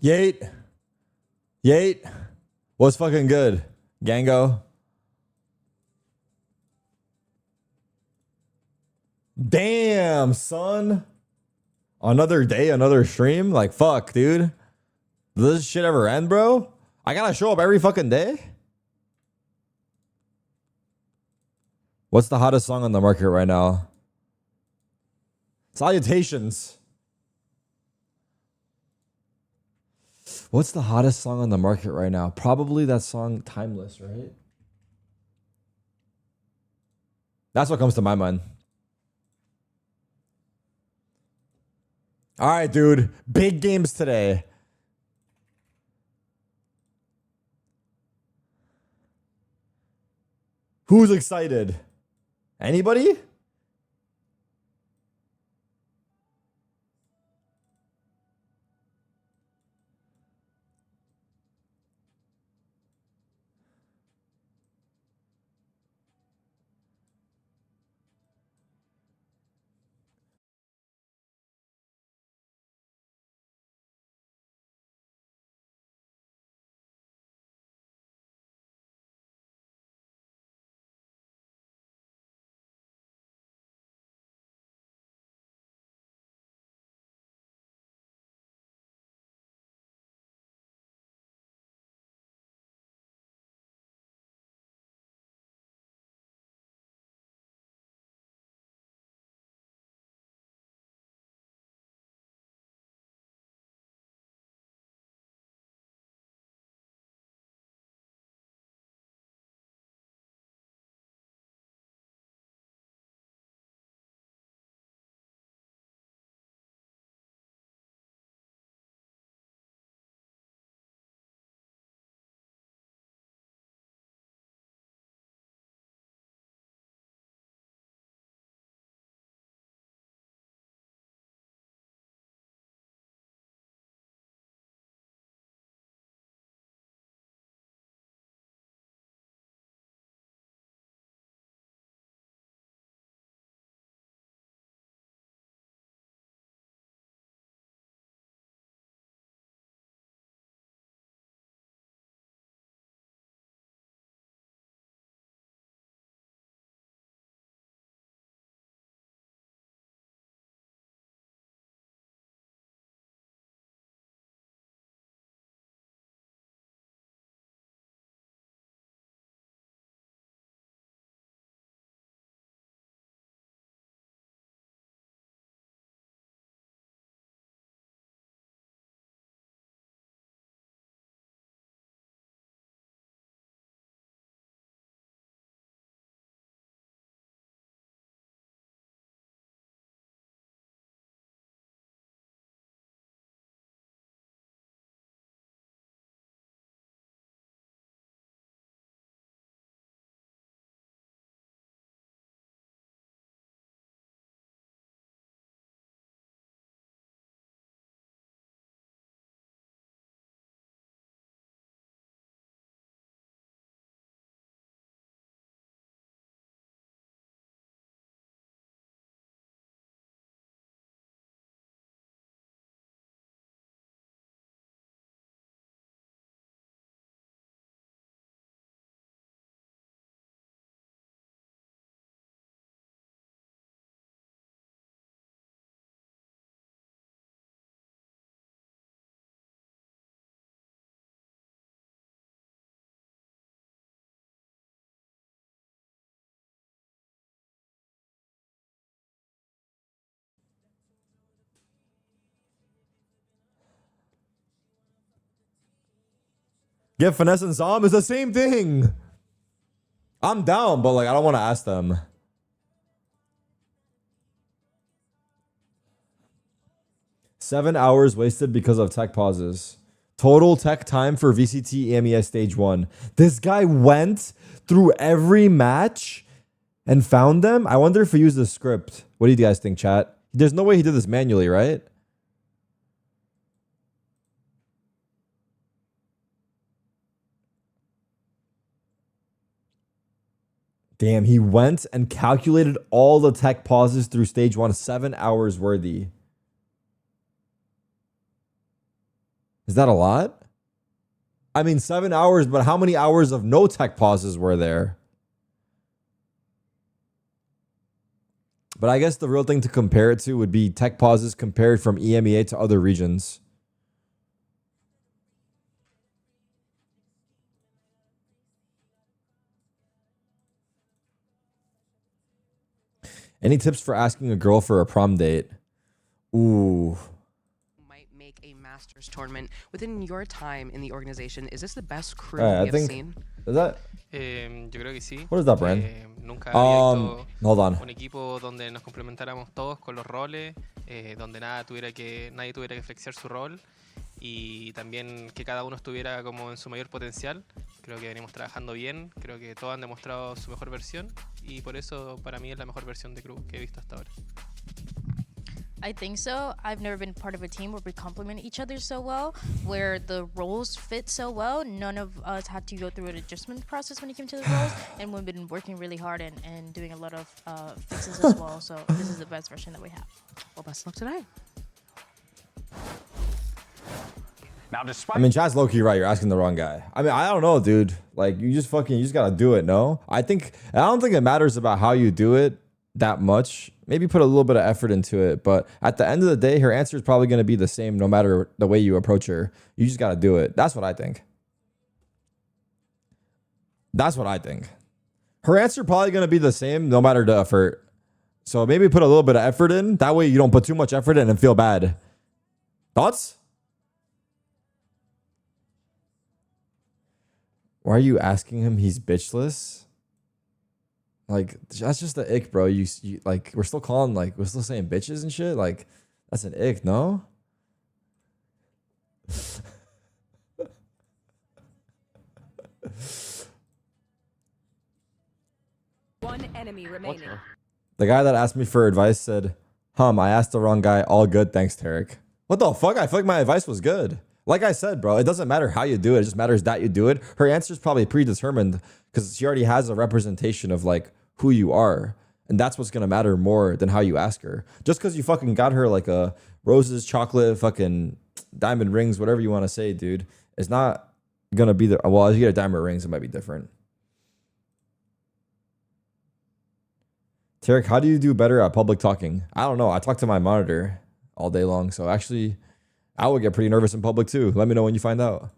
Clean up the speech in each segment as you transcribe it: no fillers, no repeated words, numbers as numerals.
Yate. Yate. What's fucking good? Gango. Damn, son. Another day, another stream? Like, fuck, dude. Does this shit ever end, bro? I gotta show up every fucking day? What's the hottest song on the market right now? Salutations. What's the hottest song on the market right now? Probably that song Timeless, right? That's what comes to my mind. All right, dude. Big games today. Who's excited? Anybody? Get Finesse and Zom is the same thing. I'm down, but like I don't want to ask them. Seven hours wasted because of tech pauses. Total tech time for VCT EMEA stage 1. This guy went through every match and found them. I wonder if he used the script. What do you guys think, chat? There's no way he did this manually, right? Damn, he went and calculated all the tech pauses through stage 1. 7 hours worthy. Is that a lot? I mean, 7 hours, but how many hours of no tech pauses were there? But I guess the real thing to compare it to would be tech pauses compared from EMEA to other regions. Any tips for asking a girl for a prom date? Ooh. Might make a Masters tournament within your time in the organization. Is this the best crew Alright, we I have think seen? is that Yo creo que sí. what is that brand? Nunca había visto Hold on. un equipo donde nos complementáramos todos con los roles, donde nadie tuviera que flexear su rol y también que cada uno estuviera como en su mayor potencial. Creo que venimos trabajando bien, creo que todos han demostrado su mejor versión y por eso para mí es la mejor versión de crew que he visto hasta ahora. I think so. I've never been part of a team where we complement each other so well, where the roles fit so well. None of us had to go through an adjustment process when it came to the roles, and we've been working really hard and doing a lot of fixes as well. So this is the best version that we have. Well, best of luck today. Now, despite I mean, Chad's low-key right. You're asking the wrong guy. I mean, I don't know, dude. Like, you just gotta do it, no? I don't think it matters about how you do it that much. Maybe put a little bit of effort into it. But at the end of the day, her answer is probably going to be the same no matter the way you approach her. You just gotta do it. That's what I think. That's what I think. Her answer probably going to be the same no matter the effort. So maybe put a little bit of effort in. That way you don't put too much effort in and feel bad. Thoughts? Why are you asking him he's bitchless? Like, that's just the ick, bro. You like, we're still saying bitches and shit. Like, that's an ick, no? One enemy remaining. The guy that asked me for advice said, I asked the wrong guy. All good. Thanks, Tarik. What the fuck? I feel like my advice was good. Like I said, bro, it doesn't matter how you do it. It just matters that you do it. Her answer is probably predetermined because she already has a representation of like who you are. And that's what's going to matter more than how you ask her. Just because you fucking got her like a roses, chocolate, fucking diamond rings, whatever you want to say, dude, it's not going to be the, well, if you get a diamond rings, it might be different. Tarik, how do you do better at public talking? I don't know. I talk to my monitor all day long. So actually, I would get pretty nervous in public too. Let me know when you find out.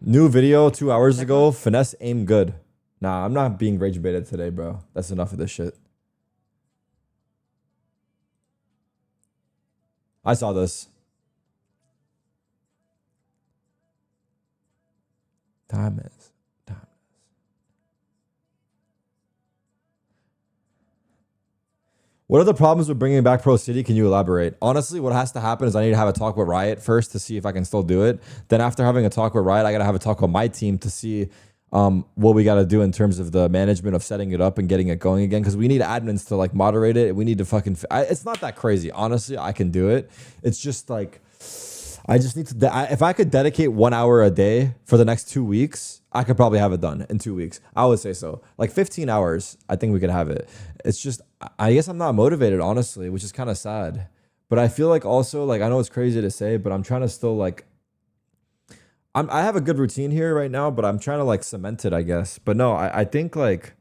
New video 2 hours ago. Finesse aim good. Nah, I'm not being rage baited today, bro. That's enough of this shit. I saw this. Time is. What are the problems with bringing back Pro City? Can you elaborate? Honestly, what has to happen is I need to have a talk with Riot first to see if I can still do it. Then after having a talk with Riot, I got to have a talk with my team to see what we got to do in terms of the management of setting it up and getting it going again. Because we need admins to like moderate it. We need to fucking... it's not that crazy. Honestly, I can do it. It's just like... I just need to... if I could dedicate 1 hour a day for the next 2 weeks, I could probably have it done in 2 weeks. I would say so. Like 15 hours, I think we could have it. It's just... I guess I'm not motivated, honestly, which is kind of sad. But I feel like also, like, I know it's crazy to say, but I'm trying to still, like... I have a good routine here right now, but I'm trying to, like, cement it, I guess. But no, I think, like...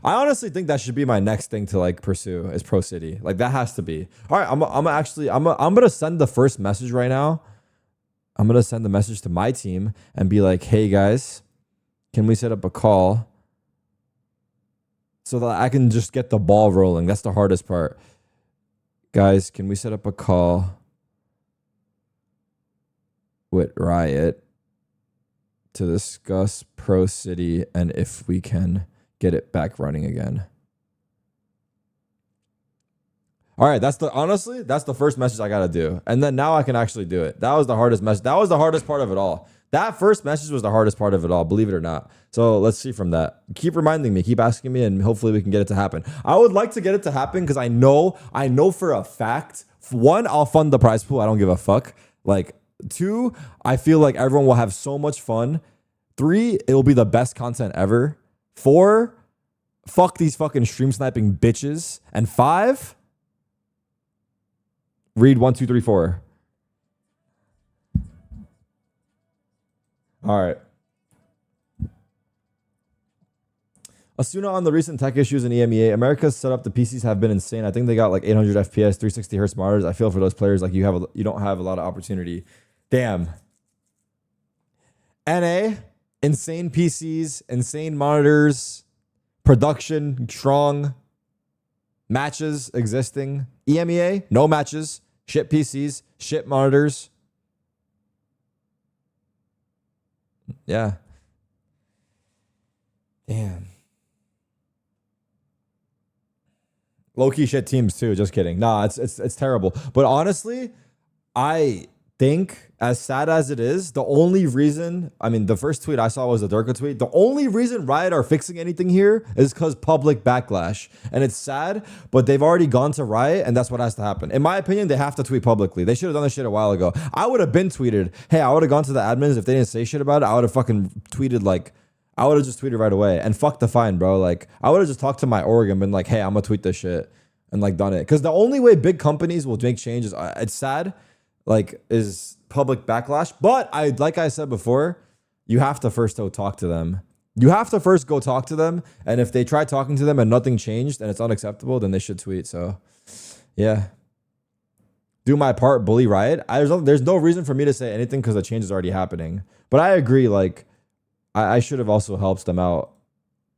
I honestly think that should be my next thing to, like, pursue is Pro City. Like, that has to be. All right, I'm going to send the first message right now. I'm going to send the message to my team and be like, hey, guys, can we set up a call so that I can just get the ball rolling? That's the hardest part. Guys, can we set up a call with Riot to discuss Pro City and if we can get it back running again? All right, honestly, that's the first message I got to do. And then now I can actually do it. That was the hardest message. That was the hardest part of it all. That first message was the hardest part of it all, believe it or not. So let's see from that. Keep reminding me, keep asking me, and hopefully we can get it to happen. I would like to get it to happen because I know for a fact, one, I'll fund the prize pool. I don't give a fuck. Like, two, I feel like everyone will have so much fun. Three, it'll be the best content ever. Four, fuck these fucking stream sniping bitches. And five, read 1, 2, 3, 4. All right. Asuna on the recent tech issues in EMEA. America's set up the PCs have been insane. I think they got like 800 FPS, 360 hertz monitors. I feel for those players like you don't have a lot of opportunity. Damn. NA, insane PCs, insane monitors, production strong, matches existing. EMEA, no matches, shit PCs, shit monitors. Yeah. Damn. Low-key shit teams too. Just kidding. Nah, it's terrible. But honestly, I think, as sad as it is, the only reason, I mean, the first tweet I saw was the Durka tweet. The only reason Riot are fixing anything here is because public backlash. And it's sad, but they've already gone to Riot, and that's what has to happen. In my opinion, they have to tweet publicly. They should have done this shit a while ago. I would have been tweeted, hey, I would have gone to the admins. If they didn't say shit about it, I would have fucking tweeted like, I would have just tweeted right away. And fuck the fine, bro. Like, I would have just talked to my org and been like, hey, I'm gonna tweet this shit. And like done it. Because the only way big companies will make changes, it's sad, like, is public backlash. But like I said before, you have to first go talk to them. You have to first go talk to them. And if they try talking to them and nothing changed and it's unacceptable, then they should tweet. So yeah. Do my part, bully Riot. There's no reason for me to say anything because the change is already happening. But I agree, like, I should have also helped them out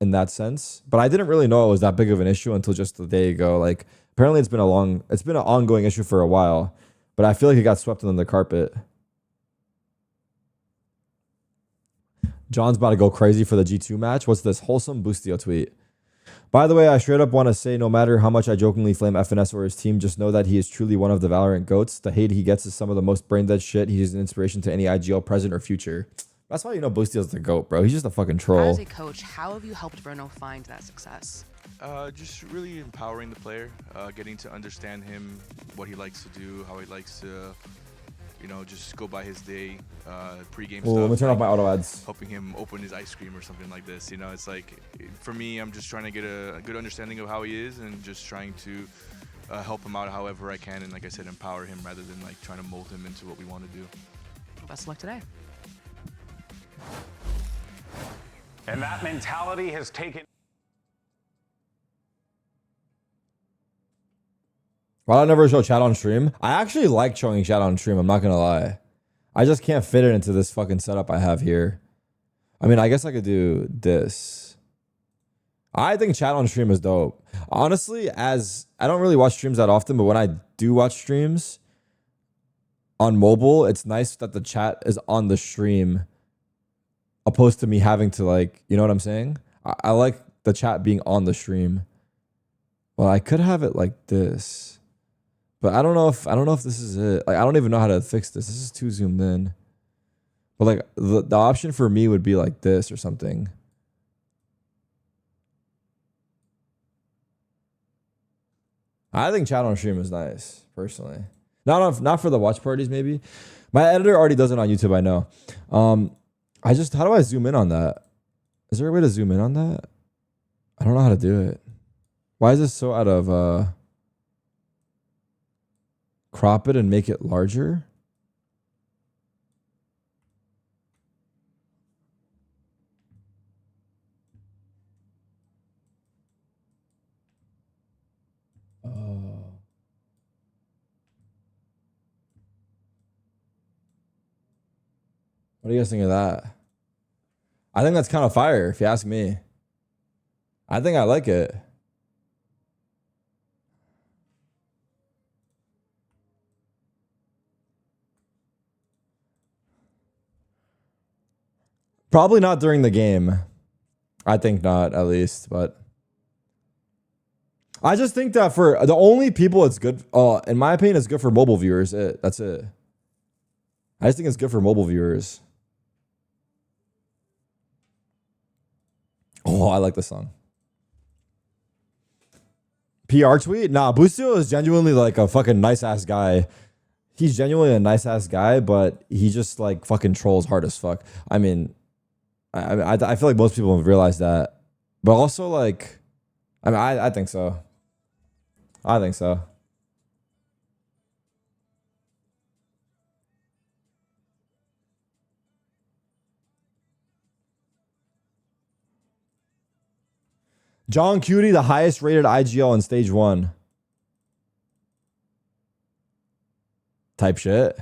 in that sense. But I didn't really know it was that big of an issue until just the day ago. Like, apparently it's been an ongoing issue for a while. But I feel like it got swept under the carpet. John's about to go crazy for the G2 match. What's this? Wholesome Boostio tweet. By the way, I straight up want to say, no matter how much I jokingly flame FNS or his team, just know that he is truly one of the Valorant GOATs. The hate he gets is some of the most brain dead shit. He's an inspiration to any IGL present or future. That's why you know Boostio's the GOAT, bro. He's just a fucking troll. As a coach, how have you helped Bruno find that success? Just really empowering the player, getting to understand him, what he likes to do, how he likes to, you know, just go by his day, pre-game stuff. Let me turn off my auto ads. Helping him open his ice cream or something like this. You know, it's like, for me, I'm just trying to get a good understanding of how he is and just trying to help him out however I can. And like I said, empower him rather than like trying to mold him into what we want to do. Best of luck today. And that mentality has taken... While I never show chat on stream, I actually like showing chat on stream. I'm not going to lie. I just can't fit it into this fucking setup I have here. I mean, I guess I could do this. I think chat on stream is dope. Honestly, as I don't really watch streams that often, but when I do watch streams on mobile, it's nice that the chat is on the stream opposed to me having to, like, you know what I'm saying? I like the chat being on the stream. Well, I could have it like this. But I don't know if this is it. Like, I don't even know how to fix this. This is too zoomed in. But like the option for me would be like this or something. I think chat on stream is nice, personally. Not for the watch parties, maybe. My editor already does it on YouTube, I know. How do I zoom in on that? Is there a way to zoom in on that? I don't know how to do it. Why is this so out of crop it and make it larger? Oh. What do you guys think of that? I think that's kind of fire, if you ask me. I think I like it. Probably not during the game. I think not, at least, but I just think that for the only people it's good, in my opinion, it's good for mobile viewers. That's it. I just think it's good for mobile viewers. Oh, I like this song. PR tweet? Nah, Busio is genuinely like a fucking nice ass guy. He's genuinely a nice ass guy, but he just like fucking trolls hard as fuck. I mean, I feel like most people have realized that, but also like, I mean, I think so. I think so. John Cutie, the highest rated IGL in stage 1. Type shit.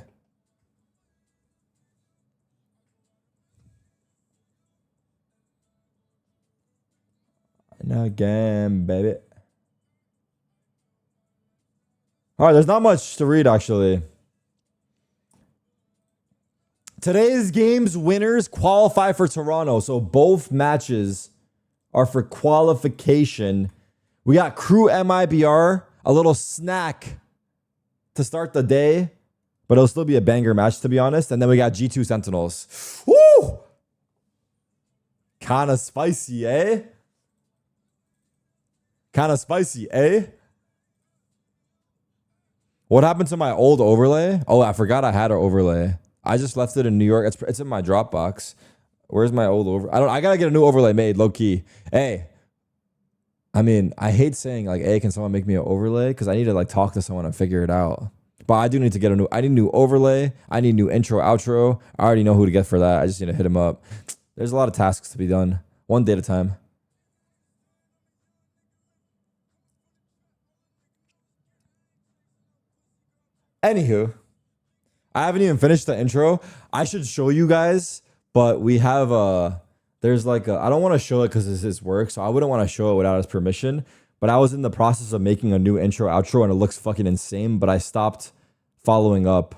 and again, baby. All right, there's not much to read, actually. Today's game's winners qualify for Toronto, so both matches are for qualification. We got KRU MIBR, a little snack to start the day, but it'll still be a banger match, to be honest. And then we got G2 Sentinels. Woo! Kind of spicy, eh? Kind of spicy, eh? What happened to my old overlay? Oh, I forgot I had an overlay. I just left it in New York. It's in my Dropbox. Where's my old overlay? I gotta get a new overlay made, low key. Hey. I mean, I hate saying like, hey, can someone make me an overlay? Because I need to like talk to someone and figure it out. But I do need to get I need a new overlay. I need new intro, outro. I already know who to get for that. I just need to hit him up. There's a lot of tasks to be done. One day at a time. Anywho, I haven't even finished the intro. I should show you guys, but we have there's like I don't want to show it because this is work, so I wouldn't want to show it without his permission. But I was in the process of making a new intro, outro, and it looks fucking insane. But I stopped following up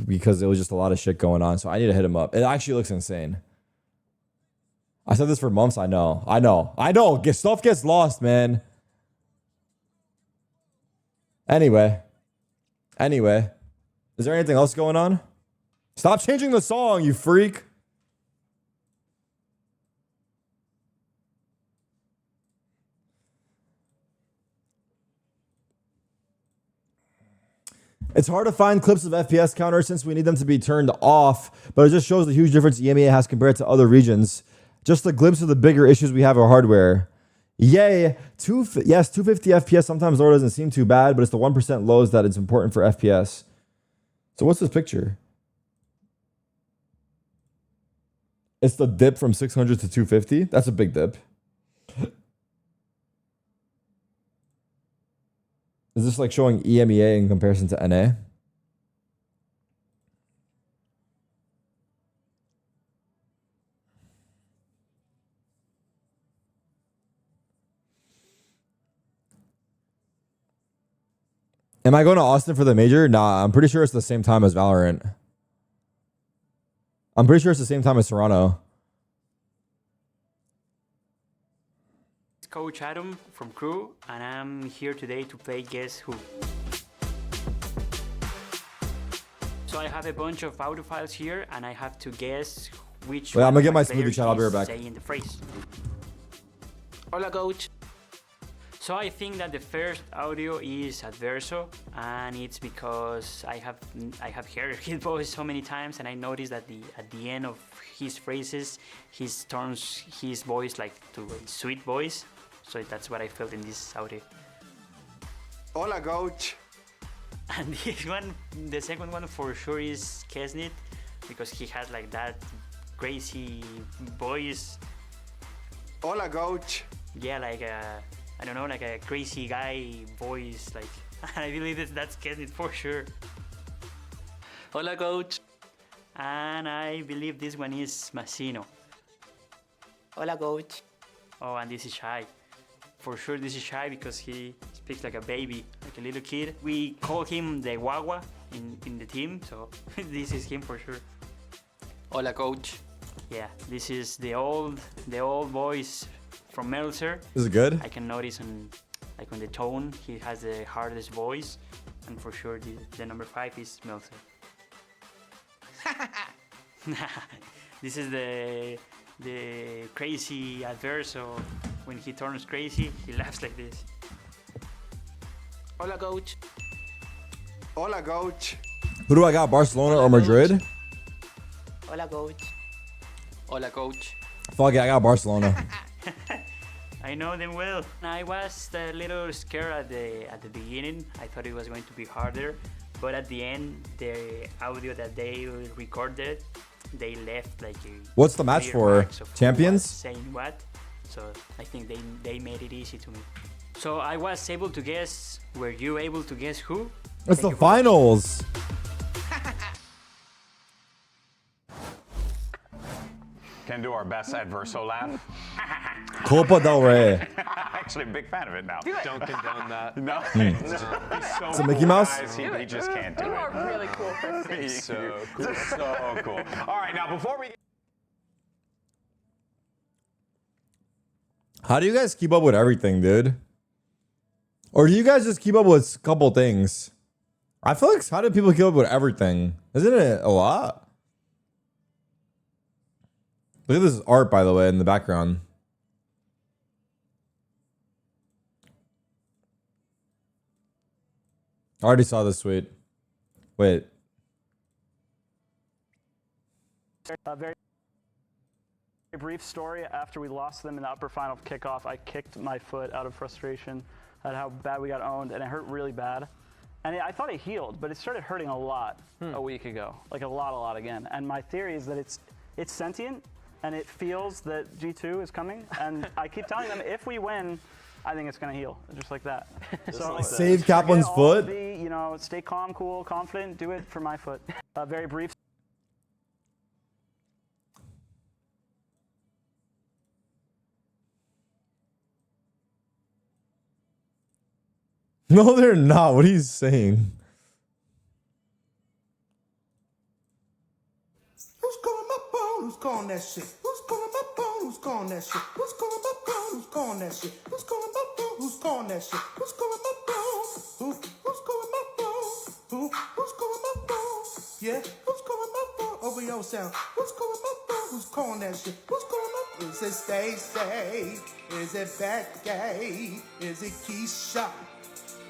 because it was just a lot of shit going on. So I need to hit him up. It actually looks insane. I said this for months. I know. Stuff gets lost, man. Anyway. Is there anything else going on? Stop changing the song, you freak. It's hard to find clips of FPS counters since we need them to be turned off, but it just shows the huge difference EMEA has compared to other regions. Just a glimpse of the bigger issues we have with hardware. Yay. 250 FPS sometimes lower doesn't seem too bad, but it's the 1% lows that it's important for FPS. So what's this picture? It's the dip from 600 to 250. That's a big dip. Is this like showing EMEA in comparison to NA? Am I going to Austin for the major? Nah, I'm pretty sure it's the same time as Valorant. I'm pretty sure it's the same time as Toronto. It's Coach Adam from KRU, and I'm here today to play Guess Who. So I have a bunch of audio files here, and I have to guess which Wait, one I'm gonna get of my players smoothie chat. I'll be right is back. saying the phrase. Hola, Coach. So I think that the first audio is Adverso, and it's because I have heard his voice so many times, and I noticed that at the end of his phrases, he turns his voice like to a sweet voice. So that's what I felt in this audio. Hola, Coach. And this one, the second one for sure is Kesnit, because he has like that crazy voice. Hola, Coach. Yeah, like I don't know, like a crazy guy voice, like, I believe that's Kesnit for sure. Hola, Coach. And I believe this one is Massino. Hola, Coach. Oh, and this is Shy. For sure this is Shy because he speaks like a baby, like a little kid. We call him the Wawa in the team, so this is him for sure. Hola, Coach. Yeah, this is the old voice from Meltzer. Is it good? I can notice on the tone, he has the hardest voice, and for sure the number 5 is Meltzer. This is the crazy Adverso. When he turns crazy, he laughs like this. Hola, Coach. Hola, Coach. Who do I got? Barcelona or Madrid? Hola, Coach. Hola, Coach. Fuck it, I got Barcelona. I know them well. I was a little scared at the beginning. I thought it was going to be harder, but at the end, the audio that they recorded, they left like a What's the match clear for? marks of who Champions? was saying what. So I think they made it easy to me. So I was able to guess. Were you able to guess who? It's the finals. Can do our best Adverso laugh. Copa del Rey. Actually, a big fan of it now. Don't condone that. No. It's a Mickey Mouse? Guys, he just can't do You it. are really cool, Kristen. So cool. So cool. All right, now before we How do you guys keep up with everything, dude? Or do you guys just keep up with a couple things? I feel like how do people keep up with everything? Isn't it a lot? Look at this art, by the way, in the background. I already saw this tweet. Wait. A very brief story. After we lost them in the upper final kickoff, I kicked my foot out of frustration at how bad we got owned, and it hurt really bad. And I thought it healed, but it started hurting a lot a week ago, like a lot again. And my theory is that it's sentient, and it feels that G2 is coming. And I keep telling them, if we win, I think it's going to heal, just like that. So Save Kaplan's foot. You know, stay calm, cool, confident. Do it for my foot. A very brief. No, they're not. What are you saying? Who's calling my phone? Who's calling that shit? Who's calling my phone? Who's calling that shit? Who's calling my phone? Who's calling that shit? Who's calling my phone? Who's calling that shit? Who's calling my phone? Who's calling my phone? Who's calling my phone? Yeah, who's calling my phone? Over your sound. Who's calling my phone? Who's calling that shit? Who's calling my phone? Is it Stacey? Is it Becky? Is it Keisha?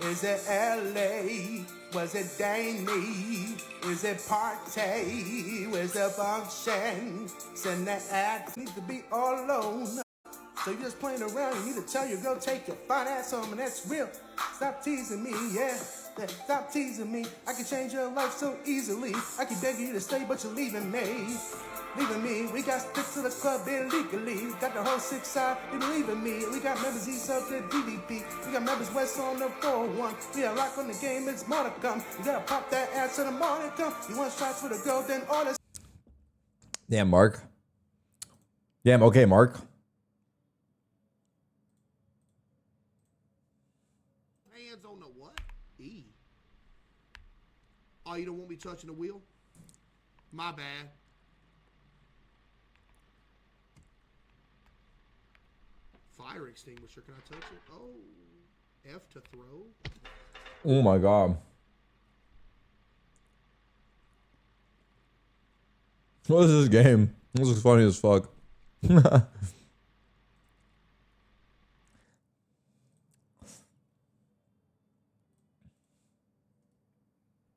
Is it LA? Was it Danny? Is it party? Was the function? Send that ad. Need to be all alone. So you're just playing around. You need to tell your girl, take your fine ass home, and that's real. Stop teasing me, yeah. Stop teasing me. I can change your life so easily. I keep begging you to stay, but you're leaving me. Leaving me, we got stick to the club illegally. Got the whole 6 side, you leaving me. We got members east of the DVP. We got members west on the 401. We are locked on the game, it's more to come. You gotta pop that ass to the morning come. You want shots for the girl, then order. Damn, Mark. Damn, okay, Mark. Hands on the what? E. Oh, you don't want me touching the wheel? My bad. Fire extinguisher, can I touch it? Oh, F to throw. Oh my god. What is this game? This looks funny as fuck.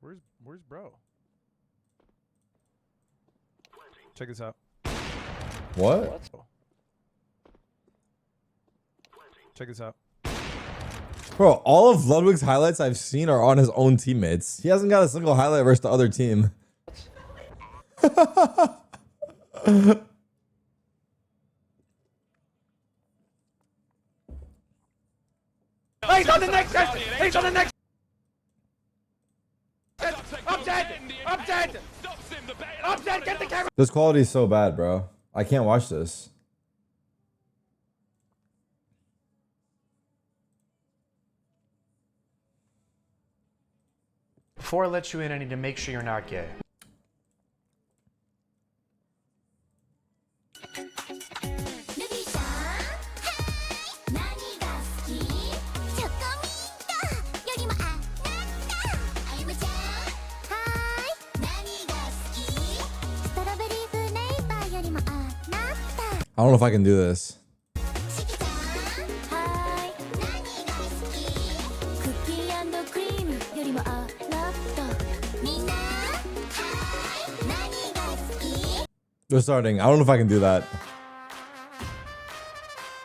Where's bro? Check this out. What? Check this out. Bro, all of Ludwig's highlights I've seen are on his own teammates. He hasn't got a single highlight versus the other team. He's on the next session! He's on the next! I'm dead! I'm dead! I'm dead! Get the camera! This quality is so bad, bro. I can't watch this. Before I let you in, I need to make sure you're not gay. I don't know if I can do this. They're starting. I don't know if I can do that.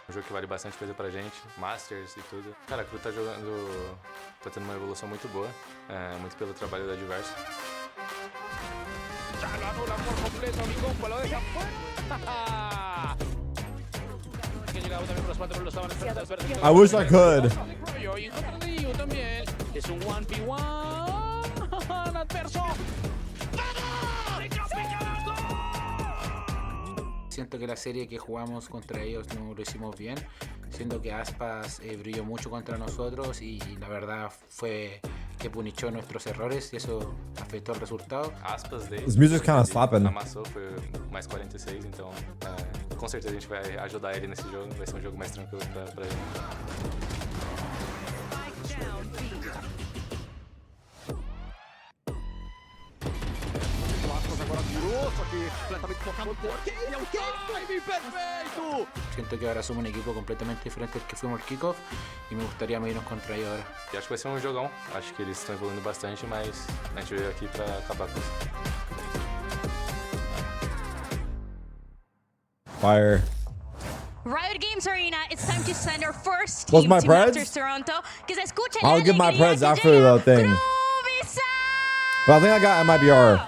Um jogo que vale bastante coisa pra gente, Masters e tudo. Cara, a KRU tá jogando, tá tendo uma evolução muito boa, muito pelo trabalho da Diverso. I wish I could. Es un 1v1 adverso. Siento que la serie que jugamos contra ellos no lo hicimos bien, siendo que Aspas brilló mucho contra nosotros y la verdad fue que punichó nuestros errores y eso afectó el resultado. Aspas dele. This music's kind of slapping. Amassou, foi mais 46, então com certeza a gente vai ajudar ele nesse jogo, vai ser um jogo mais tranquilo pra ele. Siento que ahora somos un equipo completamente diferente al que fuimos al kickoff y me gustaría medirnos contra ellos ahora. E acho que vai ser um jogão. Acho que eles estão evoluindo bastante, mas a gente veio aqui pra acabar com isso. Fire. Riot Games Arena, it's time to send our first What's team my to Preds? Masters Toronto. I'll give my Preds after the thing. But I think I got MIBR.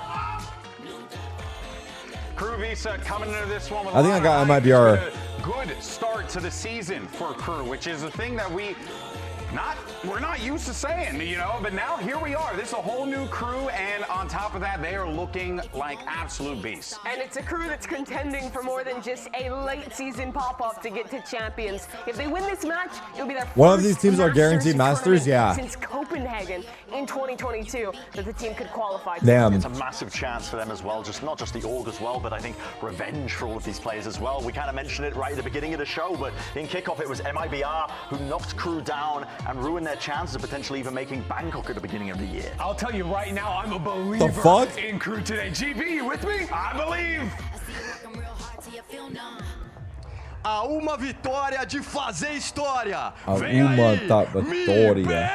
KRU Visa coming into this one with I think I got MIBR. good start to the season for KRU, which is a thing that we're not used to saying, you know, but now here we are. This is a whole new KRU, and on top of that, they are looking like absolute beasts. And it's a KRU that's contending for more than just a late season pop-up to get to champions. If they win this match, it'll be their One of these teams are guaranteed Masters, yeah. Since Copenhagen in 2022 that the team could qualify. Damn. It's a massive chance for them as well, not just the org as well, but I think revenge for all of these players as well. We kind of mentioned it right at the beginning of the show, but in kickoff it was MIBR who knocked KRU down and ruined their chances of potentially even making Bangkok at the beginning of the year. I'll tell you right now, I'm a believer in KRU today. GB, you with me? I believe. A uma vitória de fazer história. A Vem uma aí, vitória.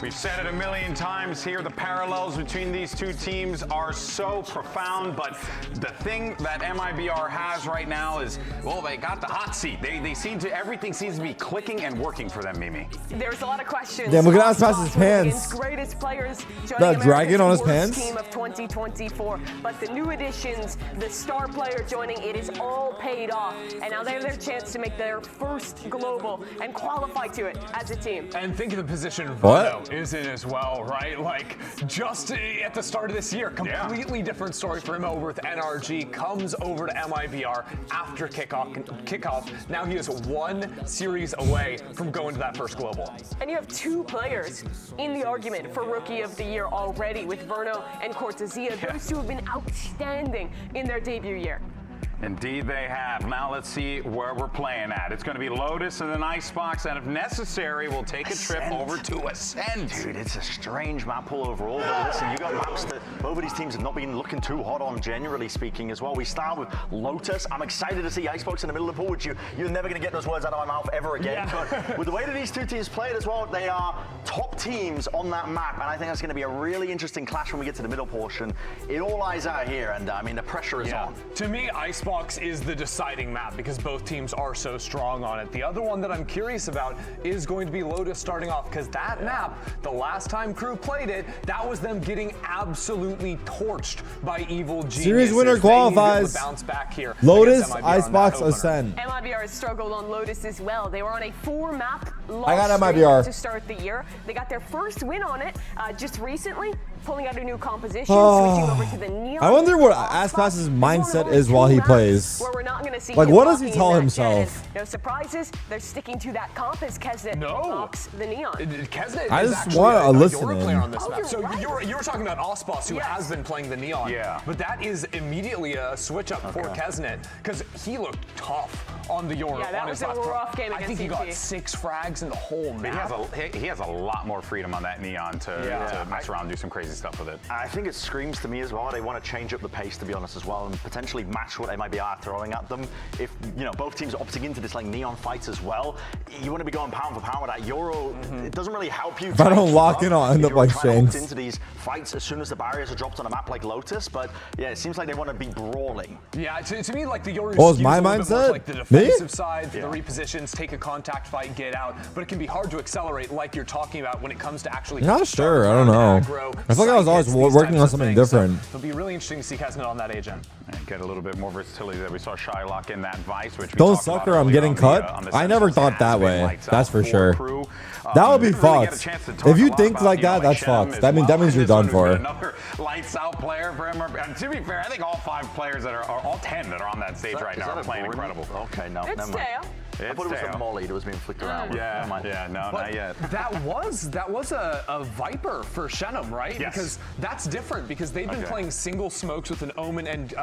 We've said it a million times here, the parallels between these two teams are so profound, but the thing that MIBR has right now is, well, they got the hot seat. They seem to, everything seems to be clicking and working for them, Mimi. There's a lot of questions. Damn, look at that past his pants. Greatest players joining That dragon on his America's pants? team of 2024. But the new additions, the star player joining, it is all paid off. And now they have their chance to make their first global and qualify to it as a team. And think of the position What? Vono is in as well, right? Like, just at the start of this year, completely different story for him over with NRG, comes over to MIBR after kickoff. Now he is one series away from going to that first global. And you have two players in the argument for Rookie of the Year already with Verno and Cortezia. Those two have been outstanding in their debut year. Indeed they have. Now let's see where we're playing at. It's going to be Lotus and an Icebox, and if necessary, we'll take a trip over to Ascent. Dude, it's a strange map pool overall, but listen, you got maps that both of these teams have not been looking too hot on, generally speaking, as well. We start with Lotus. I'm excited to see Icebox in the middle of the pool, which you're never going to get those words out of my mouth ever again. Yeah. But with the way that these two teams played as well, they are top teams on that map, and I think that's going to be a really interesting clash when we get to the middle portion. It all lies out here, and I mean, the pressure is on. To me, Icebox is the deciding map because both teams are so strong on it. The other one that I'm curious about is going to be Lotus starting off, because that map, the last time KRU played it, that was them getting absolutely torched by Evil Geniuses. Series winner qualifies. Bounce back here. Lotus, Icebox, Ascend. MIBR has struggled on Lotus as well. They were on a 4-map loss I got streak MIBR. to start the year. They got their first win on it just recently, pulling out a new composition, switching over to the Neon. I wonder what Aspas's mindset is while he plays. Where we're not going to see Like, him what does he walking tell in that himself? den. No surprises. They're sticking to that comp as Kesnet box the Neon. Kesnet I is just actually want a to listen Euro in. player on this Oh, map. you're So right. you were talking about Ospas, who has been playing the Neon. Yeah. But that is immediately a switch up for Kesnet, because he looked tough on the Euro. Yeah, that on was his a last rough game I think against he got EG. 6 frags in the whole He map. has a lot more freedom on that Neon to mess around and do some crazy stuff with it. I think it screams to me as well. They want to change up the pace, to be honest, as well, and potentially match what they might be throwing at them. If both teams are opting into this like Neon fights as well, you want to be going pound for pound with that Euro. It doesn't really help you. If I don't lock in, I'll end up like Shanks. Into these fights as soon as the barriers are dropped on a map like Lotus, but yeah, it seems like they want to be brawling. Yeah, to me, like the Euro What was skews my a little bit more mindset? to, like the Me? defensive side, the repositions, take a contact fight, get out. But it can be hard to accelerate, like you're talking about, when it comes to actually. Not sure. I don't know. Aggro, I feel like I was always working on something different. So it'll be really interesting to see Kesnet on that agent. And get a little bit more versatility that we saw Shylock in that Vice, which we Don't talked suck about or I'm earlier getting on the, cut. on the I never Sentinels thought has that been way. lights That's out for sure. KRU. That would be Didn't really get a fucked. chance to talk If a you lot think about, like you know, that, that's Shem fucked. as That means well. you're This done one has for. been another lights out player for MRB. To be fair, I think all 5 players that are all 10 that are on that stage right now are playing incredible. Okay, no, It's never mind. Teo. I thought it was a Molly that was being flicked around. With. Yeah, Never mind. no, not yet. That was a Viper for Shenum, right? Yes. Because that's different because they've been playing single smokes with an Omen and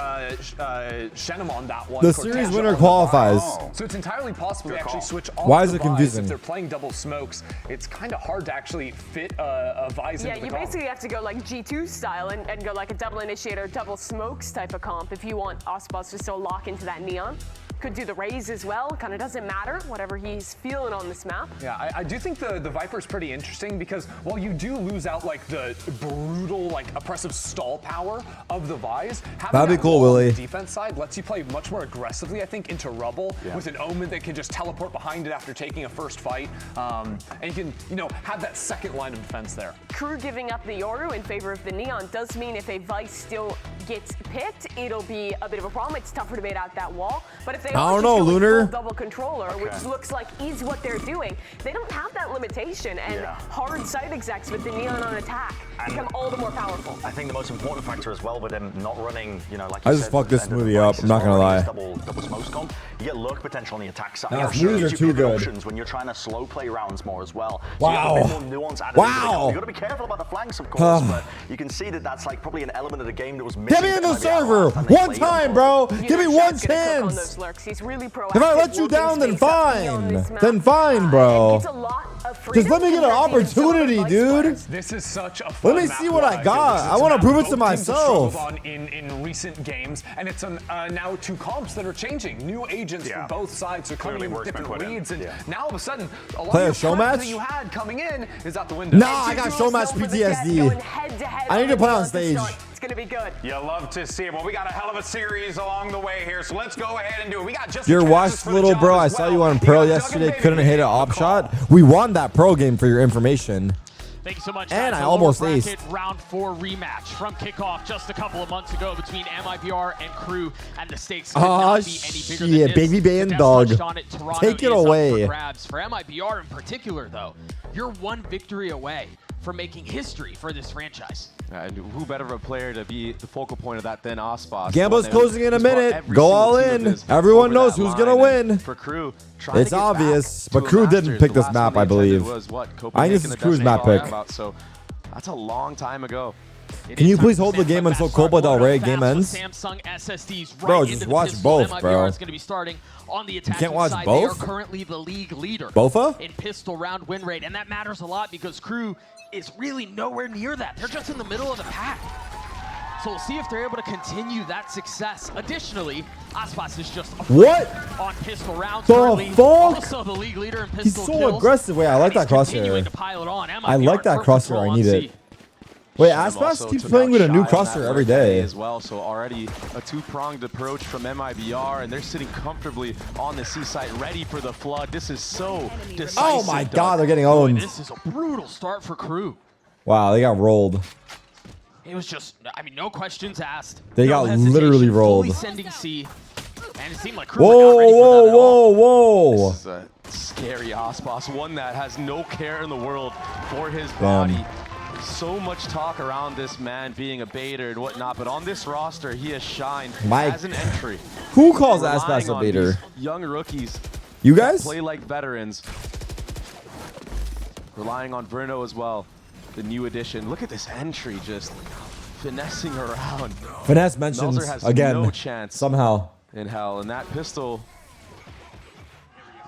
Shenum on that one. The Cortez series on winner the qualifies. Vibe. So it's entirely possible they actually switch off Why is the it Vise. confusing? If they're playing double smokes, it's kind of hard to actually fit a Vise Yeah, into the you comp. basically have to go like G2 style and go like a double initiator, double smokes type of comp if you want Ospas to still lock into that neon. Could do the raise as well. Kind of doesn't matter, whatever he's feeling on this map. Yeah, I do think the Viper's pretty interesting because while you do lose out like the brutal, like oppressive stall power of the Vise, having That'd be that cool, wall on Willie. the defense side lets you play much more aggressively, I think, into rubble with an Omen that can just teleport behind it after taking a first fight, and you can, have that second line of defense there. KRU giving up the Yoru in favor of the neon does mean if a Vice still gets picked, it'll be a bit of a problem. It's tougher to bait out that wall. But if they I don't are just know, going Lunar. full double controller, which looks like is what they're doing, they don't have that limitation. And hard side execs with the neon on attack become all the more powerful. I think the most important factor as well with them not running, like I you just said, fucked this end of the smoothie up. race I'm as not gonna well, lie. Double smokes comp. You get lurk potential on the attack side. Nah, It shows smoothies are you too pivot good. options when you're trying to slow play rounds more as well. So Wow. you have a bit more nuance added into the comp. You've got to be careful about the flanks, of course, but you can see that that's like probably an element of the game that was missing. Get me in the that MIBR server last time they one played time, on bro. board. Give me one chance. Those lurks. He's really proactive. If I let you down, then fine. Then fine, bro. Just let me get an opportunity, dude. This is such a fun Let me map see what I to got. it's I a want to map prove it both to teams have struggled myself. on in recent games, and it's now 2 comps that are changing. New agents from both sides are coming in with different reads, and now all of a sudden, a lot Play a of show your prep match? that you had coming in is out the window. Nah, I got show match PTSD. I need to play on stage. It's going to be good. You love to see it. Well, we got a hell of a series along the way here, so let's go ahead and do it. We got just Your watched little bro. I saw you on Pearl yesterday. Couldn't hit an op shot. We won that pro game for your information. Thank you so much. And guys. I The almost lower bracket aced. Round 4 rematch from kickoff just a couple of months ago between MIBR and KRU, and the stakes could Oh, not be any bigger shit, than this. baby band Kadesh dog. touched on it. Toronto Take it is up away. for grabs. For MIBR in particular, though, you're one victory away from making history for this franchise. And who better of a player to be the focal point of that than Ospas? Gambler's One closing in a who's brought minute. every Go single all team of in. his Everyone over knows that who's gonna line. And win. For KRU, trying to It's get obvious, back but to a KRU didn't Masters. pick The this last map, one I they attended believe. was what? I think Copenhagen, this is the KRU's Dutch map League pick. about, so that's a long time ago. Can you please hold the game until Copa del Rey game ends? Samsung SSDs right Bro, into just the watch pistol. both, MIBR bro. is going to be starting on the attacking can't watch side. both? They are currently the league leader Bofa? in pistol round win rate, and that matters a lot because KRU is really nowhere near that. They're just in the middle of the pack. So we'll see if they're able to continue that success. Additionally, Aspas is just What? on pistol rounds. The currently. fuck? Also the league leader in He's pistol so kills. aggressive. Wait, I like that Continuing crosshair. to pile it on. I like that MIBR crosshair. I need it. Wait, Aspas keeps playing with a new crosshair every day. As well, so already a 2-pronged approach from MIBR, and they're sitting comfortably on the C site, ready for the flood. This is so decisive. Oh my god, they're getting Boy, owned. this is a brutal start for KRU. Wow, they got rolled. It was just, I mean, no questions asked. They no got hesitation, literally rolled. Fully sending C, and it seemed like KRU Whoa, were not ready for that at all. whoa, whoa. This is a scary Ospas, one that has no care in the world for his Damn. body. So much talk around this man being a baiter and whatnot, but on this roster, he has shined Mike. as an entry. Who calls Relying Aspas a on baiter? these young rookies. You that guys? play like veterans. Relying on Verno as well, the new addition. Look at this entry, just finessing around. Finesse mentions Melzer has again no chance somehow. in hell, and that pistol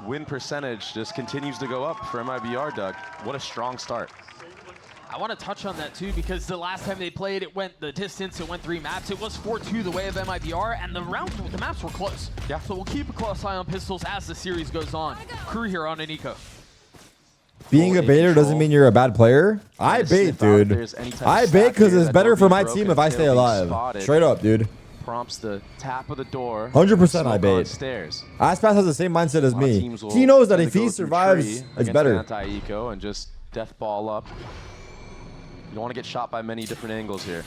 win percentage just continues to go up for MIBR, Doug. What a strong start. I want to touch on that too because the last time they played, it went the distance. It went 3 maps. It was 4-2 the way of MIBR, and the maps were close. Yeah. So we'll keep a close eye on pistols as the series goes on. KRU here on an eco. Being a baiter doesn't mean you're a bad player. I bait, dude. I bait because it's better for my team if I stay alive. Straight up, dude. Prompts the tap of the door. 100% I Smoke bait. on stairs. Aspas has the same mindset as A lot of me. teams will He knows that tend if to go he through survives, tree it's against better. Anti-eco and just death ball up. You don't want to get shot by many different angles here.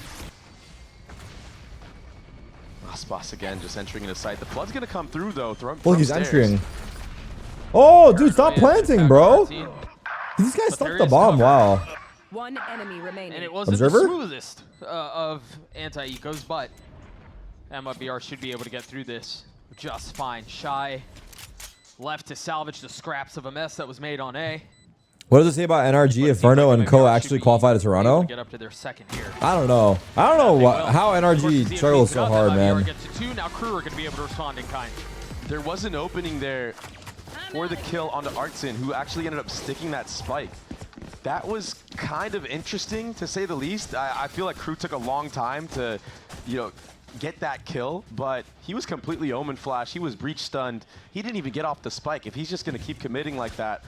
Aspas again, just entering into sight. The flood's gonna come through though. Well, he's entering. Oh, dude, stop planting, bro. This guy stuck the bomb. Wow. One enemy remaining. And it wasn't Observer? the smoothest of anti-ecos, but MIBR should be able to get through this just fine. Shy left to salvage the scraps of a mess that was made on A. What does it say about NRG if Verno and Co actually qualify to Toronto? Get up to their second here. I don't know. I don't know how NRG struggles so hard, man. Gets to 2. Now Crew are going to be able to respond in kind. There was an opening there for the kill onto Artsin, who actually ended up sticking that spike. That was kind of interesting, to say the least. I feel like Crew took a long time to, get that kill, but he was completely Omen Flash. He was breach stunned. He didn't even get off the spike. If he's just going to keep committing like that,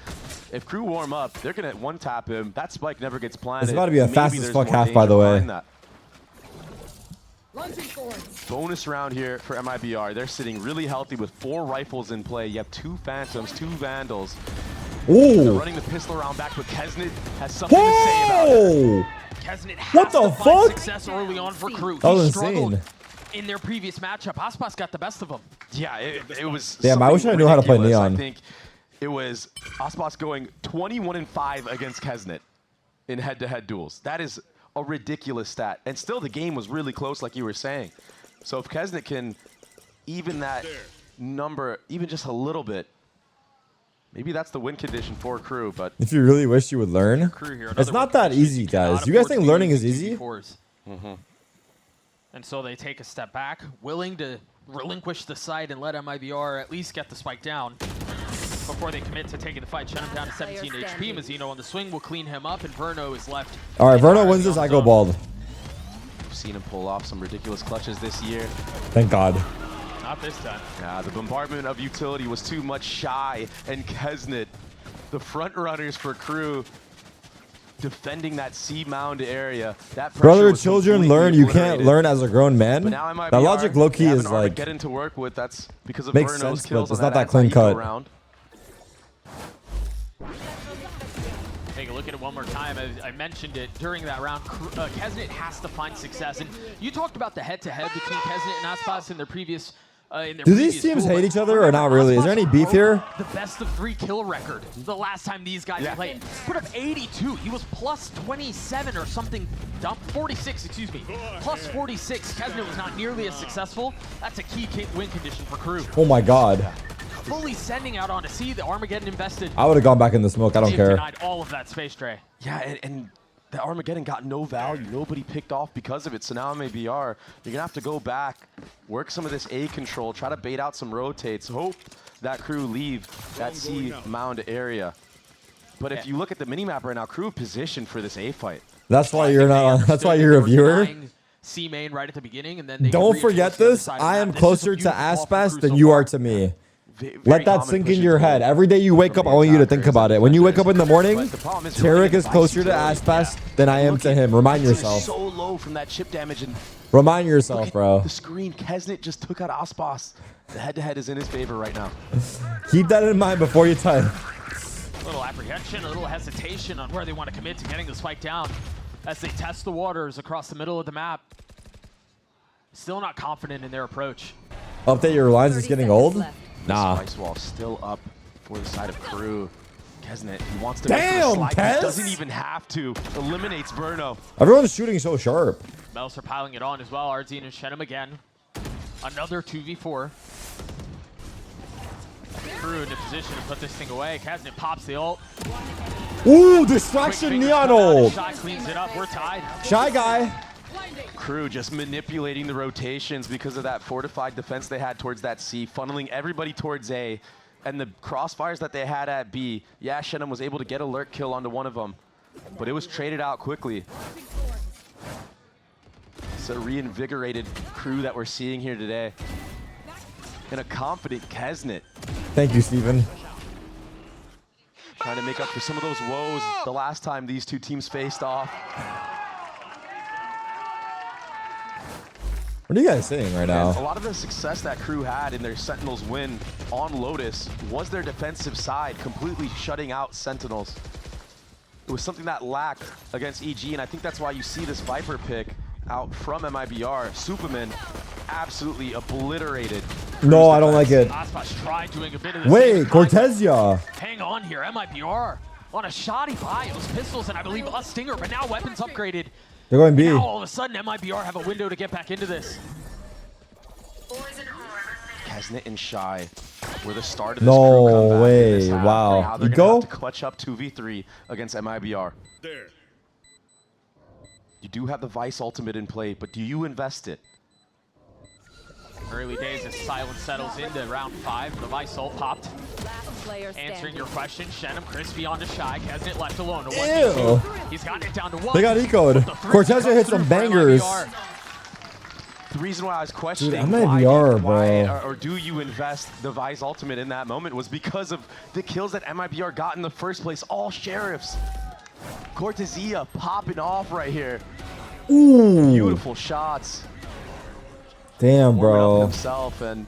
if Crew warm up, they're going to one-tap him. That spike never gets planted. It's about to be a fast as fuck half, by the way. Bonus round here for MIBR. They're sitting really healthy with 4 rifles in play. You have 2 Phantoms, 2 Vandals. Ooh. They're running the pistol round back, but Kesnet has something to say about it. Kesnet What the fuck? Success early on for Crew. That was He struggled insane. in their previous matchup. Aspas got the best of them. Yeah, it was. Damn, I wish I knew how to play ridiculous. Neon. I think it was Aspas going 21-5 against Kesnet in head-to-head duels. That is a ridiculous stat. And still, the game was really close, like you were saying. So if Kesnet can even that number, even just a little bit, maybe that's the win condition for Crew. But If you really wish you would learn, it's not that easy, guys. You guys think learning is easy? And so they take a step back, willing to relinquish the site and let MIBR at least get the spike down before they commit to taking the fight. Shen him down to 17 HP. Mazzino on the swing will clean him up, and Verno is left. All right, Verno wins this. I go bald. we've seen him pull off some ridiculous clutches this year. Thank God. Not this time. Yeah, the bombardment of utility was too much. Shy and Kesnet, the front runners for Crew, defending that C mound area. That Brother, was children completely learn. You can't obliterated. learn as a grown man. But now MIBR, That logic low-key is like, get into work with. That's because of makes Verno's sense, kills but it's on not that clean cut. round. Take a look at it one more time. I mentioned it during that round. Kesnet has to find success. And you talked about the head-to-head between Kesnet and Aspas in their previous do these teams hate each other or not really? Is there any beef here? The best of 3 kill record the last time these guys played. Put up 82. He was plus 27 or something dumb. 46, excuse me. Plus 46. Kesnet was not nearly as successful. That's a key win condition for Crew. Oh my God. Fully sending out onto C. The Armageddon invested. I would have gone back in the smoke. I don't care. Denied all of that space tray. Yeah, and the Armageddon got no value. Nobody picked off because of it. So now MIBR, you're going to have to go back, work some of this A control, try to bait out some rotates, hope that Crew leave that C mound area. But if you look at the minimap right now, Crew positioned for this A fight. That's why you're not on. That's why you're a viewer. C main right at the beginning, and then they Don't forget this. I am closer to Aspas than you are to me. Let that sink in your head. Every day you wake up, I want you to think about it. When you wake up in the morning, Tarik is closer to Aspas than I am to him. Remind yourself. So low from that chip damage, and remind yourself, bro. The screen, Kesnet just took out Aspas. The head-to-head is in his favor right now. Keep that in mind before you type. A little apprehension, a little hesitation on where they want to commit to getting the spike down as they test the waters across the middle of the map. Still not confident in their approach. Update your lines is getting old? Nah. Spice wall still up for the side of Crew. Kesnet, he wants to Damn, make the slide. Kez! He doesn't even have to. Eliminates Verno. Everyone's shooting so sharp. Melser piling it on as well. Ardzine and Shenham again. Another 2v4. Crew in a position to put this thing away. Kesnet pops the ult. Ooh, distraction Neon ult. Shy cleans it up. We're tied. Shy guy. Crew just manipulating the rotations because of that fortified defense they had towards that C, funneling everybody towards A, and the crossfires that they had at B. Yeah, Shenham was able to get a lurk kill onto one of them, but it was traded out quickly. It's a reinvigorated Crew that we're seeing here today. And a confident Kesnet. Thank you, Steven. Trying to make up for some of those woes the last time these two teams faced off. What are you guys saying right now? A lot of the success that Crew had in their Sentinels win on Lotus was their defensive side, completely shutting out Sentinels. It was something that lacked against EG, and I think that's why you see this Viper pick out from MIBR. Superman absolutely obliterated. No, I don't like it. Aspas tried doing a bit of the Wait, same Cortezia. Hang on here, MIBR. on a shoddy bios, pistols, and I believe a stinger, but now weapons upgraded. They're going B. Now all of a sudden, MIBR have a window to get back into this. Kesnet and Shy were the start of this No crew comeback way. in this half. Wow. Now they're You gonna go? have to clutch up 2v3 against MIBR. There. You do have the Vice ultimate in play, but do you invest it? Early days as silence settles into round 5. The Vice ult popped. Player Answering your question, Shenum, Crispy onto Shy. Kesnet left alone. A Ew. 1v2. He's gotten it down to 1. They got ecoed. Cortez hit some bangers. The reason why I was questioning Dude, MIBR, why bro. or do you invest the Vice ultimate in that moment was because of the kills that MIBR got in the first place. All sheriffs. Cortezia popping off right here. Ooh. Beautiful shots. Damn, Warming up bro. himself and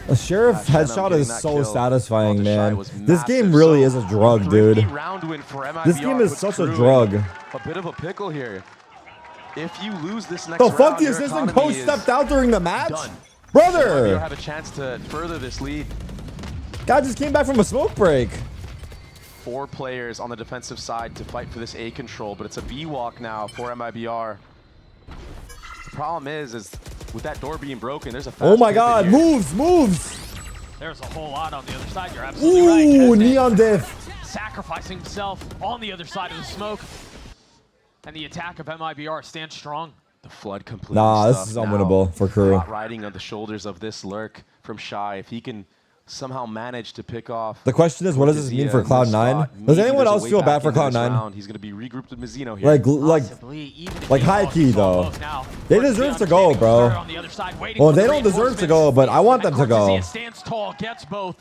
A sheriff Shenum headshot getting is that so kill. satisfying, Alter Shy man. was This game massive. really So, is a drug, dude. 3-round win for MIBR This game is puts such a Crew drug. in a bit of a pickle here. If you lose this next The round, fuck, the your assistant economy coach is stepped out during the match? done. Brother! MIBR have a chance to further this lead. Guy just came back from a smoke break. 4 players on the defensive side to fight for this A control, but it's a B walk now for MIBR. The problem is with that door being broken, there's a fast Oh my pivot god, here. moves! There's a whole lot on the other side. You're absolutely right. Ooh, Kesnet neon diff. sacrificing himself on the other side of the smoke. And the attack of MIBR stands strong. The flood completely Nah, this stuffed is now. unwinnable for Crew. Riding on the shoulders of this lurk from Shy. If he can somehow manage to pick off. The question is, what does this mean for Cloud9? Does anyone else feel bad for Cloud9? He's going to be regrouped with Mizzino here. Like high key though. They deserve to go, bro. Well, they don't deserve to go, but I want them to go. Stands tall, gets both.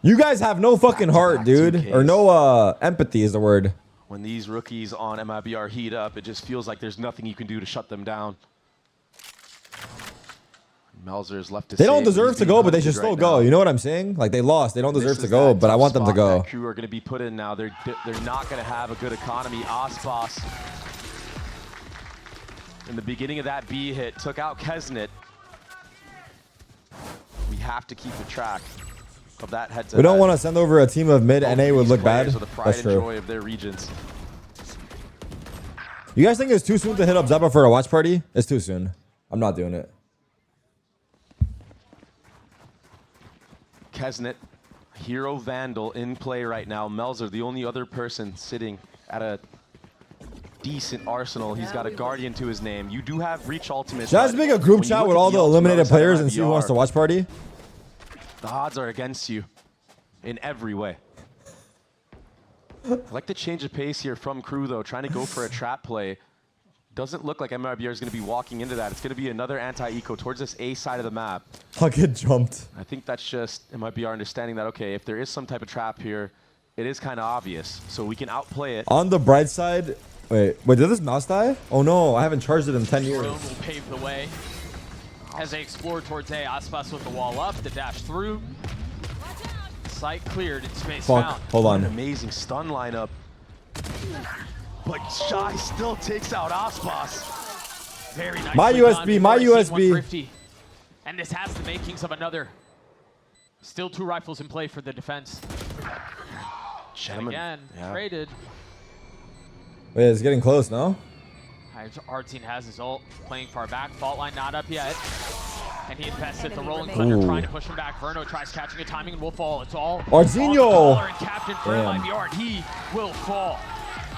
You guys have no fucking heart, dude. Or no empathy is the word. When these rookies on MIBR heat up, it just feels like there's nothing you can do to shut them down. Melzer's left to They don't save, but deserve he's to being go, but they should hunted still right go. now. You know what I'm saying? Like they lost. They don't deserve This to is go, that but I want them to spot go. that Crew are going to be put in now. They're not going to have a good economy. Ospas in the beginning of that B hit took out Kesnet. We have to keep a track of that head-to-head. We don't want to send over a team of mid NA would look bad. Players with the pride That's and true. joy of their regions. You guys think it's too soon to hit up Zeppa for a watch party? It's too soon. I'm not doing it. Kesnet, Hero Vandal in play right now. Melzer, the only other person sitting at a decent arsenal. He's got a Guardian to his name. You do have Reach Ultimate. Should I just make a group chat with all the eliminated players and see who wants to watch party? The odds are against you in every way. I'd like to change the pace here from Crew, though, trying to go for a trap play. Doesn't look like MIBR is going to be walking into that. It's going to be another anti-eco towards this A side of the map. I'll get jumped. I think that's just MIBR understanding that, okay, if there is some type of trap here, it is kind of obvious. So we can outplay it. On the bright side, wait, did this mouse die? Oh no, I haven't charged it in 10 years. Drone will pave the way as they explore towards A. Aspas with the wall up, the dash through. Site cleared and space Fuck, found. hold on. An amazing stun lineup. But Shy still takes out Aspas. Very nice. My USB, my USB. 150. And this has the makings of another. Still 2 rifles in play for the defense. And again, traded. Wait, it's getting close, no? Our team has his ult, playing far back. Fault line not up yet. And he invested the Rolling Thunder, Ooh. trying to push him back. Verno tries catching a timing and will fall. It's all Arzinho! and captain for Damn. MIBR, and he will fall.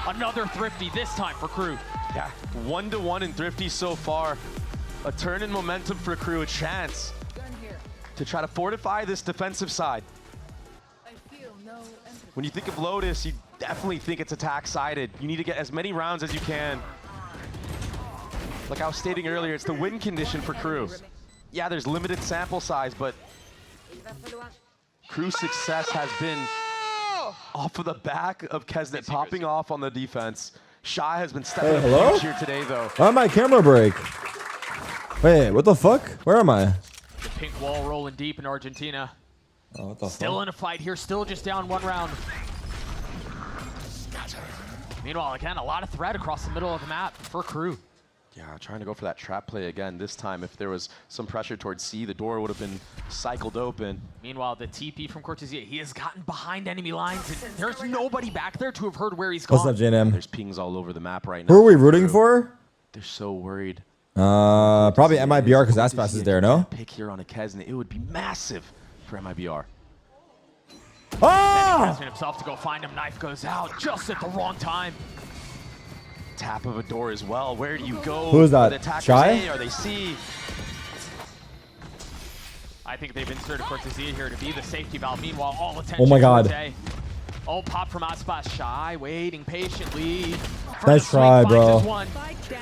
Another thrifty this time for Crew. Yeah, 1-1 in Thrifty so far. A turn in momentum for Crew, a chance to try to fortify this defensive side. When you think of Lotus, you definitely think it's attack-sided. You need to get as many rounds as you can. Like I was stating earlier, it's the win condition for Crew. Yeah, there's limited sample size, but Crew's success has been off of the back of Kesnet popping off on the defense. Shy has been stepping up hello? huge here today, though. Why did my camera break? Wait, what the fuck? Where am I? The pink wall rolling deep in Argentina. Oh, what the Still fuck? in a fight here, still just down 1 round. Meanwhile, again, a lot of threat across the middle of the map for Crew. Yeah, trying to go for that trap play again. This time, if there was some pressure towards C, the door would have been cycled open. Meanwhile, the TP from Cortesia, he has gotten behind enemy lines, and there's nobody back there to have heard where he's gone. What's up, JNM? There's pings all over the map right now. Who are we rooting for? They're so worried. Probably MIBR because Aspas is there, no? Pick here on a Kesnet, it would be massive for MIBR. Ah! Himself to go find him. Knife goes out just at the wrong time. Tap of a door as well. Where do you go? Who is that? Are the attackers Shy? A? Are they C? I think they've inserted Cortesia here to be the safety valve. Meanwhile, all attention. Oh my God. towards A. Oh, pop from Aspas. Shy, waiting patiently. Nice try, bro.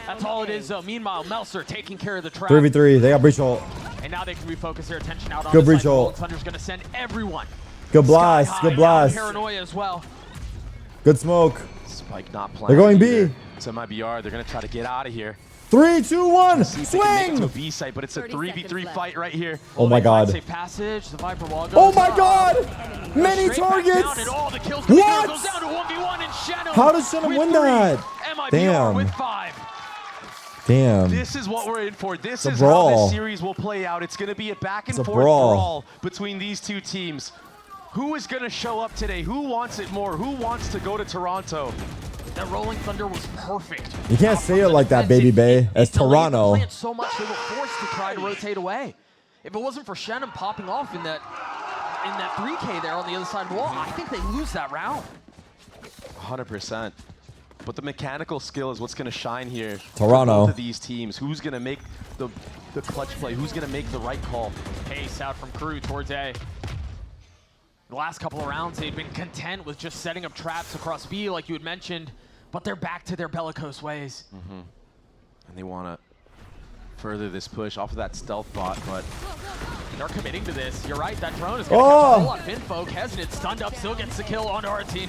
That's all it is, though. Meanwhile, Melser taking care of the trap. 3v3. They got breach ult. And now they can refocus their attention out on Good the breach side. ult. Thunder's going to send everyone. Good blast. Good blast. Paranoia as well. Good smoke. Spike not playing. They're going B. either. It's MIBR. They're going to try to get out of here. 3, 2, 1. See if they can make it to a Swing. B site, but it's a 3v3 fight right here. Oh my God. Safe passage. The Viper wall goes Oh my up. God. Many Straight back targets. down, and all the kills What? goes down to 1v1 and Shannon. How does Shannon win that? MIBR Damn. with 5. Damn. This is what we're in for. This It's a is how brawl. this series will play out. It's going to be a back and It's a forth brawl. brawl between these two teams. Who is going to show up today? Who wants it more? Who wants to go to Toronto? That Rolling Thunder was perfect. You can't say it like that, Baby Bay. It's Toronto. Plant so much they were forced to try to rotate away. If it wasn't for Shannon popping off in that 3K there on the other side of the wall, I think they lose that round. 100%. But the mechanical skill is what's going to shine here. Toronto. For both of these teams. Who's going to make the clutch play? Who's going to make the right call? Pace out from KRU towards A. The last couple of rounds, they've been content with just setting up traps across B, like you had mentioned, but they're back to their bellicose ways. And they want to further this push off of that stealth bot, but they're committing to this. You're right, that drone is going to catch a whole lot of info. Kesnet stunned up, still gets the kill onto our team.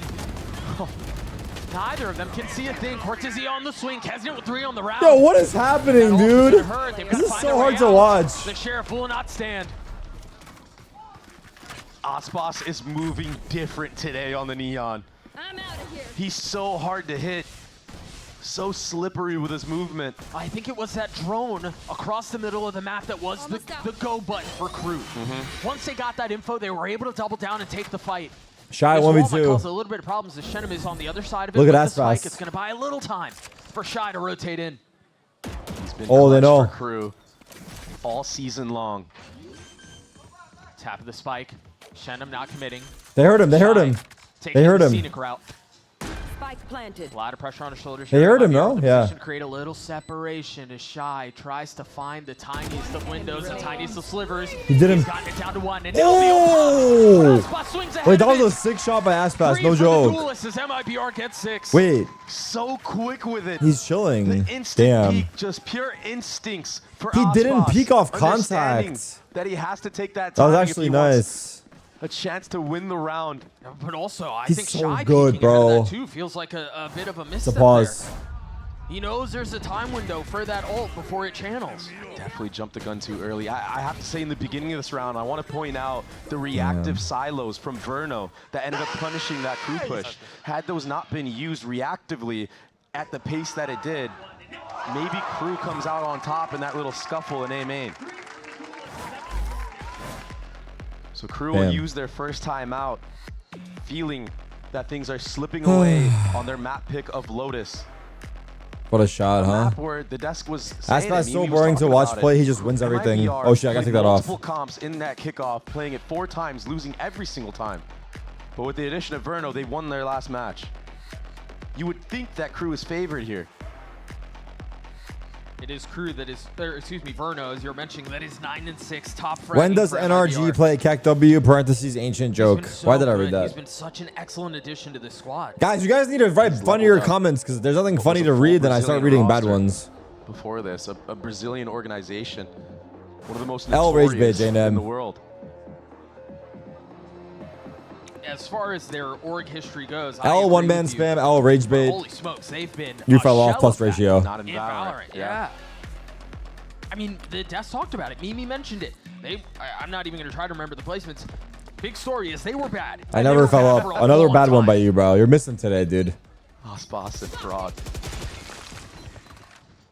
Neither of them can see a thing. Cortesia on the swing, Kesnet with 3 on the round. Yo, what is happening, dude? This is so hard to watch. The Sheriff will not stand. Aspas is moving different today on the Neon. I'm out of here. He's so hard to hit. So slippery with his movement. I think it was that drone across the middle of the map that was the go button for KRU. Once they got that info, they were able to double down and take the fight. Shy This wall might 1v2. cause a little bit of problems. The Shenum is on the other side of it. Look at with the Aspas. spike. It's going to buy a little time for Shy to rotate in. He's been Oh, they clutch know. for KRU all season long. Tap of the spike. Shenum not committing. They heard him. They heard him. Taking They heard the him. scenic route. Spike planted. A lot of pressure on his shoulders. They here. heard him, Might be able no? to Yeah. position, create a little separation as Shy tries to find the tiniest of windows, the tiniest of slivers. He did him. He's gotten it down to 1. And Oh! Aspas swings ahead Wait, that of was it. a sick shot by Aspas. 3 No for the joke. duelist as MIBR gets 6. Wait, So quick with it. he's chilling. The instant Damn. peek, just pure instincts for He didn't Aspas. peek off Understanding contact. that he has to take that That was timing if actually he wants nice. a chance to win the round. But also, I He's think so Shy good, peeking ahead of bro. that too feels like a bit of a miss. It's a pause. He knows there's a time window for that ult before it channels. Definitely jumped the gun too early. I have to say, in the beginning of this round, I want to point out the reactive silos from Verno that ended up punishing that crew push. Had those not been used reactively at the pace that it did, maybe crew comes out on top in that little scuffle in A main. So crew will Damn. use their first time out, feeling that things are slipping away on their map pick of Lotus. What a shot, huh? Map where the desk was saying Aspas it, so Mimi was boring to talking watch about play. it. He just wins everything. MIBR Oh shit, I gotta take played that off. multiple comps in that kickoff, playing it 4 times, losing every single time. But with the addition of Verno, they won their last match. You would think that crew is favored here. It is KRU that is, or excuse me, Verno, as you're mentioning, that is 9-6 top fragging When does for NRG MIBR. play KEKW parentheses ancient joke? He's been so Why did I good. read He's that? been such an excellent addition to this squad. Guys, you guys need to write funnier comments because there's nothing funny to read, then I start reading bad ones. Before this, a Brazilian organization, one of the most L Rage notorious Bitch, in A&M. the world. As far as their org history goes, I L agree one man with you. spam, L rage bait. Holy smokes, they've been You a fell off shell plus of that ratio. Not in in Valorant. Valorant. Yeah. I mean, the devs talked about it. Mimi mentioned it. I'm not even going to try to remember the placements. Big story is they were bad. I And they never were fell bad for off. a Another long bad one time. by you, bro. You're missing today, dude. Aspas and fraud.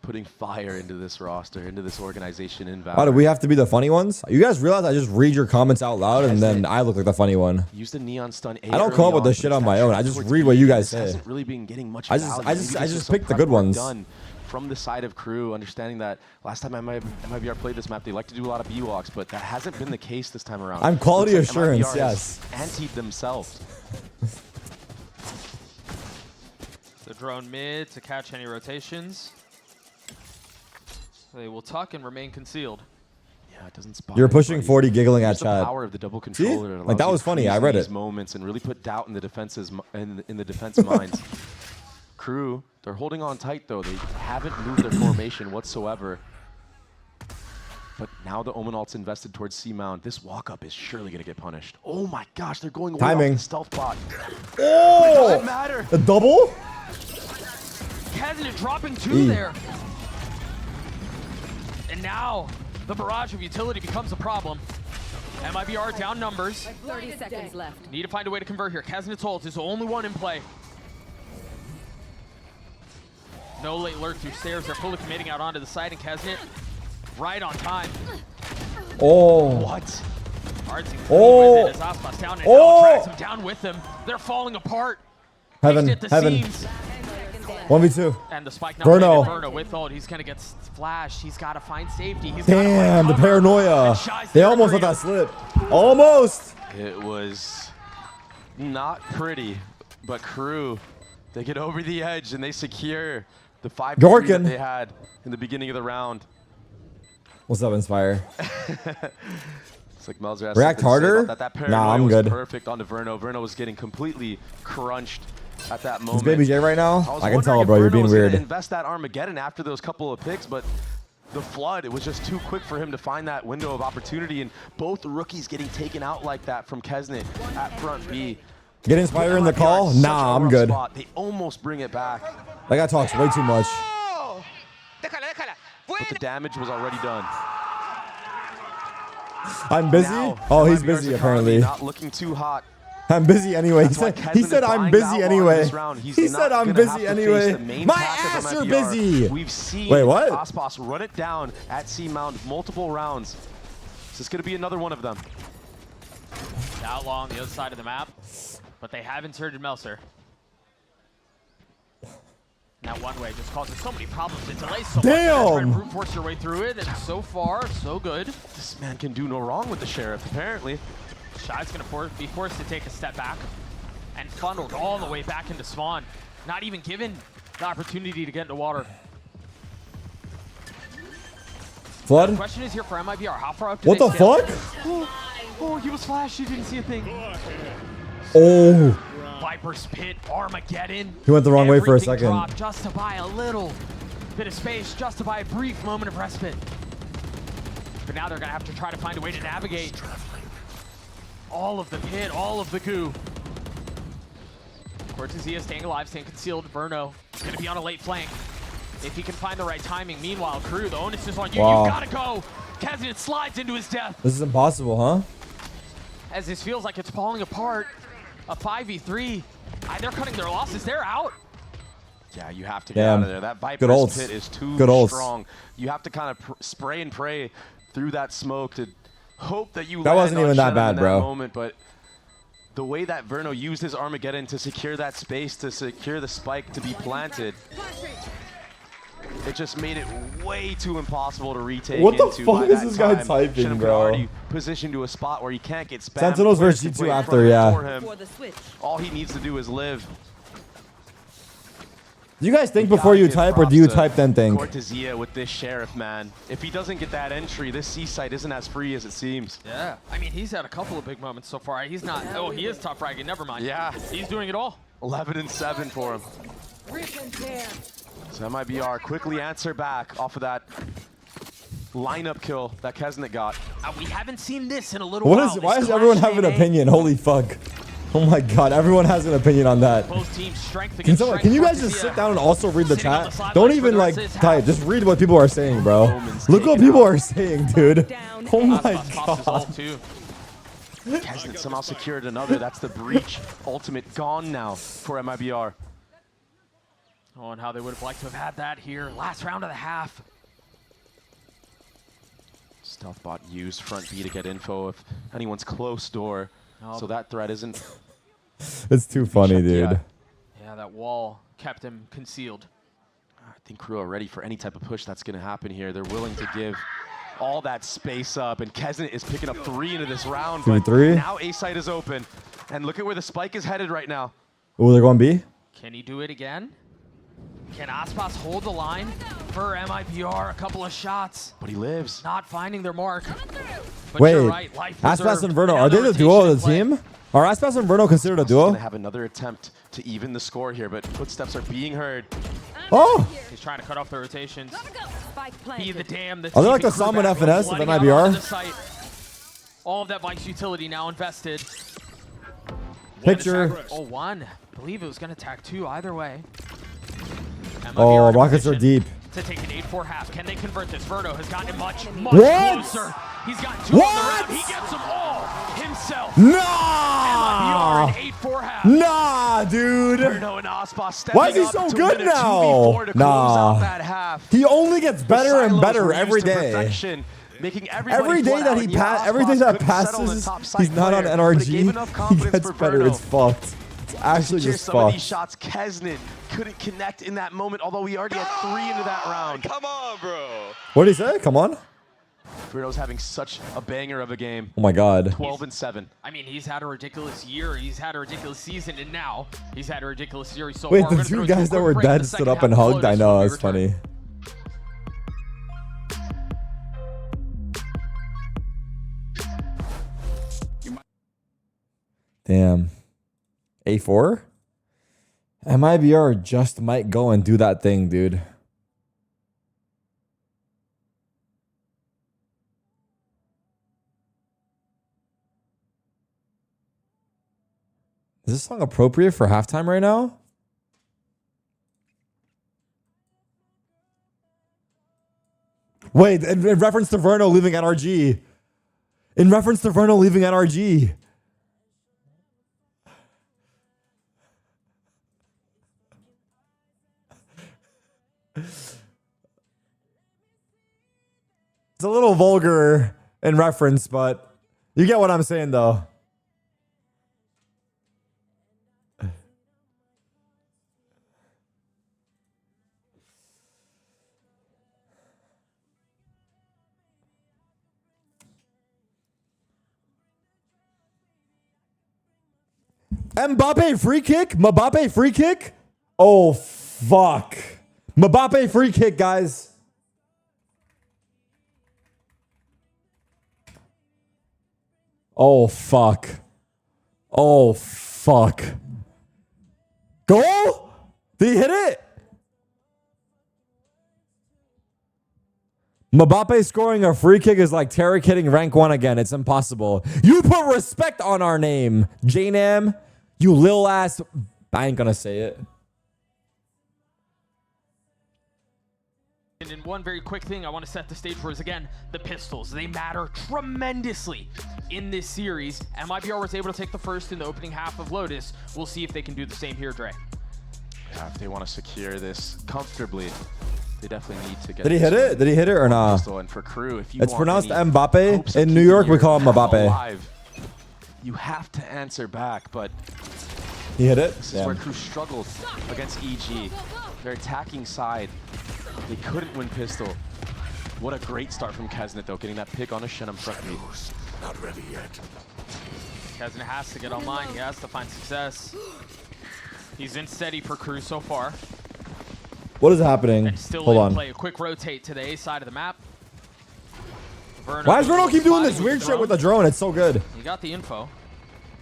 putting fire into this roster, into this organization in Valorant. Why do we have to be the funny ones? You guys realize I just read your comments out loud and then I look like the funny one. Use the neon stun. I don't come up with this shit on my own. I just read what you guys say. Hasn't really been getting much I value. just pick the good ones. Done from the side of KRU, understanding that last time MIBR played this map, they like to do a lot of B-walks, but that hasn't been the case this time around. I'm quality Looks like assurance, MIBR yes. has antied themselves. The drone mid to catch any rotations. They will tuck and remain concealed. Yeah, it doesn't spot. You're pushing 40, giggling at the chat. power of the double controller. See? Like that was funny. I read it. Moments and really put doubt in the defenses in the defense minds. KRU, they're holding on tight though. They haven't moved their formation whatsoever. But now the Omen ult's invested towards C-Mount. This walk-up is surely going to get punished. Oh my gosh, they're going away Timing. off the stealth bot. Oh! It doesn't matter. The double? Cabinet dropping two there. And now the barrage of utility becomes a problem. MIBR down numbers. 30 seconds left. Need to find a way to convert here. Kaznet's ult is the only one in play. No late lurk through stairs. They're fully committing out onto the side, and Kaznet right on time. Oh. What? Artsy Oh. with it as Aspas down and Oh. drags him down with them. They're falling apart. Heaven, Mixed at the heaven. seams. 1v2. And the spike now Verno. Verno with ult. He's gonna get flashed. He's gotta find safety. He's Damn, the paranoia. They almost let that slip. Almost. It was not pretty, but KRU, they get over the edge and they secure the 5 that Gorkin. they had in the beginning of the round. What's up, Inspire? It's like Melzer has React something to say harder? about that. That paranoia Nah, I'm was good. perfect onto Verno. Verno was getting completely crunched at that Is moment. Baby J right now? was I can tell, wondering if bro. You're Verno being was gonna weird. invest that Armageddon after those couple of picks, but the flood, it was just too quick for him to find that window of opportunity, and both rookies getting taken out like that from Kesnet at front B. Get Inspire in the MIBR call? in such Nah, a I'm rough good. spot. They almost bring it back, That guy talks way too much. but the damage was already done. I'm busy? Now, Oh, he's MIBR's busy economy apparently. Not looking too hot. I'm busy anyway. That's why He Kesnet said is I'm buying busy Valor in anyway. this round. He's He not said I'm gonna busy have to face anyway. the main My pack of ass, you're MIBR. busy. We've seen Wait, what? Aspas run it down at C-Mount multiple rounds. Is this going to be another one of them? Outlaw on the other side of the map, but they have inserted Melzer. Now one way just causes so many problems. It delays so much. Damn! Try to brute force your way through it, and so far, so good. This man can do no wrong with the Sheriff, apparently. Shy's gonna be forced to take a step back and funneled all the way back into spawn. Not even given the opportunity to get into water. Flood? The question is here for MIBR, how far up do What they the skip? fuck? Oh, he was flashed, he didn't see a thing. Oh. Viper's Pit, Armageddon. He went the wrong way for a Everything second. dropped just to buy a little bit of space, just to buy a brief moment of respite. But now they're gonna have to try to find a way to navigate all of the pit, all of the goo. Cortezia staying alive, staying concealed. Verno is gonna be on a late flank if he can find the right timing. Meanwhile, KRU, the onus is on you. Wow. You gotta go. Kaznet slides into his death. This is impossible, huh? As this feels like it's falling apart. A 5v3. They're cutting their losses. They're out. Yeah, you have to get Damn. out of there. That Good ults. Viper's Pit is too Good ults. strong. You have to kind of spray and pray through that smoke to hope that you That land wasn't on even that Shannon bad, in that bro. moment, but the way that Verno used his Armageddon to secure that space, to secure the spike to be planted, it just made it way too impossible to retake. What the into fuck by is that this guy time. typing, Shannon bro? already positioned to a spot where he can't get spammed. Sentinels versus Players G2 can play in after, front yeah. for him. All he needs to do is live. Do you guys think We before gotta you give type or props do you to type then think? Cortezia with this Sheriff, man. If he doesn't get that entry, this C site isn't as free as it seems. Yeah, I mean, he's had a couple of big moments so far. He's not, oh, he is top fragging, never mind. Yeah. He's doing it all. 11 and 7 for him. So MIBR quickly answer back off of that lineup kill that Kesnet got. We haven't seen this in a little What while. is? Why This does everyone clash, have an man, opinion? Holy fuck! Oh my god, everyone has an opinion on that. Both teams strength Can, against someone, strength. can you guys just Cortezia sit down and also read the sitting on the chat? sidelines Don't for even the like rest of his type. Just read what people are saying, bro. Look what people are saying, dude. Oh my god. Kesnet somehow secured another. That's the breach. Ultimate gone now for MIBR. Oh, and how they would have liked to have had that here. Last round of the half. Stealth bot used front B to get info if anyone's close door. So that threat isn't... It's too funny, dude. Yeah, that wall kept him concealed. I think KRU are ready for any type of push that's going to happen here. They're willing to give all that space up, and Kesnet is picking up 3 into this round. But 3. now A site is open, and look at where the spike is headed right now. Oh, they're going B? Can he do it again? Can Aspas hold the line for MIBR? A couple of shots. But he lives. Not finding their mark. But Wait, you're right, life Aspas preserved. and Verno, are they the duo of the team? Are Aspas and Verno considered a duo? Going to have another attempt to even the score here, but footsteps are being heard. Oh! He's trying to cut off the rotations. Be the damn. Are they like the Salmon FNS of MIBR? All of that Vikes utility now invested. Picture. Oh, 1. I believe it was going to attack 2 either way. Oh, rockets are deep. To take an 8-4 half. Can they convert this? Verno has gotten it much What? closer. He's got 2 on the round. He gets them all himself. Nah! MIBR an 8-4 half. Nah, dude. Verno and Aspas Why is he so good now? Nah. He only gets better and better every day. Every day that passes, he's not on NRG. He gets better. It's fucked. It's actually just some of these fucked. shots, Kesnet couldn't connect in that moment, although he already had 3 into that round. Come on, bro. What did he say? Come on. Verno's having such a banger of a game. Oh my God. 12-7. I mean, he's had a ridiculous year. He's had a ridiculous season, and now he's had a ridiculous series so Wait, far. the 2 guys that were dead stood up and hugged? I know, that's funny. Damn. A4? MIBR just might go and do that thing, dude. Is this song appropriate for halftime right now? Wait, in reference to Verno leaving NRG. In reference to Verno leaving NRG. It's a little vulgar in reference, but you get what I'm saying, though. Mbappe free kick? Mbappe free kick? Oh, fuck. Mbappe free kick, guys. Oh, fuck. Oh, fuck. Goal? Did he hit it? Mbappe scoring a free kick is like Tarik hitting rank 1 again. It's impossible. You put respect on our name, J-Nam. You lil ass. I ain't gonna say it. And one very quick thing I want to set the stage for is, again, the pistols. They matter tremendously in this series. MIBR was able to take the first in the opening half of Lotus. We'll see if they can do the same here, Dre. Yeah, if they want to secure this comfortably, they definitely need to get. Did he hit it? Did he hit it or not? And for KRU, if you it's want pronounced Mbappe. In New York, we call him Mbappe. You have to answer back, but he hit it. This is where KRU struggled against EG. Their attacking side, they couldn't win pistol. What a great start from Kesnet, though, getting that pick on a Shen front me. Not ready yet. Kesnet has to get online. He has to find success. He's in steady for KRU so far. What is happening? And still Hold on. Play a quick rotate to the A side of the map. Verno Why does Verno keep doing this weird shit with the drone? It's so good. You got the info.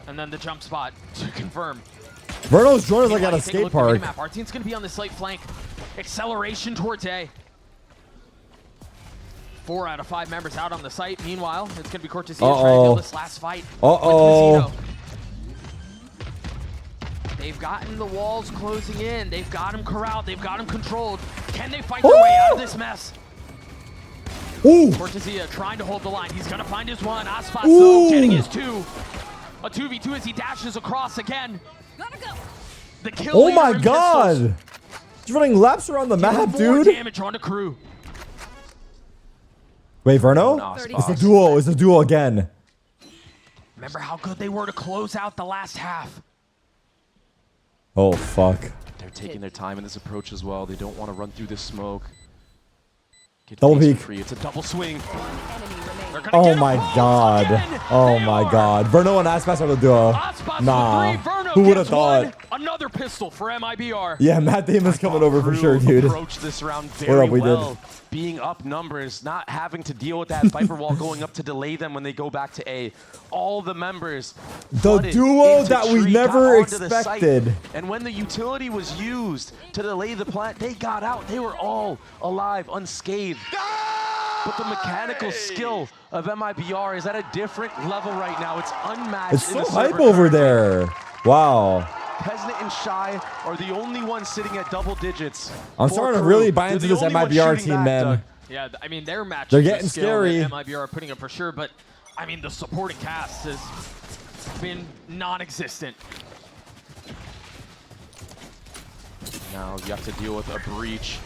And then the jump spot to confirm. Verno's drone is like at a skate park. Our team's going to be on this late flank. Acceleration towards A. 4 out of 5 members out on the site. Meanwhile, it's going to be Cortezia trying to do this last fight. Uh-oh. They've gotten the walls closing in. They've got him corralled. They've got him controlled. Can they fight their way out of this mess? Ooh. Cortezia trying to hold the line. He's going to find his one. Aspas though, getting his 2. A 2v2 as he dashes across again. The kill. Oh my God. He's running laps around the map, More dude. damage onto KRU. Wait, Verno? It's a duo. It's a duo again. Remember how good they were to close out the last half. Oh, fuck. They're taking their time in this approach as well. They don't want to run through this smoke. Get Double face peek. free. It's a double swing. Oh my god. Oh my god. Verno and Aspas are the duo. Nah. Who would have thought? Another pistol for MIBR. Yeah, Matt Damon's coming over for sure, dude. Approached this round What very up, we well. did. Being up numbers, not having to deal with that Viper wall going up to delay them when they go back to A. All the members. The flooded duo into that we Tree, never got onto the site. expected. And when the utility was used to delay the plant, they got out. They were all alive, unscathed. But the mechanical skill of MIBR is at a different level right now. It's unmatched. It's in so the hype server over currently. there. Wow. Pesnit and Shy are the only ones sitting at double digits. I'm for starting to KRU. really buy They're into the this only ones MIBR shooting team, back, man. Doug. Yeah, I mean, they're matching They're the getting skill scary. that MIBR are putting up for sure, but I mean, the supporting cast has been non-existent. Now you have to deal with a breach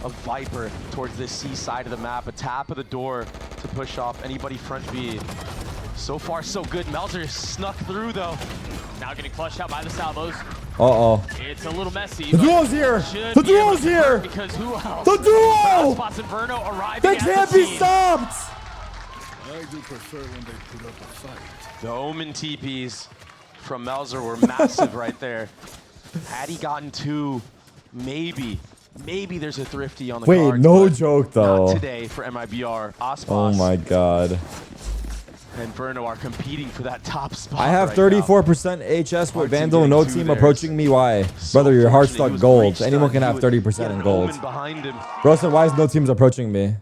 of Viper towards the C side of the map. A tap of the door to push off anybody front B. So far, so good. Melzer snuck through, though. Now getting flushed out by the Salvos. Uh-oh. It's a little messy. The but duo's here. should The be able duo's to here. convert because who else? The duo. Spots and Verno arriving They at can't the be scene. stopped. I do prefer when they put up a fight. The Omen TPs from Melzer were massive right there. Had he gotten two, maybe there's a thrifty on the Wait, cards, no but joke, though. Not today for MIBR. Aspas Oh my god. and Verno are competing for that top spot. I have right 34% HS with Vandal, no team theirs. approaching me. Why? Brother, your heart's stuck gold. Anyone can have 30% in gold. Behind him. Bro said, why is no teams approaching me?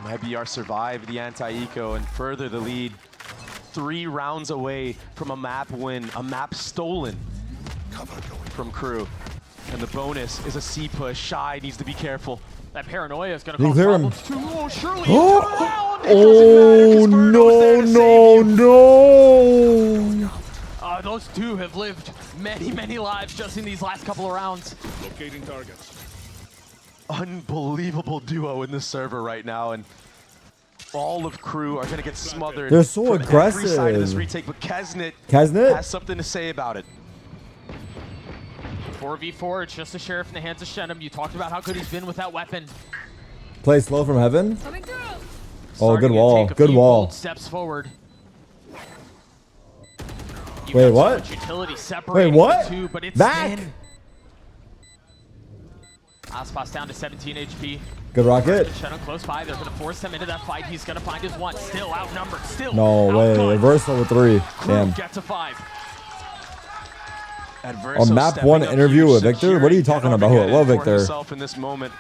MIBR survived the anti-eco and further the lead. 3 rounds away from a map win, a map stolen from KRU. And the bonus is a C push. Shy needs to be careful. That paranoia is going You to cause clear him. problems too. Oh, surely Oh, it's around. no. Those two have lived many lives just in these last couple of rounds. Locating targets. Unbelievable duo in this server right now, and all of KRU are going to get smothered. They're so from every side of this aggressive. retake, but Kesnit Kesnit? has something to say about it. 4v4, it's just a sheriff in the hands of Shenum. You talked about how good he's been with that weapon. Play slow from heaven. Oh, Starting good to wall. take a Good few wall. bold steps forward. You've Wait, got so what? much utility separating Wait, what? the two, but it's Back. thin. Aspas down to 17 HP. Good rocket. Shenum close by. They're going to force him into that fight. He's going to find his one. Still outnumbered. Still No way. outgunned. Reversal with 3. KRU Damn. get to 5. On map 1 interview with Victor? What are you talking about? Hello, Victor. In this moment.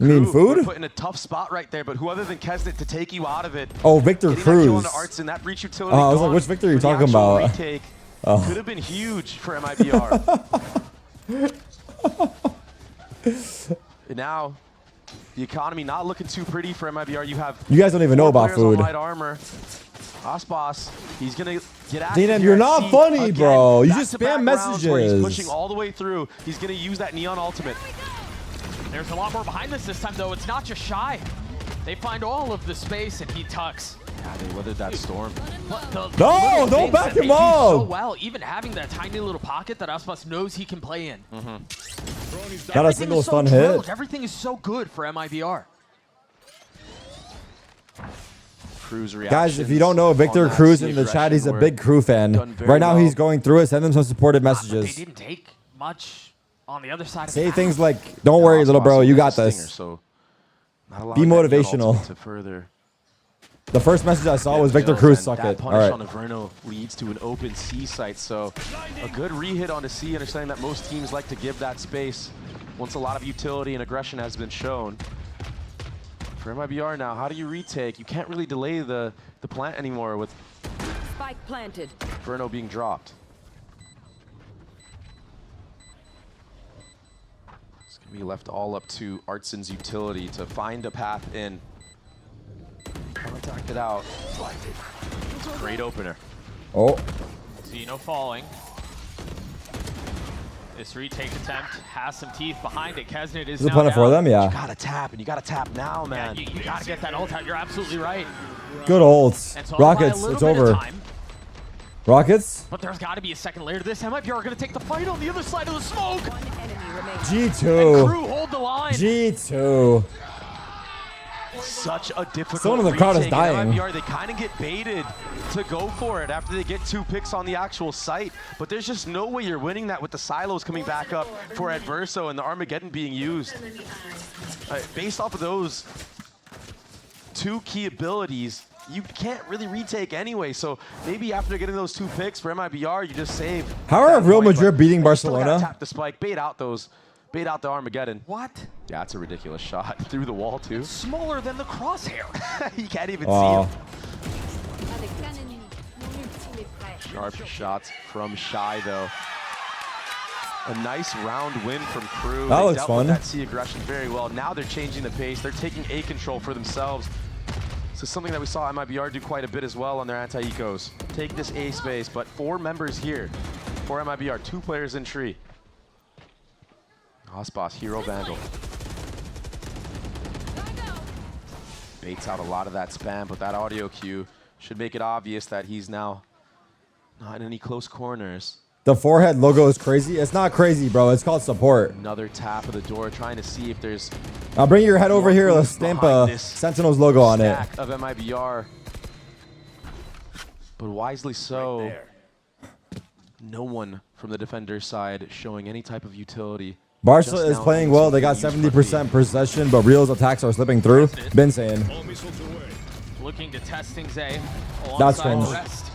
You mean KRU food? were put in a tough spot right there, but who other than Kesnit to take you out of it? Oh, Victor Getting that kill Cruz. onto Artson, that breach utility Oh, I was like, gone which Victor are you for the talking actual about? Retake. Oh. Could have been huge for MIBR. And now, the economy not looking too pretty for MIBR. You have You guys don't even know 4 about players on food. light armor. Aspas, he's gonna get active Dana, here you're at not C funny, again. bro. You just Back-to-back spam rounds where He's messages. pushing all the way through. He's gonna use that Neon ultimate. There's a lot more behind this time, though. It's not just Shy. They find all of the space, and he tucks. Yeah, they weathered that storm. No, little don't things back that they him do so up. well, even having that tiny little pocket that Aspas knows he can play in. Not a Everything single is so stun drilled. hit. Everything is so good for MIBR. KRU's Guys, if you don't know Victor Cruz in the chat, he's a big KRU fan. Right now, he's going through it. Send him some supportive They messages. didn't take much on the other side of Say the things like, don't worry, little bro, you got this. So not a lot Be of that Neon motivational. ultimate to further. The first message I saw was Victor kills, Cruz and suck that it. All punish right. on Averno leads to an open C site, so a good rehit onto C, understanding that most teams like to give that space once a lot of utility and aggression has been shown. For MIBR now, how do you retake? You can't really delay the plant anymore with Spike planted. Averno being dropped. It's going to be left all up to Artson's utility to find a path in. Contact it out. Great opener. Oh. Zeno falling. This retake attempt has some teeth behind it. Kesnet is Is it now playing down. for them? Yeah. You gotta tap, and you gotta tap now, man. Yeah, you gotta get that ult out. You're absolutely right. Good ults. And so by a Rockets, little it's bit of over. time, Rockets. but there's got to be a second layer to this. MIBR are going to take the fight on the other side of the smoke. G2. And Crew hold the line. G2. Such a difficult Someone in the crowd is retake, and dying. MIBR, they kind of get baited to go for it after they get 2 picks on the actual site. But there's just no way you're winning that with the silos coming back up for Adverso and the Armageddon being used. Based off of those 2 key abilities, you can't really retake anyway. So maybe after getting those 2 picks for MIBR, you just save. How are Real Madrid beating You still gotta Barcelona? tap the spike, bait out the Armageddon. What? Yeah, that's a ridiculous shot. Through the wall, too. Smaller than the crosshair. You can't even Wow. see him. Sharp shots from Shy, though. A nice round win from Crew. That They looks dealt fun. with that C aggression very well. Now they're changing the pace. They're taking A control for themselves. So something that we saw MIBR do quite a bit as well on their anti-ecos. Take this A space, but 4 members here for MIBR. 2 players in tree. Osbos, Hero Vandal. Baits out a lot of that spam, but that audio cue should make it obvious that he's now not in any close corners. The forehead logo is crazy. It's not crazy, bro. It's called support. Another tap of the door, trying to see if there's Now bring your head over here. Let's stamp a Sentinel's logo on it. stack of MIBR. But wisely so, no one from the defender's side showing any type of utility. Barca Just is now playing getting well. They got something used for 70% possession, but Real's attacks are slipping through. Been saying. Looking to test things A That's alongside cringe. the rest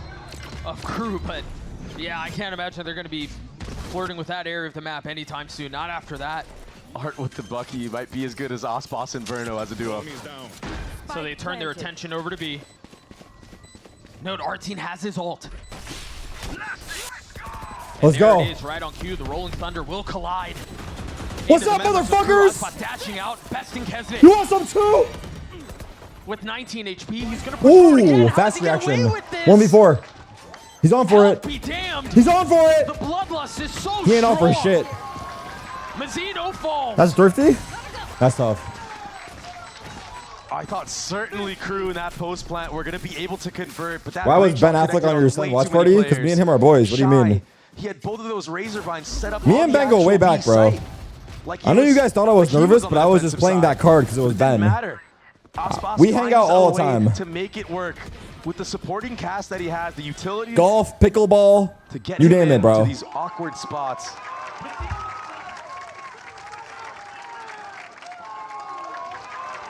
of Crew, but yeah, I can't imagine they're going to be flirting with that area of the map anytime soon. Not after that. Art with the Bucky might be as good as Osbos and Verno as a duo. So they turn their attention over to B. Note, Artine has his ult. Let's There go. it is, right on cue. The Rolling Thunder will collide. What's Into up, the members of Crew. motherfuckers? Osbot dashing out, besting Kesnet. You want some too? With 19 HP, he's going to push forward again. Ooh, How fast does he get away reaction. with this? 1v4. He's on for it. Be damned. He's on for it. The bloodlust is so He ain't on for strong. shit. Mazzino falls. That's thrifty? That's tough. I thought certainly Crew in that post plant were going to be able to convert, but that Why was breach Ben connected Affleck on your way Sen too watch many party? Because me players. and him are boys. What do you Shy, mean? he had both of those razor vines set up. Me on and the Ben go actual way B back, bro. site. Like I know he you guys thought I was like he nervous, on but the I was just defensive playing side. that card because it was Didn't Ben. matter. Osbos We hang finds out all the a way time. to make it work with the supporting cast that he has, the utilities Golf, pickleball, to get you him name it, into bro. these awkward spots.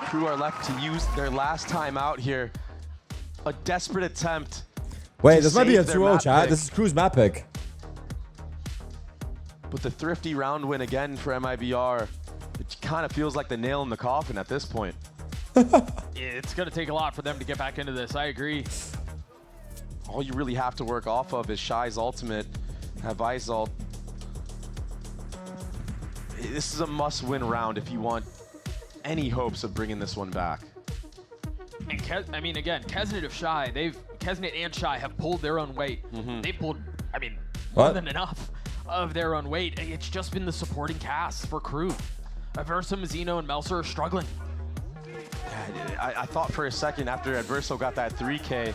Crew are left to use their last time out here. A desperate attempt. Wait, to this might be a save their 2-0 map chat. pick. This is Crew's map pick. But the thrifty round win again for MIBR. It kind of feels like the nail in the coffin at this point. It's going to take a lot for them to get back into this. I agree. All you really have to work off of is Shy's ultimate, have Ice ult. This is a must-win round if you want any hopes of bringing this one back. And I mean, again, Kesnet of Shy, Kesnet and Shy have pulled their own weight. They've pulled, I mean, more What? than enough of their own weight. It's just been the supporting cast for Crew. Aversa, Mazzino, and Melser are struggling. I thought for a second after Adverso got that 3K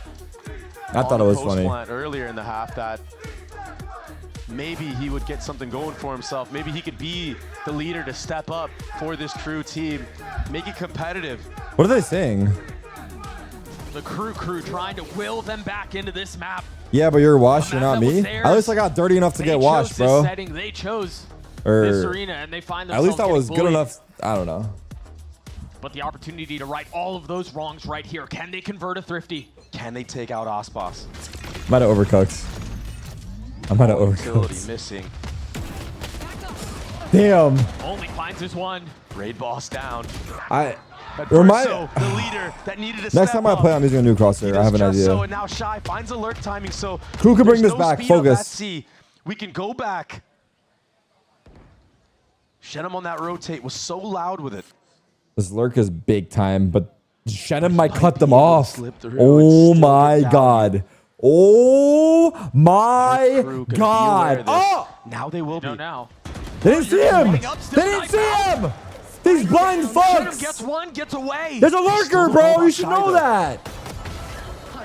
I thought it was funny. earlier in the half that maybe he would get something going for himself. Maybe he could be the leader to step up for this Crew team, make it competitive. What are they saying? The Crew trying to will them back into this map. Yeah, but you're washed, you're not that was me. theirs. At least I got dirty enough to get washed, This bro. setting, they chose Or this arena, and they find at themselves least I was getting good bullied. enough. I don't know. But the opportunity to right all of those wrongs right here. Can they convert a thrifty? Can they take out Osbos? Might have overcooked. I might have Utility overcooked. missing. Damn. Only finds his one. Raid boss down. I Adverso, the leader that needed to Next step time I up. play, I'm using a new crosshair. I have an Just idea. so, and now Shy finds a lurk timing, so Who can bring there's this no back? speed up Focus. at C. We can go back. Shenum on that rotate was so loud with it. This lurk is big time, but Shannon might cut them off. slip through Oh and still my get down. god. Oh my Crew gonna be aware god. of this. Oh! Now they will be. No, now. They didn't see him. They didn't see him. These blind fucks. Gets one, gets away. There's a lurker, bro. You should know that.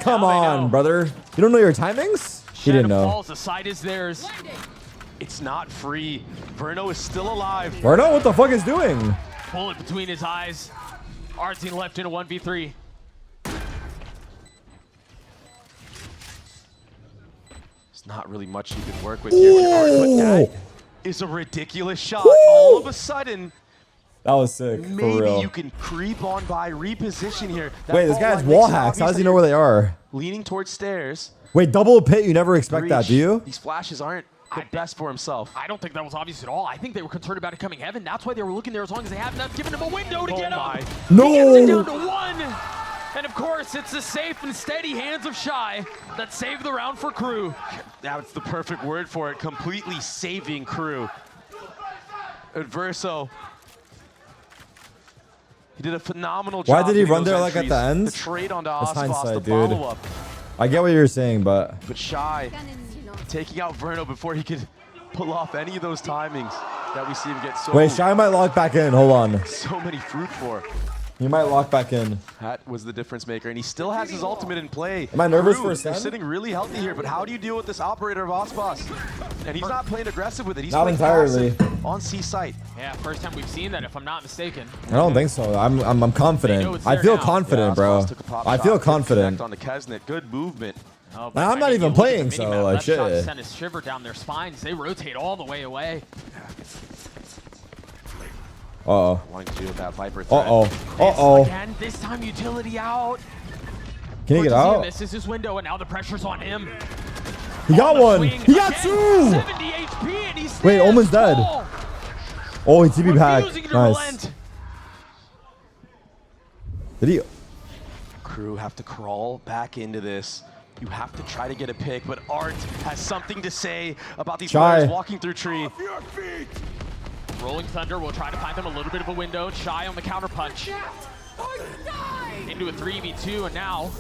Come on, brother. You don't know your timings? He didn't know. Falls, the side is theirs. It's not free. Verno is still alive. Verno, what the fuck is doing? Bullet between his eyes. Artsy left in a 1v3. There's not really much you can work with here. But that is a ridiculous shot. All of a sudden, that was sick. For maybe real. you can creep on by, reposition here. That Wait, this fault guy's line wall makes it hacks. How obvious does he that know where you're they are? leaning towards stairs. Wait, double pit. You never expect that, do you? These flashes aren't the best for himself. I don't think that was obvious at all. I think they were concerned about it coming heaven. That's why they were looking there as long as they have enough, giving him a window to get up. No. He gets it down to 1. And of course, it's the safe and steady hands of Shy that saved the round for KRU. That's the perfect word for it. Completely saving KRU. Adverso. He did a phenomenal job. Why did he getting run those there like at entries. the end? The trade onto That's Ospas, hindsight, the dude. follow-up. I get what you're saying, but Shy taking out Verno before he could pull off any of those timings that we see him get so wait, Shy might lock back in. Hold on. so many fruit for. He might lock back in. That was the difference maker, and he still has his ultimate in play. Am I nervous KRU, for a they're SEN? sitting really healthy here, but how do you deal with this operator of Ospas? And he's not playing aggressive with it. He's Not playing entirely. passive on C site. Yeah, first time we've seen that, if I'm not mistaken. I don't think so. I'm confident. I feel confident, bro. I feel confident. On the Kesnet, good movement. Oh, Man, I'm not even playing, so like shit. Sent a shiver down their spines. They rotate all the way away. Uh-oh. Wanting to deal with that Viper threat. Uh-oh. Uh-oh. Again, this time utility out. Can he get out? Misses his window, and now the pressure's on him. He got one. He got Again, two. 70 HP, and he's Wait, Omen's dead. Oh, he TP back. Refusing to Nice. relent. Did he? KRU have to crawl back into this. You have to try to get a pick, but Art has something to say about these Shy. players walking through tree. Rolling Thunder will try to find them a little bit of a window. Shy on the counter punch. Into a 3v2, and now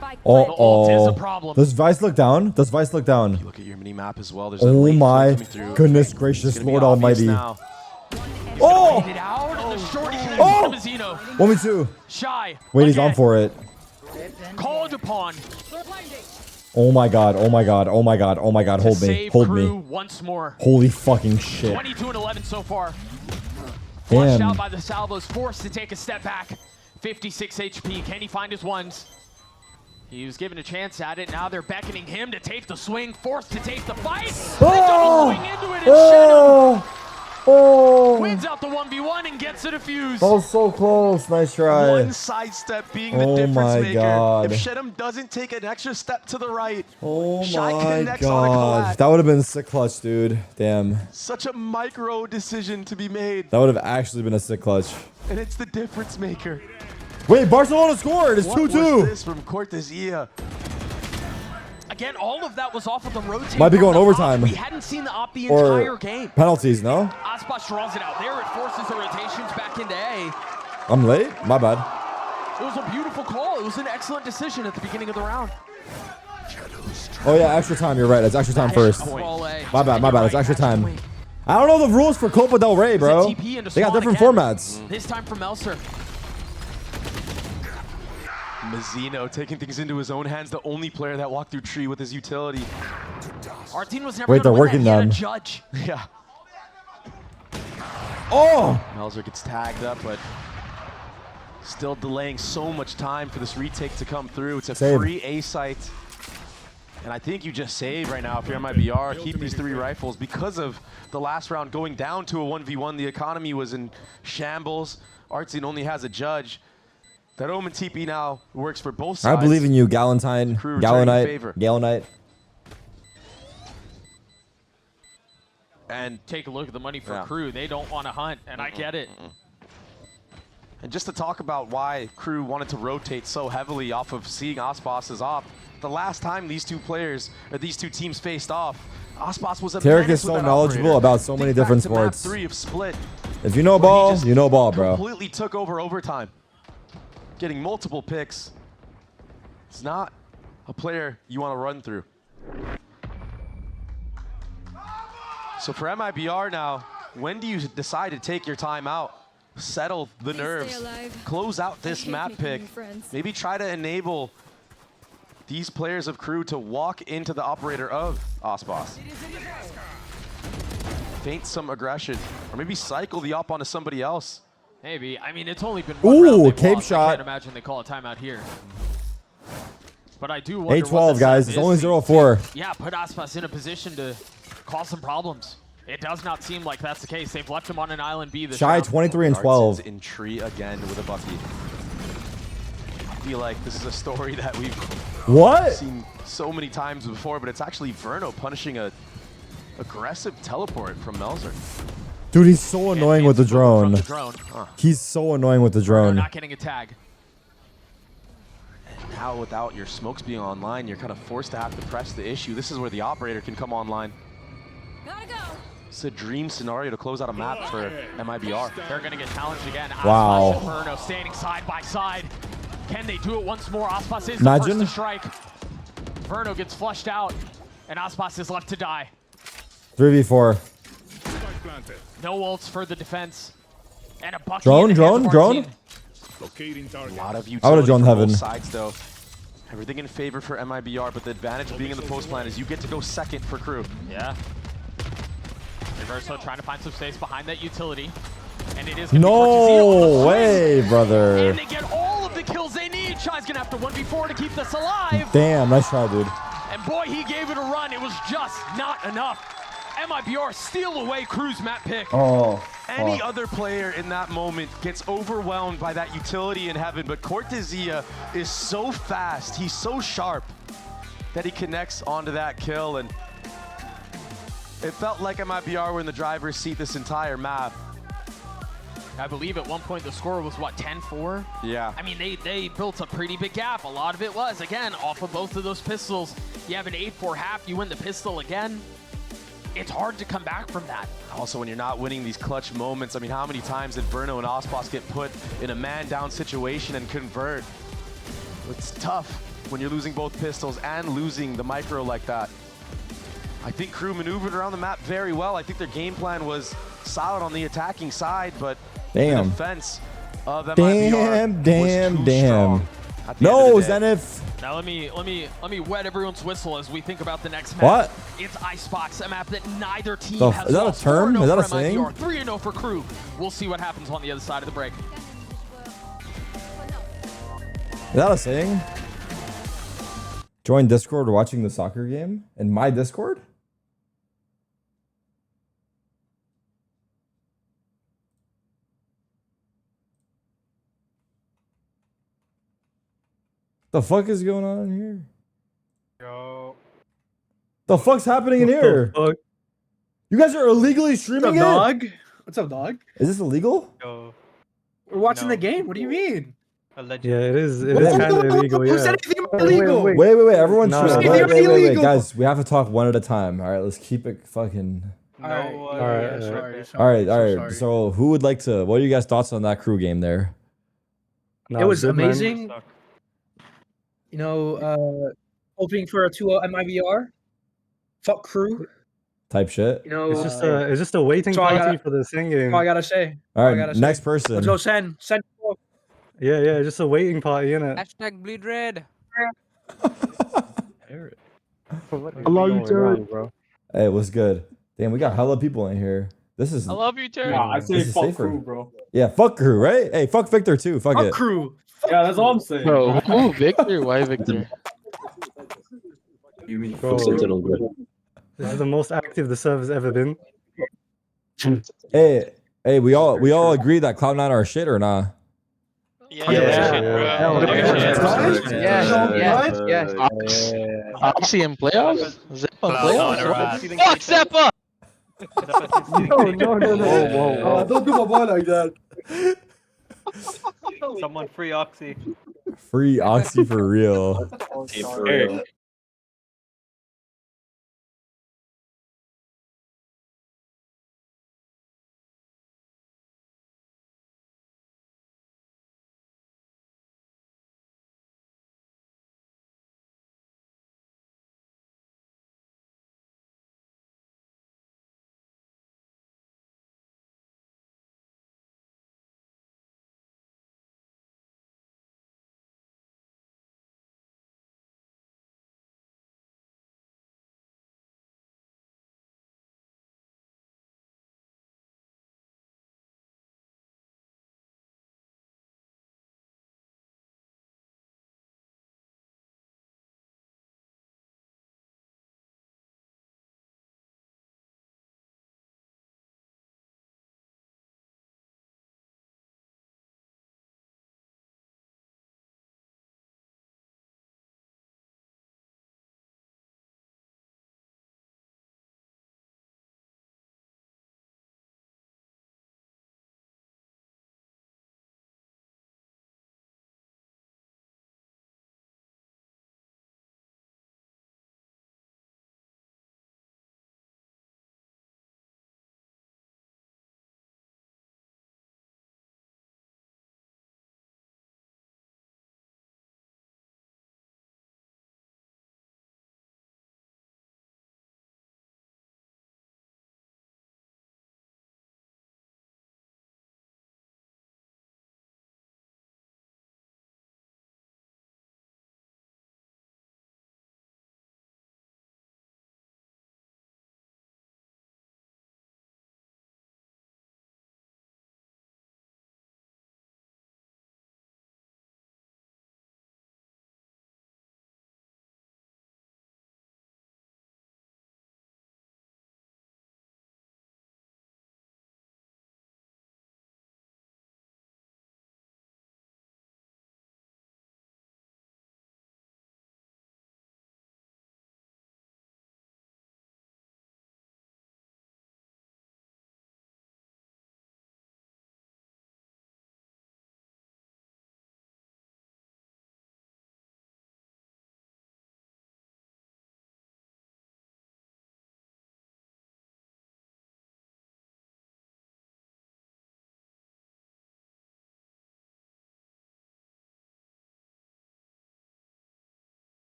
the ult is a problem. Does Vice look down? Does Vice look down? Look at your mini map as well. There's a Oh late my coming through. goodness gracious, It's gonna be Lord obvious Almighty. now. Oh! It out, and the shorty Oh! from Zeno. 1v2. Shy. Wait, he's again, on for it. Called upon. Oh my god, oh my god, oh my god, oh my god, hold me, Save hold KRU me. once more. Holy fucking shit. 22 and 11 so far. Flushed Damn. out by the salvos, forced to take a step back. 56 HP. Can he find his ones? He was given a chance at it. Now they're beckoning him to take the swing, forced to take the fight. The double swing into it, and Oh! Oh! wins out the 1v1 and gets it a fuse. That was so close. Nice try. One sidestep being the Oh difference my maker. God. If Shedham doesn't take an extra step to the right, Oh Shy my connects on a god. collapse. That would have been a sick clutch, dude. Damn. Such a micro decision to be made, That would have actually been a sick clutch. and it's the difference maker. Wait, Barcelona scored. It's What was 2-2. this from Cortezia? Again, all of that was off of the rotate. Might be from going the op. overtime. We hadn't seen the op the Or entire game. penalties, no? Aspas draws it out there. It forces the rotations back into A. I'm late? My bad. It was a beautiful call. It was an excellent decision at the beginning of the round. Oh yeah, extra time. You're right. It's extra time first. Roll A. My bad. My bad. It's extra time. I don't know the rules for Copa del Rey, bro. TP into They got spawn different again. formats. This time for Melser. Mazzino taking things into his own hands, the only player that walked through tree with his utility. Our team was never Wait, they're gonna win working that. He had a them. judge. Yeah. Oh! Melzer gets tagged up, but still delaying so much time for this retake to come through. It's a Save. free A site. And I think you just save right now if you're MIBR. Keep these 3 rifles because of the last round going down to a 1v1. The economy was in shambles. Artsy only has a judge. That Omen TP now works for both sides. I believe in you, Galentine. KRU returning favor. Galenite. And Take a look at the money for Yeah. KRU. They don't want to hunt, and I get it. And just to talk about why KRU wanted to rotate so heavily off of seeing Ospas' op, the last time these two players, or these two teams faced off, Ospas was a Tarik menace is with so that knowledgeable operator. about so many Think back different to map sports. 3 of Split. If you know where he ball, just you know ball, bro. Completely took over overtime. Getting multiple picks. It's not a player you want to run through. So for MIBR now, when do you decide to take your time out? Settle the nerves, close out this map pick, maybe try to enable these players of KRU to walk into the operator of Ospas. Feint some aggression, or maybe cycle the op onto somebody else. Maybe. I mean, it's only been one round they've cape lost. shot. I can't imagine they call a timeout here. But I do wonder A12, what the guys. setup It's only is 0-4. Yeah, put Aspas in a position to cause some problems. It does not seem like that's the case. They've left him on an island B this Shy round. 23 and 12. In tree again with a bucket. I feel like this is a story that we've seen so many times before, but it's actually Verno punishing a aggressive teleport from Melzer. Dude, he's so annoying with the drone. Huh. He's so annoying with the drone. Not getting a tag. And now without your smokes being online, you're kind of forced to have to press the issue. This is where the operator can come online. Gotta go. It's a dream scenario to close out a map for MIBR. They're going to get challenged again. Wow. Aspas and Verno standing side by side. Can they do it once more? Aspas is Imagine. the first to strike. Verno gets flushed out, and Aspas is left to die. 3v4. No ults for the defense. And a bucket Drone, in the hands of our drone. team. A lot of I would've utility drawn from heaven. both sides though. Everything in favor for MIBR, but the advantage of being in the post plan is you get to go second for KRU. Yeah. Reverso trying to find some space behind that utility. And it is gonna be No way, brother. And they get all of the kills they need. Shy's gonna have to 1v4 to keep this alive. Damn, nice try, dude. And boy, he gave it a run. It was just not enough. MIBR steal away KRU's map pick. Oh. Any other player in that moment gets overwhelmed by that utility in heaven, but Cortezia is so fast, he's so sharp that he connects onto that kill, and it felt like MIBR were in the driver's seat this entire map. I believe at one point the score was, what, 10-4? Yeah. I mean, they built a pretty big gap. A lot of it was, again, off of both of those pistols. You have an 8-4 half, you win the pistol again. It's hard to come back from that. Also, when you're not winning these clutch moments, I mean, how many times did Verno and Ospas get put in a man-down situation and convert? It's tough when you're losing both pistols and losing the micro like that. I think KRU maneuvered around the map very well. I think their game plan was solid on the attacking side, but the defense of MIBR was too strong at the end of the day. Zenith. Now let me wet everyone's whistle as we think about the next map. What? It's Icebox, a map that neither team The has is that a lost. term? 4-0 Is that a for saying? MIBR, 3-0 for KRU. We'll see what happens on the other side of the break. Is that a saying? Join Discord watching the soccer game? In my Discord? The fuck is going on in here? Yo. The fuck's happening in here? You guys are illegally streaming What's up, it? dog? What's up, dog? Is this illegal? Yo. We're watching the game. What do you mean? Yeah, it is. It is kind of illegal. Who Yeah. said anything about illegal? Wait. Everyone No, chill. no, Wait. Guys, we have to talk one at a time. All right, let's keep it fucking... All right. So who would like to... What are you guys' thoughts on that KRU game there? It was amazing. You know, hoping for a 2-0 MIBR. Fuck KRU. Type shit? You know, It's just a waiting so I party gotta- for the SEN game. All I gotta say. All I right, gotta next say. person. Let's go SEN. SEN. Yeah, just a waiting party, innit? Hashtag bleed red. I love you, Tarik. Bro. Hey, what's good? Damn, we got hella people in here. This is... I love you, Tarik. Nah, I say this is fuck safer. KRU, bro. Yeah, fuck KRU, right? Hey, fuck Victor too. Fuck it. KRU. Yeah, that's all I'm saying. Bro, who Victor? Why Victor? You mean Bro, this is the most active the server's ever been. Hey, we all agree that Cloud9 are shit or nah? Yes. Oxy in playoffs? Zeppa playoffs? Fuck Zeppa! No. Don't do my boy like that. Someone free Oxy. Free Oxy for real.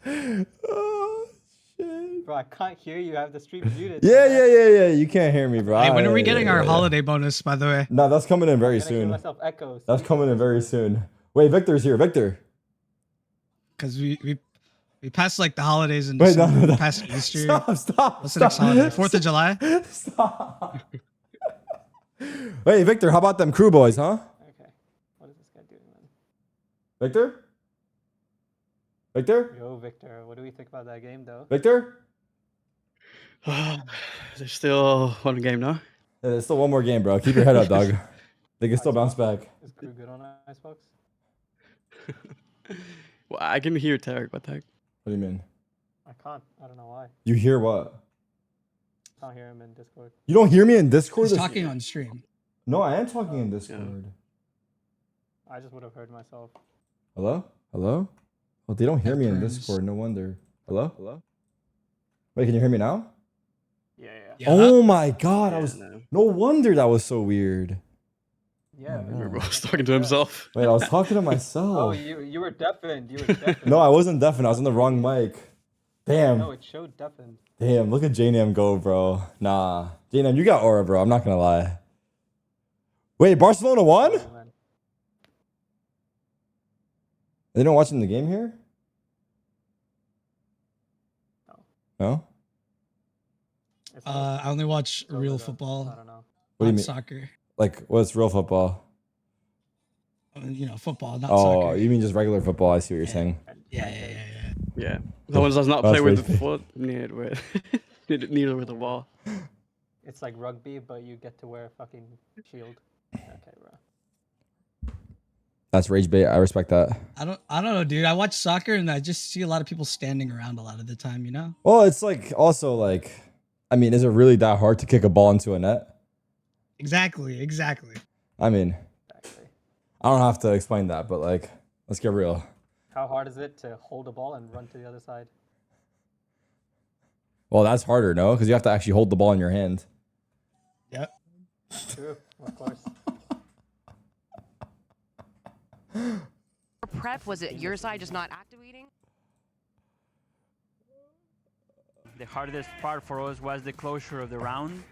Oh, shit. Bro, I can't hear you. I have the stream muted. Yeah. You can't hear me, bro. Hey, when are we getting our Yeah. holiday bonus, by the way? No, that's coming in very I'm gonna give soon. myself echoes. That's coming in very soon. Wait, Victor's here. Victor. Because we passed like the holidays and Wait, no. we passed Easter. Stop. What's the next holiday? 4th of July? Stop. Wait, Victor, how about them crew boys, huh? Okay. What is this guy doing then? Victor? Victor? Yo, Victor. What do we think about that game, though? Victor? There's still one game now. Yeah, there's still one more game, bro. Keep your head up, dog. They can still bounce back. Is crew good on Icebox? Well, I can hear Tarik. What the heck? What do you mean? I can't. I don't know why. You hear what? I can't hear him in Discord. You don't hear me in Discord? He's talking on stream. No, I am talking in Discord. I just would have heard myself. Hello? Hello? Well, they don't hear me in Discord. No wonder. Hello? Hello? Wait, can you hear me now? Yeah. Oh my god, no wonder that was so weird. Yeah. Bro was talking to himself. Wait, I was talking to Oh, myself. you were deafened. You were deafened. No, I wasn't deafened. I was on the wrong mic. Damn. No, it showed deafened. Damn, look at JNM go, bro. Nah. JNM, you got aura, bro. I'm not gonna lie. Wait, Barcelona won? They don't watching the game here? No? I only watch real football. I don't know. What do you not mean? Soccer. Like, what's real football? You know, football, not Oh, soccer. you mean just regular football? I see what you're saying. Yeah. The one does not That's play with crazy. the foot, neither with the ball. It's like rugby, but you get to wear a fucking shield. Okay, bro. That's rage bait. I respect that. I don't know, dude. I watch soccer and I just see a lot of people standing around a lot of the time, you know? Well, it's like also like, I mean, is it really that hard to kick a ball into a net? Exactly. I mean, I don't have to explain that, but like, let's get real. How hard is it to hold a ball and run to the other side? Well, that's harder, no? Because you have to actually hold the ball in your hand. Yep. True, of course. Prep, was it your side just not activating? The hardest part for us was the closure of the round.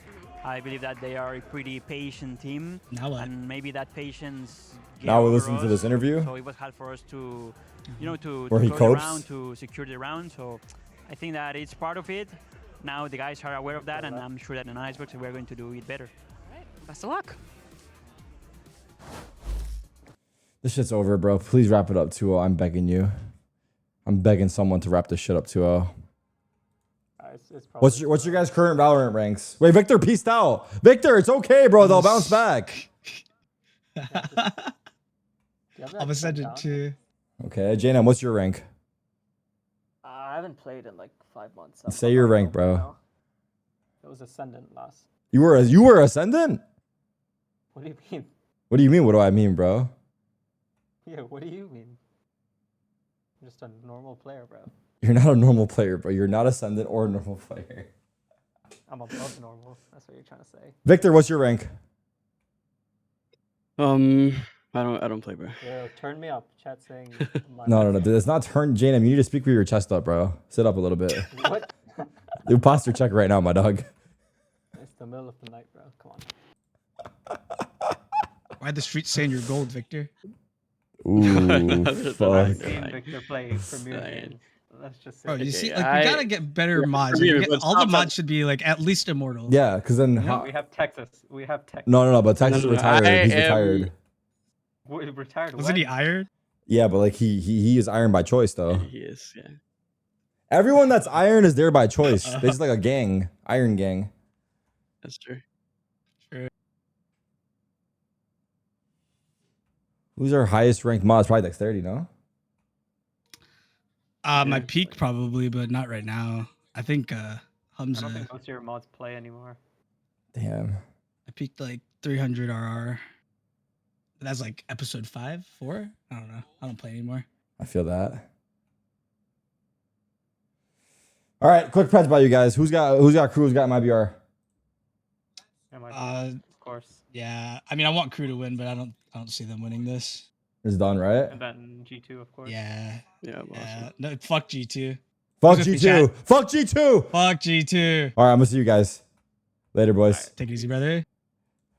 I believe that they are a pretty patient team, and maybe that patience. Now we listen to this interview. So it was hard for us to, to Where he close the copes? round, to secure the round. So I think that it's part of it. Now the guys are aware of that, and I'm sure that in Icebox we're going to do it better. Best of luck. This shit's over, bro. Please wrap it up 2-0. I'm begging you. I'm begging someone to wrap this shit up 2-0. What's your guys' current Valorant ranks? Wait, Victor peaced out. Victor, it's okay, bro. They'll bounce back. I'm Ascendant too. Okay, JNM, what's your rank? I haven't played in like 5 months. Say your rank, bro. It was Ascendant last. You were Ascendant? What do you mean? What do you mean? What do I mean, bro? Yeah, what do you mean? I'm just a normal player, bro. You're not a normal player, bro. You're not Ascendant or a normal player. I'm above normal. That's what you're trying to say. Victor, what's your rank? I don't play, bro. Yo, turn me up. Chat saying. No. It's not turn JNM. You need to speak with your chest up, bro. Sit up a little bit. What? Do posture check right now, my dog. It's the middle of the night, bro. Come on. Why'd the streets saying you're gold, Victor? Ooh, fuck. I've seen Victor play Premier games. Let's just say. Bro, you see, like, we gotta get better mods. All the mods should be like at least immortal. Yeah, because then We have Texas. We have Texas. No, but Texas is retired. He's retired. Wait, retired. Wasn't he iron? Yeah, but like he is iron by choice though. He is, yeah. Everyone that's iron is there by choice. They're just like a gang, iron gang. That's true. Who's our highest ranked mod? It's probably Dexterity, no? My peak probably, but not right now. I think I Hamza. don't think most of your mods play anymore. Damn. I peaked like 300 RR. That's like episode 5, 4. I don't know. I don't play anymore. I feel that. All right, quick patch by you guys. Who's got crew? Who's got MIBR? Of course. Yeah. I mean, I want crew to win, but I don't see them winning this. It's done, right? And then G2, of course. Yeah. Yeah. No, fuck G2. Fuck Who's with me, G2. chat? Fuck G2. Fuck G2. All right, I'm gonna see you guys later, boys. Take it easy, brother.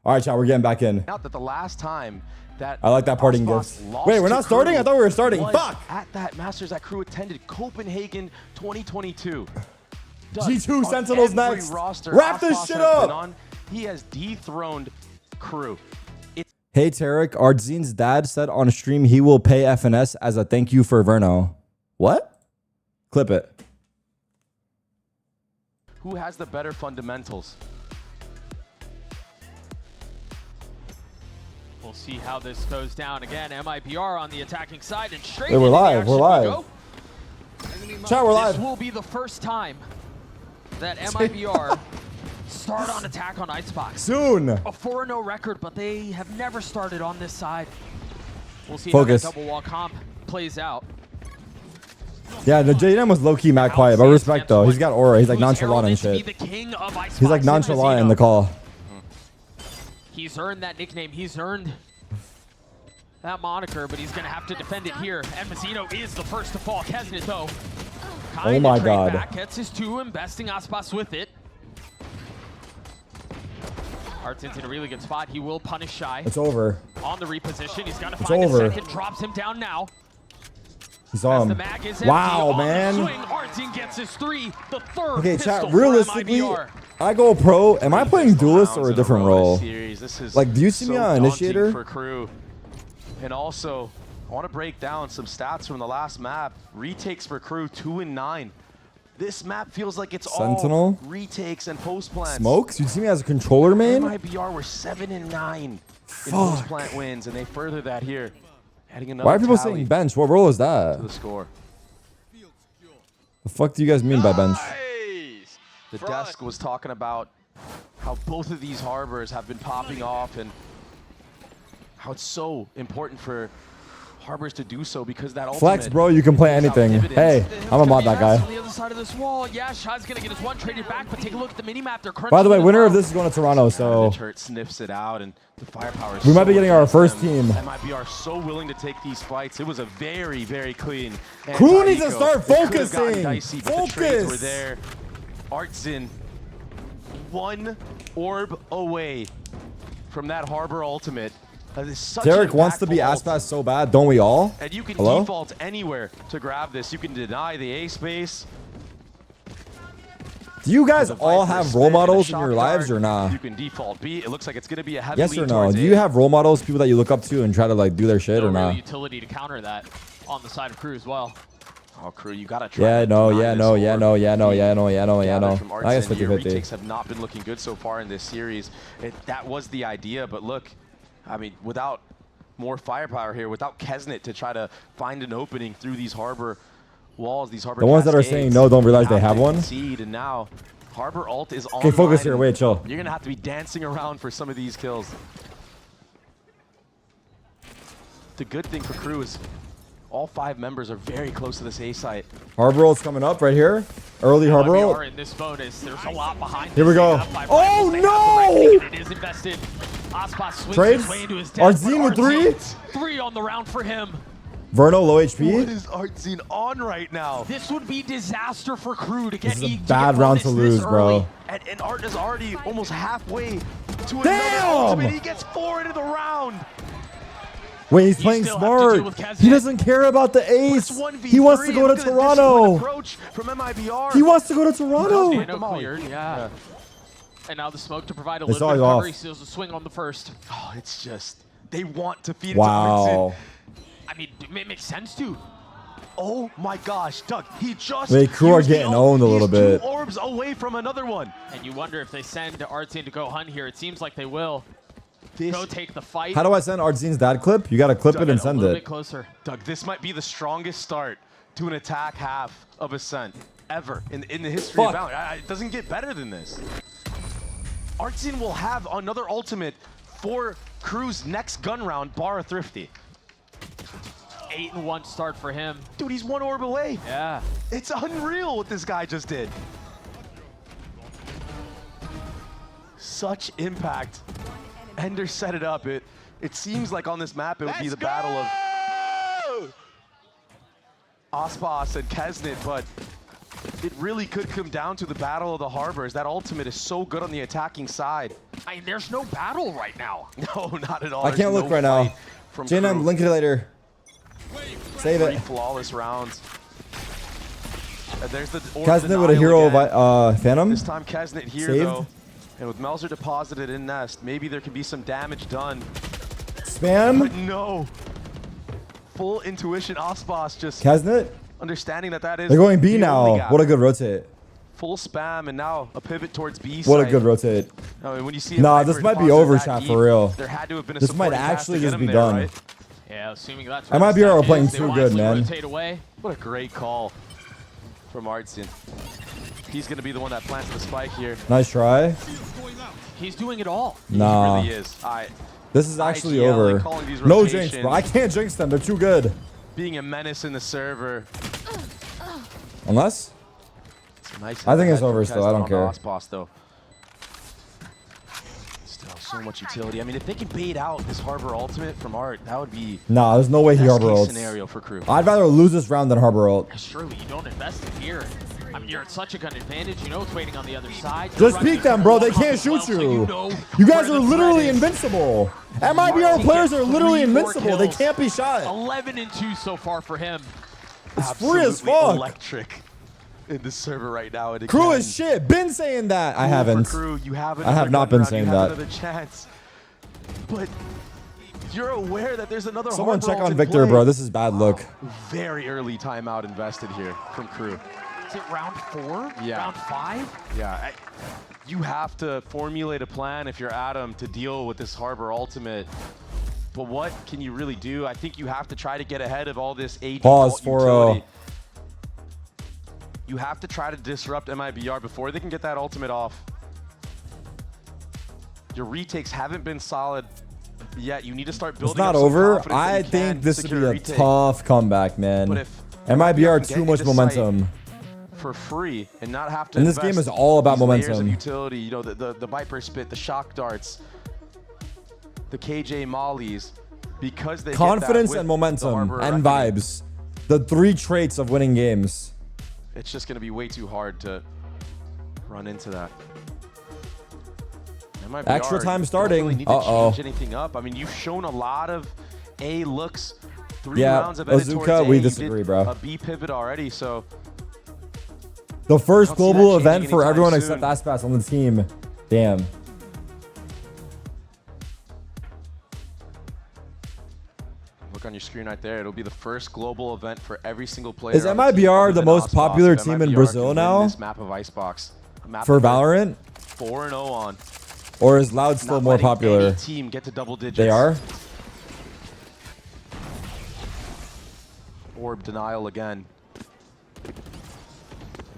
All right, chat. We're getting back in. Out that the last time that I like that parting Ospas gift. lost Wait, we're to not starting? KRU I thought we were starting. was Fuck. At that Masters that KRU attended Copenhagen 2022. G2 On Sentinels every next. roster Wrap this Ospas shit has been up. on, he has dethroned KRU. Hey, Tarik. Ardzine's dad said on stream he will pay FNS as a thank you for Verno. What? Clip it. Who has the better fundamentals? We'll see how this goes down. Again, MIBR on the attacking side and straight Hey, we're into the live. action We're we live. go. Chat, we're live. This will be the first time that MIBR start on attack on Icebox. Soon. A 4-0 record, but they have never started on this side. We'll see Focus. how that double wall comp plays out. Yeah, the JDM was low-key mad quiet, but respect though. He's got aura. He's like nonchalant and shit. He's like nonchalant in the call. He's earned that nickname. He's earned that moniker, but he's going to have to defend it here. And Mazzino is the first to fall. Kesnet, though, Oh my God. back, gets his 2, investing Aspas with it. Artzin's in a really good spot. He will punish Shy. It's over. On the reposition. He's got to It's find over. a second. Drops him down now. He saw As the him. mag is empty, Wow, on the man. swing, Artzin gets his 3. The third Okay, pistol chat. for Realistically, MIBR. I go pro. Am I playing duelist or a different role? This is Like, do you see me so on daunting initiator? for KRU. And also, I want to break down some stats from the last map. Retakes for KRU 2 and 9. This map feels like it's Sentinel? all retakes and post plants. Smokes? You see me as a controller main? MIBR were 7 and 9 in Fuck. post plant wins, and they further that here. Adding another Why are people tally saying bench? What role is to that? the score. The fuck do you guys mean by bench? The desk was talking about how both of these harbors have been popping off and how it's so important for harbors to do so because that Flex, ultimate bro. You can play brings out anything. dividends. Hey, I'm a mod that On guy. the other side of this wall, yeah, Shy's going to get his 1 traded back, but take a look at the minimap. They're By the way, crunching winner as of well. this is going to Toronto, so Turret sniffs it out, and the firepower is we might be so getting our against first them. team. MIBR so willing to take ththese fights. It was a very, very clean. KRU needs to anti-eco. start It could have gotten focusing. dicey, but the trades were Focus. there. Artzin, 1 orb away from that harbor ultimate. That is such an Derek wants to be impactful ult. Aspas so bad, don't we all? And you can Hello? default anywhere to grab this. You can deny the A space. Do you guys With a all Viper have spin role and a models in shock your lives dart, or nah? You can default B. It looks like it's going to be a heavy Yes lean or no? towards Do A. you have role models, people that you look up to and try to like do their shit or No real not? utility to counter that on the side of KRU as well. Oh, KRU, you got to try. Yeah, to no, deny yeah, this no, yeah, orb. no, yeah, no, yeah, no, yeah, no, yeah, Gathered no. from I guess Artzin here, 50-50. retakes have not been looking good so far in this series. That was the idea, but look, I mean, without more firepower here, without Kesnet to try to find an opening through these harbor walls, these harbor The ones that are cascades, saying no don't realize they you have to one. concede, and now harbor ult is on. Okay, focus here. Wait, chill. You're gonna have to be dancing around for some of these kills. The good thing for KRU is all 5 members are very close to this A site. Harbor roll's coming up right here. Early harbor roll. MIBR in this bonus. There's a lot behind Here we this. go. They have 5 Oh, rifles. They have the no! right thing, and it is invested. Aspas swings Trades? his way into his death. Artzin but with 3? Artzin, 3 on the round for him. Verno low What HP. is Artzin on right now? This would be disaster for KRU to get This is a to bad get round to bonus this lose, bro. early. And Art is already almost halfway to another Damn! ultimate. He gets 4 into the round. Wait, he's playing still have to deal smart. with Kesnet. He doesn't care about the ace. 1v3, He wants to go look to at the disciplined Toronto. approach from MIBR. He wants to go to Toronto. Nano cleared, yeah. And now the smoke to provide a They little saw bit it of off. cover. He seals the swing on the first. Oh, it's just, they want to feed it to Wow. I mean, it makes sense to. Oh my gosh, Doug, he just Wait, KRU are used the getting ult. owned a little He's bit. 2 orbs away from another one. And you wonder if they send Artzin to go hunt here. It seems like they will. This, Go take the fight. How do I send Artzin's dad clip? You gotta clip it and a send little it. bit closer. Doug, this might be the strongest start to an attack half of Ascent ever in the history Fuck. of Valorant. It doesn't get better than this. Artzin will have another ultimate for KRU's next gun round, bar a Thrifty. 8-1 start for him. Dude, he's 1 orb away. Yeah. It's unreal what this guy just did. Such impact. Ender set it up. It seems like on this map it would be the battle of Ospas and Kesnet, but it really could come down to the Battle of the Harbors. That ultimate is so good on the attacking side. I mean, there's no battle right now. No, not at all. I can't look right now. JNM, link it later. Save it. Flawless rounds. And there's the Kesnet with a hero Phantom. This time Kesnet here Saved. though. And with Melzer deposited in Nest, maybe there can be some damage done. Spam. But no. Full intuition Ospas just Kesnet. understanding that is They're going B the now. only gap. What a good rotate. Full spam and now a pivot towards B What a side. good rotate. I mean, when you see a Nah, Viper this and might be Foster over, that chat, deep, for real. there had to have been a This might supporting pass actually to get just him be there, done. right? Yeah, assuming that's MIBR are playing too good, man. What a great call from Artsin. He's going to be the one that plants the spike here. Nice try. He's doing it all. Nah. He really is. This is actually IGL, over. like, calling these No rotations. jinx, bro. I can't jinx them. They're too good. Being a menace in the server. Unless? Nice I think it's head over from still. I don't Kesnet on the care. Ospas, though. Still so much utility. I mean, if they can bait out this Harbor ultimate from Art, that would be Nah, there's no way he best Harbor case ults. scenario for Crew. I'd rather lose this round than Harbor ult. Surely you don't invest it here. I mean, you're at such a good advantage. You know it's waiting on the other side. Just peek them, bro. They can't shoot you. You guys are literally invincible. MIBR players are literally invincible. They can't be shot. 11-2 so far for him. It's free as Absolutely fuck. electric in the server right now. And Crew again, is shit. Been saying that. I cool for haven't. Crew. You have I have another not gun been round. saying You have that. another chance. But you're aware that there's another Someone Harbor check ult on in Victor, play. bro. This is bad look. Very early timeout invested here from Crew. Is it round 4? Yeah. Round 5? Yeah, you have to formulate a plan if you're Adam to deal with this Harbor ultimate. But what can you really do? I think you have to try to get ahead of all this AD Pause, utility. 4-0. You have to try to disrupt MIBR before they can get that ultimate off. Your retakes haven't been solid yet. You need to start building It's not up some over. confidence that I you think can this would secure be a retake. tough comeback, man. But if MIBR can too get much into momentum. for free and not have to And this game invest is all about these layers of momentum. utility, you know, the Viper spit, the shock darts, the KJ mollies, because they Confidence get that and with the momentum Harbor and Reckoning. vibes. The 3 traits of winning games. It's just going to be way too hard to run into that. MIBR Extra time don't starting. Really need to Uh-oh. change anything up. I mean, you've shown a lot of A looks. 3 Yeah, rounds of edit towards Azuka, A. we You did disagree, bro. A B pivot already, so The first Don't see that global changing event for anytime everyone soon. except Aspas on the team. Damn. look on your screen right there. It'll be the first global event for every single player. Is on the team, MIBR other the than most Ospas. popular If team in MIBR Brazil can win now? This map of Icebox. A map For that they're Valorant? 4-0 on. Or is Loud still Not more letting popular? any team get to double digits. They are? Orb denial again.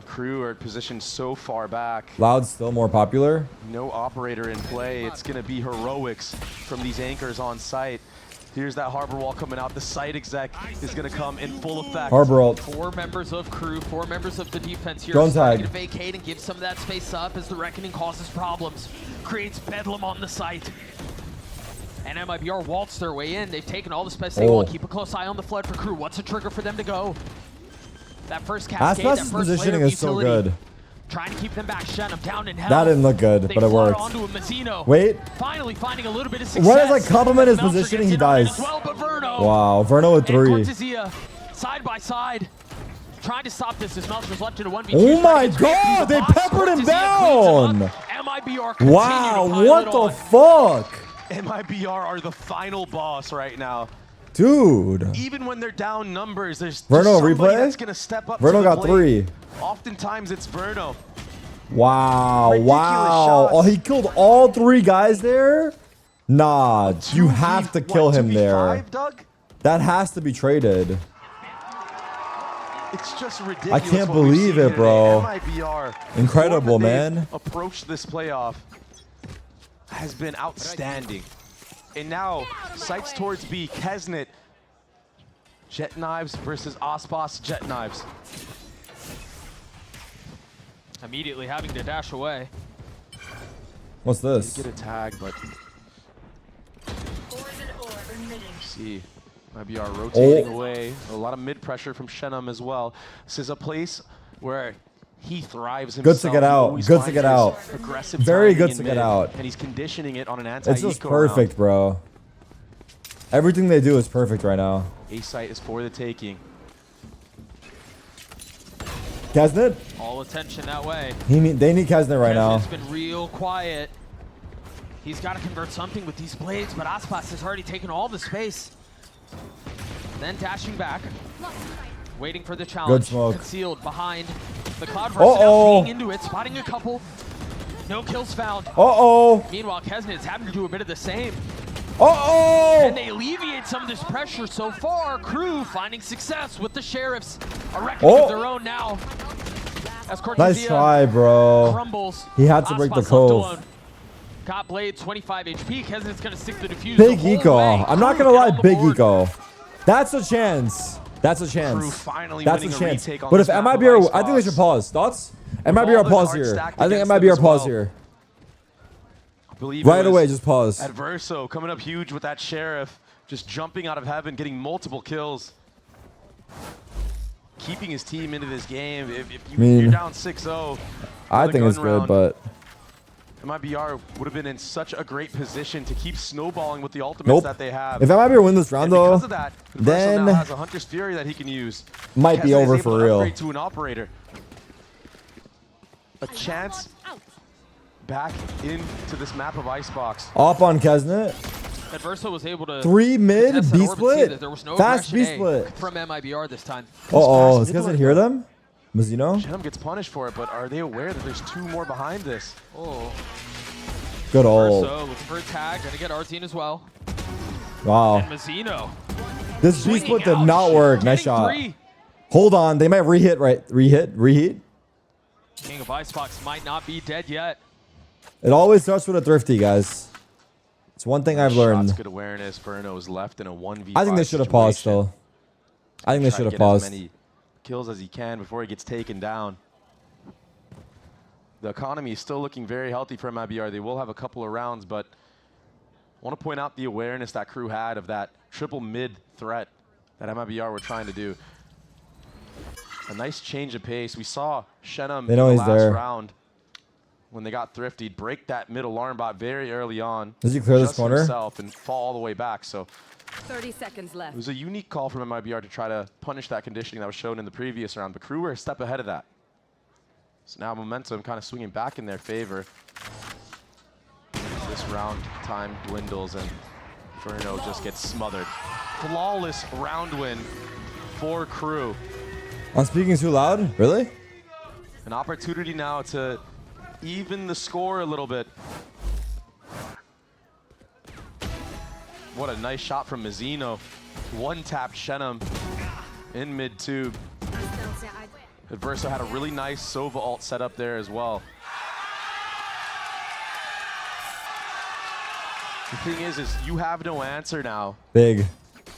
Crew are positioned so far back. Loud's still more popular? No operator in play. It's going to be heroics from these anchors on site. Here's that Harbor wall coming out. The site exec is going to come in full effect. Harbor ult. 4 members of Crew, 4 members of the defense here. Drone starting tag. to vacate and give some of that space up as the Reckoning causes problems. Creates bedlam on the site. And MIBR waltz their way in. They've taken all the space they want. Keep a close eye on the flood for Crew. What's a trigger for them to go? That first cascade, that Aspas's first positioning layer of is so utility. good. Trying to keep them back. Shen, I'm down in hell. That didn't look good, They but it flood worked. onto a Mazzino. Wait. Finally finding a little bit of success. What does like compliment his Melzer positioning? gets He in on it dies. as well, but Verno Wow, Verno with and 3. Cortezia, side by side, trying to stop this as Melzer's left in a 1v2. Oh my trying to get god, they box. peppered him Cortezia cleans him down! up. MIBR continue Wow, to pile what it the on. fuck? MIBR are the final boss right now. Dude. Even when they're down numbers, there's Verno just somebody replay? that's going to step up Verno to the got plate. 3. Oftentimes it's Verno. Wow, Ridiculous wow. shots. Oh, he killed all 3 guys there? Nah, you have to kill him there. 2v5, Doug? That has to be traded. It's just ridiculous. I can't what we've believe seen it, bro. today. MIBR, Incredible, the form that they've man. Approached this playoff has been outstanding. And now, sights towards B. Kesnet. Jet Knives versus Ospas Jet Knives. Immediately having to dash away. What's this? Get a tag, but see, MIBR rotating away. A lot of mid pressure from Shenum as well. This is a place where he thrives himself. Good to get out. Good to get out. Very good to get out. And he's conditioning it on an anti-eco It's just perfect, bro. Everything they do is perfect right now. A site is for the taking. Kesnet? All attention that way. They need Kesnet right now. Kesnet's been real quiet. He's got to convert something with these blades, but Aspas has already taken all the space. Then dashing back, waiting for the challenge. Good smoke. Concealed behind the cloud burst. Now feeding into it, spotting a couple. No kills found. Meanwhile, Kesnet is having to do a bit of the same. And they alleviate some of this pressure so far. KRU finding success with the sheriffs. A reckoning of their own now. As Nice try, bro. crumbles. He had to break the Aspas left cove. alone. Got blade 25 HP. Kesnet's gonna stick the defuse. Big the whole eco. way. I'm not gonna lie, big eco. That's a chance. That's a chance. That's a chance. But if MIBR, I think they should pause. Thoughts? MIBR pause here. I think MIBR pause here. Right away, just pause. Adverso coming up huge with that sheriff, just jumping out of heaven, getting multiple kills, keeping his team into this game. If you're down 6-0, I think it's good, but MIBR would have been in such a great position to keep snowballing with the ultimates that they have. If MIBR win this round, though, because of that, then now has a Hunter's Fury that he can use. Might be Kesnet over is able for to real. upgrade to an operator. A chance back into this map of Icebox. Up on Kesnet. Adverso was able to 3 mid, contest that B orbit, see split. that there was no Fast B aggression A split. from MIBR this time. Does Kesnet hear them? Mazino? Shenum gets punished for it, but are they aware that there's 2 more behind this? Oh. Good ult. Adverso looking for a tag, gonna get Arzine as well. Wow. And Mazzino. This B split did not work. Nice shot. 3. Hold on. They might reheat, right? Reheat. King of Icebox might not be dead yet. It always starts with a thrifty, guys. It's one thing I've learned. Shots, good awareness. Furno is left in a 1v5 I think they should have paused, still. I think they should have paused. As many kills as he can before he gets taken down. The economy is still looking very healthy for MIBR. They will have a couple of rounds, but I want to point out the awareness that KRU had of that triple mid threat that MIBR were trying to do. A nice change of pace. We saw Shenum in the last round when they got thrifty break that mid alarm bot very early on. Does he clear this corner? Himself and fall all the way back. So 30 seconds left. it was a unique call from MIBR to try to punish that conditioning that was shown in the previous round, but KRU were a step ahead of that. So now momentum kind of swinging back in their favor. This round time dwindles and Furno just gets smothered. Flawless round win for KRU. I'm speaking too loud? Really? An opportunity now to even the score a little bit. What a nice shot from Mazzino. One-tapped Shenum in mid-tube. Adverso had a really nice Sova ult set up there as well. The thing is you have no answer now. Big.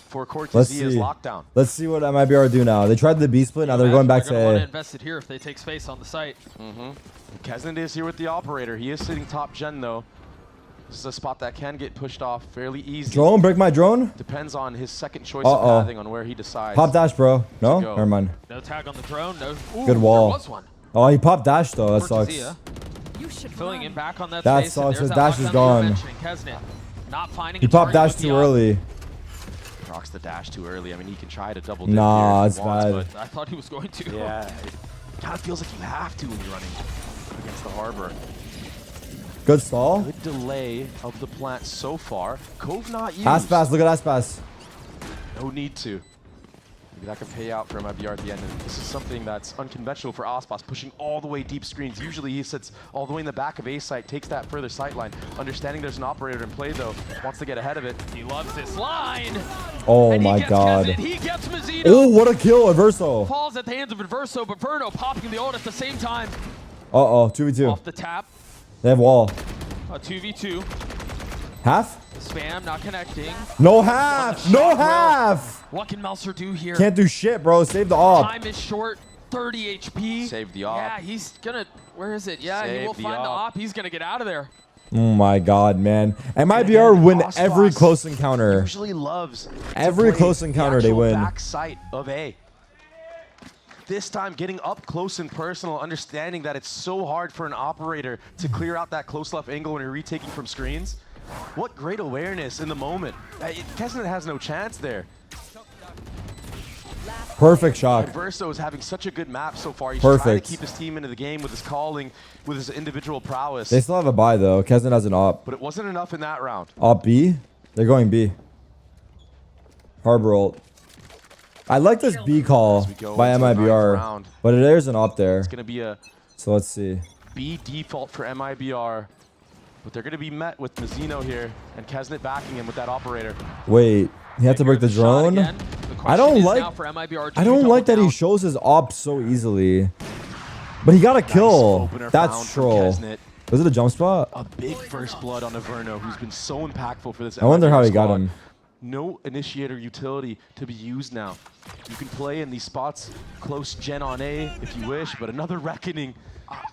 For Let's Cortesia's see. lockdown. Let's see what MIBR do now. They tried the B split. Now they're going back They're gonna want to to invest it here if they take space on the site. Kesnet is here with the operator. He is sitting top gen though. This is a spot that can get pushed off fairly easy. drone. Break my drone. Depends on his second choice of pathing on where he decides. Pop dash, bro. No? go. Never mind. No tag on the drone. No. Ooh, Good wall. There was one. Oh, he popped dash though. That sucks. Cortesia filling in back on that, That space. and sucks. there's His that dash is lockdown that you were gone. mentioning. Kesnet not finding He a popped target dash with too the ult. early. Procs the dash too early. I mean, he can try to double dip Nah, here if it's he wants, bad. but I thought he was going to. yeah, it kind of feels like you have to when you're running against the Harbor. Good stall. Good delay of the plant so far. Cove not used. Aspas. Look at Aspas. No need to. Maybe that can pay out for MIBR at the end. And this is something that's unconventional for Aspas, pushing all the way deep screens. Usually he sits all the way in the back of A site, takes that further sight line. Understanding there's an operator in play though, wants to get ahead of it. He loves this line. Oh And he my gets god. Kesnet. He gets Mazzino. Oh, what a kill, Adverso. Falls at the hands of Adverso, but Furno popping the ult at the same time. Uh-oh, 2v2. Off the tap. They have wall. A 2v2. Half? Spam not connecting. No half! No half! What can Melser do here? Can't do shit, bro. Save the op. Time is short. 30 HP. Save the op. Yeah, he's gonna. Where is it? Yeah, he Save will the find the op. op. He's gonna get out of there. Oh my god, man. MIBR win every close encounter. Usually loves every close encounter they win. Back sight of A. This time getting up close and personal, understanding that it's so hard for an operator to clear out that close left angle when you're retaking from screens. What great awareness in the moment. Kesnet has no chance there. Perfect shot. Verso is having such a good map so far. He's Perfect. trying to keep his team into the game with his calling, with his individual prowess. They still have a buy though. Kesnet has an op. But it wasn't enough in that round. Op B? They're going B. Harbor ult. I like this B call by MIBR, but there's an op there. It's going to be a So let's see. B default for MIBR. But they're going to be met with Mazzino here and Kesnet backing him with that operator. Wait, he had to break the drone? I don't like that he shows his ops so easily. But he got a kill. That's troll. Was it a jump spot? A big first blood on Averno, who's been so impactful for this. I wonder MIBR how he squad. got him. No initiator utility to be used now. You can play in these spots close gen on A if you wish, but another reckoning.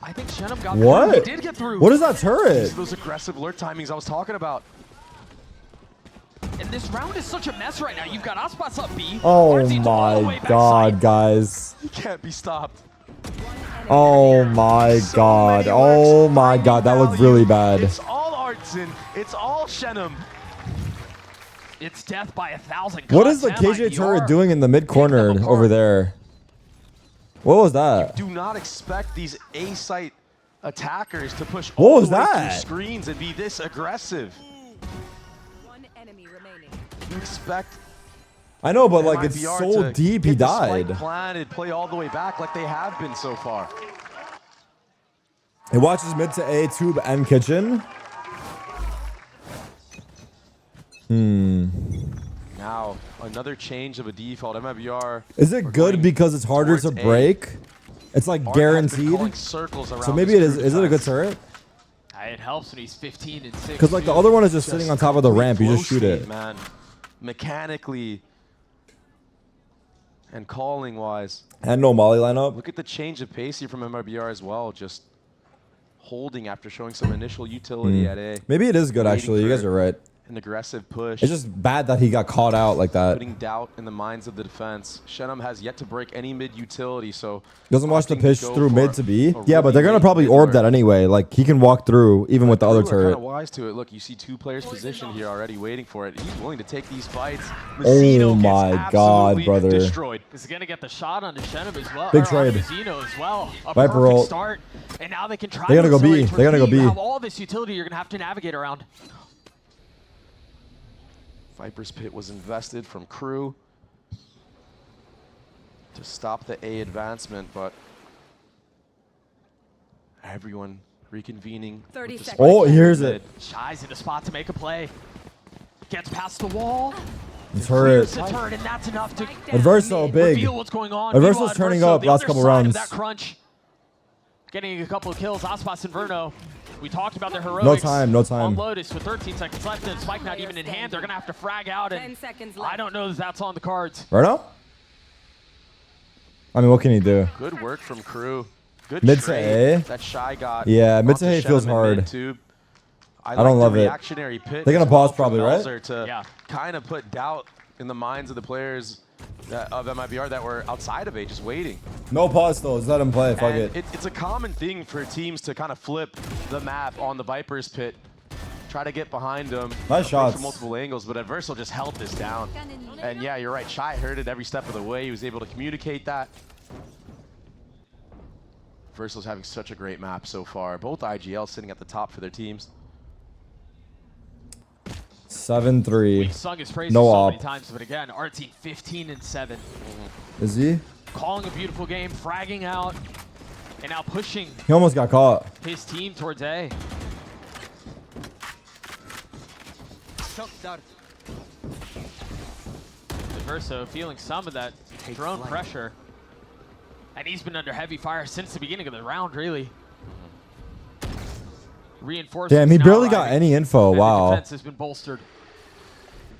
I think Shenum got What? through. He did get through. What is that turret? These are those aggressive lurk timings I was talking about. And this round is such a mess right now. You've got Aspas up B. Oh Artsy's all the way my back god, side. guys. He can't be stopped. Oh my god. Oh my god. That looked really bad. It's all Artson. It's all Shenum. It's death by 1,000. What is the KJ turret doing in the mid corner over there? What was that? Do not expect these A site attackers to push What all was the way that? through screens and be this aggressive. You expect I know, but like it's MIBR so to deep, he get the spike died. planted, play all the way back like they have been so far. He watches mid to A, tube, and kitchen. Now, another change of a default. MIBR. Is it good because it's harder to break? It's like guaranteed. So maybe it is. Is it a good turret? It helps when he's 15 and 6. Because like the other one is just sitting on top of the ramp. You just shoot it. Man, mechanically and calling wise. And no molly lineup. Look at the change of pace here from MIBR as well. Just holding after showing some initial utility at A. Maybe it is good Waiting actually. You guys for are right. An aggressive push. It's just bad that he got caught out like that. Putting doubt in the minds of the defense. Shenum has yet to break any mid utility, so Doesn't watch the opting to pitch go through for mid to B. a Yeah, but really they're gonna late probably mid orb lurk. that anyway. Like he can walk through even with the other Kind turret. of wise to it. Look, you see two players positioned here already waiting for it. He's willing to take these fights. Oh Mazzino my gets god, absolutely brother. destroyed. He's going to get the shot onto Shenum as well. Big or onto trade. Mazzino as well. A Viper perfect ult. start. And now they can try They're gonna to go B. accelerate They're gonna towards go You B. have all this utility you're going to have to navigate around. Viper's Pit was invested from KRU to stop the A advancement, but everyone reconvening. 30 with the seconds. Oh, spike here's mid. it. Shy's in a spot to make a play. Gets past the wall. The Clears turret. the turret, and that's enough to Adverso big. reveal what's going on. Adverso's Meanwhile, turning Adverso, up the last other couple side of rounds. that crunch. Getting a couple of kills. Aspas and Verno. We talked about their heroics. No time, no time. On Lotus with 13 seconds left and Spike not even in hand. They're going to have to frag out. And 10 seconds left. I don't know if that's on the cards. Right now? I mean, what can he do? Good work from KRU. Good Mid to trade A? that Shy got. Yeah, mid onto to A feels Shenum and hard. mid tube. I don't love the it. reactionary pit They're gonna as well pause probably, from right? Melzer to kind of put doubt in the minds of the players of MIBR that were outside of A, just waiting. No pause though. Just let him play. Fuck And it. it's a common thing for teams to kind of flip the map on the Viper's Pit, try to get behind them. Nice shots. From multiple angles, but Adverso just held this down. And yeah, you're right. Shy heard it every step of the way. He was able to communicate that. Adverso's having such a great map so far. Both IGL sitting at the top for their teams. 7-3. We've sung his praises No so op. many times, but again, our team 15 and 7. Is he? Calling a beautiful game, fragging out, and now pushing He almost got caught. his team towards A. Verso feeling some of that drone pressure. And he's been under heavy fire since the beginning of the round, really. Reinforcements. Damn, he now barely got arriving, any info. and the Wow. defense has been bolstered.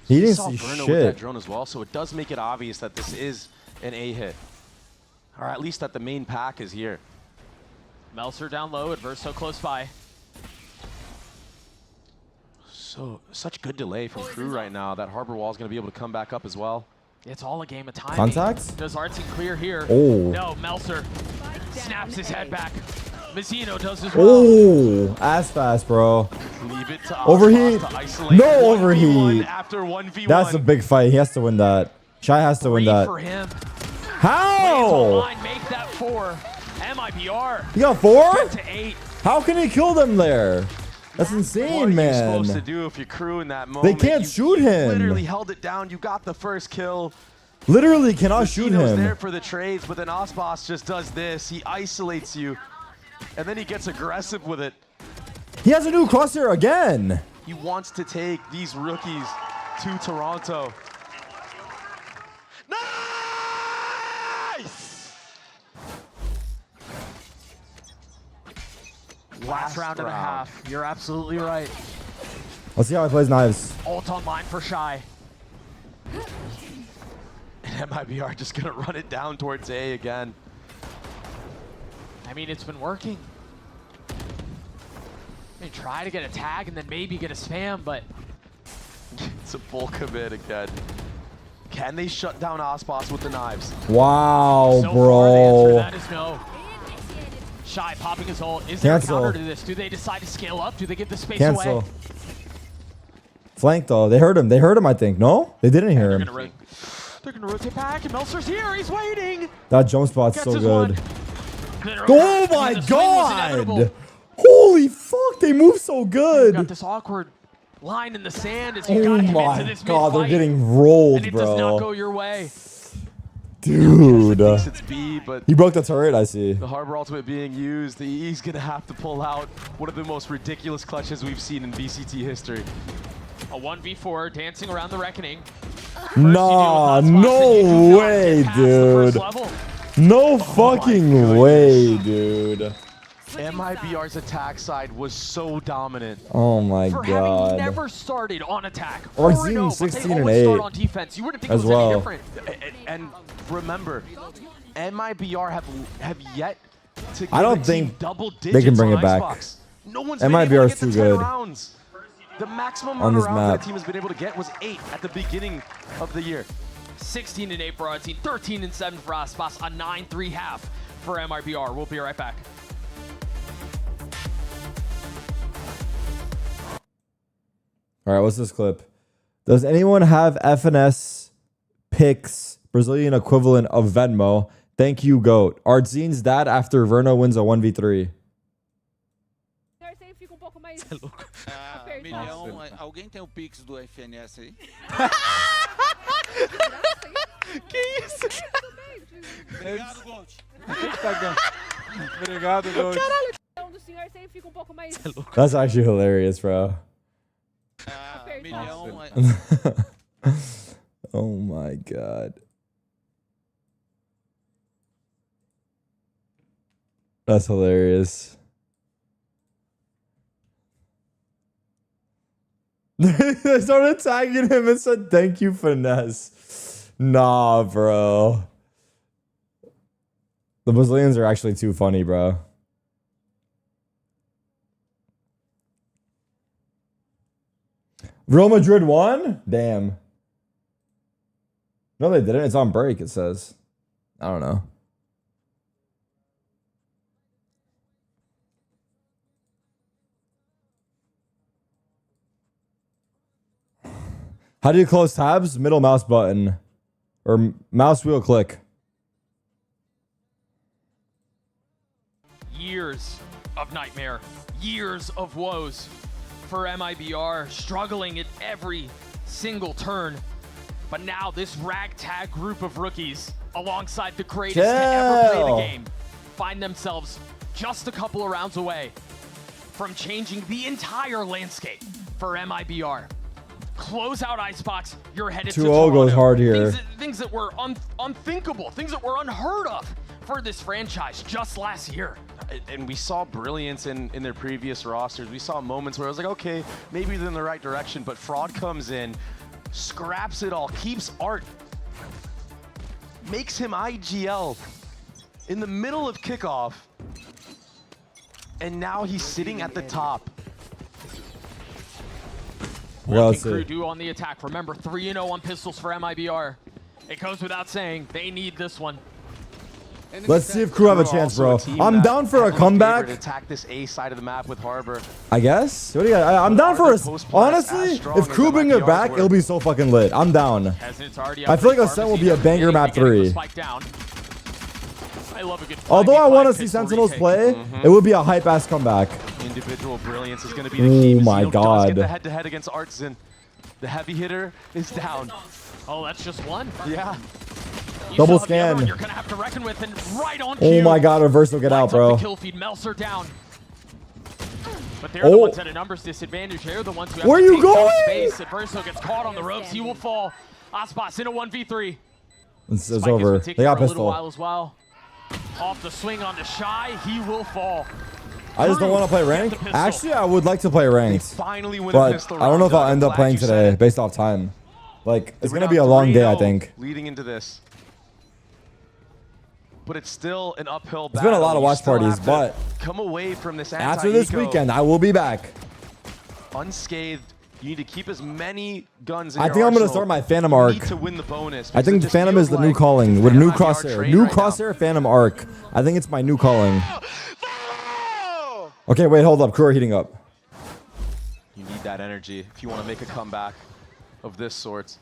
He didn't saw see Verno with that shit. drone as well, so it does make it obvious that this is an A hit. Or at least that the main pack is here. Melzer down low, Adverso close by. So, such good delay from KRU right now. That Harbor Wall is going to be able to come back up as well. It's all a game of timing. Contacts? Does Artsy clear here? Oh. No, Melser snaps his head back. Mazzino does as well. Oh, ass fast, bro. Leave it to Overheat. Ospas to isolate. No 1v1 overheat. After 1v1. That's a big fight. He has to win that. Shy has to win that. For him. How? Make that 4. MIBR. He got 4? Get to 8. How can he kill them there? That's insane, What are you man. supposed to do if you're KRU in that moment? They can't shoot him. Literally held it down. You got the first kill. Literally cannot shoot Mazzino's him. there for the trades, but then Ospas just does this. He isolates you, and then he gets aggressive with it. He has a new crosshair again. He wants to take these rookies to Toronto. Nice! Last round and a half. You're absolutely right. Let's see how he plays knives. Ult online for Shy. And MIBR just gonna run it down towards A again. I mean, it's been working. They try to get a tag and then maybe get a spam, but It's a full commit again. Can they shut down Ospas with the knives? Wow, so bro. far the answer to that is no. Shy popping his ult. Is there a Cancel. counter to this? Do they decide to scale up? Do they give the space Cancel. away? Flank though. They heard him. They heard him, I think. No? They didn't hear him. They're gonna rotate back, and Melser's here. He's waiting. That jump spot's Gets so his good. one. Oh my god! Holy fuck, they move so good. Got this awkward line in the sand as you Oh gotta commit my to this god, they're mid-fight, getting rolled, and it does not go bro. your way. Dude. Thinks it's B, but He broke the turret, I see. the Harbor Ultimate being used, he's gonna have to pull out one of the most ridiculous clutches we've seen in VCT history. A 1v4 dancing around the reckoning. Nah, no way, dude. No fucking way, dude. MIBR's attack side was so dominant. Oh my For having god. never started on attack. Or 4-0, Zine but 16 they and always 8 start on defense. You wouldn't think as it was well. any different. And remember, MIBR have yet to give I don't a team think double digits they can bring on it back. Icebox. No one's been able to MIBR is get to too 10 good rounds. The maximum on amount of this rounds map. that a team has been able to get was 8 at the beginning of the year. 16 and 8 for our team, 13 and 7 for Aspas, a 9-3 half for MIBR. We'll be right back. All right, what's this clip? Does anyone have FNS Pix Brazilian equivalent of Venmo? Thank you, GOAT. Artzine's dad after Verno wins a 1v3. Você é louco. Milhão, alguém tem o Pix do FNS aí? Que isso? Obrigado, Gold. Obrigado, Gold. Caralho, do senhor sempre fica pouco mais. That's actually hilarious, bro. Milhão. Oh my god. That's hilarious. They started tagging him and said, "Thank you, Finesse." Nah, bro. The Brazilians are actually too funny, bro. Real Madrid won? Damn. No, they didn't. It's on break, it says. I don't know. How do you close tabs? Middle mouse button. Or mouse wheel click. Years of nightmare, years of woes for MIBR, struggling at every single turn. But now this ragtag group of rookies, alongside the greatest to ever play the game, find themselves just a couple of rounds away from changing the entire landscape for MIBR. Close out Icebox, you're headed to 2-0 Toronto. goes hard here. Things that were unthinkable, things that were unheard of for this franchise just last year. And we saw brilliance in their previous rosters. We saw moments where I was like, okay, maybe they're in the right direction, but Fraud comes in, scraps it all, keeps Art, makes him IGL in the middle of kickoff, and now he's sitting at the top. Well, What let's can KRU see. do on the attack? Remember, 3-0 on pistols for MIBR. It goes without saying, they need this one. Let's see if KRU have a chance, bro. I'm down for a comeback. Attack this A side of the map with Harbor. I guess. What do you got? I'm down for a. Honestly, if KRU bring it back, it'll be so fucking lit. I'm down. I feel like a SEN will be a banger map 3. I love a good Although I want to see Sentinels play, it would be a hype ass comeback. Individual brilliance is going to be the key. Oh my Does god. get the head-to-head against Artsin. The heavy hitter is down. Oh, that's just one. Yeah. Double scan. You're gonna have to reckon with, and right on Oh cue. my god, reverse will get out, bro. Kill feed, Melser down. But they're the ones at a numbers disadvantage. They're the ones who have Where to you take down going? space. Verso gets caught on the ropes. He will fall. Aspas in a 1v3. It's over. They got A little while pistol. as well. Off the swing on the Shy, he will fall. I just don't want to play ranked. Actually, I would like to play ranked. Finally win a But pistol I don't know if round. I'll end up Glad playing you said today it. based off time. Like, it's We're going to be a down long day, I 3-0 think. Leading into this. But it's still an uphill It's been a battle. lot of You watch still parties, have to but come away from this after this anti-eco weekend, I will be back. unscathed. You need to keep as many guns in I your think I'm going to arsenal. start my Phantom You arc. need to win the bonus. I think because it Phantom just is the feels new like calling with an new MIBR crosshair. train New right now. crosshair, Phantom arc. I think it's my new calling. Okay, wait, hold up. Crew are heating up. You need that energy if you want to make a comeback of this sort.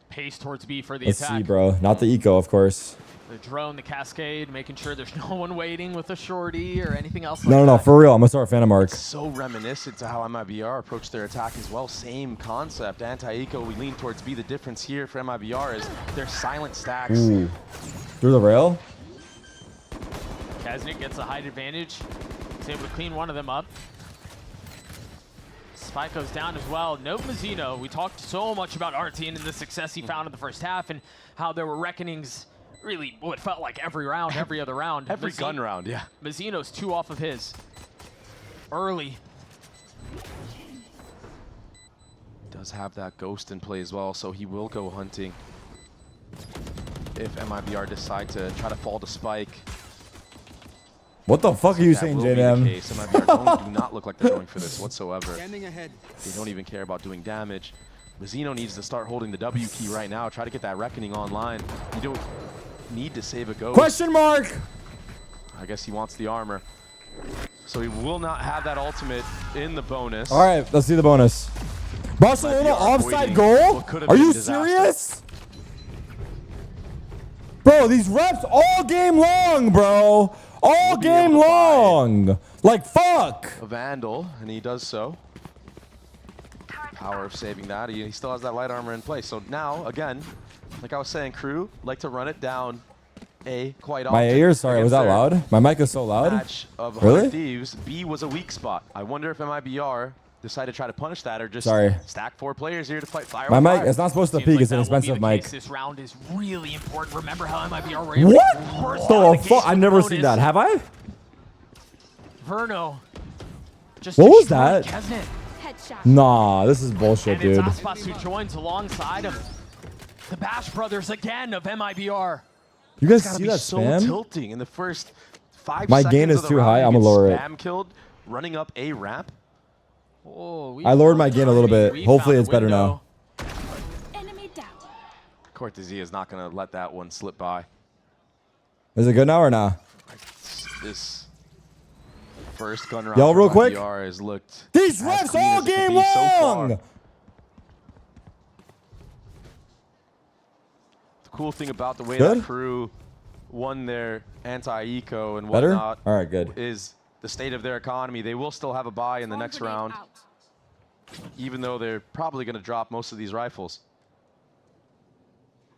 Pace towards B for the Let's attack. see, bro. Not the eco, of course. The drone, the cascade, making sure there's no one waiting with a shorty or anything else like No, that. for real. I'm going to start Phantom arc. So reminiscent to how MIBR approached their attack as well. Same concept. Anti-eco, we lean towards B. The difference here for MIBR is their silent stacks. Ooh. Through the rail? Kaznik gets a height advantage. He's able to clean one of them up. Spike goes down as well. No Mazzino. We talked so much about Artine and the success he found in the first half and how there were reckonings really what felt like every round, every other round. Every gun round, yeah. Mazzino's 2 off of his. Early. Does have that ghost in play as well, so he will go hunting if MIBR decide to try to fall to Spike. What the fuck are you saying, JDM? MIBR do not look like they're going for this whatsoever. Standing ahead. They don't even care about doing damage. Mazzino needs to start holding the W key right now. Try to get that reckoning online. You don't need to save a ghost. Question mark! I guess he wants the armor. So he will not have that ultimate in the bonus. All right, let's see the bonus. Barcelona offside goal? Are you serious? Bro, these refs all game long, bro. All game long. Like, fuck. A Vandal, and he does so. Power of saving that. He still has that light armor in place. So now, again, like I was saying, KRU like to run it down A quite often. My ears, sorry, was that loud? My mic is so loud? Match of Really? 100 Thieves. B was a weak spot. I wonder if MIBR decided to try to punish that or just Sorry. stack 4 players here to fight fire. My with mic, fire. it's not supposed to peak. It's an expensive mic. This round is really important. Remember how MIBR were able What? to burst out of The the gate fuck? I've with never bonus. seen that. Have I? Verno. Just What was destroyed that? Kesnet. Nah, this is bullshit, And dude. it's Aspas who joins alongside him. The Bash brothers again of MIBR. You guys It's gotta see be that so spam? tilting in the first 5 My seconds gain is of the too round. high. You I'm get gonna lower it. spam killed, running up a ramp. Oh, I lowered my gain a little bit. Hopefully it's better now. Cortezia is not going to let that one slip by. Is it good now or not? This first gun round Y'all for real quick? MIBR has looked These as refs clean all as it could game be so far. long. The cool thing about the way Good? that KRU won their anti-eco and Better? whatnot All right, good. is the state of their economy. They will still have a buy in the next round, even though they're probably going to drop most of these rifles.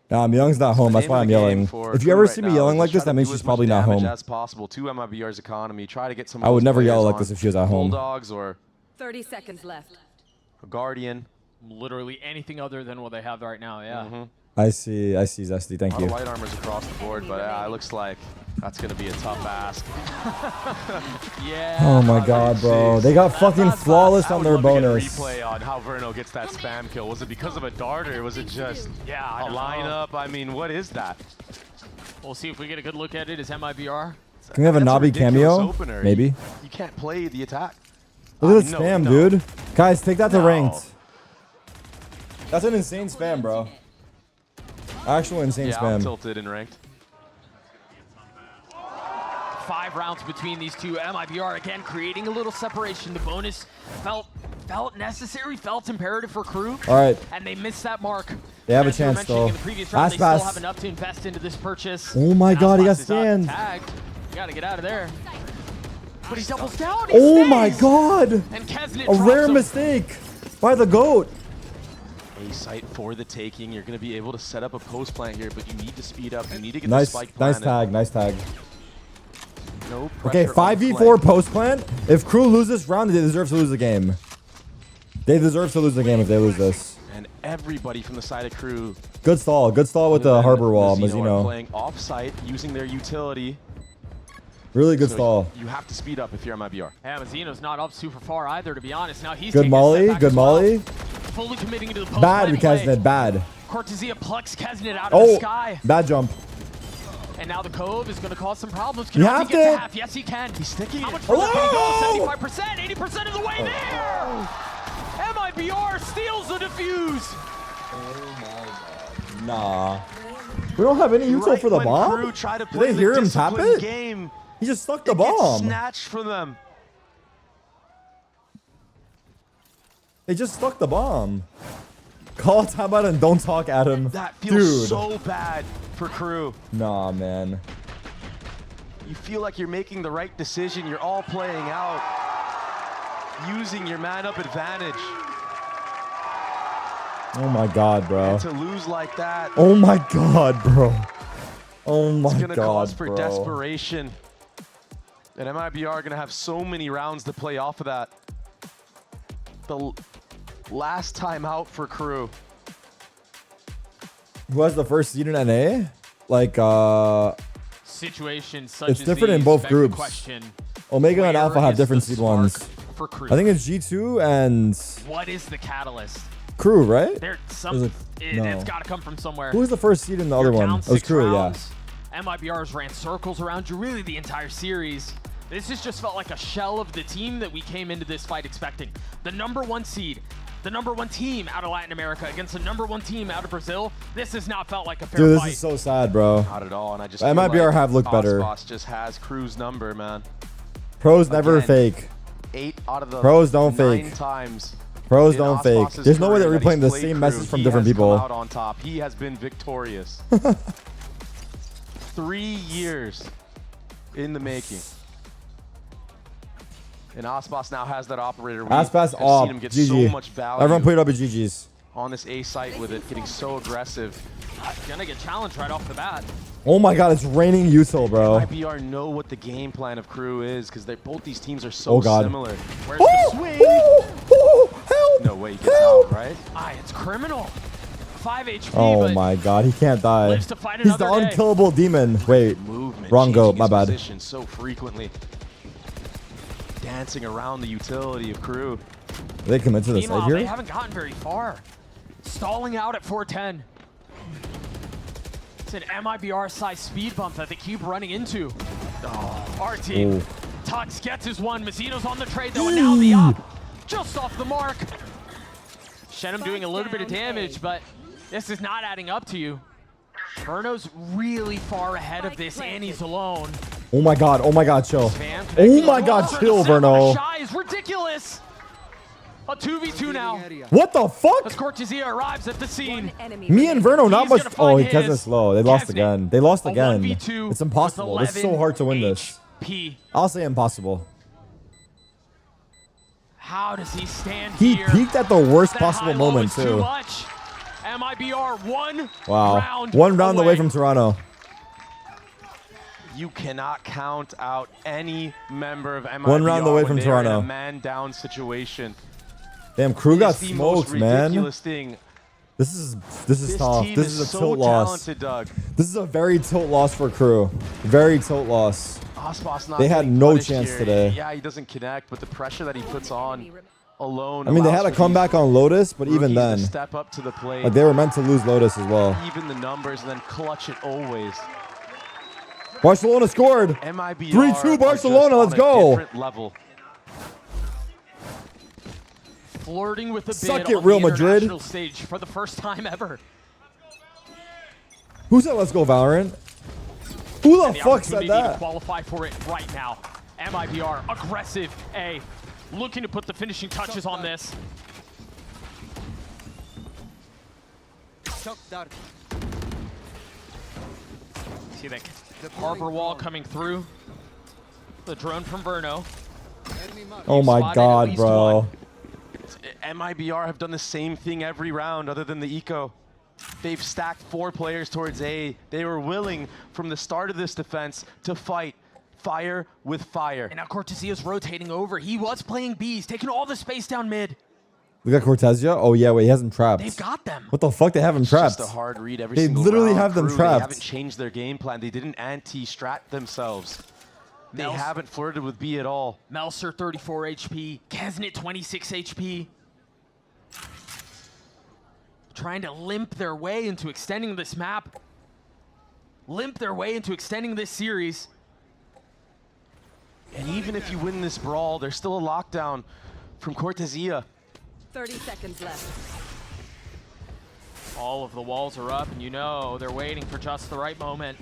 Young's not home. That's why I'm yelling. If you ever see me yelling like this, that means she's probably not home. As possible to MIBR's economy. Try to get some. I would never yell like this if she was at home. Bulldogs or 30 seconds left. a Guardian. Literally anything other than what they have right now, yeah. I see, Zesty. Thank A lot you. of light armors across the board, but it looks like that's going to be a tough ask. Yeah. Oh my god, bro. They got fucking flawless on their bonus. Replay on how Verno gets that spam kill. Was it because of a dart or was it just a lineup? I mean, what is that? We'll see if we get a good look at it as MIBR. Can we have a That's Nabi ridiculous cameo? opener. Maybe. You can't play the attack. Look at the No, spam, no. dude. Guys, take that to No. ranked. That's an insane spam, bro. Actual insane Yeah, I'm spam. tilted in ranked. 5 rounds between these two. MIBR again creating a little separation. The bonus felt necessary, felt imperative for KRU. All right. And they missed that mark. They have a As you were chance, mentioning though. In the previous round, Pass, they pass. still have enough to invest into this purchase. Oh my God, he got Aspas is up, scanned. tagged. You gotta get out of there. But he doubles down. He Oh my stays. God. And Kesnet A drops rare him. mistake by the GOAT. A site for the taking. You're going to be able to set up a post plant here, but you need to speed up. You need to get the Nice, spike nice planted. tag, nice tag. No Okay, pressure on the 5v4 flank. post plant. If KRU loses this round, they deserve to lose the game. They deserve to lose the game if they lose this. And everybody from the side of KRU. Good stall with the harbor wall, Are Mizzino. playing off-site, using their utility. Really good So stall. You have to speed up if you're MIBR. Yeah, Mizzino's not up super far either, to be honest. Now he's Good taking a molly, step back good as well. molly. Fully committing to the post Bad, play play. Kesnet, bad. Cortesia plucks Kesnet out of the Oh, sky. bad jump. And now the Cove is going to cause some problems. You Can have he get to. to half? Yes, he can. He's sticking. How much further can he go? Hello? 75%, 80% of the way there. MIBR steals the defuse. Nah. We don't have any util Right for the when bomb? KRU try to Did play they the hear him tap disciplined it? Game, He just stuck the it gets bomb. snatched from them. They just stuck the bomb. Call timeout and don't talk at him. That feels Dude. so bad for KRU. Nah, man. You feel like you're making the right decision. You're all playing out, using your man-up advantage. Oh my God, bro. And to lose like that, Oh my God, bro. Oh my it's gonna God, cause for bro. desperation. And MIBR are gonna have so many rounds to play off of that. The last time out for KRU. Who has the first seed in NA? Like, Situations such it's as different in these both beg the groups. question, Omega and where Alpha have is different the seed spark ones. for KRU? I think it's G2 and What is the catalyst? KRU, right? There's some. Is it- no. It's got to come from somewhere. Who was the first seed in the other You're one? down It was 6 KRU, yeah. rounds. MIBR's ran circles around you really the entire series. This has just felt like a shell of the team that we came into this fight expecting. The #1 seed, the #1 team out of Latin America against the #1 team out of Brazil. This has not felt like a fair Dude, this fight. is so sad, bro. Not at all. And I just MIBR feel like have looked better. Osboss just has KRU's number, man. Pros never Again, fake. 8 out of the Pros don't 9 fake. times. Pros in don't fake. Osboss's There's no way career they're that he's replaying the played same KRU, message from he different has people. come out on top. He has been victorious. 3 years in the making. And Osboss now has that operator. We've Aspas seen off. him get so GG. much value Everyone put it up at GG's. on this A site with it, getting so aggressive. Gonna get challenged right off the bat. Oh my God, it's raining util, bro. MIBR know what the game plan of KRU is because both these teams are so Oh God. similar. Where's Oh! the swing? Help! No way he gets out, right? It's criminal. 5 HP, Oh but my God, he can't die. lives to fight He's the another day. unkillable demon. Wait, Movement, wrong goat, changing my his bad. position so frequently. Dancing around the utility of KRU. They commit to the Meanwhile, side here? they haven't gotten very far. Stalling out at 410. It's an MIBR size speed bump that they keep running into. Our team. Oh. Tux gets his one. Mizzino's on the trade though, and now the up. Just off the mark. Shenum doing a little bit of damage, but this is not adding up to you. Verno's really far ahead of this, and he's alone. Oh my God, chill. Van Oh connecting my as God, well. chill, Seven Verno. shy is ridiculous. A 2v2 now. What the fuck? As Cortesia arrives at the scene. Me and Verno, not He's much. gonna Oh, find he Kesnet his. slow. They lost again. They lost A again. 1v2 It's impossible. with This is so hard to win 11 this. HP. I'll say impossible. How does he stand He here? peaked at the worst That possible high-low moment, is too too. much. MIBR one Wow. round One round away away from Toronto. You cannot count out any member of MIBR One round away when from they are in Toronto. a man-down situation. Damn, KRU got It's the most smoked, man. ridiculous thing. This is This tough. team This is is a so tilt loss. talented, Doug. This is a very tilt loss for KRU. Very tilt loss. Osboss not They had getting no punished chance here. today. Yeah, he doesn't connect, but the pressure that he puts on alone. I mean, they allows had a for comeback these on Lotus, but even rookies to then, step up to the plate. like they were meant to lose Lotus as well. Even the numbers and then clutch it always. Barcelona scored. MIBR 3-2 are Barcelona. just Let's on a go. different level. flirting with the Suck bid it, on Real the Madrid. international stage for the first time ever. Who said let's go Valorant? Who And the fuck said opportunity to that? qualify for it right now. MIBR, aggressive A, looking to put the finishing touches on this. See that harbor wall coming through. The drone from Verno. Oh my god, bro. MIBR have done the same thing every round other than the eco. They've stacked 4 players towards A. They were willing from the start of this defense to fight fire with fire. And now Cortesia's rotating over. He was playing B's, taking all the space down mid. We got Cortesia? Oh yeah, wait, he has him trapped. They've got them. What the fuck? They have him trapped. Just a hard read every They single literally round. have them KRU, trapped. They haven't changed their game plan. They didn't anti-strat themselves. They haven't flirted with B at all. Melser 34 HP, Kesnit 26 HP. Trying to limp their way into extending this map. Limp their way into extending this series. And even if you win this brawl, there's still a lockdown from Cortesia. 30 seconds left. All of the walls are up, and you know they're waiting for just the right moment.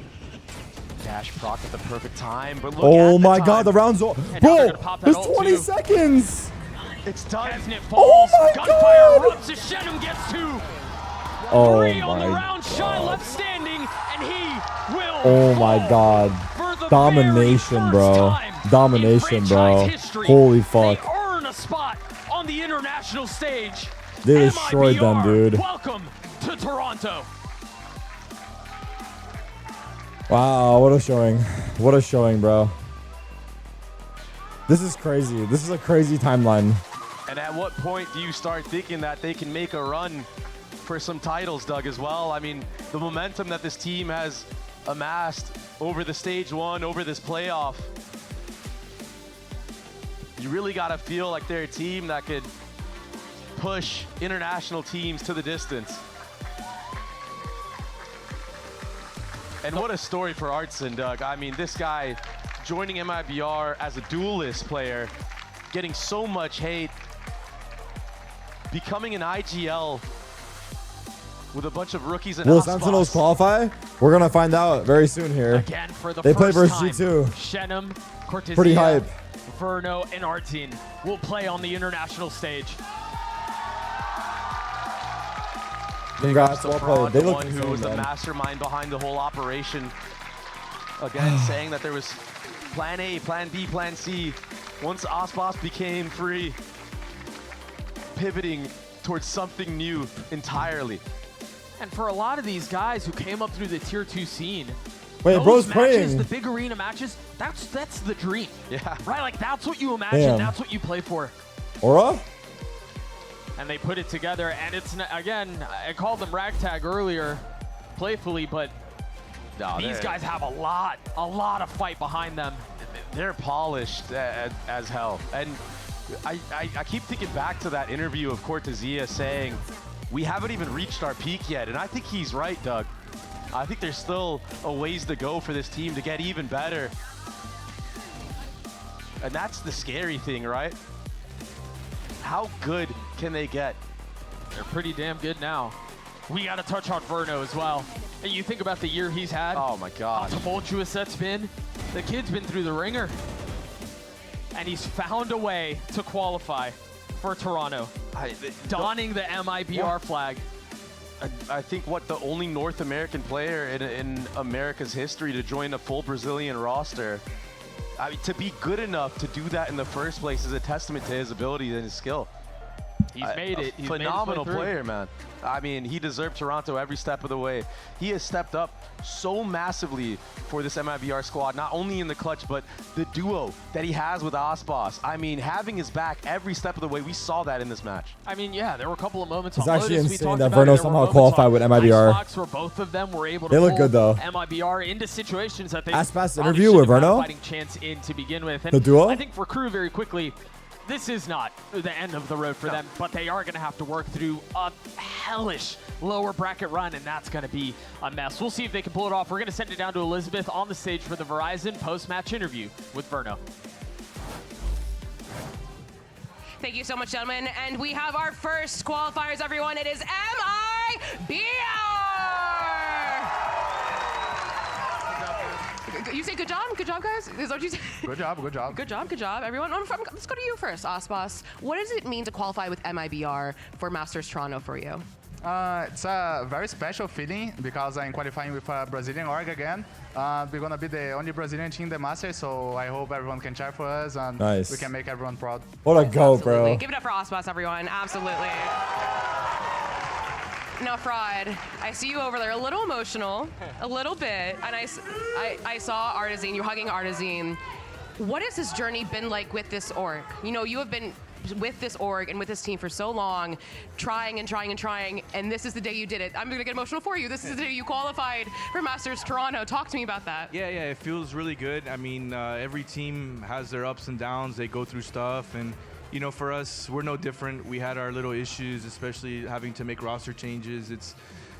Dash proc at the perfect time, but look Oh at my the god, time. the round's over. And now they're Bro, gonna pop that there's ult 20 too. seconds. It's done. Kesnit falls. my Gunfire God. erupts as Shenum gets 2. Oh 3 on the my round. Shy god. left standing, and he will Oh my fall god. for the Domination, very bro. first time Domination, in bro. franchise history. Holy fuck. They earn a spot on the international stage. They destroyed them, MIBR, dude. Welcome to Toronto. Wow, what a showing. What a showing, bro. This is crazy. This is a crazy timeline. And at what point do you start thinking that they can make a run for some titles, Doug, as well? I mean, the momentum that this team has amassed over the stage 1, over this playoff, you really got to feel like they're a team that could push international teams to the distance. And what a story for Artson, Doug. I mean, this guy joining MIBR as a duelist player, getting so much hate, becoming an IGL with a bunch of rookies and Will hotspots. Sentinels qualify? We're gonna find out very soon here. Again for the They play first versus time, G2. Shenum, Cortesia, Pretty hype. Verno, and Artine will play on the international stage. Congrats, The well fraud, played. They the look one who insane, was the man. mastermind behind the whole operation. Again, saying that there was plan A, plan B, plan C. Once Osbos became free, pivoting towards something new entirely. And for a lot of these guys who came up through the tier 2 scene, Wait, those bro's matches, praying. the big arena matches, that's the dream. Yeah. Right? Like that's what you imagine, Damn. that's what you play for. Aura? And they put it together, and it's, again, I called them ragtag earlier, playfully, but these guys have a lot of fight behind them. They're polished as hell. And I keep thinking back to that interview of Cortesia saying, we haven't even reached our peak yet. And I think he's right, Doug. I think there's still a ways to go for this team to get even better. And that's the scary thing, right? How good can they get? They're pretty damn good now. We got to touch on Verno as well. And you think about the year he's had. Oh my God. How tumultuous that's been. The kid's been through the ringer. And he's found a way to qualify for Toronto. Donning the MIBR flag. I think the only North American player in America's history to join a full Brazilian roster. I mean, to be good enough to do that in the first place is a testament to his ability and his skill. He's made it. He's Phenomenal made his way through. player, man. I mean, he deserved Toronto every step of the way. He has stepped up so massively for this MIBR squad, not only in the clutch, but the duo that he has with Osbos. I mean, having his back every step of the way, we saw that in this match. I mean, yeah, there were a couple of moments It's on actually Lotus we insane talked that about. Verno There were somehow moments qualified on with MIBR. Icebox where both of them were able to They look pull good, though. MIBR into situations that they Aspas probably interview shouldn't with have had a Verno? fighting chance in to begin with. And The duo? I think for KRU, very quickly, this is not the end of the road for them, but they are going to have to work through a hellish lower bracket run, and that's going to be a mess. We'll see if they can pull it off. We're going to send it down to Elizabeth on the stage for the Verizon post-match interview with Verno. Thank you so much, gentlemen. And we have our first qualifiers, everyone. It is MIBR. You say good job? Good job, guys? Is that what you say? Good job, good job. Good job, good job, everyone. Let's go to you first, Aspas. What does it mean to qualify with MIBR for Masters Toronto for you? It's a very special feeling because I'm qualifying with a Brazilian org again. We're going to be the only Brazilian team in the Masters, so I hope everyone can cheer for us and Nice. we can make everyone proud. What a go, Absolutely. bro. Give it up for Aspas, everyone. Absolutely. Now, Fraud, I see you over there a little emotional, a little bit, and I saw Artizine, you hugging Artizine. What has this journey been like with this org? You know, you have been with this org and with this team for so long, trying and trying and trying, and this is the day you did it. I'm gonna get emotional for you. This is the day you qualified for Masters Toronto. Talk to me about that. Yeah, it feels really good. I mean, every team has their ups and downs. They go through stuff, and you know, for us, we're no different. We had our little issues, especially having to make roster changes. It's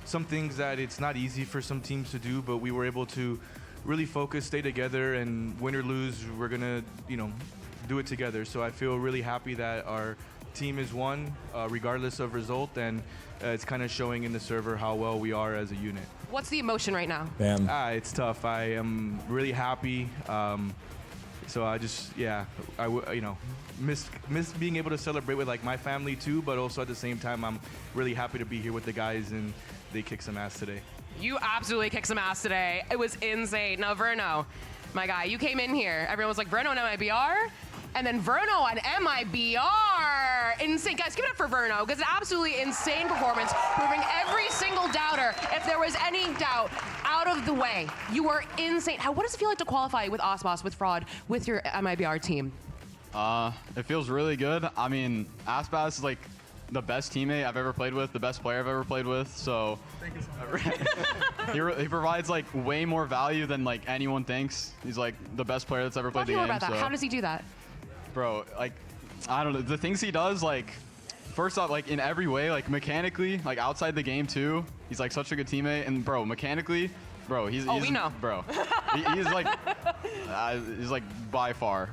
some things that it's not easy for some teams to do, but we were able to really focus, stay together, and win or lose, we're gonna, you know, do it together. So I feel really happy that our team is won, regardless of result, and it's kind of showing in the server how well we are as a unit. What's the emotion right now? Damn. It's tough. I am really happy. So I just, yeah, you know, miss being able to celebrate with like my family too, but also at the same time, I'm really happy to be here with the guys, and they kicked some ass today. You absolutely kicked some ass today. It was insane. Now, Verno, my guy, you came in here. Everyone was like, Verno on MIBR? And then Verno on MIBR. Insane. Guys, give it up for Verno, because an absolutely insane performance, proving every single doubter, if there was any doubt, out of the way. You were insane. What does it feel like to qualify with Aspas, with Fraud, with your MIBR team? It feels really good. I mean, Aspas is like the best teammate I've ever played with, the best player I've ever played with. So thank you so much. He provides like way more value than like anyone thinks. He's like the best player that's ever played the game. About that. So. How does he do that? Bro, like, I don't know. The things he does, like, first off, like in every way, like mechanically, like outside the game too. He's like such a good teammate. And bro, mechanically, bro, he's we know. Bro, he's like by far.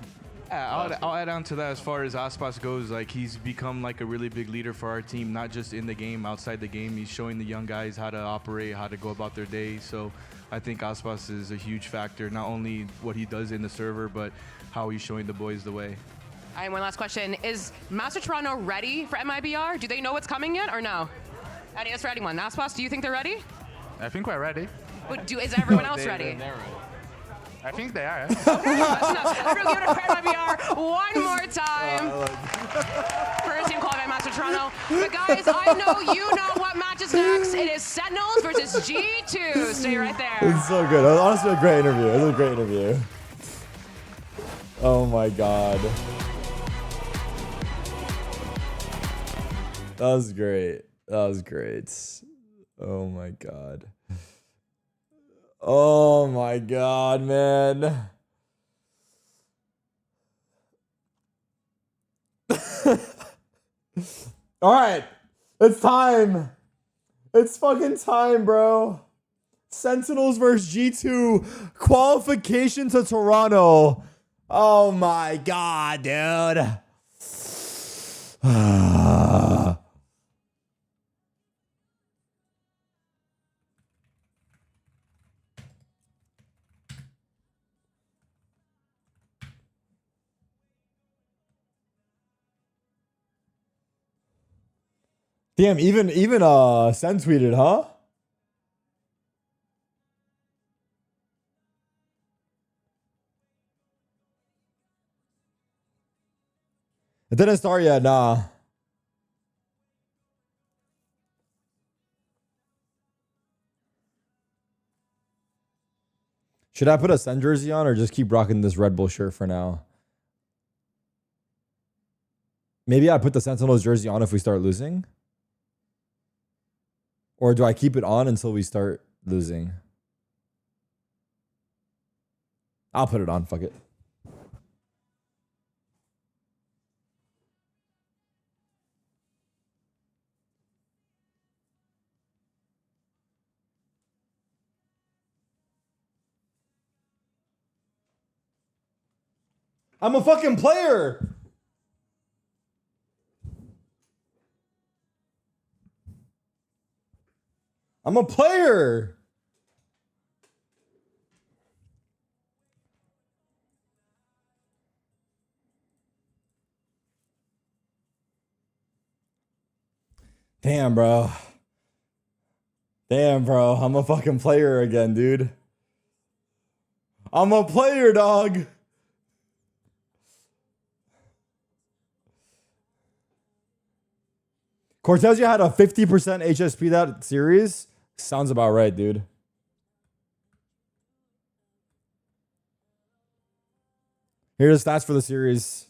I'll add on to that as far as Aspas goes. Like, he's become like a really big leader for our team, not just in the game, outside the game. He's showing the young guys how to operate, how to go about their day. So I think Aspas is a huge factor, not only what he does in the server, but how he's showing the boys the way. All right, one last question. Is Master Toronto ready for MIBR? Do they know what's coming yet or no? Any that's for anyone. Aspas, do you think they're ready? I think we're ready. But is everyone else ready? They're ready. I think they are. Okay, that's enough. Everyone give it up for MIBR one more time. First team qualifying Master Toronto. But guys, I know you know what match is next. It is Sentinels versus G2. Stay right there. It's so good. It was honestly a great interview. It was a great interview. Oh my god. That was great. That was great. Oh my god. Oh my god, man. All right. It's time. It's fucking time, bro. Sentinels versus G2. Qualification to Toronto. Oh my god, dude. Damn, even Sen tweeted, huh? It didn't start yet, nah. Should I put a Sen jersey on or just keep rocking this Red Bull shirt for now? Maybe I put the Sentinels jersey on if we start losing? Or do I keep it on until we start losing? I'll put it on, fuck it. I'm a fucking player. I'm a player. Damn, bro. Damn, bro. I'm a fucking player again, dude. I'm a player, dog. Cortez, you had a 50% HSP that series? Sounds about right, dude. Here's the stats for the series.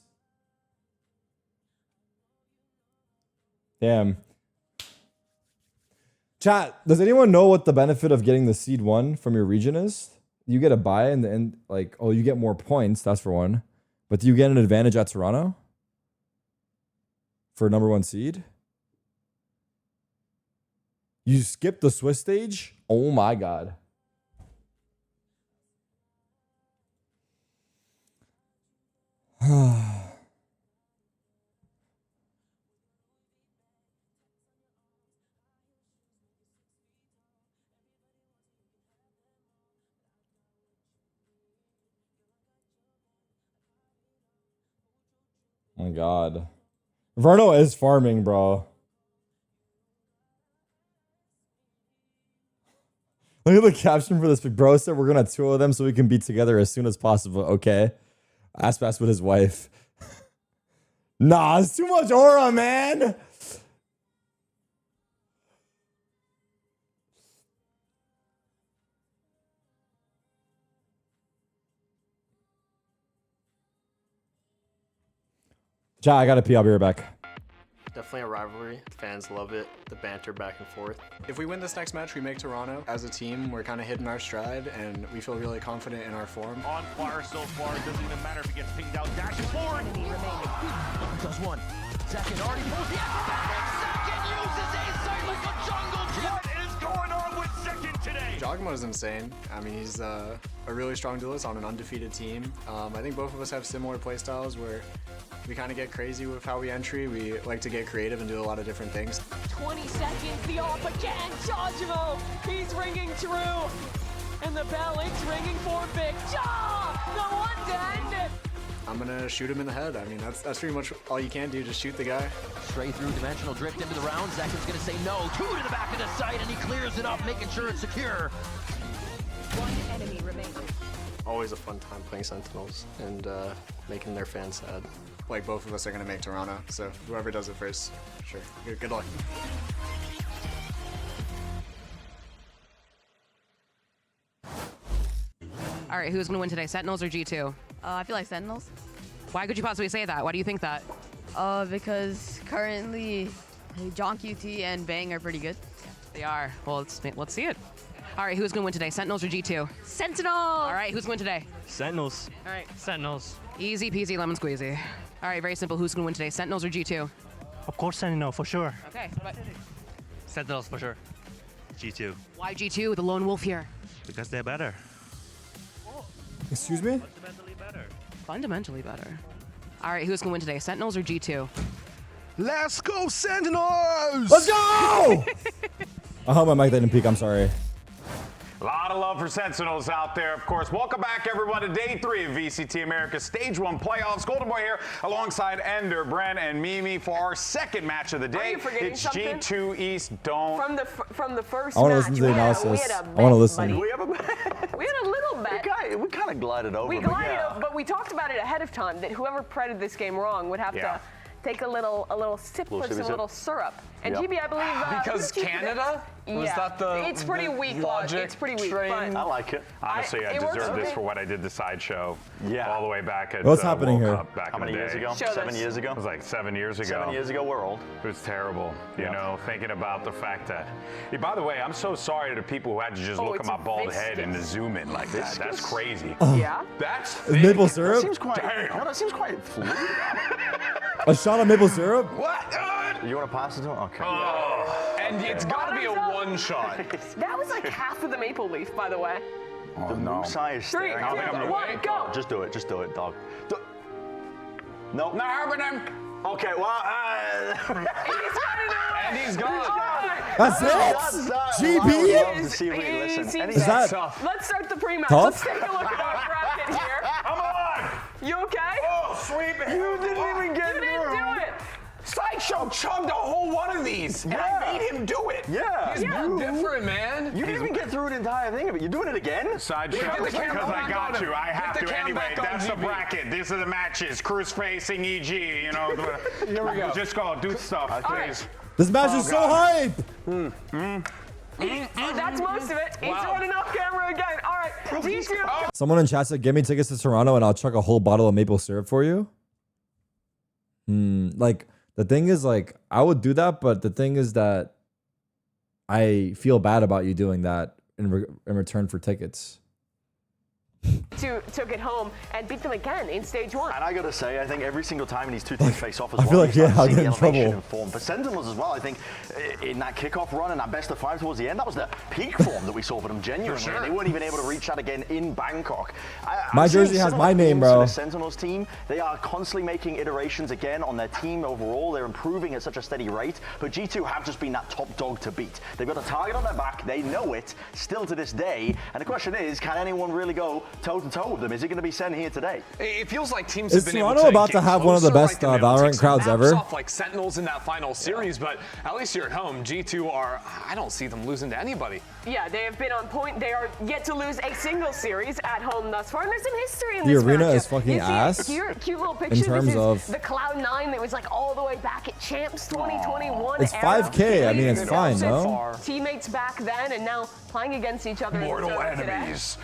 Damn. Chat, does anyone know what the benefit of getting the seed 1 from your region is? You get a buy and like, oh, you get more points, that's for one. But do you get an advantage at Toronto? For number 1 seed? You skip the Swiss stage? Oh my god. Oh my god. Verno is farming, bro. Look at the caption for this. Bro said we're gonna 2-0 them so we can be together as soon as possible. Okay. Aspas with his wife. Nah, it's too much aura, man. Chat, I gotta pee. I'll be right back. Definitely a rivalry. Fans love it. The banter back and forth. If we win this next match, we make Toronto. As a team, we're kind of hitting our stride, and we feel really confident in our form. On fire so far, it doesn't even matter if he gets pinged out. Dashes forward. Enemy remaining. Does one. Second already pulls the Second uses a silent jungle gym. What is going on with Second today? Jogma is insane. I mean, he's a really strong duelist on an undefeated team. I think both of us have similar playstyles where we kind of get crazy with how we entry. We like to get creative and do a lot of different things. 20 seconds, the off again. Jojimo, he's ringing true. And the bell is ringing for Big Jaw. The one to end it. I'm gonna shoot him in the head. I mean, that's pretty much all you can do, just shoot the guy. Straight through dimensional drift into the round. Zekken's gonna say no. 2 to the back of the site, and he clears it up, making sure it's secure. One enemy remaining. Always a fun time playing Sentinels and making their fans sad. Like, both of us are gonna make Toronto, so whoever does it first, sure. Good luck. All right, who's gonna win today, Sentinels or G2? I feel like Sentinels. Why could you possibly say that? Why do you think that? Because currently, John QT and Bang are pretty good. They are. Well, let's see it. All right, who's gonna win today, Sentinels or G2? Sentinel! All right, who's gonna win today? Sentinels. All right, Sentinels. easy peasy lemon squeezy. All right, very simple. Who's gonna win today, Sentinels or G2? Of course, Sentinel, for sure. Okay, but Sentinels, for sure. G2. why G2, the lone wolf here? Because they're better. Excuse me? Fundamentally better. Fundamentally better. All right, who's gonna win today, Sentinels or G2? Let's go, Sentinels! Let's go! I hope my mic didn't peak. I'm sorry. A lot of love for Sentinels out there, of course. Welcome back, everyone, to Day 3 of VCT America's Stage 1 playoffs. Golden Boy here alongside Ender, Bren, and Mimi for our second match of the day. Are you forgetting it's something? G2 East. Don't. From the first I want to match, listen to the analysis. we had a I want to listen. buddy. We have a bet. We had a little bet. We kind of glided over. We but glided yeah. over, but we talked about it ahead of time that whoever predicted this game wrong would have to take a little sip, put some little syrup. And GB, I believe because Canada was that the it's pretty weak logic it's pretty weak. train? But I like it. Honestly, I it works deserve for this me. for what I did the sideshow. Yeah. All the way back at What's happening World here? Cup back How in the many years day. ago? 7 years ago? It was like 7 years ago. 7 years ago, we're old. It was terrible, you know, thinking about the fact that. Hey, by the way, I'm so sorry to the people who had to just look at my bald head and to zoom in like that. That's crazy. Yeah. That's Is maple syrup? That seems quite. Damn. No, that seems quite fluid. A shot of maple syrup? What? You want to pass it to him? Okay. And it's got to be a one shot. That was like half of the maple leaf, by the way. Oh, the moose eye is 3, staring. 2, 1, go! Just do it, dog. No. Not happening. Okay, well, And he's gone. That's it? GB? Is that Let's start the pre-match. tough? Let's take a look at our bracket here. I'm alive. You okay? Oh, sweet. You didn't even get through. You didn't do it. Sideshow chugged a whole one of these, and I made him do it. Yeah. He's built different, man. You didn't even get through the entire thing of it. You're doing it again? Sideshow, because I got you. I have to anyway. That's the bracket. These are the matches. Cruz facing EG. You know, here we go. Just go do stuff, please. This match is so hype. That's most of it. He's running off camera again. All right, G2. Someone in chat said, "Give me tickets to Toronto, and I'll chuck a whole bottle of maple syrup for you." Like the thing is, like I would do that, but the thing is that I feel bad about you doing that in return for tickets. Took it home and beat them again in stage 1. And I gotta say, I think every single time these two teams face off as I well, feel like, you start yeah, to I'll see get the in trouble. elevation and form. For Sentinels as well, I think in that kickoff run and that best of 5 towards the end, that was the peak form that we saw for them genuinely. Sure. And they weren't even able to reach that again in Bangkok. My jersey has my name, bro. The Sentinels team, they are constantly making iterations again on their team overall. They're improving at such a steady rate, but G2 have just been that top dog to beat. They've got a target on their back. They know it still to this day. And the question is, can anyone really go toe to toe with them? Is it going to be Sen here today? It feels like teams Is have been Toronto able to about get to have one of the closer best right in the middle, Valorant take some crowds maps ever? Off like Sentinels in that final series, but at least here at home, G2 are, I don't see them losing to anybody. Yeah, they have been on point. They are yet to lose a single series at home thus far. And there's some history in The this arena matchup. is fucking You see ass a cute little picture. in terms this is of- the Cloud9 that was like all the way back at Champs 2021. It's era. 5K. I mean, it's fine, no? Teammates back then and now playing against each other. Mortal in the enemies.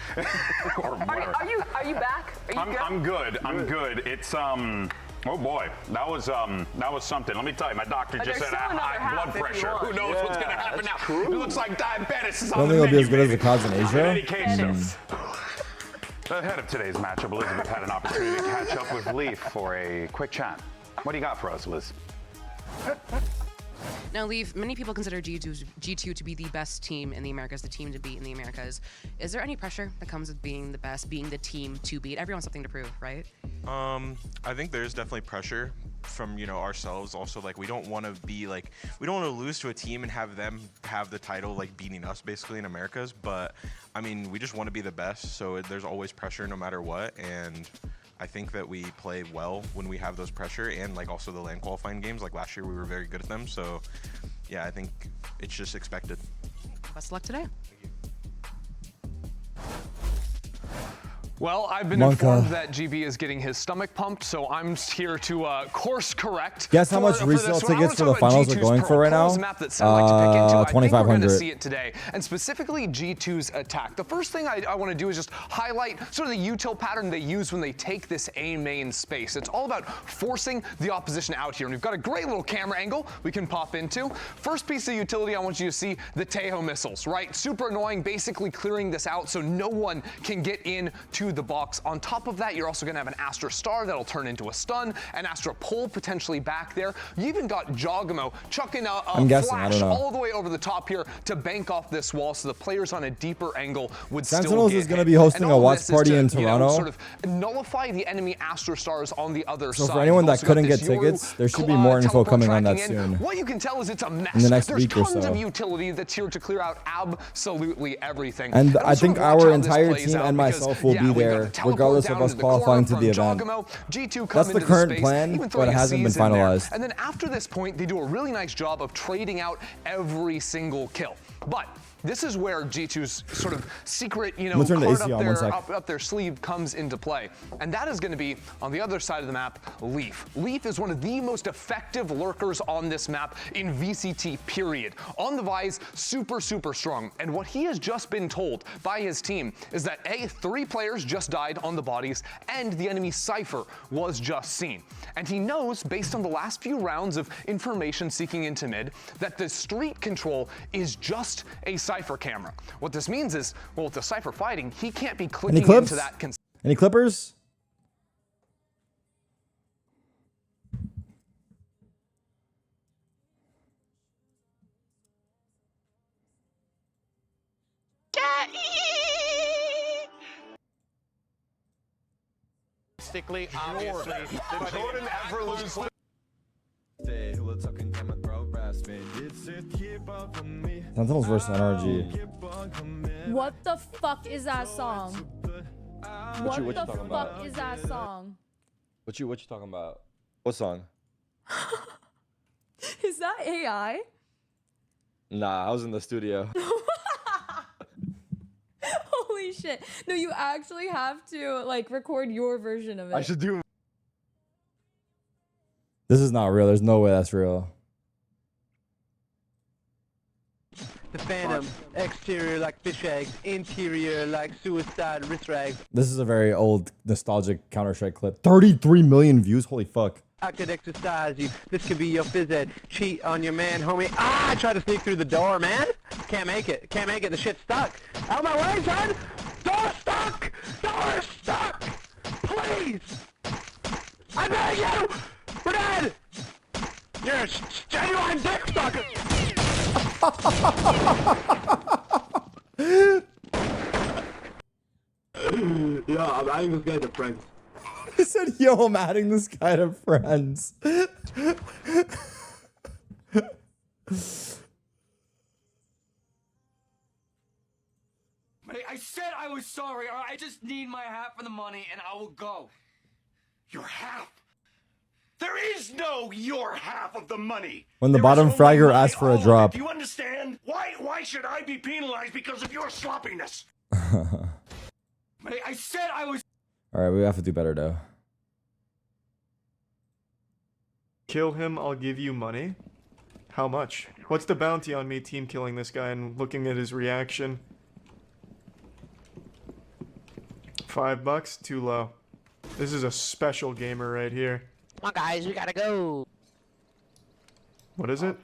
Are you back? Are you I'm good. I'm good. It's oh boy, that was something. Let me tell you, my doctor just said I have high blood pressure. Who knows what's gonna happen now? It looks like diabetes is I don't on think the it'll be menu. as good as the crowds in In Asia. any case, ahead of today's matchup, Elizabeth had an opportunity to catch up with Leaf for a quick chat. What do you got for us, Liz? Now, Leaf, many people consider G2 to be the best team in the Americas, the team to beat in the Americas. Is there any pressure that comes with being the best, being the team to beat? Everyone's something to prove, right? I think there's definitely pressure from, you know, ourselves. Also, like, we don't want to be like, we don't want to lose to a team and have them have the title, like, beating us basically in Americas. But I mean, we just want to be the best. So there's always pressure no matter what. And I think that we play well when we have those pressure, and like also the LAN qualifying games. Like last year, we were very good at them. So yeah, I think it's just expected. Best of luck today. Well, I've been Monka. informed that GB is getting his stomach pumped, so I'm here to course correct. Guess how much for resale this one. I tickets wanna for the talk about finals are G2's going for right Pearl now? is a map that Sen like to pick into. I think we're going to 2,500. see it today, and specifically G2's attack. The first thing I want to do is just highlight sort of the util pattern they use when they take this A main space. It's all about forcing the opposition out here, and we've got a great little camera angle we can pop into. First piece of utility, I want you to see the Tejo missiles, right? Super annoying, basically clearing this out so no one can get in to the box. On top of that, you're also going to have an Astra Star that'll turn into a stun, an Astra Pole potentially back there. You even got Jogamo chucking a I'm guessing, I flash don't know. all the way over the top here to bank off this wall so the players on a deeper angle would Sentinels still get is gonna hit. be hosting And a all watch this is party to, in you know, Toronto. sort of nullify the enemy Astra Stars on the other So side. for anyone You've that also got couldn't get this Yoru tickets, there should be more info teleport coming on that tracking in. soon. What you can tell is it's a mess. In the next There's week or tons so. of utility that's here to clear out absolutely everything. And we'll I sort think of watch our how this entire plays team out and because, myself will yeah, be we've got there, the teleport regardless down of us into the corner qualifying to from the event. Jogamo. G2 come That's the into current space, plan, even but throwing it a hasn't been C's in there. finalized. And then after this point, they do a really nice job of trading out every single kill. But this is where G2's sort of secret, you I'm know, gonna turn the card AC up on, one sec. up their sleeve comes into play. And that is going to be, on the other side of the map, Leaf. Leaf is one of the most effective lurkers on this map in VCT, period. On the Vise, super, super strong. And what he has just been told by his team is that, A, 3 players just died on the bodies, and the enemy Cypher was just seen. And he knows, based on the last few rounds of information seeking into mid, that the street control is just a Cypher camera. What this means is, well, with the Cypher fighting, he can't be Any clicking clips? into that. Any Clippers? realistically, obviously, the Jordan Everlose. Sentinels versus NRG. What the fuck is that song? What you the talking fuck about? is that song? What you talking about? What song? Is that AI? Nah, I was in the studio. Holy shit. No, you actually have to like record your version of it. I should do. This is not real. There's no way that's real. The Phantom, exterior like fish eggs, interior like suicide wrist rags. This is a very old, nostalgic Counter-Strike clip. 33 million views. Holy fuck. I could exercise you. This could be your phys ed. Cheat on your man, homie. Ah, I tried to sneak through the door, man. Can't make it. Can't make it. The shit's stuck. Out of my way, son. Door stuck. Door stuck. Please. I beg you. We're dead. You're a genuine dick sucker. Yeah, I'm adding this guy to friends. He said, yo, I'm adding this guy to friends. I said I was sorry. I just need my half of the money and I will go. Your half? There is no your half of the money. When the There bottom is only fragger my asks for all a of it. drop. Do you understand? Why should I be penalized because of your sloppiness? I said I was. All right, we have to do better, though. Kill him, I'll give you money. How much? What's the bounty on me team killing this guy and looking at his reaction? $5? Too low. This is a special gamer right here. Come on, guys, we gotta go. What is it?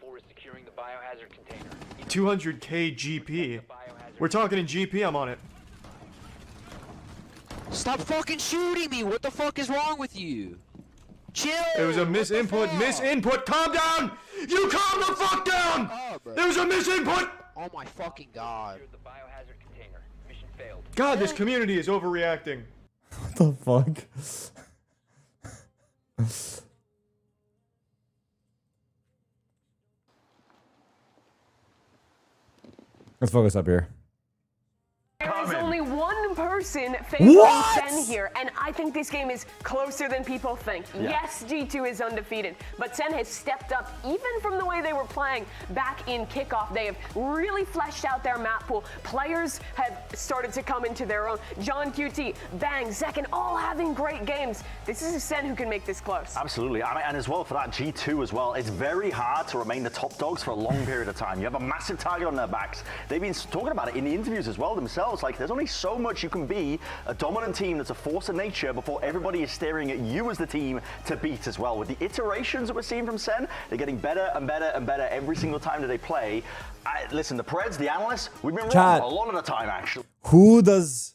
200k GP. We're talking in GP, I'm on it. Stop fucking shooting me! What the fuck is wrong with you? Chill! It was a misinput. Calm down! You calm the fuck down! There was a misinput! Oh my fucking god. God, this community is overreacting. What the fuck? Let's focus up here. There is only one person facing SEN here, and I think this game is closer than people think. Yeah. Yes, G2 is undefeated, but SEN has stepped up even from the way they were playing back in kickoff. They have really fleshed out their map pool. Players have started to come into their own. John QT, Bang, Zekin, all having great games. This is a SEN who can make this close. Absolutely, I mean, and as well for that G2 as well, it's very hard to remain the top dogs for a long period of time. You have a massive target on their backs. They've been talking about it in the interviews as well themselves. Like, there's only so much you can be a dominant team that's a force of nature before everybody is staring at you as the team to beat as well. With the iterations that we're seeing from SEN, they're getting better and better and better every single time that they play. Listen, the Preds, the analysts, we've been Chat. wrong a lot of the time, actually. Who does...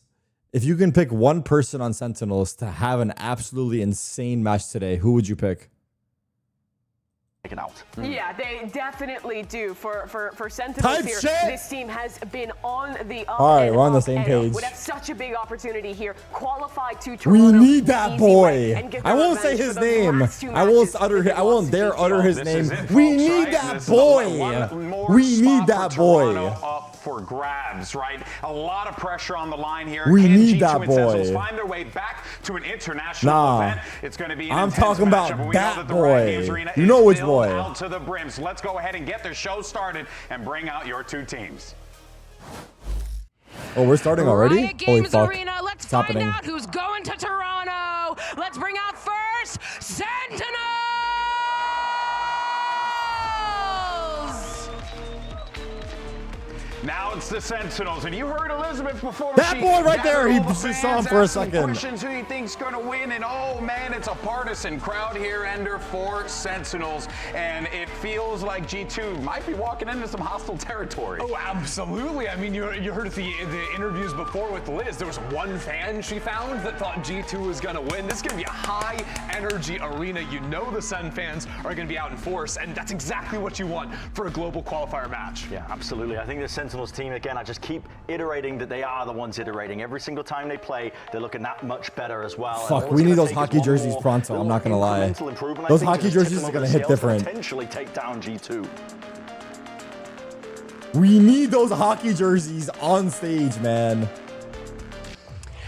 If you can pick one person on Sentinels to have an absolutely insane match today, who would you pick? Out. Yeah, they definitely do. For Sentinels Type here, shit! this team has been on the up. All right, and we're on the up same and page. up. Would have such a big opportunity here. Qualify to We Toronto. need that easy way, boy. and get I their won't say revenge his for the name. last two I won't matches I won't dare utter his name. This is it, We folks, need right? that This is boy. one more We spot need for that Toronto boy. up for grabs, right? A lot of pressure on the line here. We Can need G2 that and Sentinels boy. find their way back to an international Nah. event? It's going to be an I'm intense talking about matchup, but we know that the Riot boy. Games Arena You is know which filled boy. out to the brim. So let's go ahead and get the show started and bring out your two teams. Oh, we're starting already? Riot Holy Games fuck. Arena. Let's It's find happening. out who's going to Toronto. Let's bring out first Sentinels. Now it's the Sentinels, and you heard Elizabeth before. That she boy right there, gathered he all the just saw him fans, for a asked some second. Questions who he thinks going to win, and oh man, it's a partisan crowd here, Ender, for Sentinels, and it feels like G2 might be walking into some hostile territory. Oh, absolutely. I mean, you heard the interviews before with Liz. There was one fan she found that thought G2 was going to win. This is going to be a high-energy arena. You know the Sun fans are going to be out in force, and that's exactly what you want for a global qualifier match. Yeah, absolutely. I think the Sentinels team team. Again, I just keep iterating that they are the ones iterating. Every single time they play, they're looking that much better as well. Fuck, we need those hockey jerseys pronto. I'm not gonna lie. Those hockey jerseys are gonna hit different. Potentially take down G2. We need those hockey jerseys on stage, man.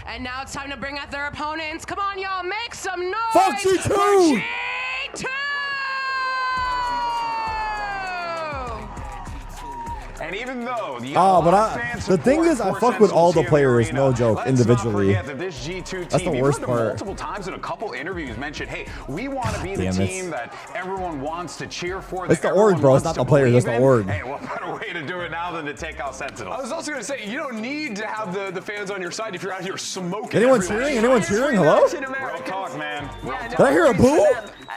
And now it's time to bring out their opponents. Come on, y'all, make some noise. Fuck G2! For G2! And even though the thing is, I fuck with all the players, no joke, individually. This G2 That's team, the worst you've heard them part. multiple times in a couple interviews mentioned, hey, we want to be the team that everyone wants to cheer for. It's the org, bro. It's not the players. It's the org. Hey, what better way to do it now than to take out Sentinels? I was also going to say, you don't need to have the fans on your side if you're out here smoking. Anyone everyone. cheering? Anyone cheering? Hello? Real talk, man. Did I hear a boo?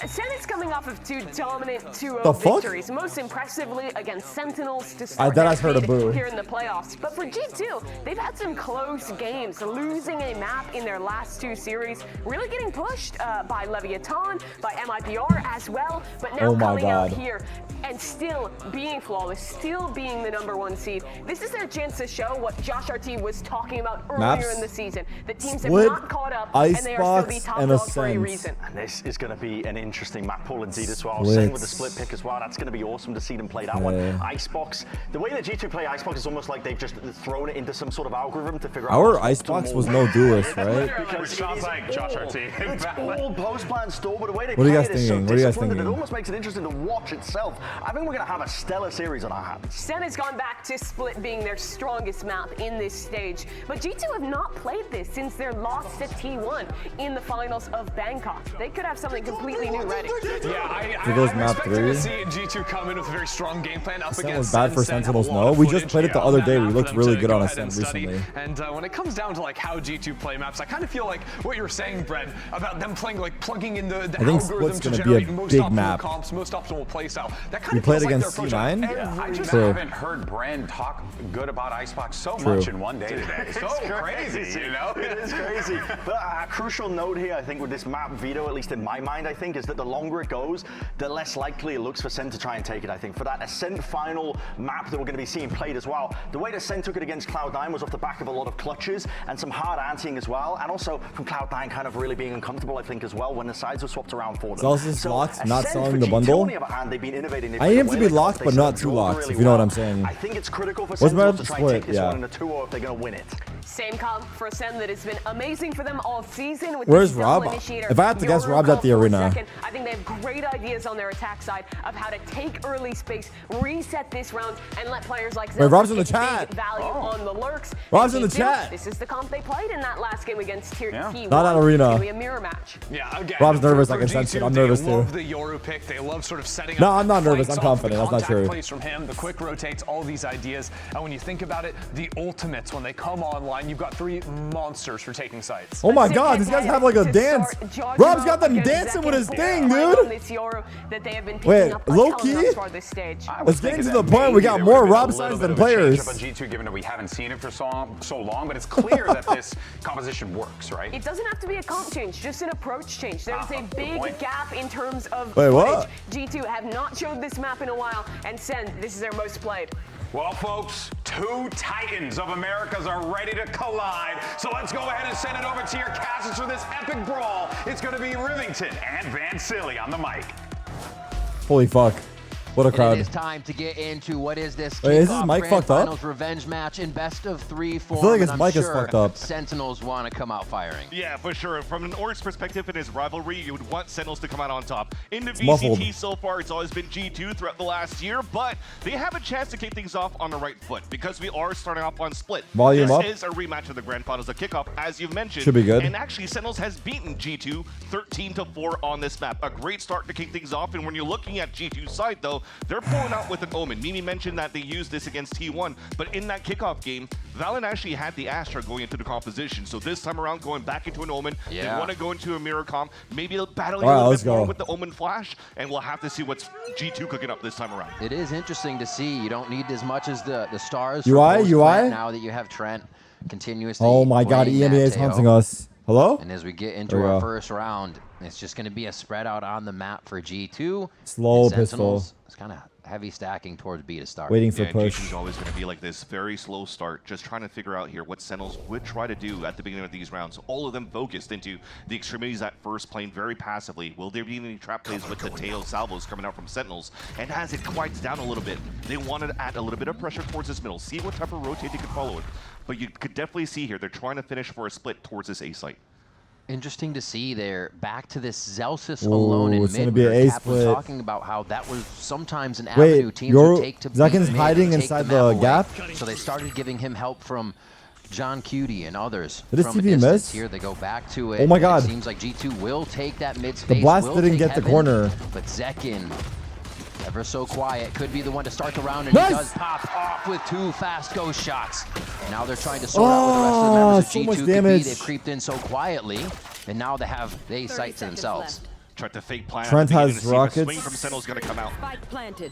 Sen is coming off of two dominant 2-0 The fuck? victories, most impressively against Sentinels to I start thought I their heard a feed boo. here in the playoffs. But for G2, they've had some close games, losing a map in their last 2 series, really getting pushed by Leviathan, by MIBR as well, but now Oh my coming out God. here and still being flawless, still being the #1 seed. This is their chance to show what Josh RT was talking about earlier Maps, in the season. The teams Split, have not caught up, and they are still the Icebox, top and dog for a Ascent. reason. And this is going to be an interesting map pool indeed as well. Splits. Same with the split pick as well. That's going to be awesome to see them play that one. Yeah. Icebox, the way that G2 play Icebox is almost like they've just thrown it into some sort of algorithm to figure out. Our what's Icebox optimal. was no duelist, right? Because sounds like Josh RT. It's all post-plan store, but the way they What are play you guys it is so thinking? What are you guys disciplined that thinking? it almost makes it interesting to watch itself. I think we're going to have a stellar series on our hands. Sen has gone back to split being their strongest map in this stage, but G2 have not played this since their loss to T1 in the finals of Bangkok. They could have something completely new ready. Yeah, For those I'm map expecting to 3? see G2 come in with a very strong game plan up Ascent against was bad for Sen. Sentinels, Have a lot no. of We just footage, played it the on other that day. map We for looked them really to good go on ahead and Ascent study. recently. And when it comes down to like how G2 play maps, I kind of feel like what you were saying, Brent, about them playing like plugging in the think algorithm Split's to gonna be a generate most big optimal map. comps, most optimal playstyle. That kind We of played feels like against their approach on C9? every I just True. haven't heard Brand talk good about Icebox so True. much in one day today. So crazy, you know? It is crazy. But a crucial note here, I think, with this map veto, at least in my mind, I think, is that the longer it goes, the less likely it looks for Sen to try and take it, I think. For that Ascent final map that we're going to be seeing played as well, the way that Sen took it against Cloud9 was off the back of a lot of clutches and some hard anteing as well, and also from Cloud9 kind of really being uncomfortable, I think, as well, when the sides were swapped around for them. Zel's locked, not Ascent selling for the G2, bundle. on the other hand, they've been innovating. They've I need him played to be away the locked, cards. but They not set too up locked, really if you know what well. I'm saying. I think it's critical for What's Sentinels about to the try and split? take this Yeah. one in a 2-0 if they're going to win it. Same comp for Sen that has been amazing for them all season. With Where's this double Rob? initiator. If I had to guess, Euro Rob's at the call for a arena. second. I think they have great ideas on their attack side of how to take early space, reset this round, and let players like Zel Rob's in the get big chat. value on the lurks. Rob's And in the G2, chat. This is the comp they played in that last game against Tier T1. Not on arena. It's gonna be a mirror match. Yeah, again. Rob's nervous, for I can sense it. G2, I'm nervous They love too. the Yoru pick. They love sort of setting No, up I'm not nervous. fights I'm off the confident. That's not contact true. plays from him, the quick rotates, all these ideas. And when you think about it, the ultimates, when they come online, you've got 3 monsters for taking sites. Oh my God, these guys have like a dance. Rob's got them dancing with his thing, dude. Wait, low key? It's getting to the point we got more Rob signs than players. On G2, given that we haven't seen it for so long, but it's clear that this composition works, right? It doesn't have to be a comp change, just an approach change. There's a big gap in terms of Wait, what? footage. G2 have not showed this map in a while, and Sen, this is their most played. Well, folks, 2 titans of Americas are ready to collide. So let's go ahead and send it over to your casters for this epic brawl. It's going to be Rivington and Van Silly on the mic. Holy fuck. What a crowd. It is time to get into what is this Wait, is this kickoff mic grand fucked up? finals revenge match in best of 3 form. I feel like his and mic I'm is sure fucked up. Sentinels want to come out firing. Yeah, for sure. From an Orcs perspective, in his rivalry, you would want Sentinels to come out on top. In the It's VCT muffled. so far, it's always been G2 throughout the last year, but they have a chance to kick things off on the right foot because we are starting off on split. Volume this up. is a rematch of the grand finals, a kickoff, as you've mentioned. Should be good. And actually, Sentinels has beaten G2 13-4 on this map. A great start to kick things off. And when you're looking at G2's side, though, they're pulling out with an Omen. Mimi mentioned that they used this against T1, but in that kickoff game, Valen actually had the Astra going into the composition. So this time around, going back into an Omen, they want to go into a mirror comp, maybe battling a little bit more with the Omen flash, and we'll have to see what's G2 cooking up this time around. It is interesting to see. You don't need as much as the stars. UI, for UI? now that you have Trent continuously. Oh my God, playing EMEA is Mateo. hunting us. Hello? And as we get into There we our go. first round, It's just going to be a spread out on the map for G2. Slow And pistol. Sentinels, it's kind of heavy stacking towards B to start. Waiting for Yeah, push. G2's always going to be like this very slow start, just trying to figure out here what Sentinels would try to do at the beginning of these rounds. All of them focused into the extremities at first, playing very passively. Will there be any trap plays with the tail salvos coming out from Sentinels? And as it quiets down a little bit, they wanted to add a little bit of pressure towards this middle, see what type of rotate they could follow it. But you could definitely see here, they're trying to finish for a split towards this A site. Interesting to see there. Back to this Zelsis alone in it's mid. gonna be an where A Cap was split. talking about how that was sometimes an Wait, avenue teams would take to beat Zekin's mid hiding and take inside map the away. gap? So they started giving him help from John Cutie and others. Did his from a TP distance. miss? Here they go back to it. Oh my and God. It seems like G2 will take that mid space. The blast will didn't take get the heaven, corner. But Zekin, ever so quiet, could be the one to start the round, and Nice. he does pop off with 2 fast ghost shots. Now they're trying to sort out what the rest of the members of so G2 much could damage. be. They've creeped in so quietly, and now they have the sight to themselves. Tried to fake plan. Trent at the beginning has to see if a rockets. swing from Sentinel's going to come out. Spike planted.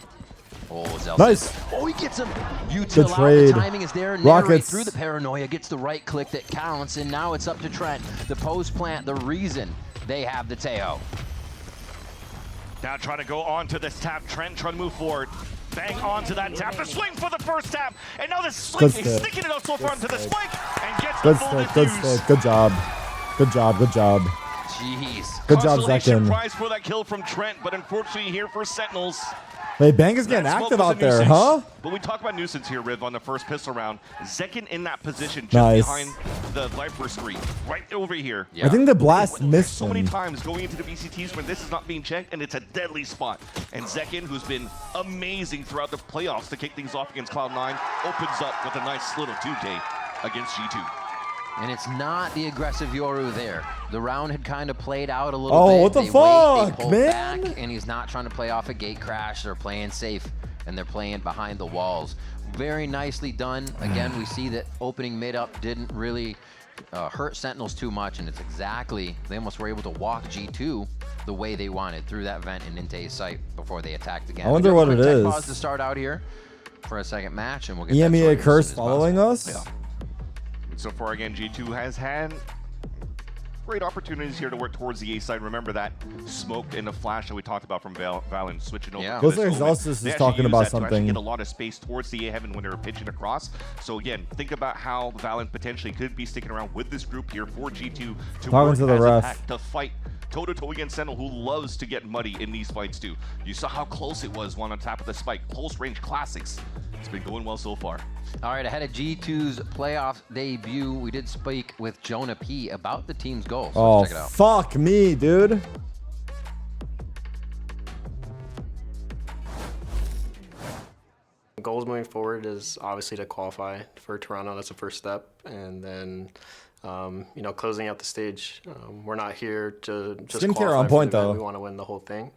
Oh, Zelsis. Nice. Oh, he gets him. Util Good out. trade. The timing is there. Narrate Rockets. through the paranoia. Gets the right click that counts. And now it's up to Trent. The post plant, the reason they have the Teo. Now trying to go on to this tap. Trent trying to move forward. Bang onto that tap. The swing for the first tap. And now the swing Good is stick. sticking it out so far into the spike. And gets Good the full stick, good defuse. stick. Good job. Good job, good job. Jeez. Good job, Consolation Zekin. prize for that kill from Trent, but unfortunately here for Sentinels. Wait, Bang is getting that smoke active was a out there, nuisance. huh? But we talk about nuisance here, Riv, on the first pistol round. Zekin in that position, just Nice. behind the Viper screen, right over here. I think the blast missed So many him. times going into the BCTs when this is not being checked, and it's a deadly spot. And Zekin, who's been amazing throughout the playoffs to kick things off against Cloud9, opens up with a nice little 2K against G2. And it's not the aggressive Yoru there. The round had kind of played out a little Oh, bit. what the They fuck, wait, they pull man? back, and he's not trying to play off a gate crash. They're playing safe, and they're playing behind the walls. Very nicely done. Again, we see that opening mid up didn't really hurt Sentinels too much, and it's exactly, they almost were able to walk G2 the way they wanted through that vent and into his sight before they attacked again. I wonder We'll what do a it quick tech is. pause to start out here for a second match, and we'll get that EMEA sorted as curse soon as following possible. us? Yeah. So far, again, G2 has had great opportunities here to work towards the A side. Remember that smoke and the flash that we talked about from Valen switching over. Yeah. to Feels this like Omen. Zelsis is They actually talking used about that to actually something. get a lot of space towards the A heaven when they were pitching across. So again, think about how Valen potentially could be sticking around with this group here for G2 to Talking work to the as a ref. pack to fight toe-to-toe against Sentinel, who loves to get muddy in these fights too. You saw how close it was one on top of the spike. Pulse range classics. It's been going well so far. All right, ahead of G2's playoff debut, we did speak with Jonah P about the team's goals. So Oh, let's check it out. fuck me, dude. Goals moving forward is obviously to qualify for Toronto. That's the first step, and then you know, closing out the stage. We're not here to just Skincare qualify on for point, the event. though. We want to win the whole thing,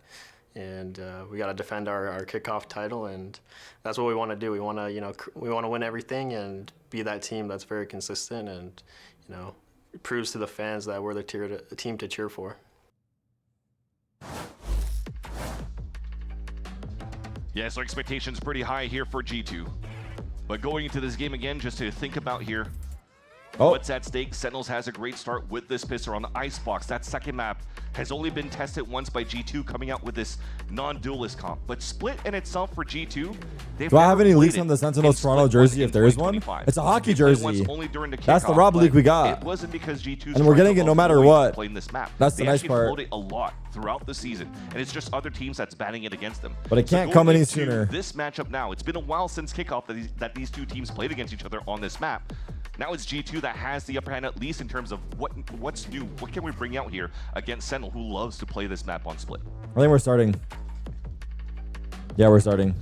and we got to defend our kickoff title, and that's what we want to do. We want to, you know, we want to win everything and be that team that's very consistent, and you know, it proves to the fans that we're the team to cheer for. Yeah, so expectations pretty high here for G2. But going into this game again, just to think about here, what's at stake? Sentinels has a great start with this pistol on the Icebox. That second map has only been tested once by G2 coming out with this non-duelist comp. But Split in itself for G2, they've Do I have never any played leaks it on the in Sentinels Split Toronto 1 jersey in if there is one? 2025. It's a hockey They played jersey. once only during the That's the kickoff, Rob leak but we got. It wasn't because G2's And we're trying getting to it no matter avoid what. playing this map. That's the They nice actually part. float it a lot throughout the season, and it's just other teams that's batting it against them. But it So can't going come any into sooner. This matchup now, it's been a while since kickoff that these two teams played against each other on this map. Now it's G2 that has the upper hand, at least in terms of what's new. What can we bring out here against Sentinel, who loves to play this map on Split? I think we're starting. Yeah, we're starting.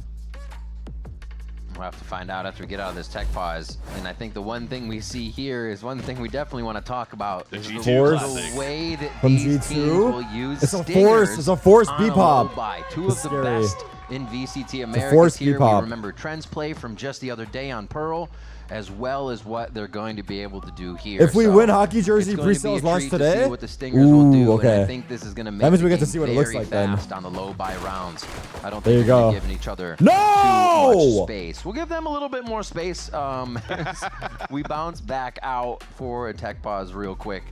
We'll have to find out after we get out of this tech pause. And I think the one thing we see here is one thing we definitely want to talk about. The is G2 the way that from these G2? teams will use It's a stingers force. It's a force on a B-pop. low buy. Two It's of the scary. best in VCT force Americas here. We B-pop. remember Trent's play from just the other day on Pearl, as well as what they're going to be able to do here. If we So win hockey jersey it's going to be a pre-sales launch treat to today, see what the Stingers will do, and okay. I think this is going to make That means the we get to game see what it looks very like then. fast on the low buy rounds. I don't There think you they're go. giving each other No! too much space. We'll give them a little bit more space. As we bounce back out for a tech pause real quick.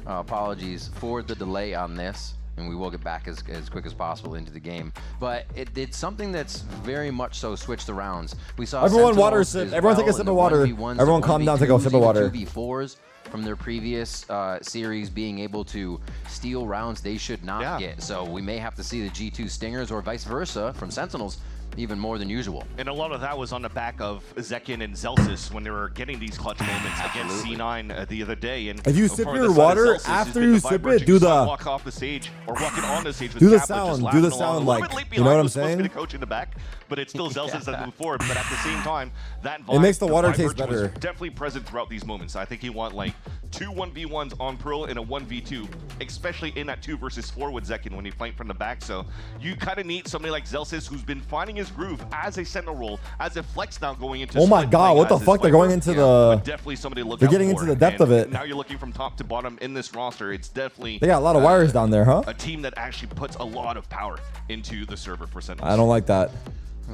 Apologies for the delay on this. and we will get back as quick as possible into the game. But it's something that's very much so switched the rounds. We saw everyone Sentinels water sip. Everyone take a sip of water. Everyone calm down. Take a sip of water. 2v4s from their previous series being able to steal rounds they should not get. So we may have to see the G2 Stingers or vice versa from Sentinels even more than usual. And a lot of that was on the back of Zekin and Zelsis when they were getting these clutch moments against C9 the other day. And if you sip your water, after you sip it, do the walk off the stage or walking on the stage with do the tablet, sound. Do the sound like, you know what I'm saying? The coach in the back, but it's still Zelsis that moved forward. But at the same time, that vibe, it makes the water vibe taste was better. definitely present throughout these moments. I think you want like 2 1v1s on Pearl and a 1v2, especially in that 2 versus 4 with Zekin when he flanked from the back. So you kind of need somebody like Zelsis who's been finding his groove as a sentinel role, as a flex now going into. Oh my God! What the fuck? They're going into the. Definitely somebody to look. They're getting into the depth of it. Now you're looking from top to bottom in this roster. It's definitely. They got a lot of wires down there, huh? A team that actually puts a lot of power into the server for Sentinels. I don't like that.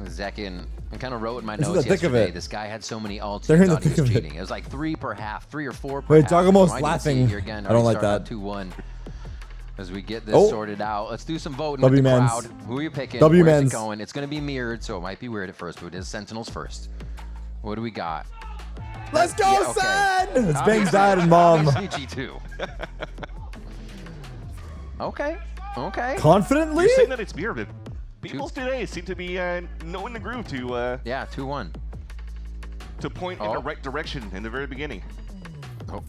Zekin, I kind of wrote in my This is notes the thick of yesterday, it. this guy had so many ults, They're he in the thought he was thick of it. cheating. It was like 3 per half, 3 or 4 per Wait, half. Giacomo's Might even see laughing. it here again, I don't already like starting that. on 2-1. As we get this Oh. sorted out, let's do some voting W with the mans. crowd. Who are you picking? W Where's mans. it going? It's going to be mirrored, so it might be weird at first, but it is Sentinels first. What do we got? Let's go, Yeah, okay. Sen! It's Bang's dad and mom. Obviously G2. Okay. Okay. Confidently? You're saying that it's mirrored. People today seem to be knowing the groove to. Yeah, 2-1. To point in the right direction in the very beginning.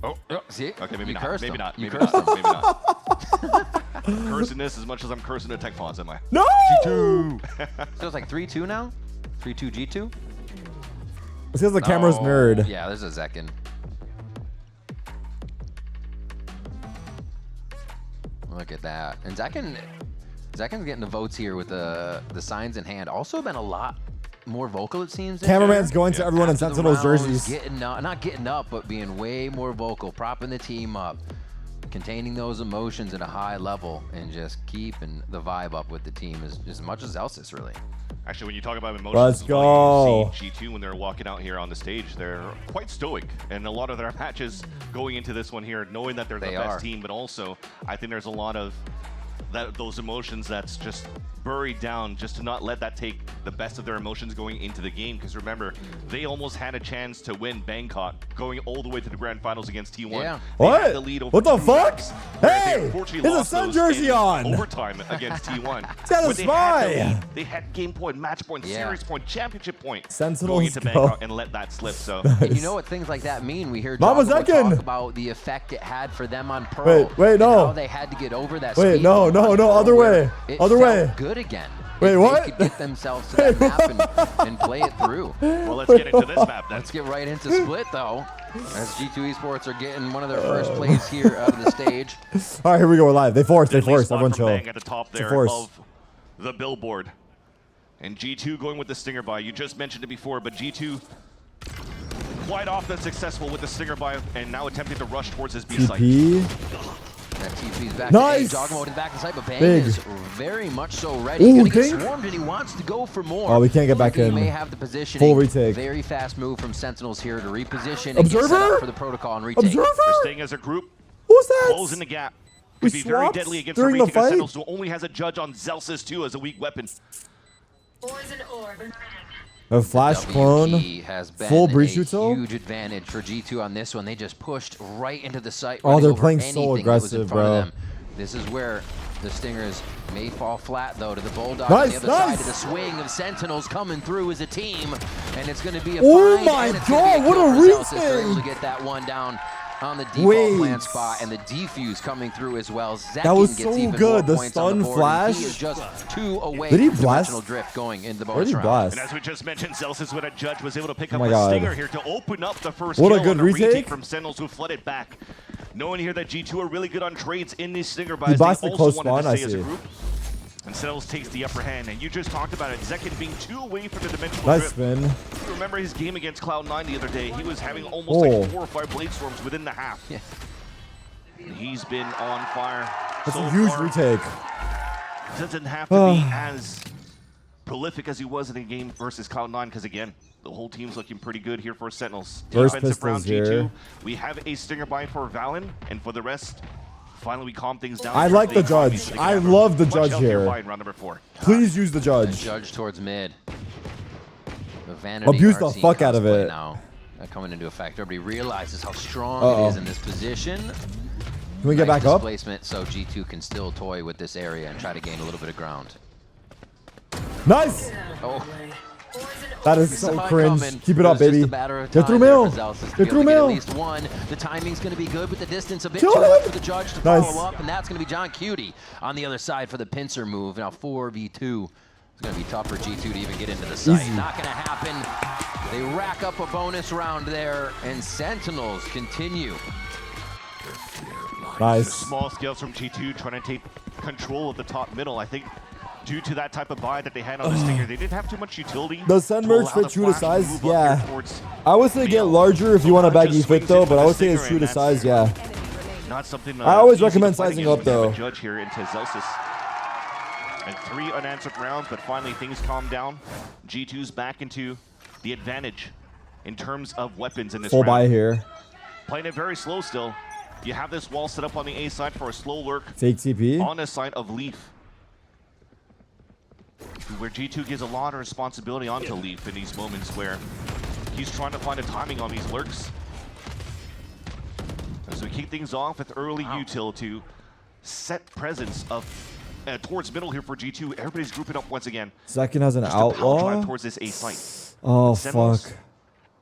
Oh, see? Okay, maybe You not. cursed Maybe him. not. You Maybe cursed not. him. Maybe not. I'm cursing this as much as I'm cursing the tech pawns, am I? No! G2. So it's like 3-2 now? 3-2 G2? It's because the camera's mirrored. Yeah, there's a Zekin. Look at that. And Zekin's getting the votes here with the signs in hand. Also been a lot more vocal, it seems. Cameraman's going to everyone in After the Sentinels rounds, jerseys. Getting not getting up, but being way more vocal, propping the team up, containing those emotions at a high level, and just keeping the vibe up with the team as much as Elsis, really. Actually, when you talk about emotions, Let's as well, go. you see G2 when they're walking out here on the stage, they're quite stoic. And a lot of their matches going into this one here, knowing that they're the best team, but also I think there's a lot of those emotions that's just buried down, just to not let that take the best of their emotions going into the game. Because remember, they almost had a chance to win Bangkok going all the way to the grand finals against T1. Yeah. They had What? the lead over What the 2 fuck? maps, where they Hey! unfortunately There's a lost Sun those jersey in on! overtime against T1. It's got a But they had the spy. lead. They had game point, match point, series point, championship point Sentinels going into go. Bangkok and let that slip. So And you know what things like that mean? We hear Mama Giacomo Zekin. talk about the effect it had for them on Pearl. Wait, and no. How they had to get over that Wait, speed no, bump no, on no, Pearl other where way. It Other felt way. good again. Wait, If what? They could get themselves to that map and play it through. Well, let's get into this map then. Let's get right into Split, though, as G2 Esports are getting one of their first plays here out of the stage. All right, here we go. We're live. They forced. They Deadly forced. spot Everyone from chill. Bang at the top It's a there force. of the billboard. And G2 going with the Stinger buy. You just mentioned it before, but G2 quite often successful with the Stinger buy and now attempting to rush towards his B site. TP. That TP's back Nice. to A. Giacomo to the back of the site, but Bang Big. is very much so ready. Ooh, He's gonna get King. swarmed and he wants to go for more. Oh, we can't get back He in. may have the positioning. Full retake. Very fast move from Sentinels here to reposition and get set Observer? up for the protocol and retake. They're Observer? staying as a group, Who's that? closing the gap. We Could be very swapped deadly against during the the retake of fight? Sentinels, who only has a judge on Zelsis too as a weak weapon. A flash clone. WP has been Full breach a util. huge advantage for G2 on this one. They just pushed right into the site. Oh, running they're over playing so anything that was in aggressive, front of bro. them. This is where the Stingers may fall flat, though, to the Bulldog Nice, on the other side nice. of the swing of Sentinels coming through as a team. And it's going to be a Oh find, my and it's gonna be God, what kill a for Zelsis. They're able to retake. get that one down on the default Wait. plan spot, and the defuse coming through as well. That was Zekin so gets even good. more The points on stun board, and flash. He is just 2 away Did he from blast? dimensional drift going into the Where did bonus he round. blast? And as we just mentioned, Zelsis with a judge was able to pick Oh up my a God. Stinger here to open up the first What a kill good on a retake retake. from Sentinels, who flooded back. Knowing here that G2 are really good on trades in these Stinger He buys, they blasted also close wanted spawn, to I stay as a see. group. And Sentinels takes the upper hand, and you just talked about it. Zekin being 2 away from the dimensional Nice drift. spin. Remember his game against Cloud9 the other day? He was having almost Oh. like 4 or 5 blade storms within the half. Yeah. He's been on fire. That's so a huge far. retake. Doesn't have to be as prolific as he was in the game versus Cloud9, because again, the whole team's looking pretty good here for Sentinels. First Defensive round pistols G2. here. We have a Stinger buy for Valen, and for the rest, Finally, we calm things down. I like the judge. I love the judge here. Round number 4. Please use the judge. Judge towards mid. The vanity Abuse the RC fuck out of cosplay it. Now coming into effect. Everybody realizes how strong Uh-oh. it is in this position. Can we get back up? Displacement, so G2 can still toy with this area and try to gain a little bit of ground. Nice. Oh. That is so Saw it cringe. coming. Keep it up, was just baby. a matter of Get through time there mill. for Zelsis to Get be able through to get mill. At least one. The timing's going to be good, but the distance a bit Kill too it. much for the judge to Nice. follow up, and that's going to be John Cutie on the other side for the pincer move. Now 4v2. It's going to be tough for G2 to even get into the site. Easy. Not going to happen. They rack up a bonus round there, and Sentinels continue. Nice. Small scales from G2 trying to take control of the top middle. I think due to that type of buy that they had on the Stinger, they didn't have too much utility. Does Sen merge allow fit the true to Flash size? move up Yeah. here towards I would say get larger if you want a baggy fit though, but I would say it's true to size, yeah. Not something I always easy to recommend fight sizing against up when you have though. a judge here into Zelsis. And 3 unanswered rounds, but finally things calm down. G2's back into the advantage in terms of weapons in this Full round. buy here. Playing it very slow still. You have this wall set up on the A side for a slow lurk. Fake TP. On the side of Leaf. Where G2 gives a lot of responsibility onto Leaf in these moments where he's trying to find a timing on these lurks. As we kick things off with early util to set presence of towards middle here for G2. Everybody's grouping up once again. Second has an Just a power outlaw. drive towards this A site. Oh Sentinels, fuck.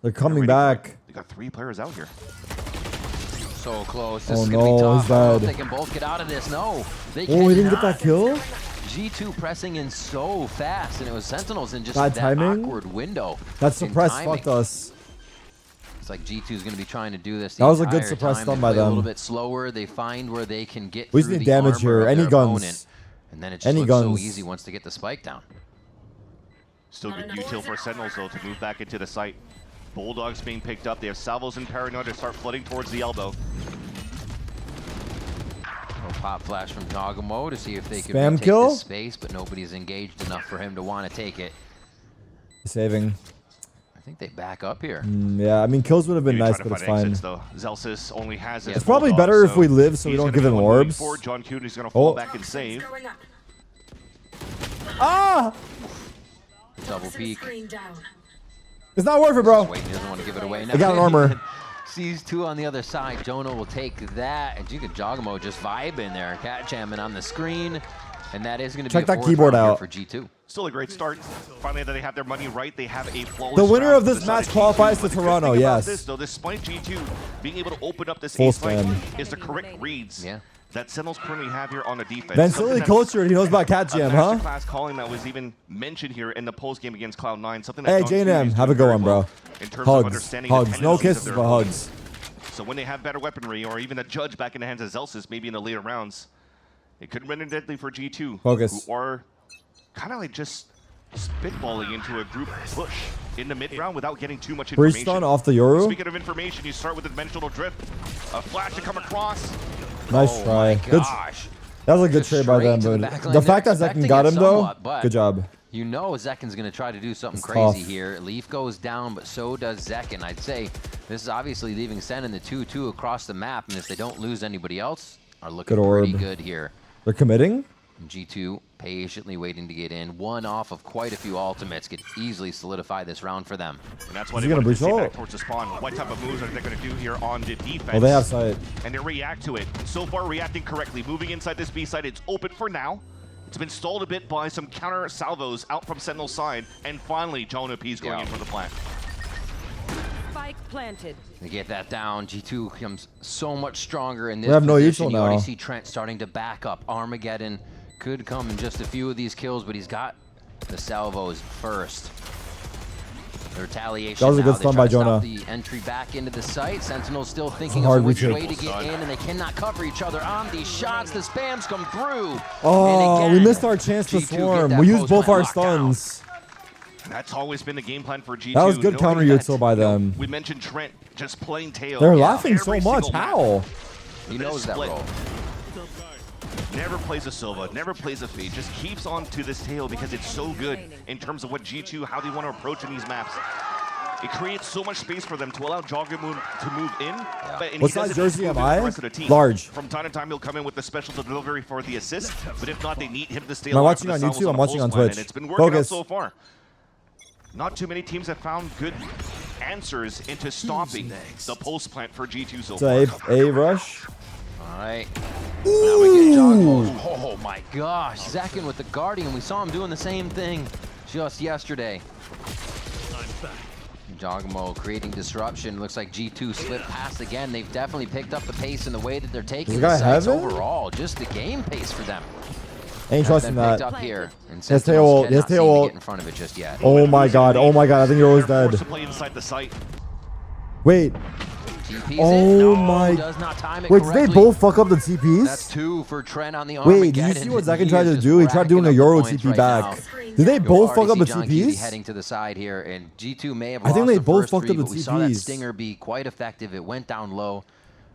They're coming back. They got 3 players out here. So close. This Oh is going to be no, tough. he's I don't know if dead. they can both get out of this. No, they Oh, he didn't get cannot. that kill? G2 pressing in so fast, and it was Sentinels in just Bad that timing? awkward window. That in suppress timing. fucked us. It's like G2 is going to be trying to do this. That was a good entire suppress time. stun They by play A them. little bit slower. They find where they can get We through just need the damage armor here. of Any their guns? opponent, and then it just Any looks guns? so easy once they get the spike down. Still good util for Sentinels though to move back into the site. Bulldogs being picked up. They have Salvos and Paranoid to start flooding towards the elbow. Pop flash from Dogamo to see if they can Spam retake kill? this space, but nobody's engaged enough for him to want to take it. Saving. I think they back up here. Yeah, I mean kills would have been Maybe nice, try to but it's find fine. exits, though. Zelsis only has his It's probably Bulldog, better if so we live so we he's don't gonna give be him the one moving orbs. forward. John Cutie's gonna fall back and save. Ah! Double peek. It's not worth it, bro. Wait, he doesn't want to give it away now. I got an armor. Sees 2 on the other side. Jonah will take that, and you can Jogamo just vibe in there. Cat jamming on the screen, and that is going to be Check a that fourth keyboard round here out. for G2. Still a great start. Finally, they have their money right. They have a flawless The winner round of this to the side match of qualifies G2. to But the good Toronto, thing about yes. This, though, despite G2 being able to open up this Full ace fight, spam. is the correct reads that Sentinels currently have here on the defense. Van Something Silly that- cultured. He knows about cat jam, huh? Masterclass calling that was even mentioned here in the post game against Cloud9. Something that Hey, John J&M, Cutie is have a doing good very one, bro. well in terms of Hugs. understanding the Hugs. No tendencies of kisses, their but opponents. hugs. So when they have better weaponry or even a judge back in the hands of Zelsis, maybe in the later rounds, it could render deadly for G2. Focus. Who are kind of like just spitballing into a group push in the mid round without getting too much Breach information. stun off the Yoru. Speaking of information, you start with the dimensional drift. A flash to come across. Nice try. Good. Gosh. That was a good Just trade by them, straight to but backline. the They're fact that Zekin expecting got it him though, somewhat, but good job. You know Zekin's going to try to do something It's crazy tough. here. Leaf goes down, but so does Zekin. I'd say this is obviously leaving Sen in the 2-2 across the map, and if they don't lose anybody else, are looking Good pretty orb. good here. They're committing. G2 patiently waiting to get in. One off of quite a few ultimates could easily solidify this round for them. And that's why Is they he gonna want to breach stay ult? back towards the spawn. What type of moves are they going to do here on the defense? Well, they have sight. And they react to it. So far, reacting correctly. Moving inside this B side, it's open for now. It's been stalled a bit by some counter salvos out from Sentinel's side. And finally, Jonah P's going in for the plant. Spike planted. They get that down. G2 becomes so much stronger in this We have no position. util You already now. see Trent starting to back up. Armageddon could come in just a few of these kills, but he's got the salvos first. The retaliation. That was a now. good They stun try by to stop Jonah. The entry back into the site. Sentinel's still thinking hard of which retake. way to get in, and they cannot cover each other on these shots. The spams come through. Oh, and we again, missed our chance to G2 get swarm. that We used post both plant our locked down. stuns. That's always been the game plan for G2. That was good counter knowing that, util by them. We mentioned Trent just playing tail. They're laughing so every much. single map. How? He knows that split. role. Never plays a Silva, never plays a Fade, just keeps on to this tail because it's so good in terms of what G2, how they want to approach in these maps. It creates so much space for them to allow Jogger to move in. But and What he does size it jersey am with the I? rest of the team. Large. From time to time, he'll come in with the special delivery for the assist. But if not, they need him to stay Am I alive watching for the on Salvos YouTube? I'm the watching on post line, Twitch. And it's been working Focus. out so far. Not too many teams have found good answers into stopping the post plant for G2 so far. It's a rush. All right. Now we get Jogmo. Oh my gosh. Zekin with the Guardian. We saw him doing the same thing just yesterday. Jogmo creating disruption. Looks like G2 slipped past again. They've definitely picked up the pace in the way that they're taking the sites overall. Just the game pace for them. Ain't trusting that. Up here, and His tail ult. His tail ult. Get in front of it just yet. Oh my god. Oh my god. I think you're always dead. To play inside the site. Wait. Oh my. Wait, did they both fuck up the TPs? That's 2 for Trent on the Armageddon. Wait, did you see what Zekin tried to do? He tried doing a Euro TP back. Did they both fuck up the TPs? Heading to the side here, and G2 may have I think they both fucked up the We saw that TPs. Stinger be quite effective. It went down low,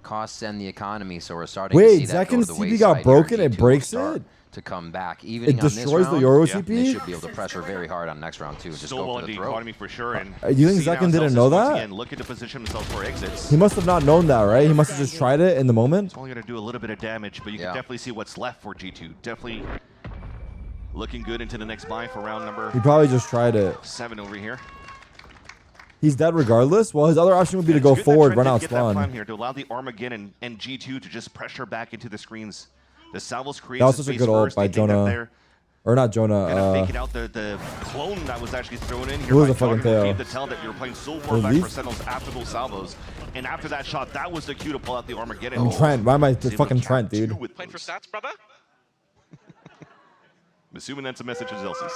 costs and the economy, so we're starting to see that Zekin's go to the TP got wayside broken. here. It G2 breaks will start it. to come back. Even It destroys the Euro TP? They should be able to pressure very hard on next round too. Just So go well for in the the throat. economy for sure. And You think see now Zekin didn't Celsius know once that? again looking to position himself for exits. He must have not known that, right? He must have just tried it in the moment. It's only going to do a little bit of damage, but you can definitely see what's left for G2. Definitely looking good into the next buy for round number He probably just tried it. 7 over here. He's dead regardless. Well, his other option would be to go It's good that forward, Trent run did out get that plan spawn. here to allow the Armageddon and G2 to just pressure back into the screens. The Salvos creates That was the such a space good ult first. by They take that Jonah. there. Or not Jonah. Kind of faking out the clone that was actually thrown in here. Who was by the fucking Jogger, Theo? who gave the tell that you were playing so far back Leaf? for Sentinels after those salvos. And after that shot, that was the cue to pull out the Armageddon. And Trent. Why am I He's able to fucking cap Trent, 2 dude? with Playing for those. stats, brother? I'm assuming that's a message to Zelsis.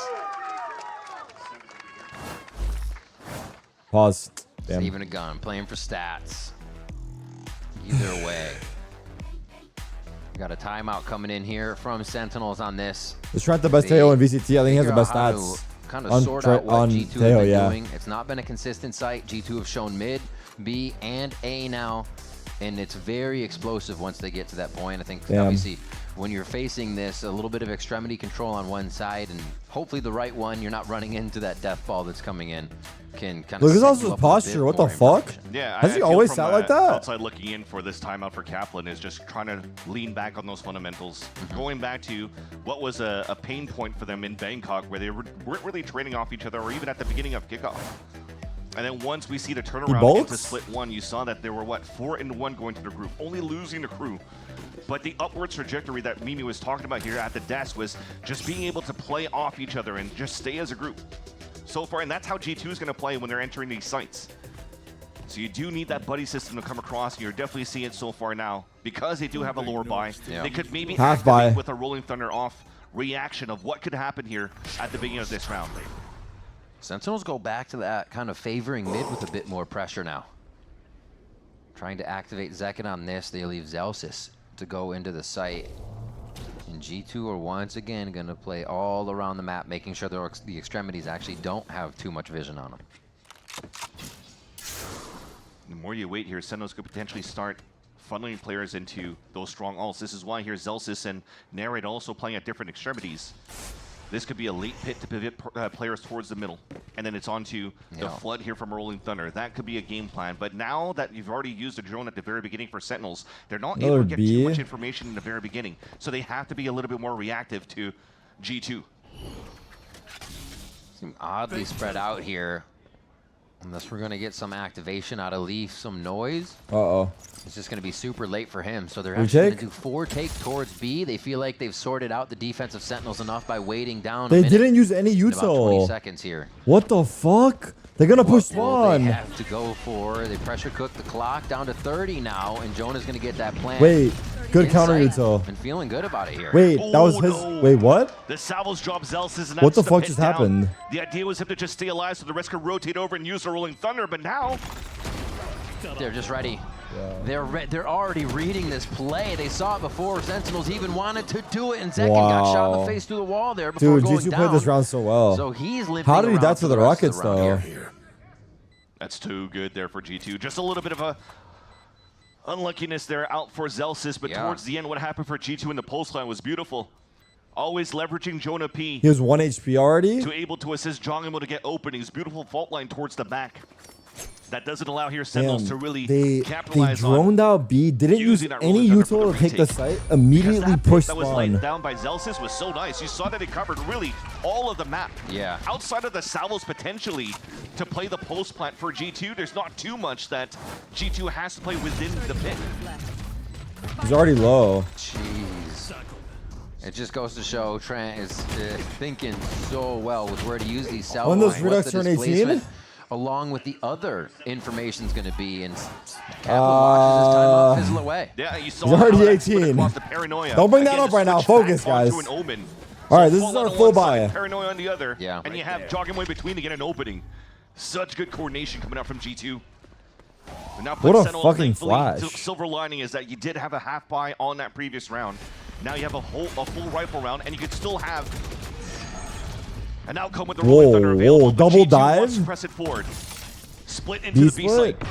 Pause. Damn. Saving a gun, playing for stats. Either way. We got a timeout coming in here from Sentinels on this. Is Trent the best Teo in VCT? I think he has the best Figure out stats. Kind of on sort Tre- out what on G2 Teo, has been yeah. doing. It's not been a consistent site. G2 have shown mid, B, and A now, and it's very explosive once they get to that point. I think Damn. obviously when you're facing this, a little bit of extremity control on one side, and hopefully the right one, you're not running into that death ball that's coming in. Can kind of Look at set also you his up with a bit posture. What the more fuck? impression. Yeah, Has I he feel always from, sat like that? Outside looking in for this timeout for Kaplan is just trying to lean back on those fundamentals. Going back to what was a pain point for them in Bangkok, where they weren't really trading off each other, or even at the beginning of kickoff. And then once we see the turnaround bolts? into split one, you saw that there were, what, 4-1 going to the group, only losing the crew. But the upwards trajectory that Mimi was talking about here at the desk was just being able to play off each other and just stay as a group. So far, and that's how G2 is going to play when they're entering these sites. So you do need that buddy system to come across, and you're definitely seeing it so far now. Because they do have a lower buy, they could maybe Half activate buy. with a Rolling Thunder off reaction of what could happen here at the beginning of this round. Sentinels go back to that kind of favoring mid with a bit more pressure now. Trying to activate Zekin on this, they leave Zelsis to go into the site. And G2 are once again going to play all around the map, making sure the extremities actually don't have too much vision on them. The more you wait here, Sentinels could potentially start funneling players into those strong ults. This is why here Zelsis and Narrate also playing at different extremities. This could be a late pit to pivot players towards the middle. And then it's onto the flood here from Rolling Thunder. That could be a game plan. But now that you've already used a drone at the very beginning for Sentinels, they're not able to get too much information in the very beginning. So they have to be a little bit more reactive to G2. Seem oddly spread out here. Unless we're going to get some activation out of Leaf, some noise. Uh-oh. It's just going to be super late for him. So they're Retake? actually going to do 4 takes towards B. They feel like they've sorted out the defensive Sentinels enough by waiting down They a minute didn't use any in about 20 util. seconds here. What the fuck? They're gonna push What will they spawn. have to go for? They pressure cook the clock down to 30 now, and Jonah's going to get that plan. Wait, good counter Insight. util. Been feeling good about it here. Wait, that was his. Wait, what? The Salvos drop Zelsis, and What that's the fuck pit just down. happened? The idea was him to just stay alive so the rest could rotate over and use the Rolling Thunder, but now They're just ready. They're already reading this play. They saw it before Sentinels even wanted to do it, and Zekin got shot in the face through the wall there before Dude, going G2 down. played this round so well. So he's living. How did he die to the Rockets though? that's too good there for G2. Just a little bit of a unluckiness there out for Zelsis, but towards the end, what happened for G2 in the post line was beautiful. Always leveraging Jonah P. He was 1 HP already. To able to assist Jongimo to get openings. Beautiful fault line towards the back. That doesn't allow here Sentinels to really they capitalize on droned out B, didn't use using that any rolling thunder for util to take the retake. site, Because immediately that pick pushed that was laid spawn. down by Zelsis was so nice. You saw that it covered really all of the map. Yeah. Outside of the salvos potentially to play the post plant for G2, there's not too much that G2 has to play within the pit. He's already low. Jeez. It just goes to show Trent is thinking so well with where to use these cell When those lines. What's Redux the turn 18? displacement, along with the other information is going to be, and Kaplan watches his time up fizzle away. Yeah, you saw He's already how that split 18. across the Paranoia. Don't bring that Again, up right now. switch back Focus, onto guys. an Omen. All right, So this is Fallout our on full one side, buy. Paranoia on the other. Yeah. And you have Jogging Way between to get an opening. Such good coordination coming out from G2. And now What a Sentinel, fucking thankfully, flash. Silver lining is that you did have a half buy on that previous round. Now you have a full rifle round, and you could still have an outcome with the rolling thunder available. But double G2 wants to dive? press it forward. Split into B the B split. site.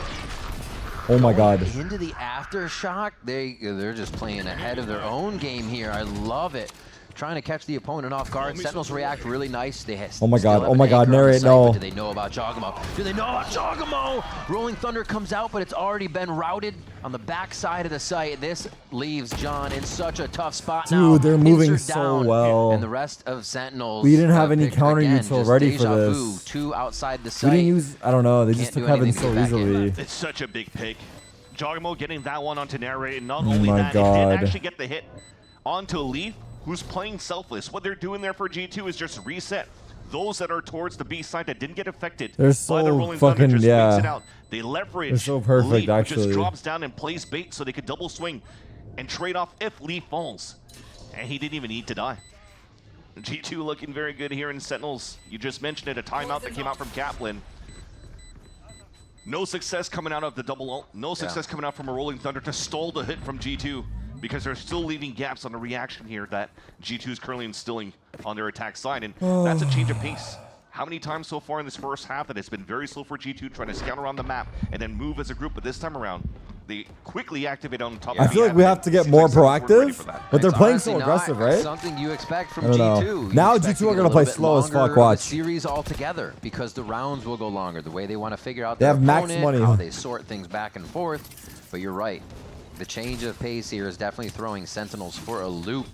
Oh my god. Into the aftershock, they're just playing ahead of their own game here. I love it. Trying to catch the opponent off guard. Sentinels react really nice. They Oh my god, oh my god, narrate, no. Do they know about Jogamo? Do they know about Jogamo? Rolling Thunder comes out, but it's already been routed on the back side of the site. This leaves John in such a tough spot now. Dude, they're moving Insert so down, well. And the rest of Sentinels. We didn't have any picked counter again, util just ready for deja this. vu, 2 outside the We site. didn't use, I don't know, they Can't just took do heaven anything so to get back in. easily. It's such a big pick. Jogamo getting that one onto Narrate, and not Oh only my that, it God. did actually get the hit onto Leaf, who's playing selfless. What they're doing there for G2 is just reset those that are towards the B side that didn't get affected They're by so the rolling thunder. fucking, Just yeah. swings it out. They leverage They're so perfect, Leaf, who actually. just drops down and plays bait so they could double swing and trade off if Leaf falls. And he didn't even need to die. G2 looking very good here in Sentinels. You just mentioned it, a timeout that came out from Kaplan. No success coming out of the double ult. No success coming out from a rolling thunder to stall the hit from G2 because they're still leaving gaps on the reaction here that G2 is currently instilling on their attack side, and that's a change of pace. How many times so far in this first half that it's been very slow for G2 trying to scout around the map and then move as a group, but this time around, they quickly activate on top I of the feel like we have to get more proactive, but they're It's playing so honestly aggressive, not right? Something you expect from I don't know. G2. You Now expect G2 to are get gonna a play little bit slow as fuck, longer of a watch. series altogether because the rounds will go longer. The way they want to figure out They their have max opponent, money. how they sort things back and forth. But you're right. The change of pace here is definitely throwing Sentinels for a loop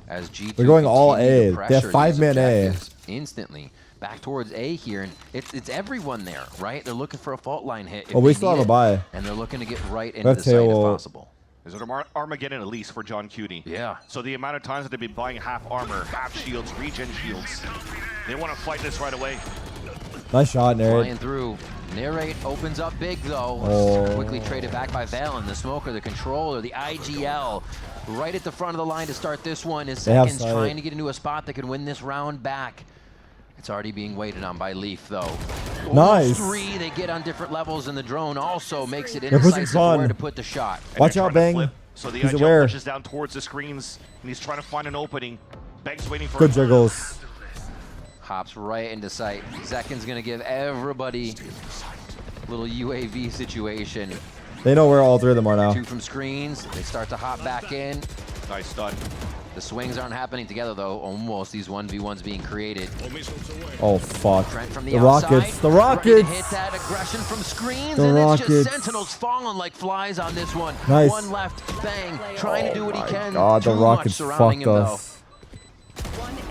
as G2 They're going all continue to A. They pressure have these 5-man A. objectives instantly. Back towards A here, and it's everyone there, right? They're looking for a fault line hit. if Oh, we they still need have a it, buy. and they're looking to get right We into have the site if tail. possible. Is it Armageddon at least for John Cutie? Yeah. So the amount of times that they've been buying half armor, half shields, regen shields, they want to fight this right away. Nice shot, Flying Narrate. through. Narrate opens up big though. Oh. Quickly traded back by Valen. The Smoker, the Controller, the IGL. Right at the front of the line to start this one is They have Seconds sight. trying to get into a spot that can win this round back. It's already being waited on by Leaf though. Nice. 3 they get on different levels, and the drone also makes it They're pushing indecisive for where fun. to put the shot. And Watch they're out, trying to Bang. flip, so the He's IGL aware. pushes down towards the screens, and he's trying to find an opening. Bang's waiting for Good it. jiggles. Hops right into sight. Zekin's gonna give everybody a little UAV situation. They know where all three of them are now. 2 from screens. They start to hop back in. Nice stun. The swings aren't happening together though. Almost these 1v1s being created. Oh, fuck. Trent from the The outside, Rockets. The trying to Rockets. hit that aggression from screens, The and it's Rockets. just Sentinels falling like flies on this one. Nice. One left, Bang, trying to do what he can. God, the Too much Rockets surrounding fucked him, us.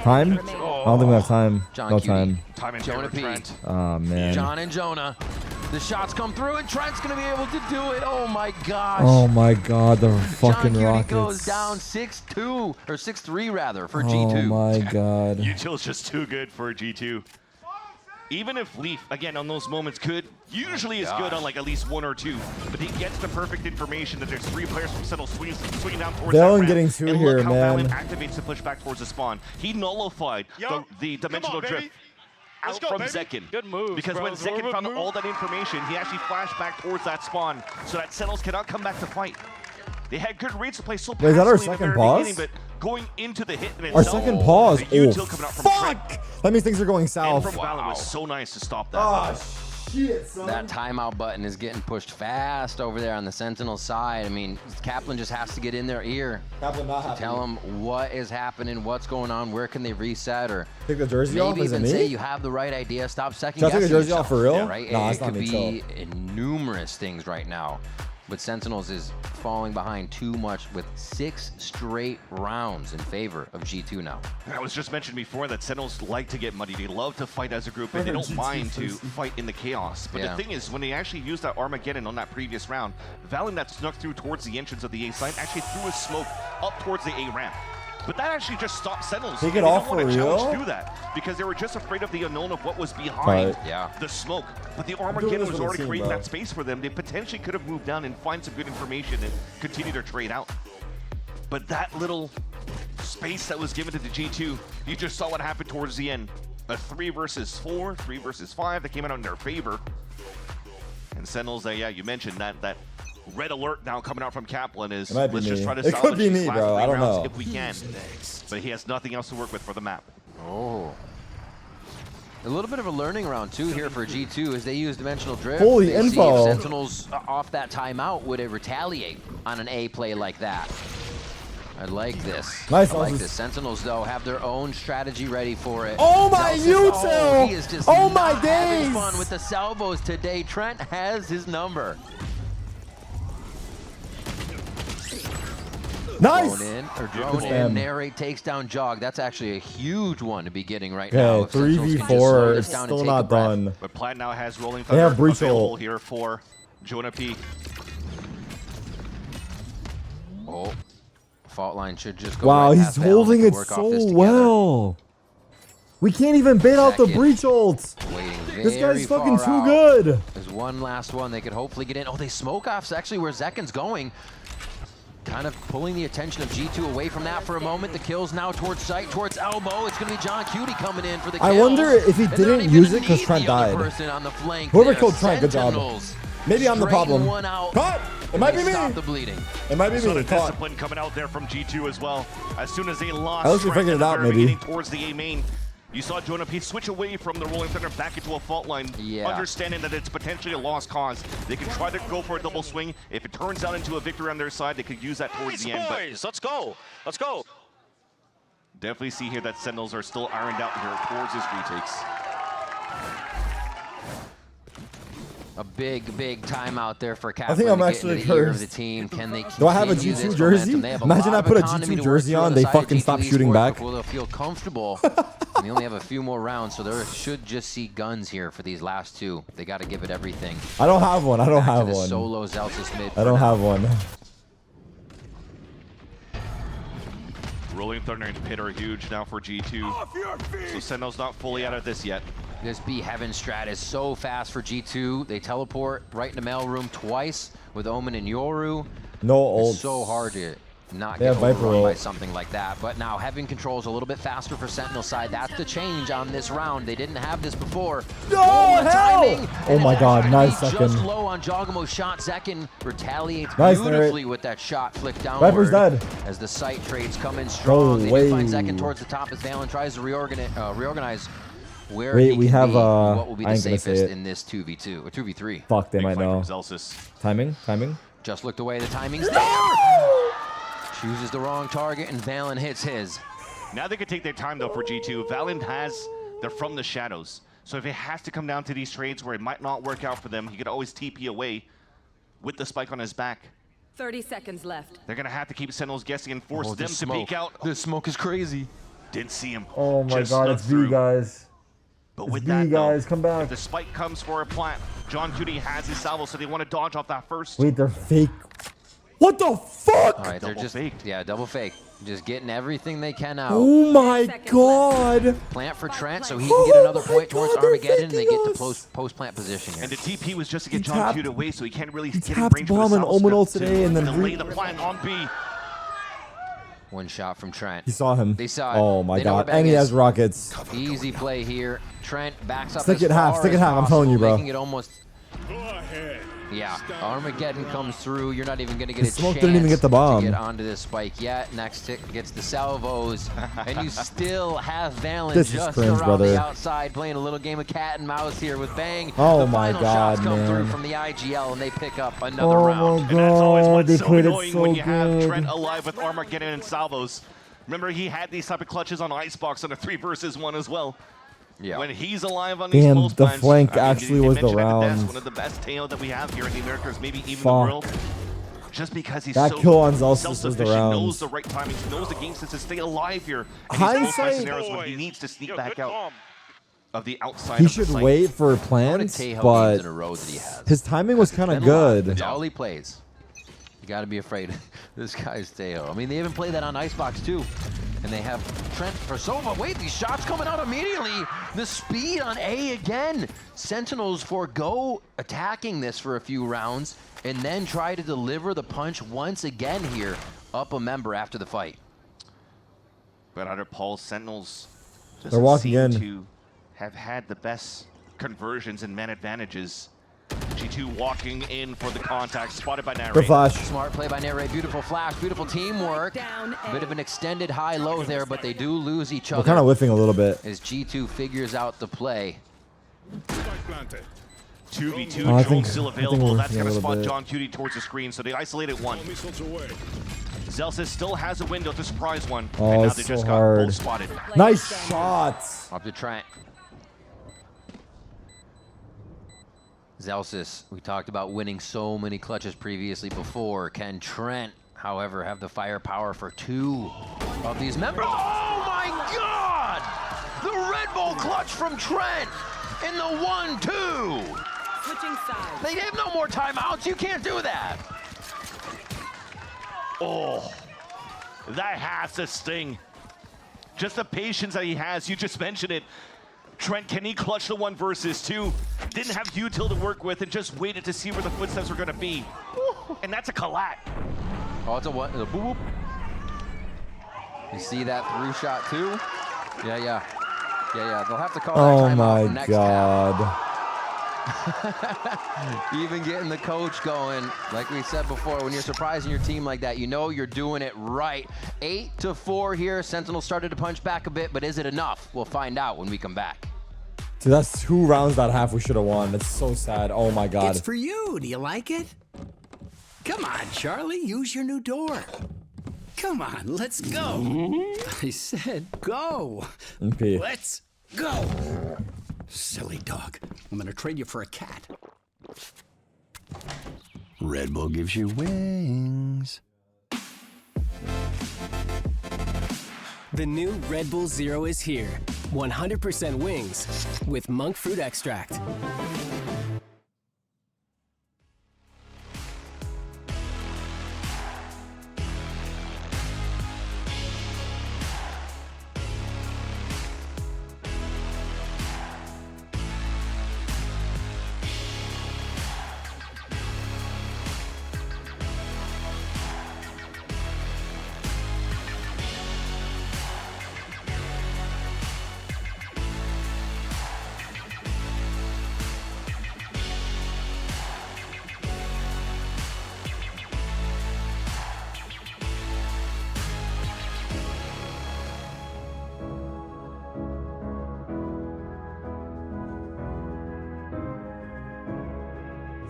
Time? I don't think we have time. John No Cutie. time. Time and Jonah favor P. Trent. Oh, man. John and Jonah. The shots come through, and Trent's gonna be able to do it. Oh my gosh. Oh, my God. The John fucking Cutie Rockets. goes down 6-2, or 6-3 rather, for Oh, G2. my God. Util's just too good for G2. Even if Leaf, again, on those moments usually is good on like at least 1 or 2, but he gets the perfect information that there's 3 players from Settle swinging down towards that Valen ramp. getting 2 and here, look how man. Valen activates to push back towards the spawn. He nullified the dimensional drift out from Zekin. Good move. Because when Zekin found all that information, he actually flashed back towards that spawn so that Settles cannot come back to fight. They had good reads to play so Wait, is that our passively in the second very pause? beginning, but going into the hit in Our itself, second pause. the Oh, util coming out from Trent fuck! That means things are going and south. from Valen was so nice to stop that. Oh, shit, son. That timeout button is getting pushed fast over there on the Sentinel side. I mean, Kaplan just has to get in their ear to tell them what is happening, what's going on, where can they reset, or take the jersey off. maybe Is it even me? say you have the right idea. Stop second Should I guessing take the jersey yourself, off for real? right? Nah, it it's not could me, be numerous things right now. But Sentinels is falling behind too much with 6 straight rounds in favor of G2 now. I was just mentioned before that Sentinels like to get muddy. They love to fight as a group, and they don't mind to fight in the chaos. But the thing is, when they actually used that Armageddon on that previous round, Valen that snuck through towards the entrance of the A site actually threw a smoke up towards the A ramp. But that actually just stopped Sentinels. Take it they off didn't want for to challenge real? through that because they were just afraid of the unknown of what was behind the smoke. But the Armageddon was already creating that space for them. They potentially could have moved down and find some good information and continue their trade out. But that little space that was given to the G2, you just saw what happened towards the end. A 3 versus 4, 3 versus 5 that came out in their favor. And Sentinels, yeah, you mentioned that red alert now coming out from Kaplan is let's just try to salvage these last 3 rounds if we can. But he has nothing else to work with for the map. Oh. A little bit of a learning round too here for G2 as they use Dimensional Drift. Holy they info. See if Sentinels off that timeout would it retaliate on an A play like that. I like this. Nice. I like this. Sentinels though have their own strategy ready for it. Oh my YouTube! He is just oh my not days! having fun with the salvos today. Trent has his number. Nice. Drone in. Narrate takes down Jog. That's actually a huge one to be getting right now. Okay, 3v4. It's still not done. But Plat now has Rolling They have Thunder breach available ult. here for Jonah P. Oh, fault line should just go. Wow, right he's past Valen. holding They it can work off this so together. well. We can't even bait out the Second. breach ult. Waiting This very guy's fucking far too out. good. There's one last one they could hopefully get in. Oh, they smoke off actually where Zekken's going. Kind of pulling the attention of G2 away from that for a moment. The kills now towards sight, towards elbow. It's going to be John Cutie coming in for the kills. I wonder if he And they're not didn't even use it gonna because need Trent the other died. person on the flank Whoever there. killed Trent, good job. Sentinels Maybe I'm the problem. straighten one out. Cut! It might be me. Stop the bleeding. It might be So me. the Caught. discipline coming out there from G2 as well. As soon as they lost At least we Trent figured in it the out, very maybe. beginning towards the A main, you saw Jonah P switch away from the Rolling Thunder back into a fault line, understanding that it's potentially a lost cause. They can try to go for a double swing. If it turns out into a victory on their side, they could use that towards the end. But let's go. Let's go. definitely see here that Sentinels are still ironed out here towards his retakes. A big timeout there for I Kaplan. think I'm to get actually into the ear of cursed. the team. Can they Do I have a continue G2 this jersey? momentum? They have a Imagine lot I of put a economy G2 to work jersey through on, the they side of fucking G2 stop shooting Esports back. before they'll feel comfortable. And they only have a few more rounds, so they should just see guns here for these last two. They got to give it everything. I don't have one. I don't Back to have the one. Solo Zelsis mid. I don't have one. Rolling Thunder and Pit are huge now for G2. So Sentinel's not fully out of this yet. This B Heaven strat is so fast for G2. They teleport right in the mail room twice with Omen and Yoru. No ult. It's so hard to not They get have Viper overrun by ult. something like that. But now Heaven controls a little bit faster for Sentinel side. That's the change on this round. They didn't have this before. No, the hell! timing! Oh And my it's god, actually nice just second. low on Jogamo's shot. Zekken retaliates Nice, beautifully Tarik. with that shot flicked downward. Viper's dead. As the site trades come in strong. They way. do find Zekken towards the top as Valen tries to reorganize where Wait, he we can have, be, and what will be I the ain't gonna say safest it. in this 2v2 or 2v3. Fuck, they might fight know. from Zelsis. Timing? Just looked away. The timing's there. Chooses the wrong target, and Valen hits his. Now they can take their time though for G2. Valen they're from the shadows. So if it has to come down to these trades where it might not work out for them, he could always TP away with the spike on his back. 30 seconds left. They're gonna have to keep Sentinels guessing and force Oh, them the to peek out. The smoke is crazy. Didn't see him. Oh my Just god, snuck it's V, through. guys. But It's with V, that guys, though, come back. if the spike comes for a plant, John Cutie has his salvo, so they want to dodge off that first. Wait, they're fake. What the fuck? All right, they're just double fake. Just getting everything they can out. Oh my god. Plant for Trent so he can get another point towards Armageddon, and they get to post plant position here. And the TP was just to get He John tapped- Cutie away, so he can't really He get in tapped range for bomb the and salvo Omen ult step today, and then delay the plant on B. One shot from Trent. He saw him. They saw it. Oh my They know where god. Bang And he is. has rockets. Easy play here. Trent backs up Stick as it half, far stick it as half, I'm telling you, possible, bro. making it almost Go ahead. Yeah, Armageddon comes through. You're not even going to get The a smoke chance didn't even get the bomb. to get onto this spike yet. Next tick gets the salvos, and you still have Valen This is just cringe, around brother. the outside playing a little game of cat and mouse here with Bang. Oh the my final God, shots come through man. from the IGL, and they pick up another Oh round. my And that's always God, what's they so played it annoying so when you have good. Trent alive with Armageddon and salvos. Remember, he had these type of clutches on Icebox on a 3 versus 1 as well. Yeah. When he's alive on these Damn, close the plants, flank I mean, actually they was the mentioned it at desk, round. one of the best Teo that we have here in the Americas, maybe even the Fuck. world. Just because he's That so kill on Zelsis was the self-sufficient, round. knows the right timings, knows the game sense to stay alive here. And these close Hindsight- scenarios when he needs to sneak back out of the outside He of the should site. wait for What a plants, Tejo games but in a row that he has. his timing was kind of Been a lot. good. That's all he plays. You got to be afraid. This guy's Tejo. I mean, they even play that on Icebox too. And they have Trent for Sova. Wait, these shots coming out immediately. The speed on A again. Sentinels forego attacking this for a few rounds and then try to deliver the punch once again here up a member after the fight. But under Paul, Sentinels They're doesn't walking seem in. to have had the best conversions and man advantages. G2 walking in for the contact, spotted by Narrate. The flash. Smart play by Narrate. Beautiful flash, beautiful teamwork. Bit of an extended high-low there, but they do lose each other. We're kind of whiffing a little bit. As G2 figures out the play. 2v2, Oh, I drone think- still I think available. we're That's missing a going to little spot bit. John Cutie towards the screen, so they isolated one. Zelsis still has a window to surprise one. And Oh, now it's they so just got hard. both spotted. Nice shots. Up to Trent. Zelsis, we talked about winning so many clutches previously before. Can Trent, however, have the firepower for 2 of these members? Oh my God! The Red Bull clutch from Trent in the 1-2. Switching sides. They have no more timeouts. You can't do that. Oh, that has to sting. Just the patience that he has. You just mentioned it. Trent, can he clutch the 1 versus 2? Didn't have util to work with and just waited to see where the footsteps were going to be. And that's a collat. Oh, it's a what? A boop, boop. You see that through shot too? Yeah. They'll have to call that Oh timeout my next God. half. Even getting the coach going, like we said before, when you're surprising your team like that, you know you're doing it right. 8-4 here. Sentinel started to punch back a bit, but is it enough? We'll find out when we come back. Dude, that's 2 rounds that half we should have won. It's so sad. Oh my God. It's for you. Do you like it? Come on, Charlie. Use your new door. Come on, let's go. I said go. MP. Let's go. Silly dog. I'm gonna trade you for a cat. Red Bull gives you wings. The new Red Bull Zero is here. 100% wings with monk fruit extract.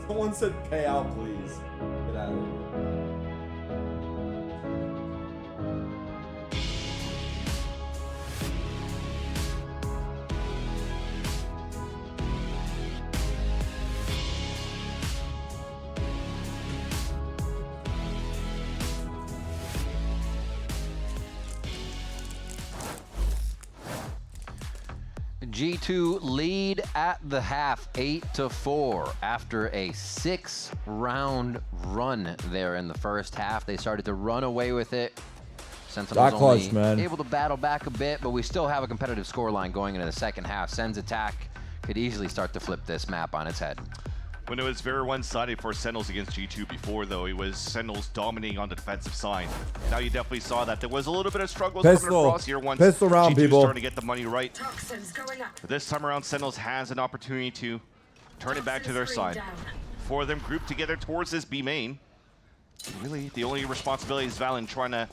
Someone said pay out, please. Get out of here. G2 lead at the half, 8-4. After a 6-round run there in the first half, they started to run away with it. Sentinels That clutch, only man. able to battle back a bit, but we still have a competitive scoreline going into the second half. Sen's attack could easily start to flip this map on its head. When it was very one-sided for Sentinels against G2 before, though, it was Sentinels dominating on the defensive side. Now you definitely saw that there was a little bit of struggles coming across here once Pistol round, G2 people. starting to get the money right. But this time around, Sentinels has an opportunity to turn it back to their side. Four of them grouped together towards this B main. Really, the only responsibility is Valen trying to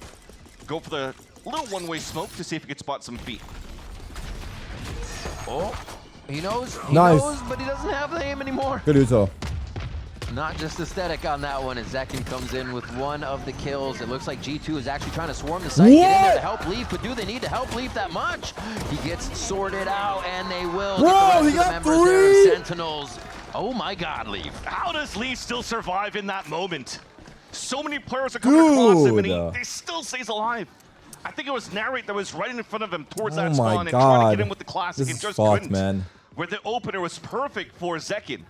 go for the little one-way smoke to see if he could spot some feet. Oh, he knows. He Nice. knows, but he doesn't have the aim anymore. Good Uzo. Not just aesthetic on that one, as Zekin comes in with one of the kills. It looks like G2 is actually trying to swarm the site, get in there to help Leaf, but do they need to help Leaf that much? He gets sorted out, and they will. Bro, he get the got members there of 3! Sentinels. Oh my God, Leaf. How does Leaf still survive in that moment? So many players are coming across him, and he still stays alive. I think it was Narrate that was right in front of him towards that spawn and trying to get him with the classic. This and is just fucked, couldn't. man. Where the opener was perfect for Zekin.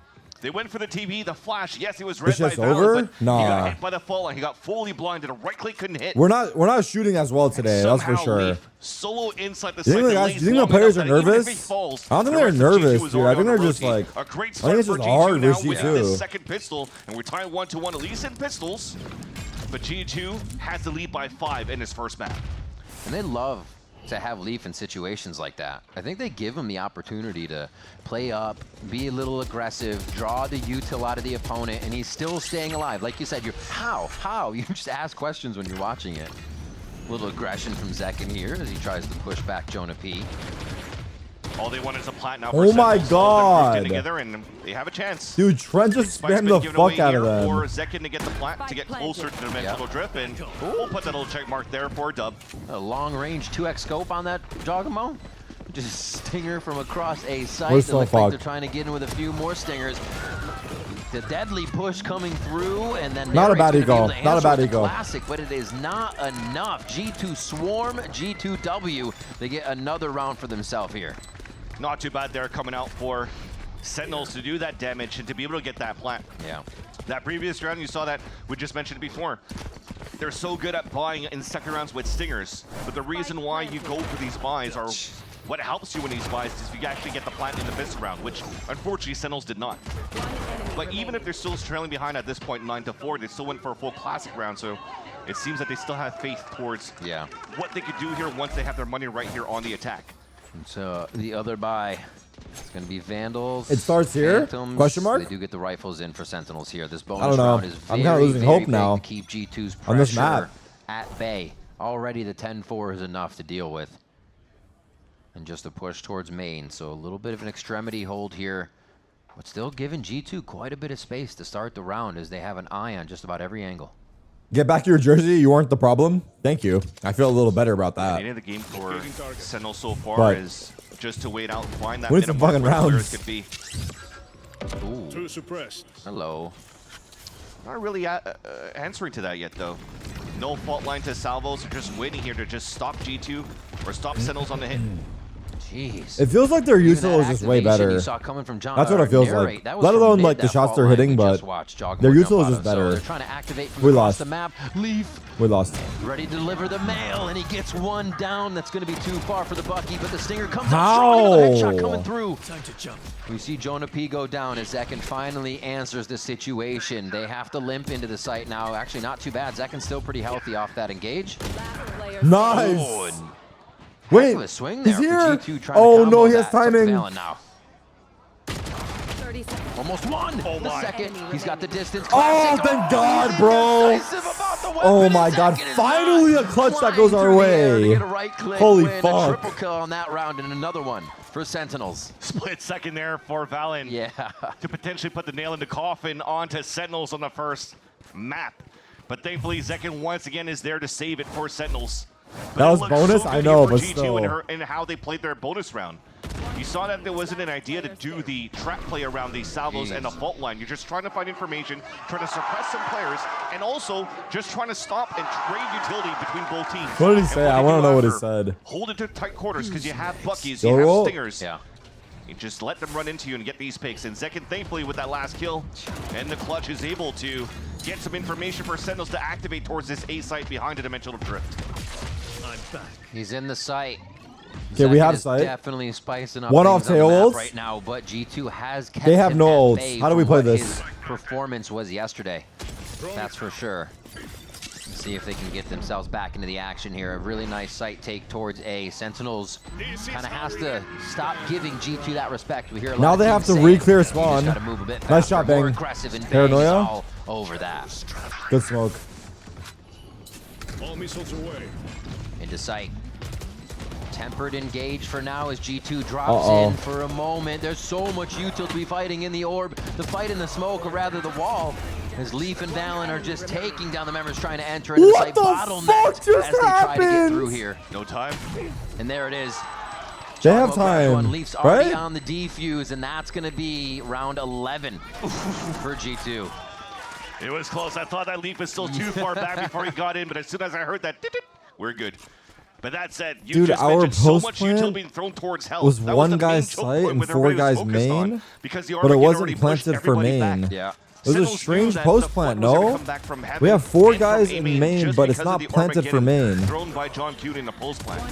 They went for the TV, the flash. Yes, he was This read by shit's Valen, over? but Nah. he got hit by the fall line. He got fully blinded. A right click couldn't hit. We're not shooting as well today. That's for Somehow sure. Leaf solo inside the Do you think, site. do you think the players are nervous? I don't think they're nervous, dude. I think they're just like. A great I start think it's for just G2 hard now versus with this G2. second pistol, and we're tying 1-1 at least in pistols. But G2 has the lead by 5 in his first map. And they love to have Leaf in situations like that. I think they give him the opportunity to play up, be a little aggressive, draw the util out of the opponent, and he's still staying alive. Like you said, how? You just ask questions when you're watching it. A little aggression from Zekin here as he tries to push back Jonah P. All they want is a plat now. Oh my God. Together and they have a chance. Dude, Trent just spammed the fuck out of them. For Zekin to get the plat to get closer to the dimensional drift, and we'll put that little check mark there for a dub. A long-range 2x scope on that Jogamo. Just stinger from across a site. We're They so look like they're fucked. trying to get in with a few more stingers. The deadly push coming through, and then Not a Narrate's bad gonna be eco. able to Not a answer bad with the eco. Classic, but it is not enough. G2 swarm, G2W. They get another round for themselves here. Not too bad there coming out for Sentinels to do that damage and to be able to get that plant. Yeah. That previous round, you saw that, we just mentioned it before. They're so good at buying in second rounds with stingers, but the reason why you go for these buys are what helps you in these buys is you actually get the plant in the fifth round, which unfortunately Sentinels did not. But even if they're still trailing behind at this point 9-4, they still went for a full classic round, so it seems that they still have faith towards what they could do here once they have their money right here on the attack. And so the other buy, it's going to be Vandals. It starts here? Phantoms. Question mark? They do get the rifles in for Sentinels here. This I bonus don't know. round is I'm very, kinda losing very hope big now to keep G2's pressure on this map. at bay. Already the 10-4 is enough to deal with. And just a push towards main. So a little bit of an extremity hold here. But still giving G2 quite a bit of space to start the round as they have an eye on just about every angle. Get back your jersey. You weren't the problem. Thank you. I feel a little better about The that. end of the game for Sentinel so far But is just to wait out and find that win some minimum fucking where the players rounds. could be. Ooh. Too suppressed. Hello. Not really answering to that yet, though. No fault line to Salvos. They're just waiting here to just stop G2 or stop Sentinels on the hit. Jeez. It feels like their Even util is that just way activation better. you saw coming from John, That's what it feels Narrate, like. that was Let from alone mid, like the that shots fault they're line hitting, we but just watched Jogamo their jump util is out just of. So better. they're trying to activate from We across lost. the map. Leaf We lost. ready to deliver the mail, and he gets one down. That's going to be too far for the Bucky, but the Stinger comes out strong. Another headshot coming through. Time to jump. We see Jonah P go down as Zekin finally answers the situation. They have to limp into the site now. Actually, not too bad. Zekin's still pretty healthy off that engage. Nice. Oh, Wait, heck of a swing there he's here. for G2 trying Oh to no, combo he has that. It's up to timing. Valen now. Almost won. The second. He's got the distance. Oh, Classic. thank God, bro. Decisive about the Oh weapon. my God, Zekin is finally a clutch that goes our through the air to way. get a right-click Holy win. A fuck. triple kill on that round and another one for Sentinels. Split second there for Valen. Yeah. To potentially put the nail in the coffin onto Sentinels on the first map. But thankfully, Zekin once again is there to save it for Sentinels. But That it was looks bonus? so I good know, here for but G2 still. and how they played their bonus round. You saw that there wasn't an idea to do the trap play around these salvos and the fault line. You're just trying to find information, trying to suppress some players, and also just trying to stop and trade utility between both teams. What did he And say? they I do want to know what he after, said. Hold it to tight quarters because you have Buckies, Go you have roll. Stingers. Yeah. You just let them run into you and get these picks. And Zekin, thankfully, with that last kill, and the clutch is able to get some information for Sentinels to activate towards this A site behind a dimensional drift. I'm back. He's in the site. Okay, we Zekin have is site. Definitely spicing up One things off on the tail map ults. right now, but G2 has kept They have him no at ults. bay How do we from play what this? his performance was yesterday. That's for sure. See if they can get themselves back into the action here. A really nice site take towards A. Sentinels kind of has to stop giving G2 that respect. We hear a lot Now of they have teams to say re-clear it. spawn. You just gotta move a bit Nice faster, shot, more Bang. aggressive, and Bang is Paranoia. all over that. Good smoke. All missiles away. Into sight. Tempered engage for now as G2 drops in for a moment. There's so much util to be fighting in the orb. The fight in the smoke, or rather the wall, as Leaf and Valen are just taking down the members trying to enter into the site. Bottlenecked as they try to get through here. No time. And there it is. They have time, Leaf's already right? on the defuse, and that's going to be round 11 for G2. It was close. I thought that Leaf was still too far back before he got in, but as soon as I heard that, we're good. But that said, you Dude, just our mentioned so post much plant util being thrown towards hell. was That one the guy's main choke site point and with 4 everybody was guys focused on, main, because the but it Armageddon wasn't already pushed planted for everybody back. main. Yeah. It was a Sentinels knew strange that post the plant, flood was gonna no? come back from heaven We have 4 and from guys A in main main, just but it's because of not the planted for main. Armageddon thrown by John Cute in the post plant.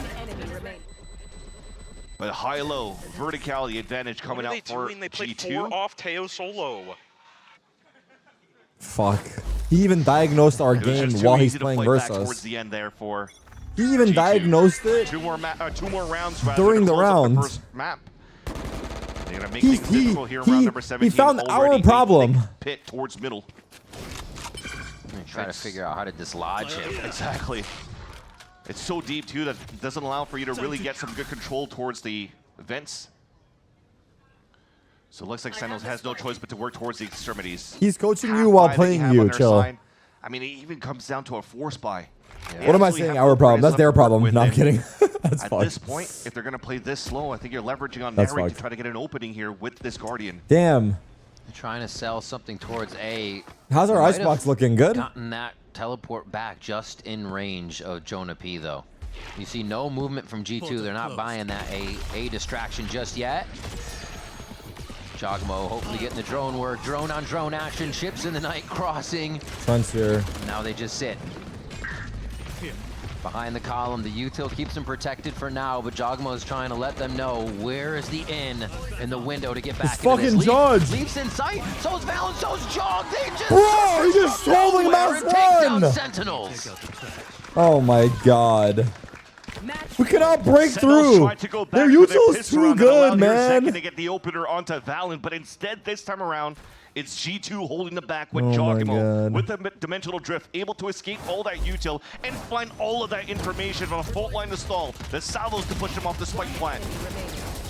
But high-low, verticality advantage coming out for They played G2. 4 off Teo solo. Fuck. He even diagnosed our It was game just too while he's easy to playing fight back towards versus. the end there for He even G2. diagnosed it Two more rounds rather during to the close up round. first map. They're gonna make things difficult here in round number 17. He found our Already problem. making pit towards middle. Try to figure out how to dislodge him. Exactly. It's so deep too that it doesn't allow for you to really get some good control towards the vents. So it looks like Sentinels has no choice but to work towards the extremities. He's coaching you while Half-buy that playing have you, on their chill. side. I mean, it even comes down to a force buy. They What am I actually saying? have Our no problem. players That's their left to work problem. with, No, I'm and kidding. That's At fucked. this point, if they're going to play this slow, I think you're leveraging on That's Tarik to fucked. try to get an opening here with this Guardian. Damn. They're trying to sell something towards A. How's our They might icebox have looking? Good? Gotten that teleport back just in range of Jonah P, though. You see no movement from G2. They're not buying that A distraction just yet. Jogmo hopefully getting the drone work. Drone on drone action. Ships in the night crossing. Fronts here. Now they just sit. Behind the column, the util keeps them protected for now, but Jogmo is trying to let them know where is the in the window to get back It's into this. fucking Judge. Leaf's in sight. So's Valen, so's Jog. They just Bro, he just stole the nowhere and last take down one. Sentinels. Oh my god. We cannot break Sentinels through. tried to go back Their for their util's piss too round and good, allowed here a second man. to get the opener onto Valen, but instead this time around, it's G2 holding them back with Oh my Jogmo, God. with the dimensional drift, able to escape all that util and find all of that information from a fault line to stall, the salvos to push him off the spike plant.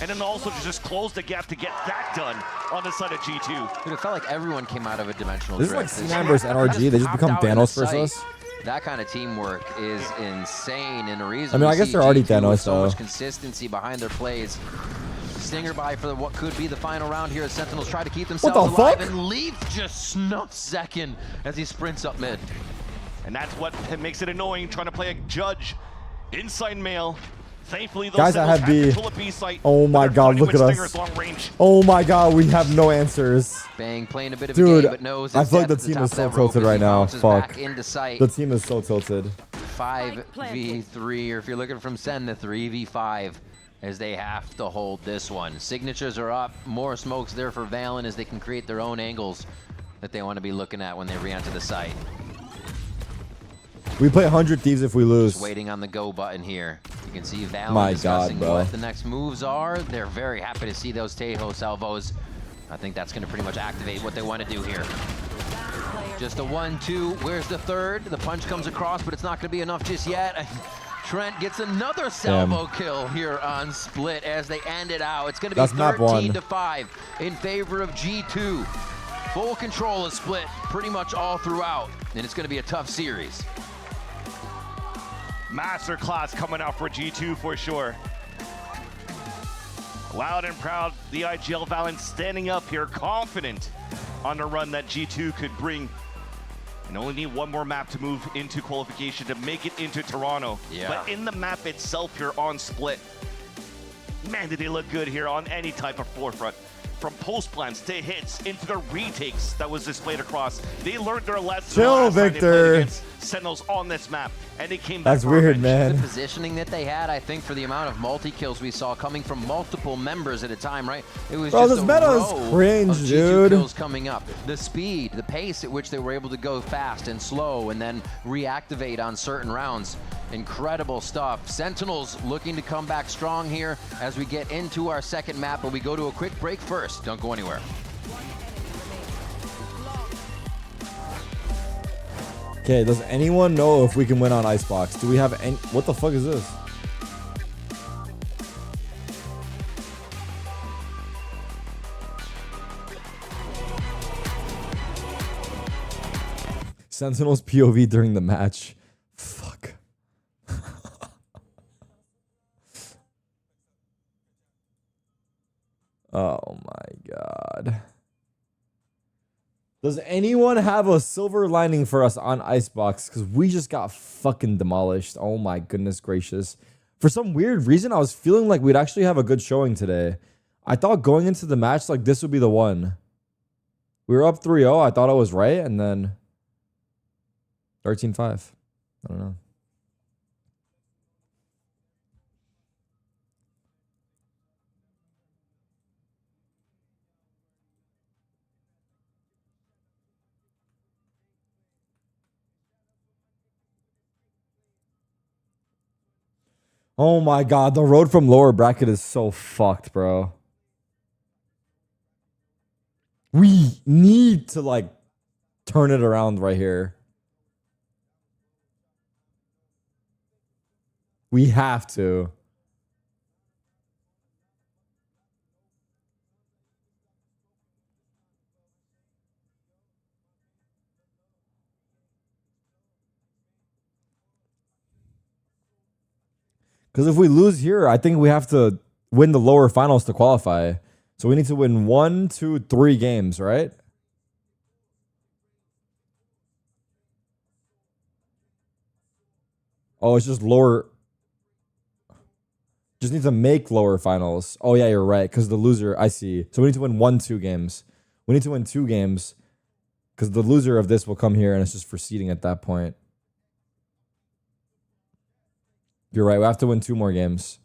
And then also to just close the gap to get that done on the side of G2. Dude, it felt like everyone came out of a dimensional This is like drift. C9 versus NRG. They just popped become out in Thanos the versus sight. us. That kind of teamwork is insane, and the reason I mean, we I guess see they're already G2 with Thanos, so though. much consistency behind their plays. Stinger by for what could be the final round here as Sentinels try to keep themselves the alive, fuck? and Leaf just snuffs second as he sprints up mid. And that's what makes it annoying, trying to play a judge inside mail. Thankfully, those Guys, I Sentinels have B. control of B site. Oh my They're god, fighting look with at Stingers us. long range. Oh my god, we have no answers. Bang playing a bit of a Dude, game, but knows I his feel like the depth at team is top so of that rope tilted as he right now. bounces Fuck. back into sight. The team is so tilted. 5v3, or if you're looking from SEN, the 3v5, as they have to hold this one. Signatures are up, more smokes there for Valen as they can create their own angles that they want to be looking at when they re-enter the site. We play 100 Thieves if we lose. Just waiting on the go button here. You can see Valen My discussing God, bro. what the next moves are. They're very happy to see those Tejo salvos. I think that's going to pretty much activate what they want to do here. Just a 1-2. Where's the third? The punch comes across, but it's not going to be enough just yet. Trent gets another salvo kill here on Split as they end it out. It's going to be That's map one. 13-5 in favor of G2. Full control of Split pretty much all throughout, and it's going to be a tough series. Masterclass coming out for G2 for sure. Loud and proud, the IGL Valen standing up here, confident on the run that G2 could bring. And only need one more map to move into qualification to make it into Toronto. Yeah. But in the map itself here on Split, man, did they look good here on any type of forefront. from post plants to hits into the retakes that was displayed across. They learned their lesson Chill, last time they played Victor. against Sentinels on this map, and they came back. That's for weird, revenge. man. The positioning that they had, I think, for the amount of multi-kills we saw coming from multiple members at a time, right? It was Bro, just this a meta row is cringe, of G2 dude. kills coming up. The speed, the pace at which they were able to go fast and slow and then reactivate on certain rounds. Incredible stuff. Sentinels looking to come back strong here as we get into our second map, but we go to a quick break first. Don't go anywhere. Okay, does anyone know if we can win on Icebox? Do we have any... What the fuck is this? Sentinel's POV during the match. Fuck. Oh my god. Does anyone have a silver lining for us on Icebox? Because we just got fucking demolished. Oh my goodness gracious. For some weird reason, I was feeling like we'd actually have a good showing today. I thought going into the match, like, this would be the one. We were up 3-0. I thought I was right. And then 13-5. I don't know. Oh my god, the road from lower bracket is so fucked, bro. We need to, like, turn it around right here. We have to. Because if we lose here, I think we have to win the lower finals to qualify. So we need to win 1, 2, 3 games, right? Oh, it's just lower. Just need to make lower finals. Oh, yeah, you're right. Because the loser, I see. So we need to win 1, 2 games. We need to win 2 games. Because the loser of this will come here and it's just for seeding at that point. You're right. We have to win 2 more games.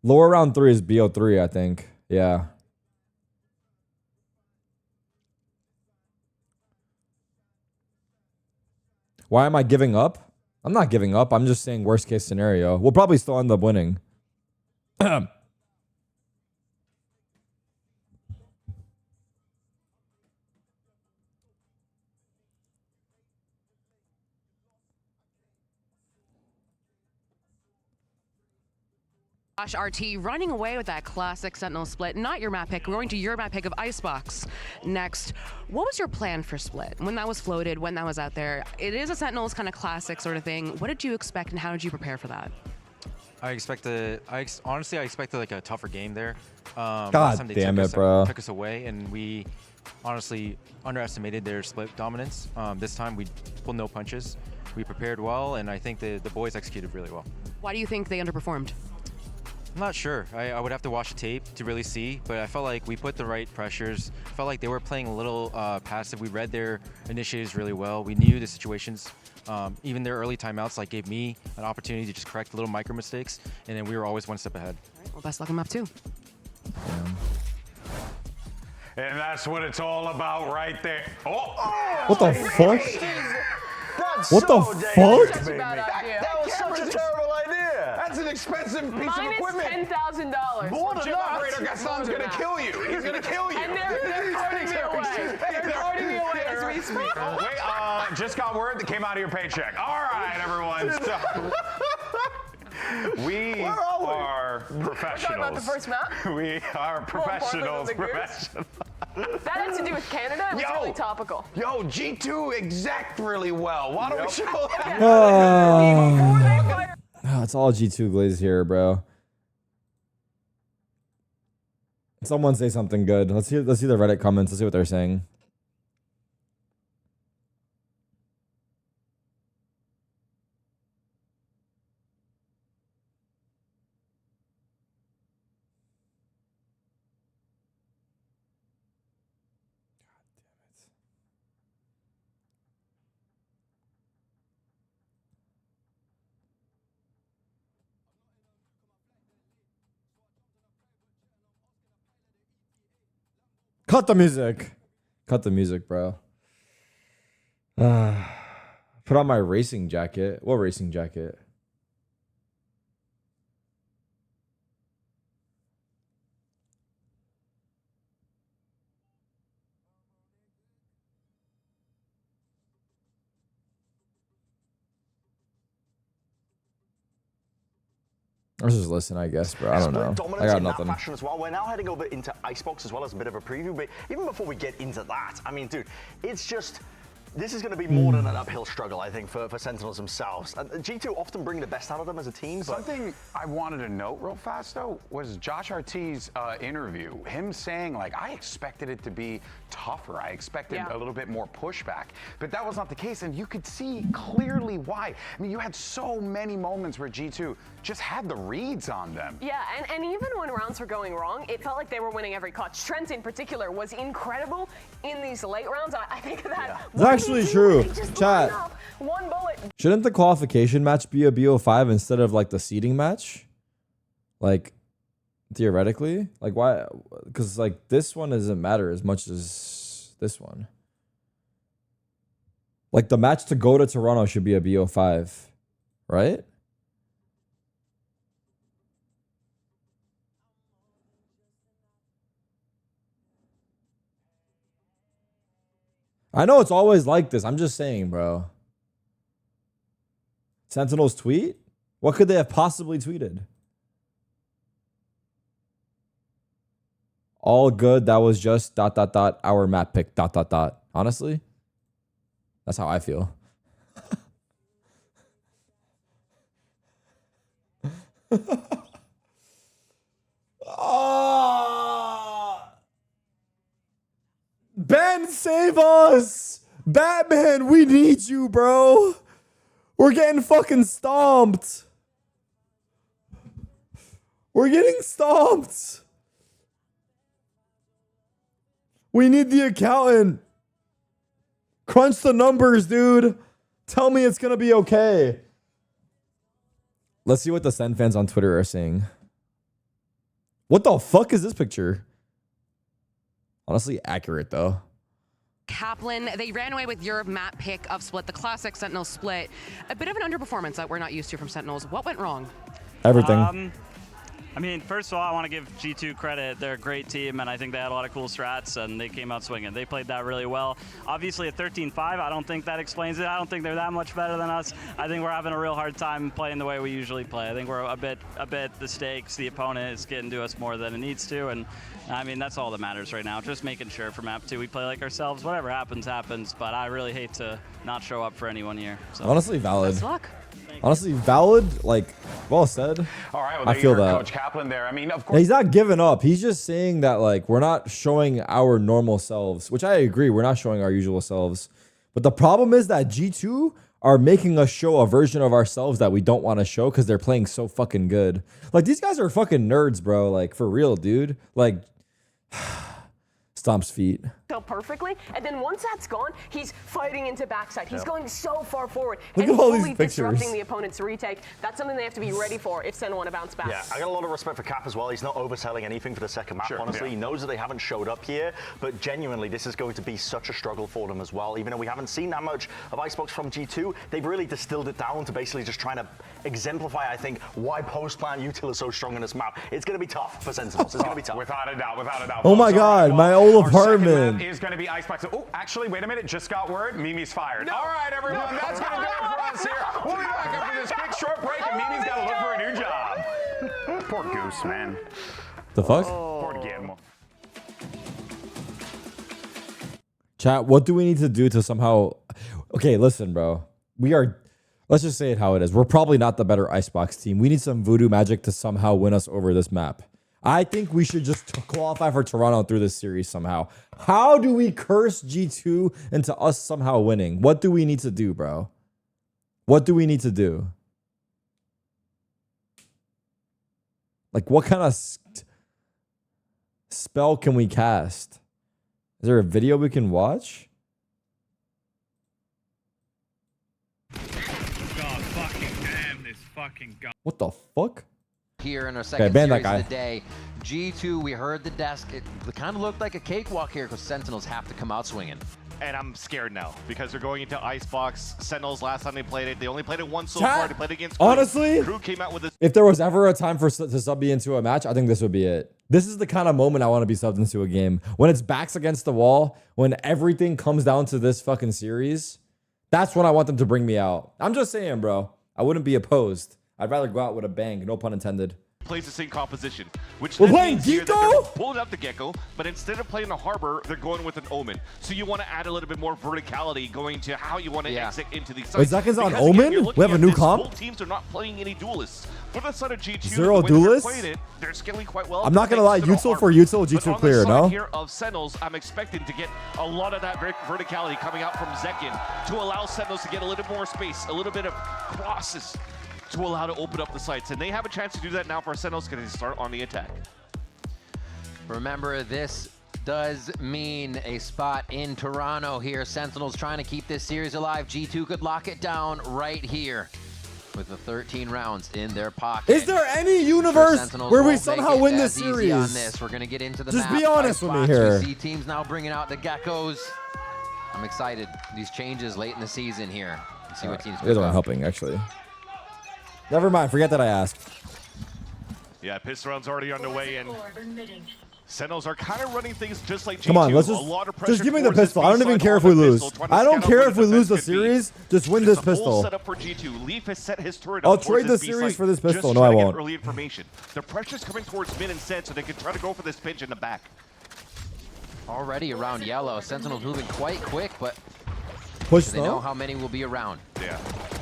Lower round 3 is BO3, I think. Yeah. Why am I giving up? I'm not giving up. I'm just saying worst case scenario. We'll probably still end up winning. Josh RT running away with that classic Sentinel split. Not your map pick. We're going to your map pick of Icebox next. What was your plan for split when that was floated, when that was out there? It is a Sentinels kind of classic sort of thing. What did you expect and how did you prepare for that? Honestly, I expected like a tougher game there. God last time they damn it, bro. took us away, and we honestly underestimated their split dominance. This time we pulled no punches. We prepared well, and I think the boys executed really well. Why do you think they underperformed? I'm not sure. I would have to watch the tape to really see, but I felt like we put the right pressures. I felt like they were playing a little passive. We read their initiatives really well. We knew the situations. Even their early timeouts like gave me an opportunity to just correct little micro mistakes, and then we were always one step ahead. All right, well, best luck in map 2. And that's what it's all about right there. Oh! What the fuck? That's What the so fuck? That was such a terrible idea. That's an expensive piece of equipment. $10,000. More than operator Gaston's gonna kill you. He's gonna kill you. And they're carting me away. They're carting me away as we speak. Wait, just got word that came out of your paycheck. All right, everyone. So, we are professionals. We're talking about the first map? We are professionals. That had to do with Canada. It was really topical. Yo, G2 exec really well. Why don't we show that? Oh, it's all G2 glaze here, bro. Someone say something good. Let's see the Reddit comments. Let's see what they're saying. Cut the music. Cut the music, bro. Put on my racing jacket. What racing jacket? I was just listening, I guess, bro. I don't know. I got nothing. That fashion as well. We're now heading over into Icebox as well as a bit of a preview. But even before we get into that, I mean, dude, it's just... This is going to be more than an uphill struggle, I think, for Sentinels themselves. G2 often bring the best out of them as a team. But something I wanted to note real fast, though, was Josh Art's interview. Him saying, like, I expected it to be tougher. I expected a little bit more pushback. But that was not the case, and you could see clearly why. I mean, you had so many moments where G2 just had the reads on them. Yeah, and even when rounds were going wrong, it felt like they were winning every clutch. Trent, in particular, was incredible in these late rounds. I think that... It's actually true. Chat. One bullet. Shouldn't the qualification match be a BO5 instead of like the seeding match? Like, theoretically? Like, why? Because like this one doesn't matter as much as this one. Like the match to go to Toronto should be a BO5, right? I know it's always like this. I'm just saying, bro. Sentinels tweet? What could they have possibly tweeted? All good. That was just ... our map pick ... Honestly, that's how I feel. Ben, save us! Batman, we need you, bro. We're getting fucking stomped. We're getting stomped. We need the accountant. Crunch the numbers, dude. Tell me it's gonna be okay. Let's see what the SEN fans on Twitter are saying. What the fuck is this picture? Honestly, accurate though. Kaplan, they ran away with your map pick of Split, the classic Sentinel Split. A bit of an underperformance that we're not used to from Sentinels. What went wrong? Everything. I mean, first of all, I want to give G2 credit. They're a great team, and I think they had a lot of cool strats, and they came out swinging. They played that really well. Obviously, at 13-5, I don't think that explains it. I don't think they're that much better than us. I think we're having a real hard time playing the way we usually play. I think we're a bit the stakes. The opponent is getting to us more than it needs to, and I mean, that's all that matters right now. Just making sure for map 2 we play like ourselves. Whatever happens, happens, but I really hate to not show up for anyone here. So. Honestly, valid. Best luck. Honestly, valid, like, well said. All right, well, I feel that. Coach Kaplan there. I mean, of course. Yeah, he's not giving up. He's just saying that, like, we're not showing our normal selves, which I agree. We're not showing our usual selves. But the problem is that G2 are making us show a version of ourselves that we don't want to show because they're playing so fucking good. Like, these guys are fucking nerds, bro. Like, for real, dude. Like, stomps feet. So perfectly, and then once that's gone, he's fighting into backside. He's going so far forward Look and at all fully these pictures. disrupting the opponent's retake. That's something they have to be ready for if Sen want to bounce back. Yeah, I got a lot of respect for Cap as well. He's not overselling anything for the second map, honestly. He knows that they haven't showed up here, but genuinely, this is going to be such a struggle for them as well. Even though we haven't seen that much of Icebox from G2, they've really distilled it down to basically just trying to exemplify, I think, why post-plan util is so strong in this map. It's going to be tough for Sentinels. It's going to be tough. Without a doubt, without a doubt. Oh my God, my old apartment. Is going to be Icebox. Oh, actually, wait a minute. Just got word. Mimi's fired. All right, everyone. That's going to do it for us here. We'll be back after this quick short break, and Mimi's got to look for a new job. Poor Goose, man. The fuck? Poor Guillermo. Chat, what do we need to do to somehow... Okay, listen, bro. We are... Let's just say it how it is. We're probably not the better Icebox team. We need some voodoo magic to somehow win us over this map. I think we should just qualify for Toronto through this series somehow. How do we curse G2 into us somehow winning? What do we need to do, bro? What do we need to do? Like, what kind of spell can we cast? Is there a video we can watch? God fucking damn this fucking guy. What the fuck? Here in our second ban that series guy. of the day. G2, we heard the desk. It kind of looked like a cakewalk here because Sentinels have to come out swinging. And I'm scared now because they're going into Icebox. Sentinels, last time they played it, they only played it once so far. They played against KRU. Honestly, KRU came out with this. If there was ever a time to sub me into a match, I think this would be it. This is the kind of moment I want to be subbed into a game. When it's backs against the wall, when everything comes down to this fucking series, that's when I want them to bring me out. I'm just saying, bro. I wouldn't be opposed. I'd rather go out with a bang, no pun intended. Plays the same composition, which We're then playing means here that Gecko? they're pulling up the Gecko, but instead of playing the Harbor, they're going with an Omen. So you want to add a little bit more verticality going to how you want to exit into these sites. Wait, Zekin's on Because, again, Omen? you're We looking have a at new this, comp? Both teams are not playing any duelists. For the side of G2, Zero the way they're duelists? playing it, they're scaling quite well. I'm not gonna lie, thanks to the Util for Harbor. Util, But G2 on clear, the side no? here of Sentinels, I'm expecting to get a lot of that verticality coming out from Zekin to allow Sentinels to get a little more space, a little bit of crosses to allow to open up the sites. And they have a chance to do that now for Sentinels because they start on the attack. Remember, this does mean a spot in Toronto here. Sentinels trying to keep this series alive. G2 could lock it down right here with the 13 rounds in their pocket. Is there any universe where we somehow win this series? On this. We're going to get into the Just map. be honest with me here. We see teams now bringing out the Geckos. I'm excited. These changes late in the season here. Let's see what teams You guys aren't helping, actually. Never mind. Forget that I asked. Yeah, pistol round's already underway, and Sentinels are kind of running things just like G2. Come on, let's A lot of pressure just give me the towards this pistol. I don't even B-side care if on we the lose. pistol, trying to I don't scout out care where if we lose the defense could be. series. Just win It's this a full pistol. setup for G2. Leaf has set his turret I'll up trade towards the this series B-side, for this pistol. just No, I trying to get won't. early information. The pressure's coming towards mid and Sen, so they can try to go for this pinch in the back. Already around yellow. Sentinels moving quite quick, but Push they know snow? how many will be around. Yeah.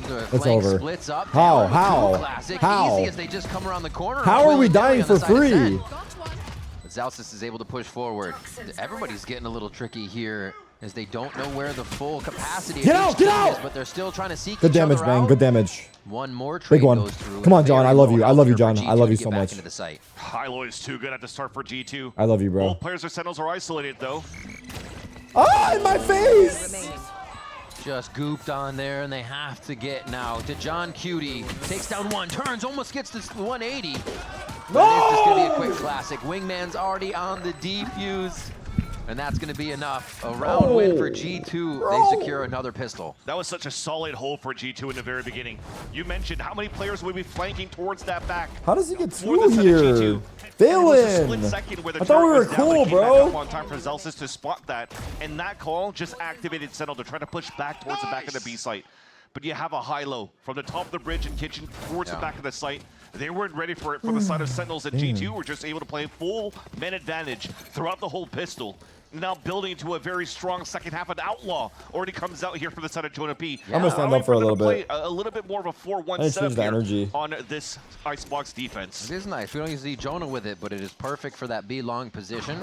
The It's flank over. splits up. How? Down How? to Classic. How? Easy as they just come around the corner. How are we dying for free? But Zalsis is able to push forward. Everybody's getting a little tricky here as they don't know where the full capacity Get of out, each get team out! is, but they're still trying to seek Good each damage, other man. out. Good damage. One more trade Big one. goes through. Come on, John. I love you. I love you, Very John. low I love you to so get back much. into the site. Hilo is too good at the start for G2. I love you, bro. Both players or Sentinels are isolated, though. Ah, in my face! Just gooped on there, and they have to get now to John Cutie. Takes down one, turns, almost gets to 180. But it's just going to be a quick classic. Wingman's already on the defuse, and that's going to be enough. A round win for G2. They secure another pistol. That was such a solid hold for G2 in the very beginning. You mentioned how many players would be flanking towards that back. How does he get For through the side of here? G2. It was a split Villain! second where the I thought we turret were was down, cool, but came back bro. up on time for Zelsis to spot that, and that call just activated Sentinel to try to push back towards the back of the B site. But you have a high-low from the top of the bridge and kitchen towards the back of the site. They weren't ready for it from the side of Sentinels, and G2 were just able to play full man advantage throughout the whole pistol. Now building to a very strong second half. An Outlaw already comes out here for the side of Jonah P. I'm gonna stand up for a little bit. A little bit more of a 4-1 I just setup changed the here energy. on this Icebox defense. It is nice. We don't usually see Jonah with it, but it is perfect for that B-long position.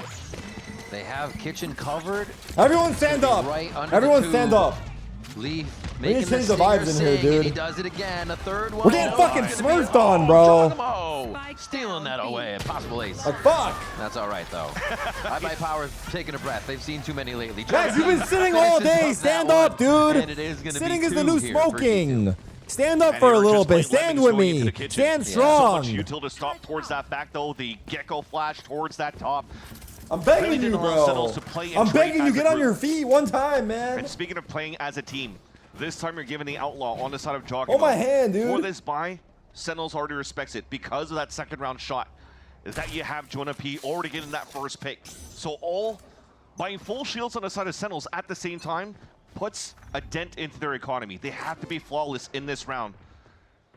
They have kitchen covered. Everyone stand up! Right under Everyone the stand tube. up! Leaf We need making to change the the vibes stinger in here, sing, and dude. he does it again. A third one. We're getting fucking smurfed on, bro! Geronimo stealing that away. Possible ace. Like, fuck! That's all right, though. Bye-bye Power's taking a breath. They've seen too many lately. Guys, you've been sitting all day! Stand up, dude! And it is gonna Sitting be is the two new here for smoking! Stand up And for they a were little just bit. white Stand lemmings with going into me. the kitchen. Stand So strong. much util to stop towards that back, though. The Gecko flash towards that top. I'm begging Really you, didn't allow bro. Sentinels to play and I'm trade begging you, as a get on group. your feet one time, man. And speaking of playing as a team, this time you're giving the Outlaw on the side of Jogging. Oh, my hand, dude. For this buy, Sentinels already respects it because of that second round shot. Is that you have Jonah P already getting that first pick. So all buying full shields on the side of Sentinels at the same time puts a dent into their economy. They have to be flawless in this round.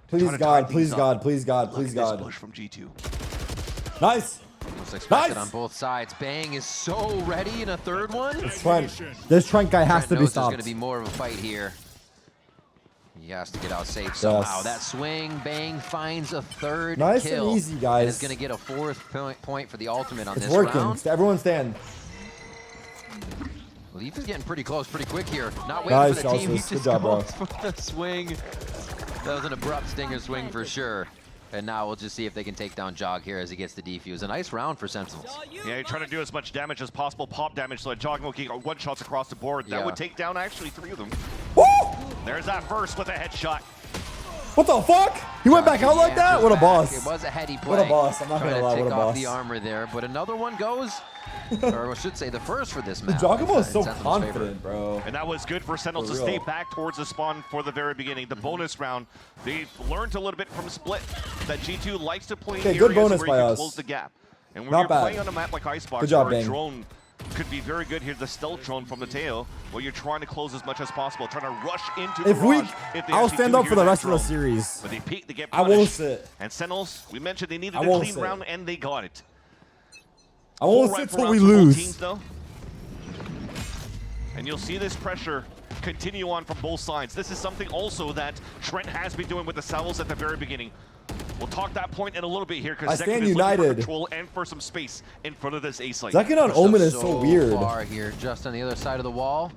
Please Trying to God, tie please things God, up. please God, Look please at God. this push from G2. Nice. Almost expected Nice. on both sides. Bang is so ready in a third one. This Trent guy has Trent to be knows there's stopped. going to be more of a fight here. He has to get out safe somehow. Yes. That swing, Bang finds a third Nice and kill. easy, guys. And is going to get a fourth point for the ultimate on It's this working. round. Everyone stand. Leaf is getting pretty close pretty quick here. Not waiting Nice, for the team. He Celsius. just Good job, bro. goes for the swing. That was an abrupt stinger swing for sure. And now we'll just see if they can take down Jog here as he gets the defuse. A nice round for Sentinels. Yeah, you're trying to do as much damage as possible, pop damage, so that Jogging will get one shots across the board. That Yeah. would take down actually 3 of them. There's that first with a headshot. What the fuck? He went back out like that? What a boss. It was a heady play. What a boss. I'm not going to lie. Trying What to a take off boss. the armor there, but another one goes. Or I should say the first for this match. Jogamo is so confident, bro. And that was good for Sentinels to stay back towards the spawn for the very beginning. The bonus round, they learned a little bit from Split that G2 likes to play in areas good bonus where by you can us. close the gap. And when Not you're bad. playing on a map like Icebox, Good job, where a Bang. drone could be very good here, the stealth drone from the tail, where you're trying to close as much as possible, trying to rush into the garage. I'll stand up for the rest of the series. But they peek, they get I punished. won't sit. And Sentinels, we mentioned they needed I a won't clean sit. round, and they got it. I won't 4 sit rifle till rounds we for both lose. teams, though. And you'll see this pressure continue on from both sides. This is something also that Trent has been doing with the salvos at the very beginning. We'll talk that point in a little bit here I because Zekin stand is looking for united. control and for some space in front of this A site. Zekin on Omen is so weird. Far here, just on the other side of the wall.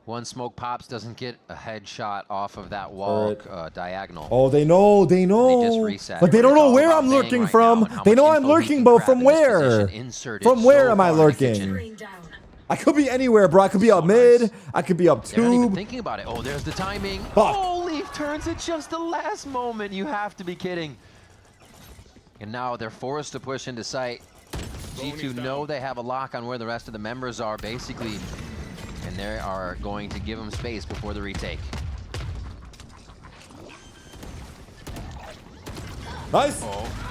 One smoke pops, doesn't get a headshot off of that wall diagonal. Oh, they know. They just reset. But they don't It's know all where about I'm Bang lurking right from. now and how They much know I'm info he lurking, can but grab from in this where? position, inserted From where so am I far in the lurking? kitchen. I could be anywhere, bro. I could be up mid. I could be up They're not even tube. thinking about it. Oh, there's the timing. Fuck. Oh, Leaf turns at just the last moment. You have to be kidding. And now they're forced to push into sight. G2 know they have a lock on where the rest of the members are, basically. And they are going to give them space before the retake. Nice.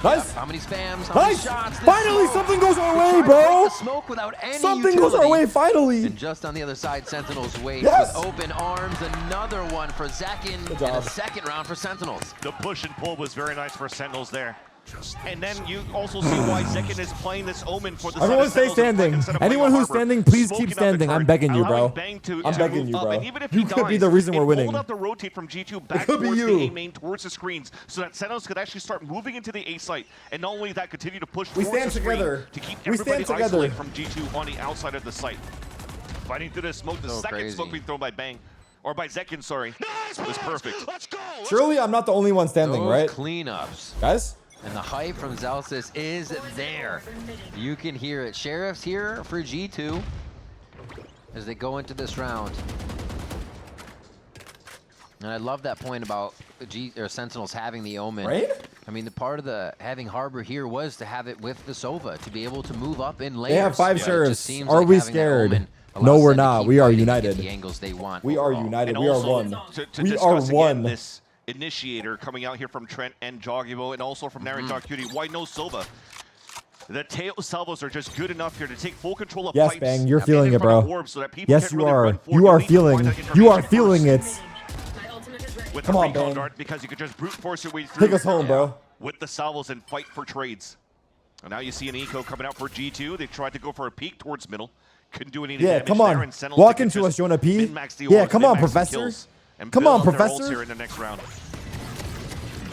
Nice. How many spams? How many Nice. shots? This Finally, smoke. something goes our They way, tried to bro. break the smoke without any Something goes our utility. way, finally. And just on the other side, Sentinels wait Yes. with open arms. Another one for Zekin. Good And a job. second round for Sentinels. The push and pull was very nice for Sentinels there. And then you also see why Zekin is playing this Omen for the Everyone side stay of Sentinels and standing. instead of playing Anyone on who's Harbor, standing, please smoking keep up the standing. I'm turret, begging you, allowing bro. Bang to I'm begging move you, up. bro. And even if You he could be dies, the reason it we're winning. pulled up the rotate from G2 back could be towards the you. A main, towards the screens, so that Sentinels could actually start moving into the A site. And not only that, continue to push We towards stand the screen together. to keep We everybody stand together. isolated from G2 on the outside of the site. Fighting through the smoke, the So second crazy. smoke being thrown by Bang. Or by Zekin, sorry. Was perfect. Let's go. Surely I'm not the only one standing, Those right? cleanups. Guys? And the hype from Zelsis is there. You can hear it. Sheriff's here for G2 as they go into this round. And I love that point about Sentinels having the Omen. Right? I mean, the part of the having Harbor here was to have it with the Sova, to be able to move up in layers. They have 5 It just sheriffs. seems Are like we having that scared? Omen No, allows we're them to not. keep We are fighting and get united. the angles they want We are overall. united. And We are also, one. To We are discuss again one. this initiator coming out here from Trent and Joggibo, and also from Naren Dark Cutie. Why no Sova? The tail salvos are just good enough here to take full control of Yes, pipes. Bang, you're and feeling in it, front of bro. orbs so that people Yes, can't you really are. run forward. You are need to find feeling. that You are information feeling first it. with Come the on, recon Bang. dart, because you could just brute force your way through. Take us home, bro. With the salvos and fight for trades. And now you see an eco coming out for G2. They tried to go for a peek towards middle. Couldn't do any Yeah, damage come there, on. and Sentinels Walk could into just us, Jonah P. min-max the Yeah, orbs, come on, min-max the Professor. kills, and Come build on, up their ults Professor. here in the next round.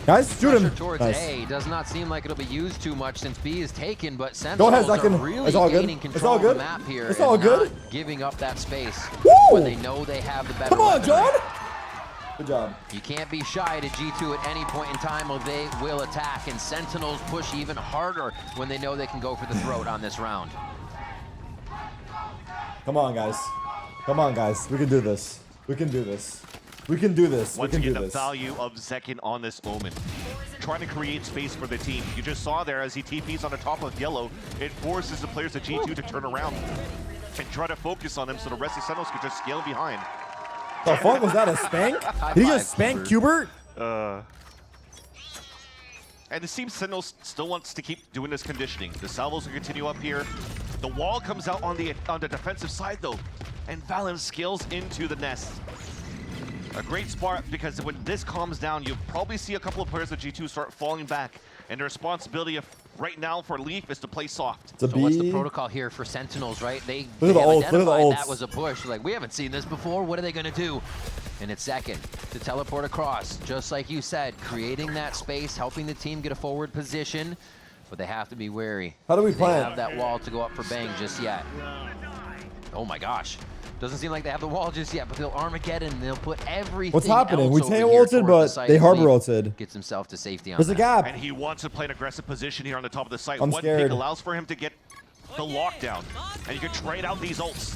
Guys, shoot Pressure him. towards Nice. A does not seem like it'll be used too much since B is taken, but Go ahead, Sentinels are Zekin. really It's all good. gaining It's control all of the good. map here It's and all not good. giving up that space Woo! when they know they have the better Come on, weaponry. John. Good job. You can't be shy to G2 at any point in time, or they will attack, and Sentinels push even harder when they know they can go for the throat on this round. Come on, guys. Come on, guys. We can do this. We can do this. We can do this. Once we can again, do the this. value of Zekin on this Omen. Trying to create space for the team. You just saw there as he TPs on the top of yellow, it forces the players at G2 to turn around and try to focus on them so the rest of Sentinels could just scale behind. The fuck was that, a spank? Did he just spank Qbert? And it seems Sentinels still wants to keep doing this conditioning. The salvos will continue up here. The wall comes out on the defensive side though, and Valen scales into the nest. A great spot, because when this calms down, you'll probably see a couple of players at G2 start falling back, and the responsibility of right now for Leaf is to play soft. So what's the protocol here for Sentinels, right? They Look at the have ults, look at the identified ults. that was a push. Like, we haven't seen this before. What are they going to do? And it's Zekin to teleport across, just like you said, creating that space, helping the team get a forward position, but they have to be wary. How do we They plan? have that wall to go up for Bang just yet. Oh my gosh. Doesn't seem like they have the wall just yet, but they'll Armageddon. They'll put everything What's happening? else We over tail here ulted, towards but the site they as harbor Leaf ulted. Gets himself to safety on There's a that. gap. And he wants to play an aggressive position here on the top of the site. I'm One scared. pick allows for him to get the lockdown, and you can trade out these ults.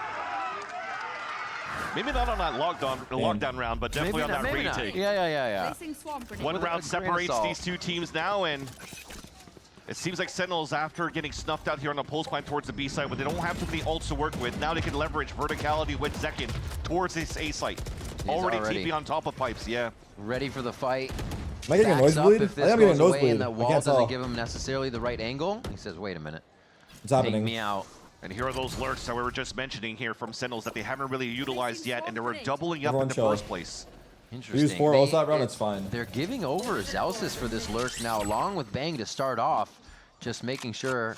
Maybe not on that lockdown round, but definitely on that retake. Yeah. One With a round grain of separates salt. these two teams now, and it seems like Sentinels, after getting snuffed out here on the pulse line towards the B site, but they don't have too many ults to work with. Now they can leverage verticality with Zekin towards this A site. Already TP on top of pipes, yeah. Ready for the fight. Am I getting a Backs up nosebleed? if I this think I'm getting a goes away nosebleed. and that I wall can't doesn't tell. give him necessarily the right angle. He says, wait a minute. What's happening? Take me out. And here are those lurks that we were just mentioning here from Sentinels that they haven't really utilized yet, and they were doubling up Everyone in the chill. first place. Interesting. Use 4 ults that round, it's fine. They're giving over Zelsis for this lurk now, along with Bang to start off, just making sure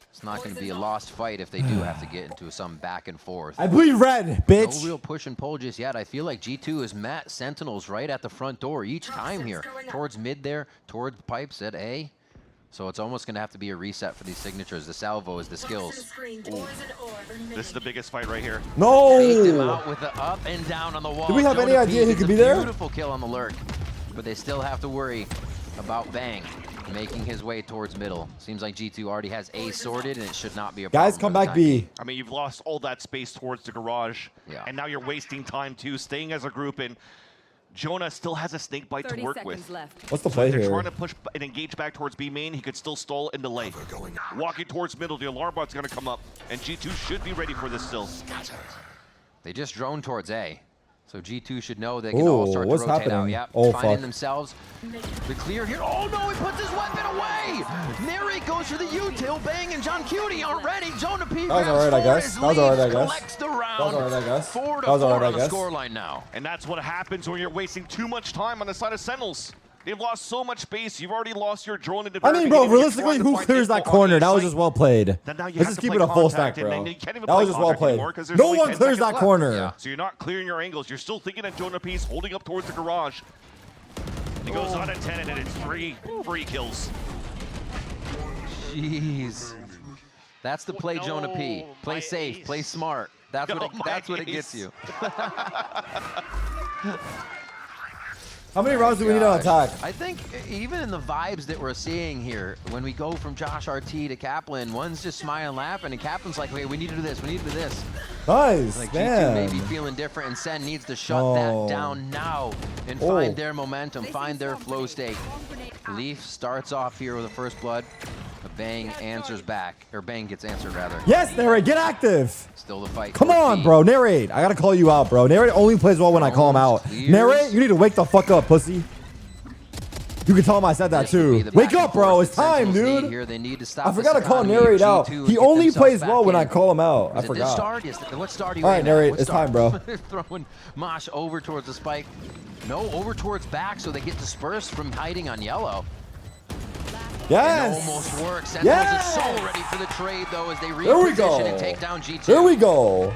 it's not going to be a lost fight if they do have to get into some back and forth. I bleed red, bitch. No real push and pull just yet. I feel like G2 has met Sentinels right at the front door each time here. Towards mid there, towards pipes at A. So it's almost going to have to be a reset for these signatures. The salvo is the skills. Ooh. This is the biggest fight right here. No! Faked him out with the up and down on the wall. Do we have any Jonah idea P he gets could a be there? Beautiful kill on the lurk. But they still have to worry about Bang making his way towards middle. Seems like G2 already has A sorted, and it should not be a problem. Guys, come back B. I mean, you've lost all that space towards the garage, and now you're wasting time too, staying as a group, and Jonah still has a snake bite to work with. What's the So play if they're here? trying to push and engage back towards B main, he could still stall and delay. Walking towards middle, the alarm bot's going to come up, and G2 should be ready for this still. They just drone towards A. So G2 should know they can all start to what's rotate out. happening? Yep, Oh, finding fuck. themselves the clear here. Oh no, he puts his weapon away! Neri goes for the util. Bang and John Cutie aren't ready. Jonah P That was grabs alright, I four guess. as That was alright, I Leafs guess. collects the That was round. alright, I guess. 4 to That was 4 alright, I on the guess. scoreline now. And that's what happens when you're wasting too much time on the side of Sentinels. They've lost so much space. You've already lost your drone in the I very mean, bro, beginning. You're realistically, trying to who find clears info that on corner? the That was site. just well played. Then now you Let's have just to keep play it a full stack, contact, and bro. then you can't even That play was just well contact played. anymore 'cause there's No only one 10 clears seconds that left. corner. So you're not clearing your angles. You're still thinking that Jonah P's holding up towards the garage. He goes on at 10, and it's three kills. Jeez. That's the play, Jonah P. Play safe, play smart. That's what it gets you. How many rounds do we need on attack? I think even in the vibes that we're seeing here, when we go from Josh RT to Kaplan, one's just smiling, laughing, and Kaplan's like, "Wait, we need to do this. We need to do this." Nice, Like man. G2 may be feeling different, and Sen needs to shut that down now and find their momentum, find their flow state. Leaf starts off here with the first blood, but Bang answers back, or Bang gets answered rather. Yes, narrate, get active. Still the fight. Come towards on, B. bro. Narrate. I gotta call you out, bro. Narrate only plays well when I call him out. Narrate, you need to wake the fuck up, pussy. You can tell him I said that This would be too. the Wake back and up, bro. forth It's that time, Sentinels need dude. here. They need to stop I forgot to this call economy Narrate of out. G2 and He get only themselves plays back well when in. I call him out. I Is it this forgot. star? What star do you All right, in now? Narrate, What it's star? time, bro. Throwing Mosh over towards the spike. No, over towards back, so they get dispersed from hiding on yellow. Yes. It almost works. Sentinels Yes. is so ready for the trade, though, as they There we go. reposition and take down G2. There we go.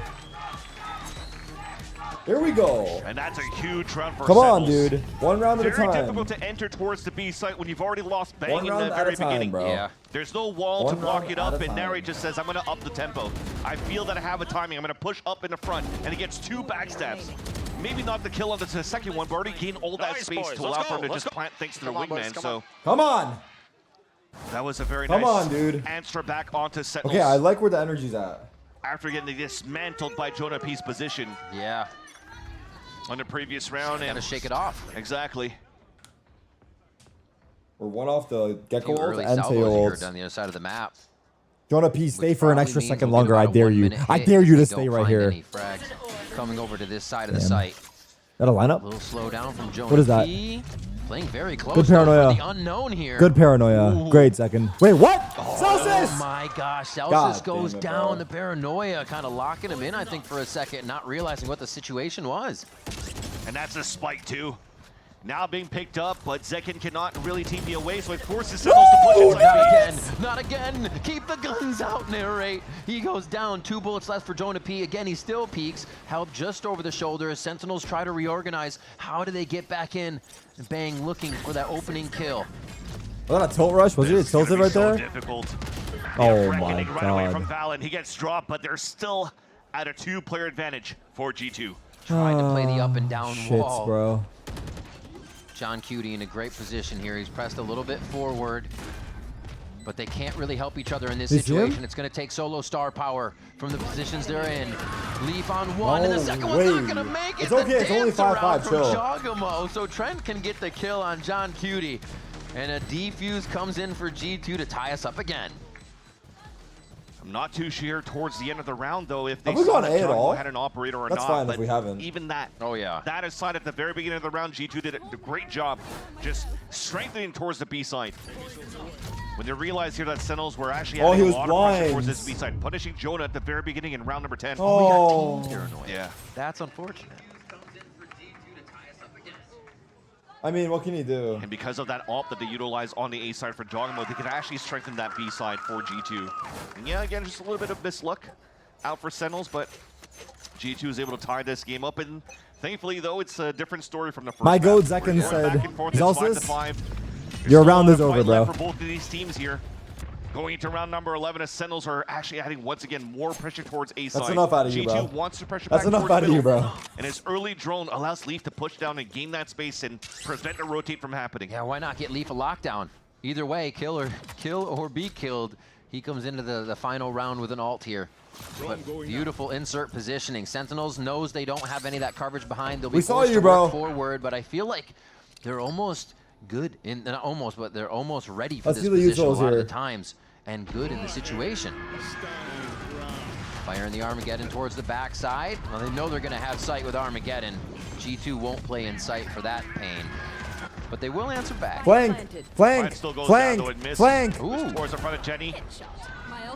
There we go. And that's a huge round for Come on, Sentinels. dude. One round at a Very time. difficult to enter towards the B site when you've already lost Bang One in round the at very a time, beginning. bro. Yeah. There's no wall One to block round it at up, a and time. Nari just says, I'm going to up the tempo. I feel that I have a timing. I'm going to push up in the front, and he gets 2 backstabs. Maybe not the kill on the second one, but already gained all that Nice, space boys. to Let's allow go. for him to Let's just plant thanks to the Come on, boys. wingman. Come So Come on. that was a very Come nice on, dude. answer back onto Sentinels. Okay, I like where the energy's at. After getting dismantled by Jonah P's position. Yeah. On the previous round. Gotta shake it off. Exactly. We're one off the Gecko Few ult early and salvos Tail here ult. down the other side of the map. Jonah P, stay Which for an probably extra means second we'll get longer. I about a dare you. 1-minute I hit dare you if to they stay don't right find here. any frags coming over to this side of the Damn. site. That a lineup? A little slow down from Jonah What is that? P. Playing very close. Good though, paranoia. For the unknown here. Good paranoia. Ooh. Great second. Wait, what? Oh Celsius! my gosh, God Celsius goes damn it, down. bro. The paranoia kind of locking him in, I think, for a second, not realizing what the situation was. And that's a spike too. Now being picked up, but Zekin cannot really TP away, so it forces Sentinels to push inside. Not again, not again. Keep the guns out, Narrate. He goes down, 2 bullets left for Jonah P. Again, he still peeks. Held just over the shoulder as Sentinels try to reorganize. How do they get back in? Bang, looking for that opening kill. Was that a tilt rush? Was it tilted right So there? difficult. Oh my Reckoning right away from god. Valen. He gets dropped, but they're still at a 2-player advantage for G2. Trying to play the up and down Shits, wall. bro. John Cutie in a great position here. He's pressed a little bit forward, but they can't really help each other in this You see him? situation. It's going to take solo star power from the positions they're in. Leaf on one, and the No second one's not way. going to make it. It's okay, The it's only dance around 5-5, from chill. Jogamo. So Trent can get the kill on John Cutie, and a defuse comes in for G2 to tie us up again. I'm not too sure towards the end of the round, though, if they Have we saw gone that A at Jogamo all? had an operator or That's not. fine if but we haven't. Even that. Oh, yeah. That aside, at the very beginning of the round, G2 did a great job just strengthening towards the B side. When they realized here that Sentinels were actually Oh, adding he was a lot of pressure blind. towards this B side, punishing Jonah at the very beginning in round number 10. Oh, we got Oh. team paranoia. Yeah. That's unfortunate. I mean, what can you do? And because of that ult that they utilized on the A side for Jogamo, they could actually strengthen that B side for G2. And yeah, again, just a little bit of misluck out for Sentinels, but G2 is able to tie this game up. And thankfully, though, it's a different story from the first My round. goat We're Zekken going said, back and forth. It's 5-5. There's your still a round lot is of over, fight left bro. for both of these teams here. Going into round number 11, as Sentinels are actually adding, once again, more pressure towards A side. That's enough out of you, bro. G2 wants to pressure That's back enough towards out of you, middle. bro. And his early drone allows Leaf to push down and gain that space and prevent a rotate from happening. Yeah, why not get Leaf a lockdown? Either way, kill or be killed. He comes into the final round with an ult here. But beautiful insert positioning. Sentinels knows they don't have any of that coverage behind. They'll be We saw forced you, to work bro. forward, but I feel like they're almost good in, not almost, but they're almost ready for Let's this see the position a usuals lot of here. the times, and good in the situation. Firing the Armageddon towards the backside. Well, they know they're going to have sight with Armageddon. G2 won't play in sight for that pain, but they will answer back. Flank, flank, Plant still goes flank, down, though, it missed. flank. Ooh. Towards the front of Jenny.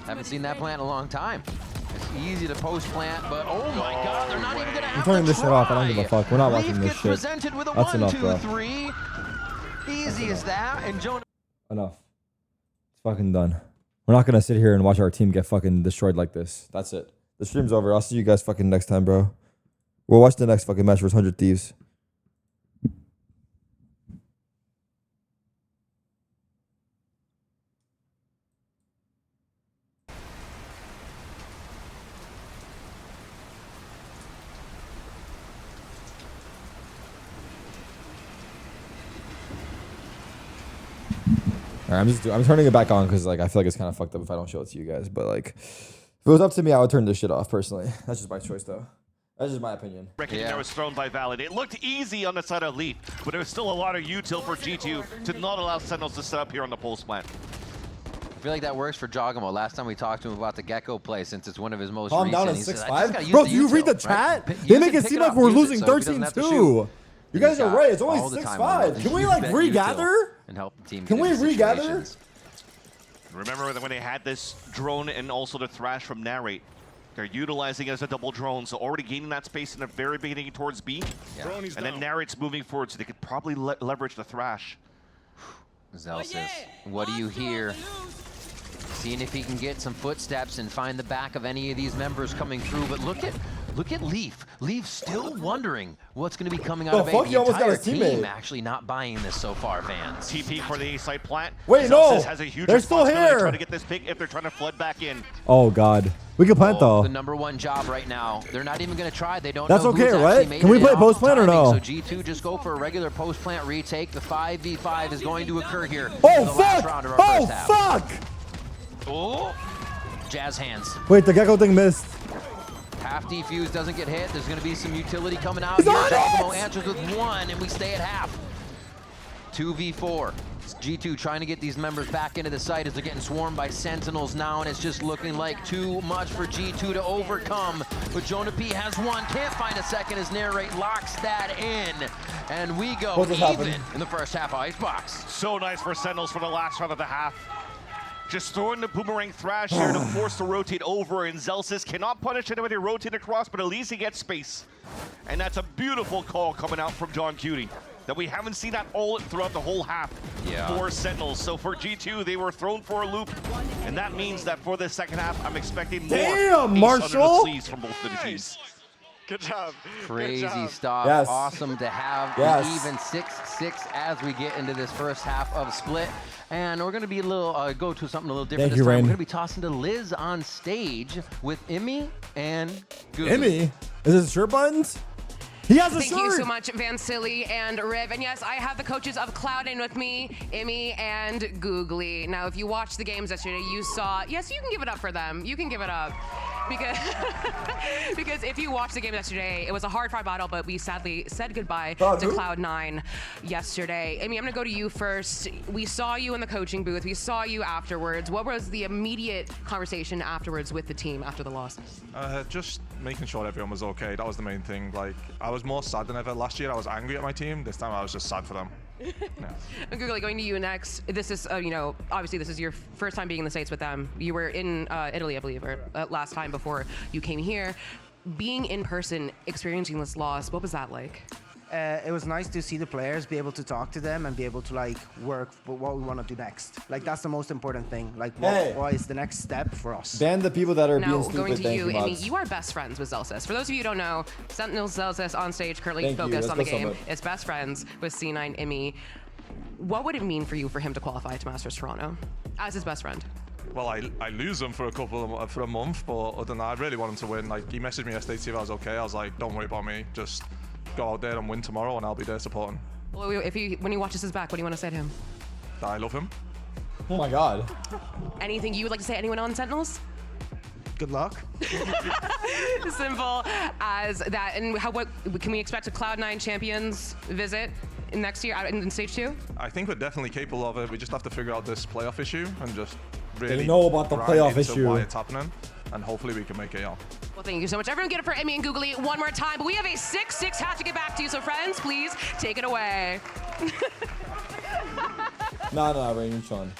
Haven't seen that plant in a long time. It's easy to post plant, but oh my god, they're not even going to have I'm turning to this shit off. I don't give a try. fuck. We're not Leaf watching this gets shit. presented with a That's 1, enough, 2, bro. 3. Easy as that, and Jonah. Enough. It's fucking done. We're not gonna sit here and watch our team get fucking destroyed like this. That's it. The stream's over. I'll see you guys fucking next time, bro. We'll watch the next fucking match versus 100 Thieves. Alright, I'm turning it back on because like I feel like it's kind of fucked up if I don't show it to you guys. But like, if it was up to me, I would turn this shit off personally. That's just my choice though. That's just my opinion. Reckoning that was thrown by Valid. It looked easy on the side of Leaf, but there was still a lot of util for G2 to not allow Sentinels to set up here on the pulse plant. I feel like that works for Jogamo. Last time we talked to him about the Gecko play, since it's one of his most Calm down recent. at He said, "I just 6-5. gotta use Bro, the do you read the util," right? chat? Use They make it pick seem up, like we're use it losing so he doesn't have to 13-2. shoot. You guys He's are got right. It's only all the time 6-5. to Can we use like that regather? util and help the team Can get we into regather? situations. Remember that when they had this drone and also the thrash from Narrate, they're utilizing it as a double drone, so already gaining that space in the very beginning towards B. Yeah. And then Narrate's moving forward, so they could probably leverage the thrash. Zelsis, what do you hear? Seeing if he can get some footsteps and find the back of any of these members coming through, but look at Leaf. Leaf still wondering what's going to be coming out of A. fuck, he The almost got entire his teammate. team actually not buying this so far, fans. TP for the A-side plant. Wait, Zelsis no! has a huge They're still responsibility to here! try to get this pick if they're trying to flood back in. Oh god, we can plant though. The #1 job right now. They're not even going to try. They don't That's know okay, who's right? actually made Can we it play in post off plant or timing. no? So G2 just go for a regular post plant retake. The 5v5 is going to occur here. Oh in the last round of our fuck! Oh first half. fuck! Oh, Jazz hands. Wait, the Gecko thing missed. Half defuse doesn't get hit. There's going to be some utility coming out. He's Here, on Jogamo it! answers with 1, and we stay at half. 2v4. It's G2 trying to get these members back into the site as they're getting swarmed by Sentinels now, and it's just looking like too much for G2 to overcome. But Jonah P has 1, can't find a second as Narrate locks that in. And we go What just even happened? in the first half of Icebox. So nice for Sentinels for the last round of the half. Just throwing the boomerang thrash here to force the rotate over, and Zelsis cannot punish anybody rotate across, but at least he gets space. And that's a beautiful call coming out from John Cutie that we haven't seen that all throughout the whole half for Sentinels. So for G2, they were thrown for a loop, and that means that for the second half, I'm expecting more Damn, ace Marshall! under the sleeves from both of the teams. Good job. Crazy stuff. Yes. Awesome to have Yes. an even 6-6 as we get into this first half of Split. And we're going to be a little, go to something a little different Thank this you, time. Rain. We're going to be tossing to Liz on stage with Emmy and Gugu. Emmy? Is it shirt buttons? He has a Thank shirt. you so much, Vansili and Riv. And yes, I have the coaches of Cloud9 with me, Emmy and Googly. Now, if you watched the games yesterday, you saw, yes, you can give it up for them. You can give it up. Because, because if you watched the game yesterday, it was a hard-fought battle, but we sadly said goodbye to Cloud9 yesterday. Emmy, I'm gonna go to you first. We saw you in the coaching booth. We saw you afterwards. What was the immediate conversation afterwards with the team after the loss? Just making sure everyone was okay. That was the main thing. Like, I was more sad than ever. Last year, I was angry at my team. This time, I was just sad for them. And Googly, going to you next. This is, you know, obviously this is your first time being in the States with them. You were in Italy, I believe, or last time before you came here. Being in person, experiencing this loss, what was that like? It was nice to see the players, be able to talk to them, and be able to like work for what we want to do next. Like that's the most important thing. Like what is the next step for us? Ban the people that are now, being stupid. Going to Thank you, you, Emmy, mods. you are best friends with Zelsis. For those of you who don't know, Sentinel Zelsis on stage, currently Thank you. focused on the Let's go game, summit. is best friends with C9 Emmy. What would it mean for you for him to qualify to Masters Toronto as his best friend? Well, I lose him for a month, but other than that, I really want him to win. Like, he messaged me yesterday to see if I was okay. I was like, don't worry about me. Just go out there and win tomorrow, and I'll be there supporting. Well, when he watches his back, what do you want to say to him? That I love him. Oh my God. Anything you would like to say to anyone on Sentinels? Good luck. Simple as that. And what can we expect a Cloud9 Champions visit next year in stage 2? I think we're definitely capable of it. We just have to figure out this playoff issue and just really know about the grind playoff into issue. why it's happening, and hopefully we can make it out. Well, thank you so much. Everyone get it for Emmy and Googly one more time. But we have a 6-6 hat to get back to you. So friends, please take it away. No, Rain, Sean.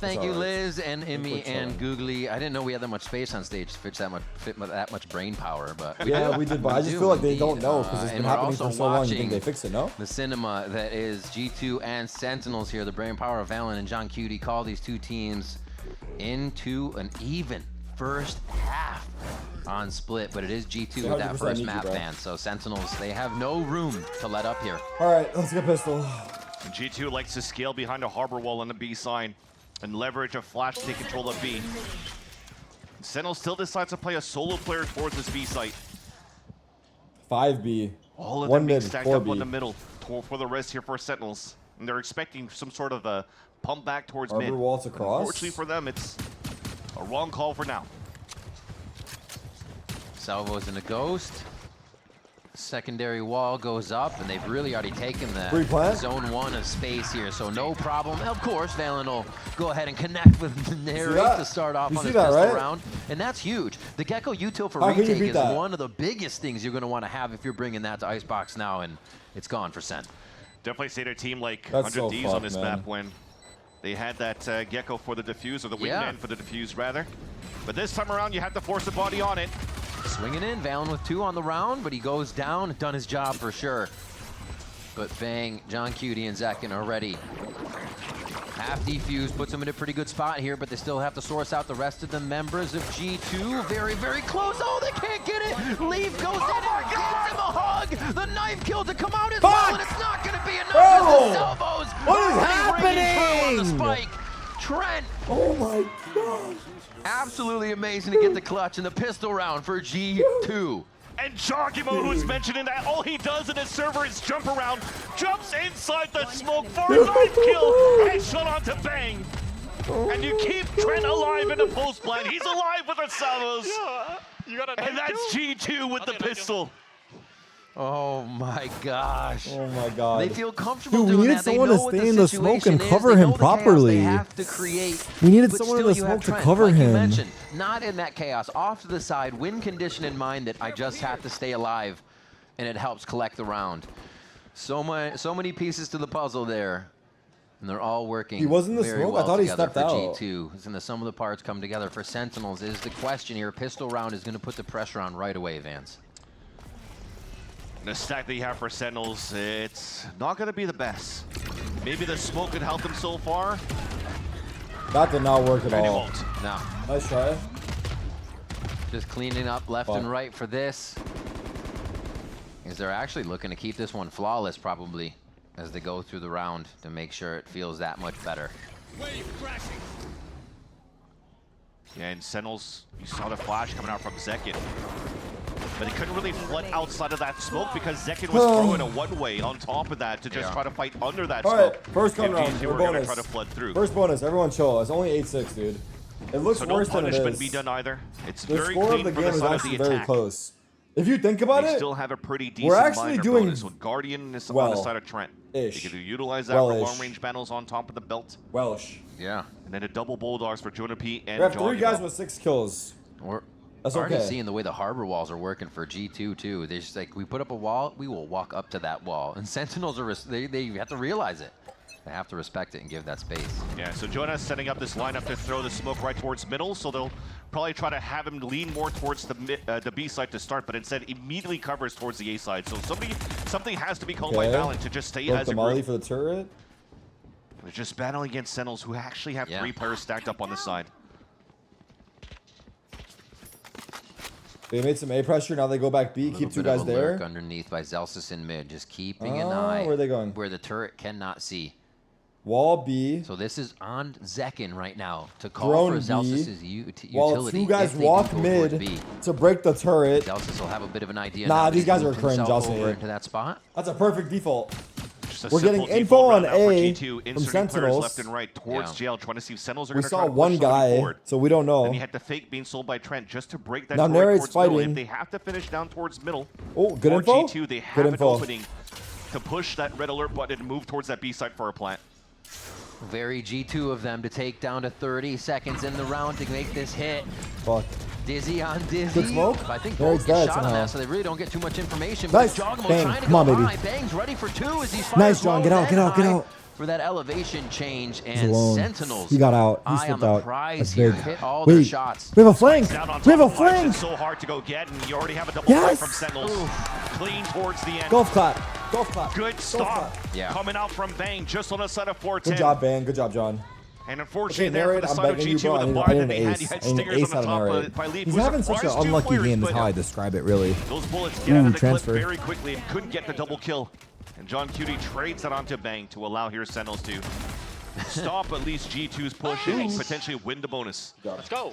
Thank It's you, all right. Liz and Emmy It's and fine. Googly. I didn't know we had that much space on stage to fit that much brain power, but Yeah, we did, but I just feel like they don't indeed. know because it's been And we're happening also for so long. You think watching they fix it, no? the cinema that is G2 and Sentinels here. The brain power of Valen and John Cutie call these two teams into an even first half on split, but it is G2 with that 100% first need you, map bro. ban. So Sentinels, they have no room to let up here. All right, let's get pistol. G2 likes to scale behind a harbor wall on the B side and leverage a flash to take control of B. Sentinel still decides to play a solo player towards this B site. 5B. All of One them being mid, stacked 4B. up on the middle for the rest here for Sentinels. And they're expecting some sort of a pump back towards Harbor mid. wall to cross? Unfortunately for them, it's a wrong call for now. Salvo's in a ghost. Secondary wall goes up, and they've really already taken the Pre-plant? zone 1 of space here, so no problem. Of course, Valen will go ahead and connect with Narrate that? to start off You on see his that, pistol right? round, and that's huge. The Gecko util for How can you retake beat is that? one of the biggest things you're going to want to have if you're bringing that to Icebox now, and it's gone for Sen. Definitely say their team like That's 100 so Thieves on fucked, this man. map when they had that Gecko for the defuse, or the Yeah. wingman for the defuse, rather. But this time around, you have to force the body on it. Swinging in, Valen with 2 on the round, but he goes down, done his job for sure. But Bang, John Cutie, and Zekin are ready. Half defuse puts him in a pretty good spot here, but they still have to source out the rest of the members of G2. Very, very close. Oh, they can't get it. Leaf goes in and gives him a hug. The knife kill to come out as well, and it's not going to be enough. Bro! The Salvos What is already ringing true on the happening? spike. Trent. Oh my God. Absolutely amazing to get the clutch in the pistol round for G2. And Jogimo, who's mentioning that all he does in his server is jump around, jumps inside the smoke for a knife kill, headshot onto Bang. And you keep Trent alive in the post plant. He's alive with the salvos. And that's G2 with the pistol. Oh my gosh. Oh my God. They feel comfortable Dude, we doing needed that. They someone to know what stay in the situation smoke and is. cover They him know the chaos properly. They have to create. We needed but someone in still the you have smoke to Trent, cover like you him. mentioned, not in that chaos, off to the side, win condition in mind that I just have to stay alive, and it helps collect the round. So many pieces to the puzzle there. And they're all working. He was in the very smoke? I well thought he together stepped for out. G2. And the sum of the parts come together for Sentinels is the question here. Pistol round is going to put the pressure on right away, Vance. The stack that you have for Sentinels, it's not going to be the best. Maybe the smoke could help them so far. That did not work at And it all. won't. No. Nice try. Just cleaning up left Fuck. and right for this. Is they're actually looking to keep this one flawless probably as they go through the round to make sure it feels that much better. Wave crashing. Yeah, and Sentinels, you saw the flash coming out from Zekin. but they couldn't really flood outside of that smoke because Zekin was throwing a one-way on top of that to just try to fight under that All smoke. right, first come round. We're going to try to flood through. First bonus. Everyone chill. It's only 8-6, dude. It looks So worse no than it punishment is. be done either. It's The very score clean of the for game the is side of actually the very attack. close. If you think about They it, still have a pretty decent we're actually minor doing bonus with Guardian is on the side of Trent. Ish. You can utilize that Well-ish. for long-range battles on top of the belt. Welsh. Yeah. And then a double Bulldogs for Jonah P and we have John 3 guys Yvonne. with 6 kills. That's already okay. seeing the way the harbor walls are working for G2 too. They're just like, we put up a wall, we will walk up to that wall. And Sentinels are they have to realize it. They have to respect it and give that space. Yeah, so Jonah's setting up this lineup to throw the smoke right towards middle, so they'll probably try to have him lean more towards the B side to start, but instead immediately covers towards the A side. So something has to be called by Valen to just stay Broke as the a molly group. for the turret. They're just battling against Sentinels who actually have 3 players stacked up on the side. They made some A pressure. Now they go back B. Keep 2 guys Bit of a there. lurk underneath by Zelsis in mid, just keeping an eye. Where are they going? Where the turret cannot see. Wall B. So this is on Zekin right now to call Drone for Zelsis' B. utility. While 2 guys if they do walk go towards mid B. to break the turret. Zelsis will have a bit of an idea. Nah, now these that guys he's are moved cringe. himself I'll say over it. into that spot. That's a perfect default. Just a We're getting simple info default on right now for A G2, from inserting players Sentinels. left and right towards jail, trying to see if Sentinels are We going to try saw to push 1 somebody guy, forward. so we don't know. Then you had the fake being sold by Trent just to break that Now turret Narrate's towards middle. fighting. If they have to finish down towards middle, Oh, good for info. G2, they Good have an info. opening to push that red alert button and move towards that B side for a plant. Very G2 of them to take down to 30 seconds in the round to make this hit. Fuck. Dizzy on Dizzy. Good smoke. But I think Narrate's both get dead shot on somehow. that, so they really don't get too much information. Nice. But Jogamo Bang. trying to Come go on, baby. high. Bang's ready for 2 as he's Nice, John. Get out, get out, get out. For that elevation change, He's and alone. Sentinels. He got out. He eye on slipped the out. prize That's here. big. Hit all Wait. their shots. We have a flank. Down on We have a top of Lions, flank. It's so hard to go get, and you already have a double Yes. flank from Sentinels. Clean towards the end. Golf clap. Golf clap. Good stop. Yeah. Coming out from Bang just on the side of 410. Good job, Bang. Good job, John. And unfortunately, Okay, there for Narrate, the I'm side of begging you, G2 bro. with I the need bar an that they had, ace. you had I need an stingers ace on out the of top Narrate. by Leaf. He's who having such an surprised 2 unlucky players, game is but how I describe it, really. those bullets get out of the transfer. clip very quickly and couldn't get the double kill. And John Cutie trades that onto Bang to allow here Sentinels to stop at least G2's push and potentially win the bonus. Let's go.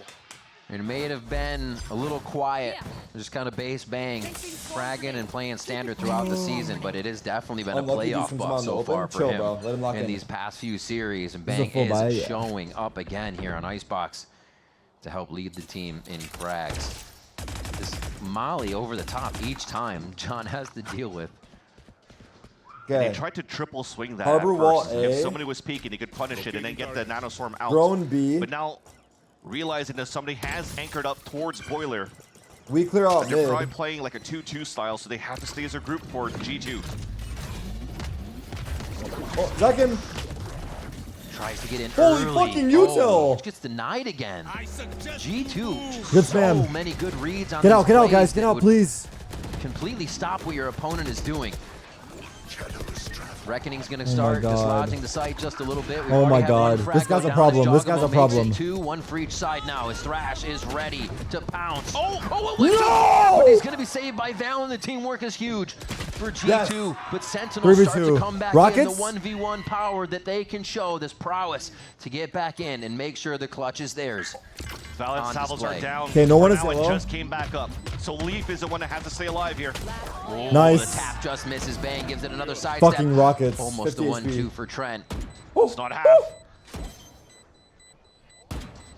It may have been a little quiet, just kind of base Bang, fragging and playing standard throughout the season, but it has definitely been a Unlucky playoff dude buff comes so on the far open. for Chill, him bro. Let him lock in in. these past few series, and This is a Bang full buy, is yeah. showing up again here on Icebox to help lead the team in frags. This Molly over the top each time John has to deal with. They Okay. tried to triple swing that Harbor at wall first. If A. somebody was peeking, he could punish it and then get the nanoswarm out. Drone B. But now, realizing that somebody has anchored up towards Boiler, We clear out they're mid. probably playing like a 2-2 style, so they have to stay as a group for G2. Oh, Zekin. Tries to get in Holy early. fucking util. Oh, gets denied again. G2. Good so spam. many good reads on Get these out, plays guys. Get that out, would please. Completely stop what your opponent is doing. Reckoning's going to Oh my start, God. dislodging the site just a little bit. We've Oh my already had one God. frag This go guy's a down problem. as This guy's a Jogamo makes it problem. 2, 1 for each side now as Thrash is ready to pounce. Oh, No! But he's going to be saved by Valen. The teamwork is huge for G2. Yes. But Sentinels start 3v2. to come back Rockets? in. The 1v1 power that they can show, this prowess to get back in and make sure the clutch is theirs. Valen on Savals are display. down. Okay, no one for is now and yellow. just came back up. So Leaf is the one that has to stay alive here. Oh, Nice. The tap just misses. Bang gives it another side Fucking step. Rockets. Almost a 50 1-2 HP. for Trent. It's not half.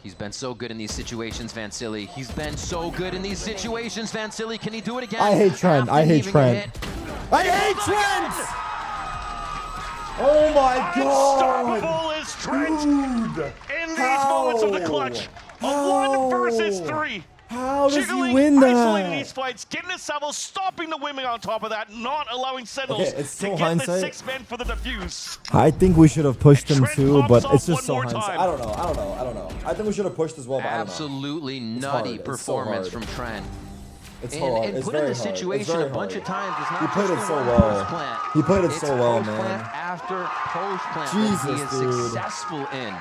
He's been so good in these situations, Vansili. He's been so good in these situations, Vansili. Can he do it again? I hate Trent. I hate After Trent. leaving a hit. I hate Trent! Oh my God! Unstoppable is Trent Dude! in these How? moments of the clutch. A How? 1 versus 3. How does he Jiggling, win isolating that? these fights, getting the Savos, stopping the women on top of that, not allowing Sentinels Okay, it's to so get hindsight. the 6 men for the defuse. I think we should have pushed him Trent too, pops but off it's just so one more hindsight. time. I don't know. I think we should have pushed as well, but Absolutely I don't know. It's nutty hard. It's so performance hard. from Trent. It's and, hard. and It's put in very the hard. It's situation very a bunch of hard. times. It's not He played just it the so one well. post-plant. He played it It's so well, post-plant man. after post-plant that Jesus, he is dude. successful in.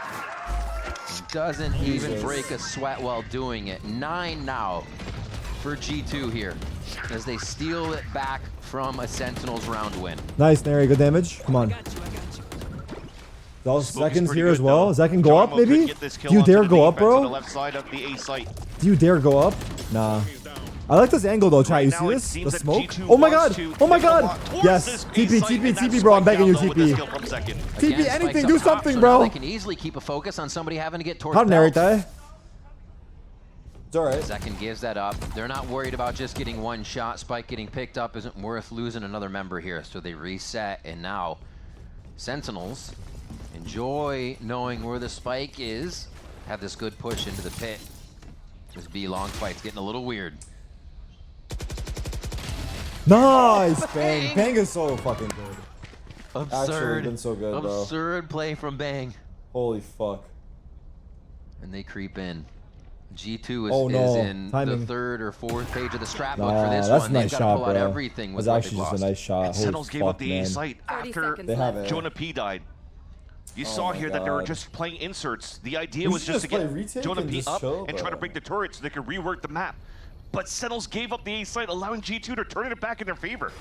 He doesn't even Jesus. break a sweat while doing it. 9 now for G2 here as they steal it back from a Sentinels round win. Nice, Nary. Good damage. Come on. Those Smokey's seconds pretty here as good, well. though. Does that can go up, Jogamo could maybe? get this kill Do you onto dare the go up, defense on the bro? left side of the A site. Do you dare go up? Nah. I like this angle though, chat. You see this? The smoke? Oh my god! Oh my god! Yes! TP, bro. I'm begging you, TP. TP, anything, do something, bro. They can easily keep a focus on somebody having to get towards How to narrate belt. that? It's alright. Second gives that up. They're not worried about just getting one shot. Spike getting picked up isn't worth losing another member here. So they reset, and now Sentinels enjoy knowing where the spike is. Have this good push into the pit. This B long fight's getting a little weird. Nice, Bang. Bang is so fucking good. Absurd. Actually been so good, bro. Absurd play from Bang. Holy fuck. And they creep in. G2 is, Oh, no. is in Timing. the third or fourth page of the scrapbook Nah, for this that's one. a nice They've got to shot, pull out bro. everything with That's what actually they've just lost. a nice shot. And Sentinels gave up the A site after They have it. Jonah P died. You saw my here that they were God. just playing inserts. The idea We was should just to just get play retake Jonah and P just up chill, and try to bro. break the turret so they could rework the map. But Sentinels gave up the A site, allowing G2 to turn it back in their favor.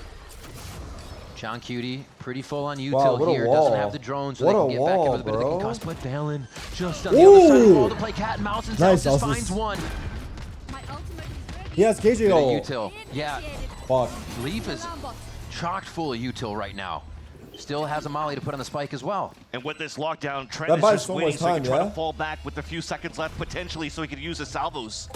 John Cutie, pretty full on util Wow, what a here. wall. Doesn't have the drone, so What they a can get back wall, in with a bit of the bro. concuss. But Valen just on the other side of the wall to Ooh. play cat and mouse, and Nice, Celsius Celsius. finds one. He has KJ Bit of ult. util. Yeah. Fuck. Leaf is chocked full of util right now. Still has a molly to put on the spike as well. And with this lockdown, Trent That is buys just so waiting much so he time, can try yeah? to fall back with a few seconds left potentially so he could use the salvos.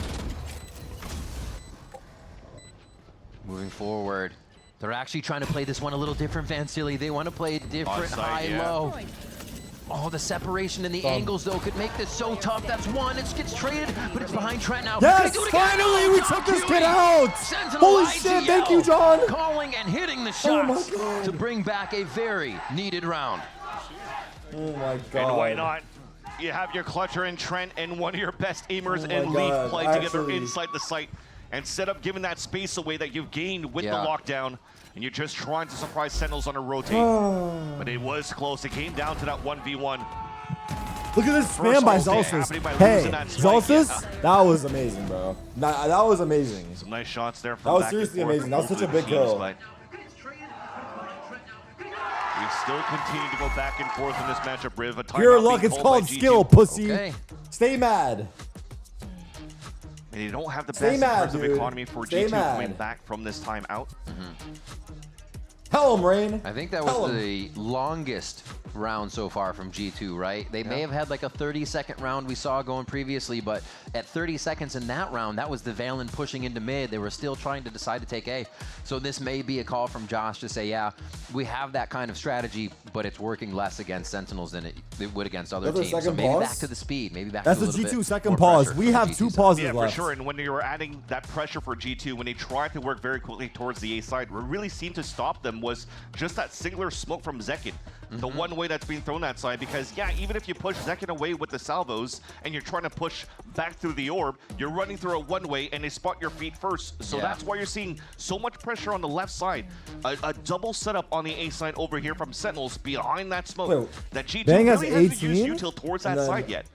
Moving forward. They're actually trying to play this one a little different, Vansili. They want to play different Onside, high-low. Oh, the separation and the angles, though, could make this so tough. That's one. It gets traded, but it's behind Trent now. Yes, They do it again. finally, we took this kid out. Sentinel Holy IGL shit, thank you, John. Calling and hitting the Oh my shots God. to bring back a very needed round. Oh my god. And why not? You have your clutcher in Trent and one of your best aimers Oh my and God, Leaf play together actually. inside the site. Instead of giving that space away that you've gained with the Yeah. lockdown, and you're just trying to surprise Sentinels on a rotate. But it was close. It came down to that 1v1. Look at this spam First by rotate Zalsis. happening by Hey, losing that spike. Zalsis, that was amazing, bro. That was amazing. Some nice shots there That from was back and seriously forth amazing. That was from such a both big teams, kill. but we still continue to go back and forth in this matchup, Riv. A timeout Pure being luck, it's called called by G2. skill, pussy. Okay. Stay mad. And you don't have the Stay best mad, in terms of dude. economy for Stay G2 coming mad. back from this time out. Tell him, Rain. I think that Tell was him. the longest round so far from G2, right? They may have had like a 30-second round we saw going previously, but at 30 seconds in that round, that was the Valen pushing into mid. They were still trying to decide to take A. So this may be a call from Josh to say, yeah, we have that kind of strategy, but it's working less against Sentinels than it would against other That's a teams. So second maybe pause? back to the speed, maybe back That's to a the little G2 bit second more pause. pressure We from have G2 two side. pauses Yeah, for left. sure. And when you were adding that pressure for G2, when they tried to work very quickly towards the A side, what really seemed to stop them was just that singular smoke from Zekin. The one way that's being thrown that side, because yeah, even if you push Zekin away with the salvos and you're trying to push back through the orb, you're running through a one-way and they spot your feet first. So Yeah. that's why you're seeing so much pressure on the left side. A double setup on the A side over here from Sentinels behind that smoke. Wait, that G2 Bang has really hasn't 18? used util towards that And then- side yet.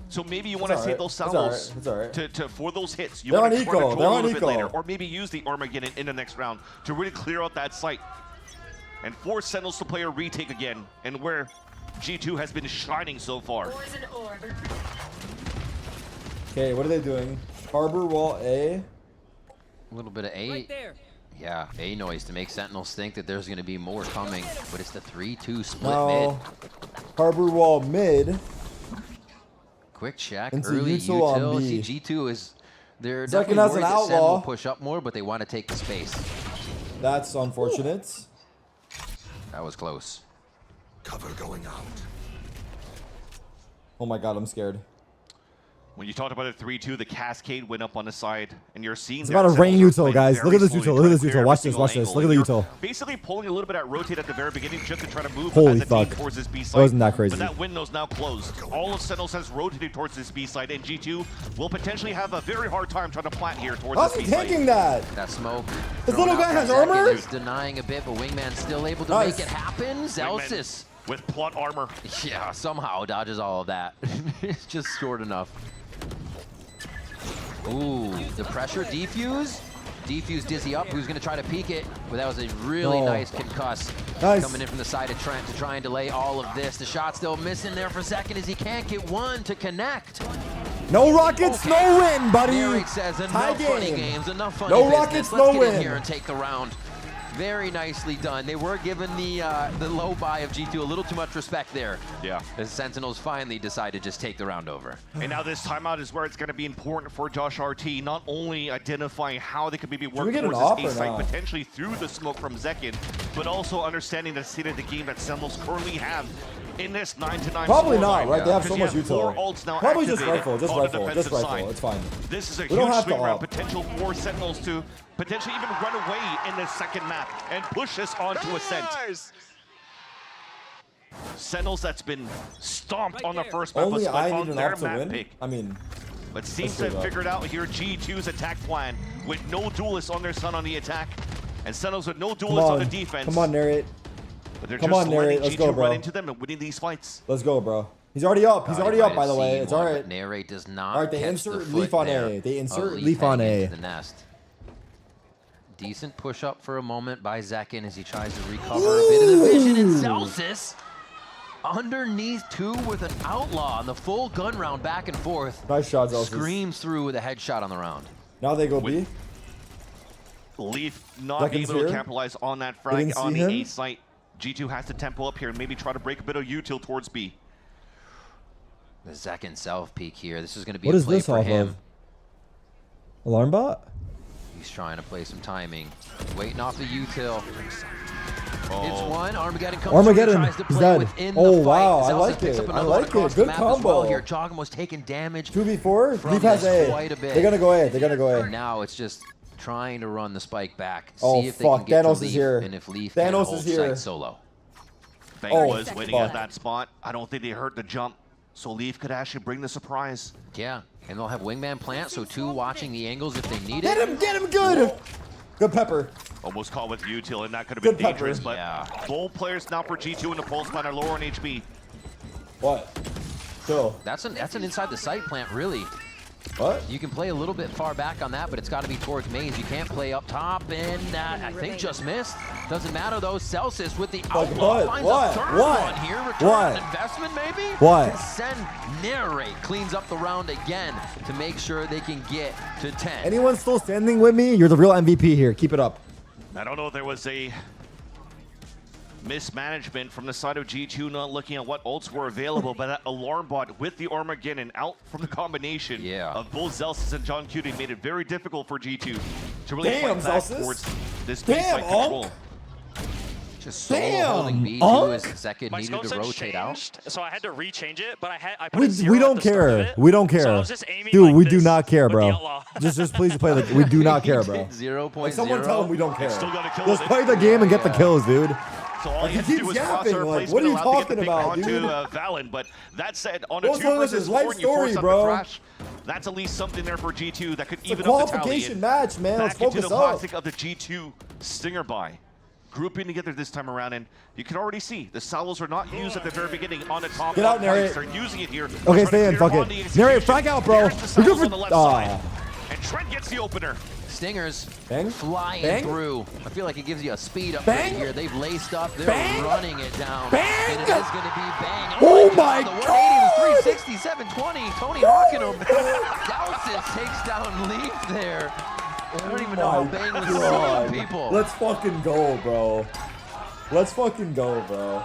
So maybe you want to It's save alright. those It's salvos alright. It's alright. to for those hits. You They're want on to try eco. to troll They're a on little bit eco. later, or maybe use the Armageddon in the next round to really clear out that site and force Sentinels to play a retake again, and where G2 has been shining so far. Okay, what are they doing? Harbor wall A. A little bit of A. Yeah, A noise to make Sentinels think that there's going to be more coming, but it's the 3-2 split mid. No. Harbor wall mid. Quick check, Into early util on util. B. See, G2 is, they're Zekin definitely has worried an that Sen outlaw. will push up more, but they want to take the space. That's unfortunate. That was close. Cover going out. Oh my god, I'm scared. When you talked about a 3-2, the cascade went up on the side, and you're seeing It's about to rain util, guys. Look at this util. Look at this util. Watch this. Watch this. Look at the util. Basically pulling a little bit at rotate at the very beginning just to try to move Holy as a team fuck. towards this B That side. wasn't that crazy. But that window's now closed. All of Sentinels has rotated towards this B side, and G2 will potentially have a very hard time trying to plant here towards How's this he B side. tanking that? That smoke. This thrown little out guy by has Zekin armor? is denying a bit, but Wingman's still able to Nice. make it happen. Zelsis. With plot armor. Yeah, somehow dodges all of that. It's just short enough. Ooh, the pressure defuse. Defuse Dizzy up, who's gonna try to peek it, but that was a really No. nice concuss. Nice. Coming in from the side of Trent to try and delay all of this. The shot still missing there for a second as he can't get one to connect. No rockets, no win, buddy. Tarik says Tie enough funny game. games, enough funny No business. rockets, Let's no get win. in here and take the round. Very nicely done. They were given the low buy of G2 a little too much respect there. Yeah. As Sentinels finally decide to just take the round over. And now this timeout is where it's going to be important for Josh RT, not only identifying how they could maybe work we get an towards op this or A site not? potentially through the smoke from Zekin, but also understanding the state of the game that Sentinels currently have in this 9-9 Probably scoreline. not, right? They have so Because much you have 4 util. ults now Probably just activated rifle, just on the rifle, just defensive rifle. side. It's fine. This is a We don't huge have to swing round op. potential for Sentinels to potentially even run away in the second map and push this onto Ascent. Sentinels that's been stomped on the first map, Only but I found need an their op to map win. pick. I mean, But seems to let's have do that. figured out here G2's attack plan with no duelists on their Sun on the attack, and Sentinels with no duelists on the defense. Come on, narrate. But they're Come just on, narrate. letting Let's G2 go, bro. run into them and winning these fights. Let's go, bro. He's already up. He's already up, by the way. It's all right. Narrate does not. All right, they catch insert the foot Leaf on there A. They of insert Leaf on heading A. into the nest. Decent push up for a moment by Zekin as he tries to recover a bit of the vision. And Celsius underneath two with an outlaw on the full gun round back and forth. Nice shot, Zelsis. Screams through with a headshot on the round. Now they go B. Leaf not Zekin's able to here. capitalize on that They frag didn't on see the him. A site. G2 has to tempo up here and maybe try to break a bit of util towards B. The Zekin self peek here. This is going to be What a is play this for off him. of? Alarm bot? He's trying to play some timing. Waiting off the util. It's one. Armageddon comes Armageddon. through, tries to He's play dead. within Oh, the fight. wow. I Celsius like picks it. up I another one like across it. the Good map as well combo. here. Giacomo's taking damage. 2v4. from Leaf has this A. quite a bit. They're gonna go A. They're gonna go A. And now it's just trying to run the spike back. Oh, See if fuck. they can get Thanos to is Leaf, here. and if Leaf Thanos can is hold here. site solo. Bang Oh, was waiting fuck. at that spot. I don't think they heard the jump, so Leaf could actually bring the surprise. Yeah, and they'll have wingman plant, so two watching the angles if they need it. Get him good. Good pepper. Almost caught with util, and that could have been Good pepper. dangerous, but both players now for G2 in the pulse plan are lower on HP. What? Chill. That's an inside the site plant, really. What? You can play a little bit far back on that, but it's got to be towards mains. You can't play up top, and I think just missed. Doesn't matter though. Celsius with the outlaw finds a third one here. Return on investment, maybe? What? Send narrate cleans up the round again to make sure they can get to 10. Anyone still standing with me? You're the real MVP here. Keep it up. I don't know if there was a mismanagement from the side of G2 not looking at what ults were available, but that alarm bot with the Armageddon out from the combination of both Zelsis and John Cutie made it very difficult for G2 to really Damn, fight back Zelsis. towards this Damn, baseline control. Just solo holding B2 as Zekin needed to rotate out. So I had to rechange it, but I put We don't care. We don't care. Dude, we do not care, bro. Just please play the. We do not care, bro. 0.0. Like someone tell him we don't care. Still gotta kill Just it. play the game and get the kills, dude. So all Like, he he had to do keeps was yapping, cross like, what are you talking about, onto dude? Valen, but that said, on a What's 2 wrong with versus his life 4 and you story, force up bro? the thrash, that's at least something there for G2 that could It's a even up the tally. qualification and match, man. Let's back into focus the up. classic of the G2 Stinger buy. Grouping together this time around, and you can already see the salvos are not used at the very beginning on the top. Get out, of Narrate. They're using it here. Okay, Trying to stay in. clear Fuck on the it. execution. Narrate, frag out, bro. There's the We're salvos good on the for. left side. And Trent gets the opener. Stingers Bang. flying Bang. through. I feel like it gives you a speed up Bang. here. They've laced up. They're Bang. running it down. Bang. And it is going to be bang. Oh my The 180 God. was 360, 720. Tony Hawking him. Dowsis takes down Leaf there. I don't even know how Bang was seeing people. Let's fucking go, bro. Let's fucking go, bro.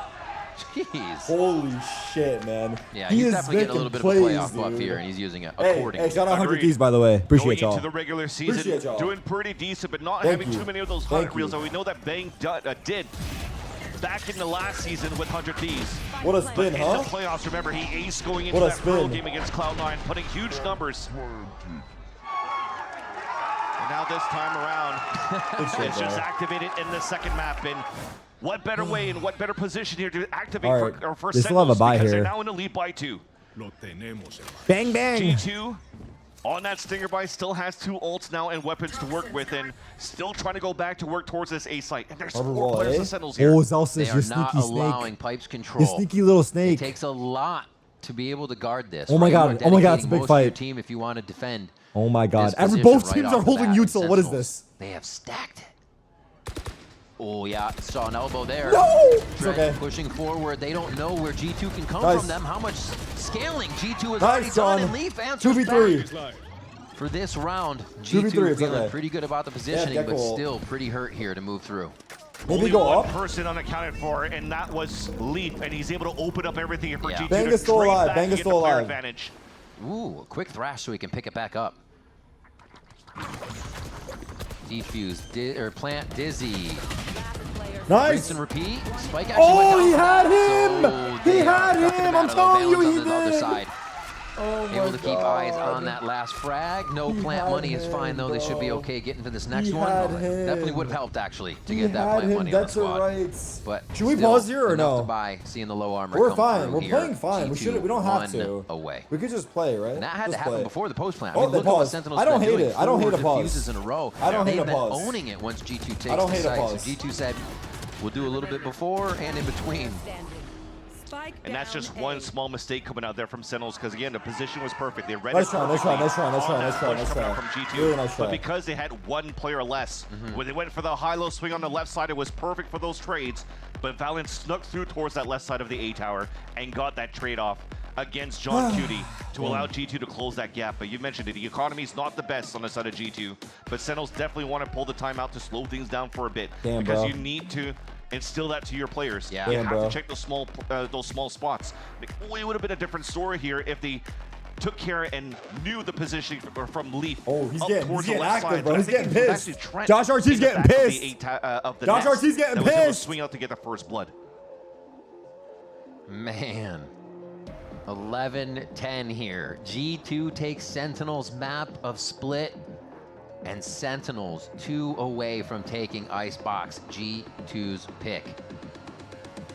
Jeez. Holy shit, man. Yeah, He he's is definitely getting a little bit making of a playoff plays, buff dude. here, and he's using it Hey, accordingly. shout out 100 keys, by the way. Appreciate Going y'all. into the regular season, Appreciate y'all. doing pretty decent, but not Thank having you. too many of those Thank highlight reels you. that we know that Bang did back in the last season with 100 Thieves. What a spin, but huh? in the playoffs, remember, he aced going into What a that pro spin. game against Cloud9, putting huge numbers. And now this time around, it's just activated in the second map. And what better way and what better position here to activate All right. for our first They still have a Sentinels, bye because here. they're now in the lead by 2. Bang, bang. G2 on that Stinger buy still has 2 ults now and weapons to work with, and still trying to go back to work towards this A site. And there's 4 Overall, players eh? of Sentinels here. Oh, Zelsis, They your are sneaky not allowing snake. pipes control. Your sneaky little snake. It takes a lot to be able to guard this. Oh my right? God. You are Oh my God, it's a dedicating big most of your fight. team if you want to defend. Oh my God. this position Both right teams off are the holding bat, and util. What is Sentinels, this? They have stacked it. Oh, yeah, saw an elbow there. No! It's okay. Pushing forward. They don't know where G2 can come Nice. from them. How much scaling G2 has Nice, already John. done, and Leaf answers 2v3. back. For this round, 2v3, G2 it's feeling okay. pretty good about the positioning, but cool. still pretty hurt here to move through. Maybe Only go one up. person unaccounted for, and that was Leaf, and he's able to open up everything here for G2 Bang to is still trade alive. back Bang and is get still the player alive. advantage. Ooh, a quick thrash so he can pick it back up. Defuse, or plant Dizzy. Nice. Rinse and repeat. Spike actually Oh, went he down. had him! So He they are had tucking him! him I'm out of telling you, bounds he on the other did. side. Oh Able to my keep eyes God. on that last frag. No He plant had money is fine him, though. They should be bro. okay getting to this next He one. had Definitely him. would have helped actually to He get that had plant him. money on the That's squad. right. But Should we still, pause here or enough no? to buy, seeing the low armor We're come fine. through We're here. playing fine. We G2 should. We don't have to. one away. We could just play, right? And that had just to happen play. before the post plant. I Oh, mean, they look at what paused. Sentinels I don't been hate doing. it. I don't hate a 4 pause. defuses in a row. I don't hate They've a been pause. owning it once G2 takes I don't the hate a site. pause. So G2 said, we'll do a little bit before and in between. And that's just one small mistake coming out there from Sentinels, because again, the position was perfect. They read Nice it try, nice perfectly try, nice try, nice try, on nice that try, push nice coming out try. from G2. Really nice But try. because they had one player less, when they went for the high-low swing on the left side, it was perfect for those trades. But Valiant snuck through towards that left side of the A tower and got that trade-off against John Cutie to allow G2 to close that gap. But you mentioned it, the economy's not the best on the side of G2, but Sentinels definitely want to pull the timeout to slow things down for a bit. Damn, because bro. you need to instill that to your players. Yeah. You Damn, have bro. to check those small spots. It would have been a different story here if they took care and knew the positioning from Leaf. Oh, he's up getting towards the left active, side, bro. but I He's think getting it was pissed. actually Trent Josh Artie's in the getting back of pissed. of the Josh nets Artie's getting that was able to pissed. swing out to get the first blood. Man. 11-10 here. G2 takes Sentinels map of split, and Sentinels 2 away from taking Icebox, G2's pick.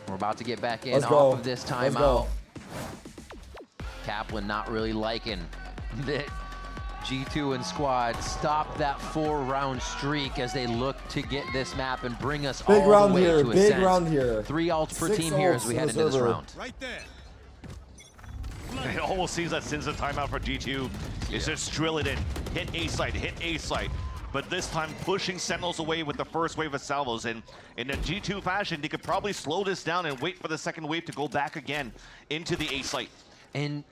We're about to get back in Let's off go. of this Let's timeout. go. Kaplan not really liking that G2 and squad stop that 4-round streak as they look to get this map and bring us Big all round the way here, to big Ascent. round here. 3 ults per 6 team here as ults we in head the into this server. round. Right there. It almost seems that since the timeout for G2 is just drill it in, hit A site, hit A site. But this time pushing Sentinels away with the first wave of salvos. And in a G2 fashion, they could probably slow this down and wait for the second wave to go back again into the A site. And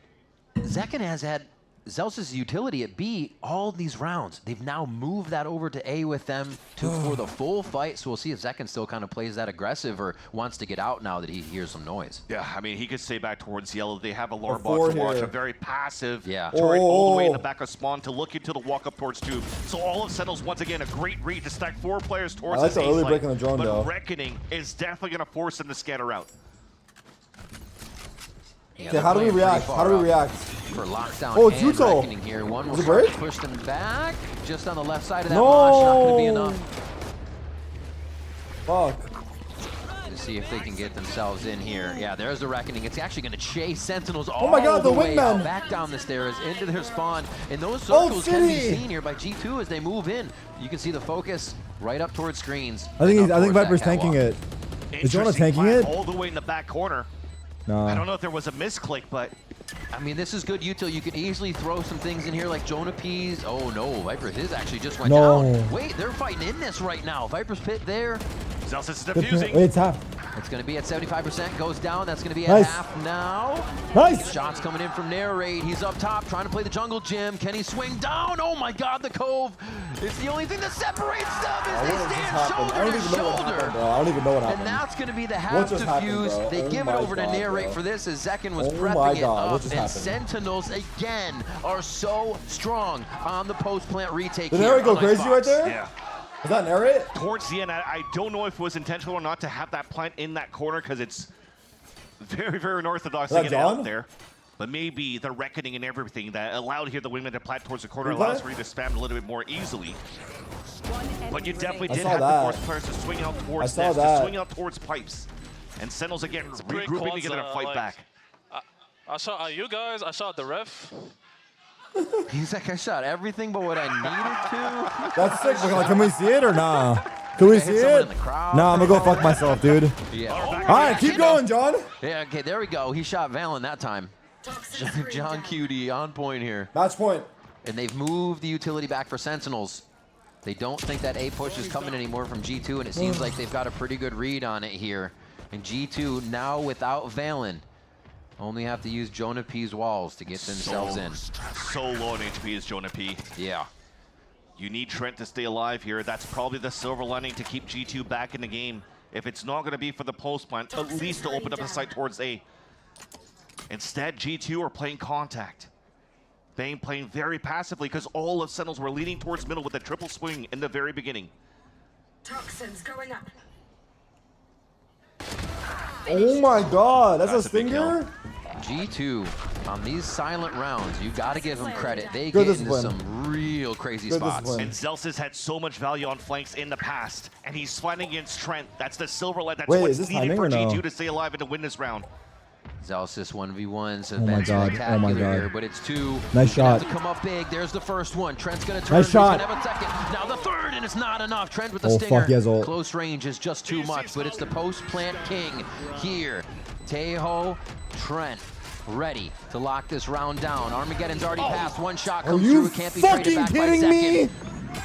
Zekken has had Zeus' utility at B all these rounds. They've now moved that over to A with them for the full fight. So we'll see if Zekken still kind of plays that aggressive or wants to get out now that he hears some noise. Yeah, I mean, he could stay back towards yellow. They have a Lord four box to watch, here. a very passive Yeah. turret all the way in the Oh. back of spawn to look into the walk up towards tube. So all of Sentinels, once again, a great read to stack 4 players towards I like this the early A break site. on the drone, But though. Reckoning is definitely going to force them to scatter out. Yeah, Okay, how do we they're playing react? pretty How do we far up react? For lockdown Oh, and Juto. Reckoning here. One will Was it start break? to push them back. Just on the left side of that No. launch. Not going to be enough. Fuck. To see if they can get themselves in here. Yeah, there's the Reckoning. It's actually going to chase Sentinels all my God, the way out, wingman. back down the stairs into their spawn. And those Oh, circles can be City. seen here by G2 as they move in. You can see the focus right up towards screens. I think and up towards that Viper's tanking catwalk. it. Is Jonah Interesting tanking plan it? all the way in the back corner. I Nah. don't know if there was a misclick, but I mean, this is good util. You can easily throw some things in here like Jonah Peas. Oh no, Viper, his actually just went No. down. Wait, they're fighting in this right now. Viper's pit there. Zeus is Wait, defusing. it's half. It's going to be at 75%, goes down. That's going to be at Nice. half now. Nice. Shots coming in from Narrate. He's up top trying to play the jungle gym. Can he swing down? Oh my God, the Cove. It's the only thing that separates them as they What just stand happened? I don't shoulder even to know what happened, shoulder. bro. I don't even know what happened. And that's going to be the What half just happened, defuse. bro? They Oh give it my over to God, Narrate bro. for this as Zekken was Oh my prepping it God, what up. just And happened? Sentinels again are so strong on the post-plant retake. Did here Narrate go on crazy right Icebox. there? Yeah. Is that Narrate? Towards the end, I don't know if it was intentional or not to have that plant in that corner because it's very, very unorthodox Is to that get John? out there. But maybe the Reckoning and everything that allowed here the wingman to plant towards the corner Replay? allows for you to spam a little bit more easily. But you definitely I did saw have that. to force players to swing out towards saw nets, to that. swing out towards pipes. And Sentinels again regrouping to get in a fight back. I shot at you guys. I shot the ref. He's like, I shot everything but what I needed to. That's sick. But can we see it or nah? Can we I hit see someone it? in the crowd. Nah, I'm gonna go fuck myself, dude. Yeah. All right, keep going, John. Yeah, okay, there we go. He shot Valen that time. John Cutie on point here. Match point. And they've moved the utility back for Sentinels. They don't think that A push is coming anymore from G2, and it seems like they've got a pretty good read on it here. And G2 now without Valen only have to use Jonah P's walls to get themselves in. So low on HP is Jonah P. Yeah. You need Trent to stay alive here. That's probably the silver lining to keep G2 back in the game. If it's not going to be for the post plant, at least to open up a site towards A. Instead, G2 are playing contact. Bane playing very passively because all of Sentinels were leaning towards middle with a triple swing in the very beginning. Toxins going up. Oh my god, that's a stinger? G2, on these silent rounds, you got to give them credit. They Good get into discipline. some real crazy Good spots. discipline. And Zelsis had so much value on flanks in the past, and he's fighting against Trent. That's the silver light. That's Wait, what's is this needed timing for or no? G2 to stay alive and to win this round. Zelsis 1v1s have Oh my been God, spectacular oh my God. here, but it's two. Nice He's gonna have shot. to come up big. There's the first one. Trent's gonna turn. Nice shot. He's gonna have a second. Now the third, and it's not enough. Trent with the Oh, stinger. fuck, he has ult. Close range is just too much, but it's the post plant king here. Tejo, Trent. Ready to lock this round down. Armageddon's already passed. One shot comes you through. It can't be traded fucking back by kidding Zekin. me?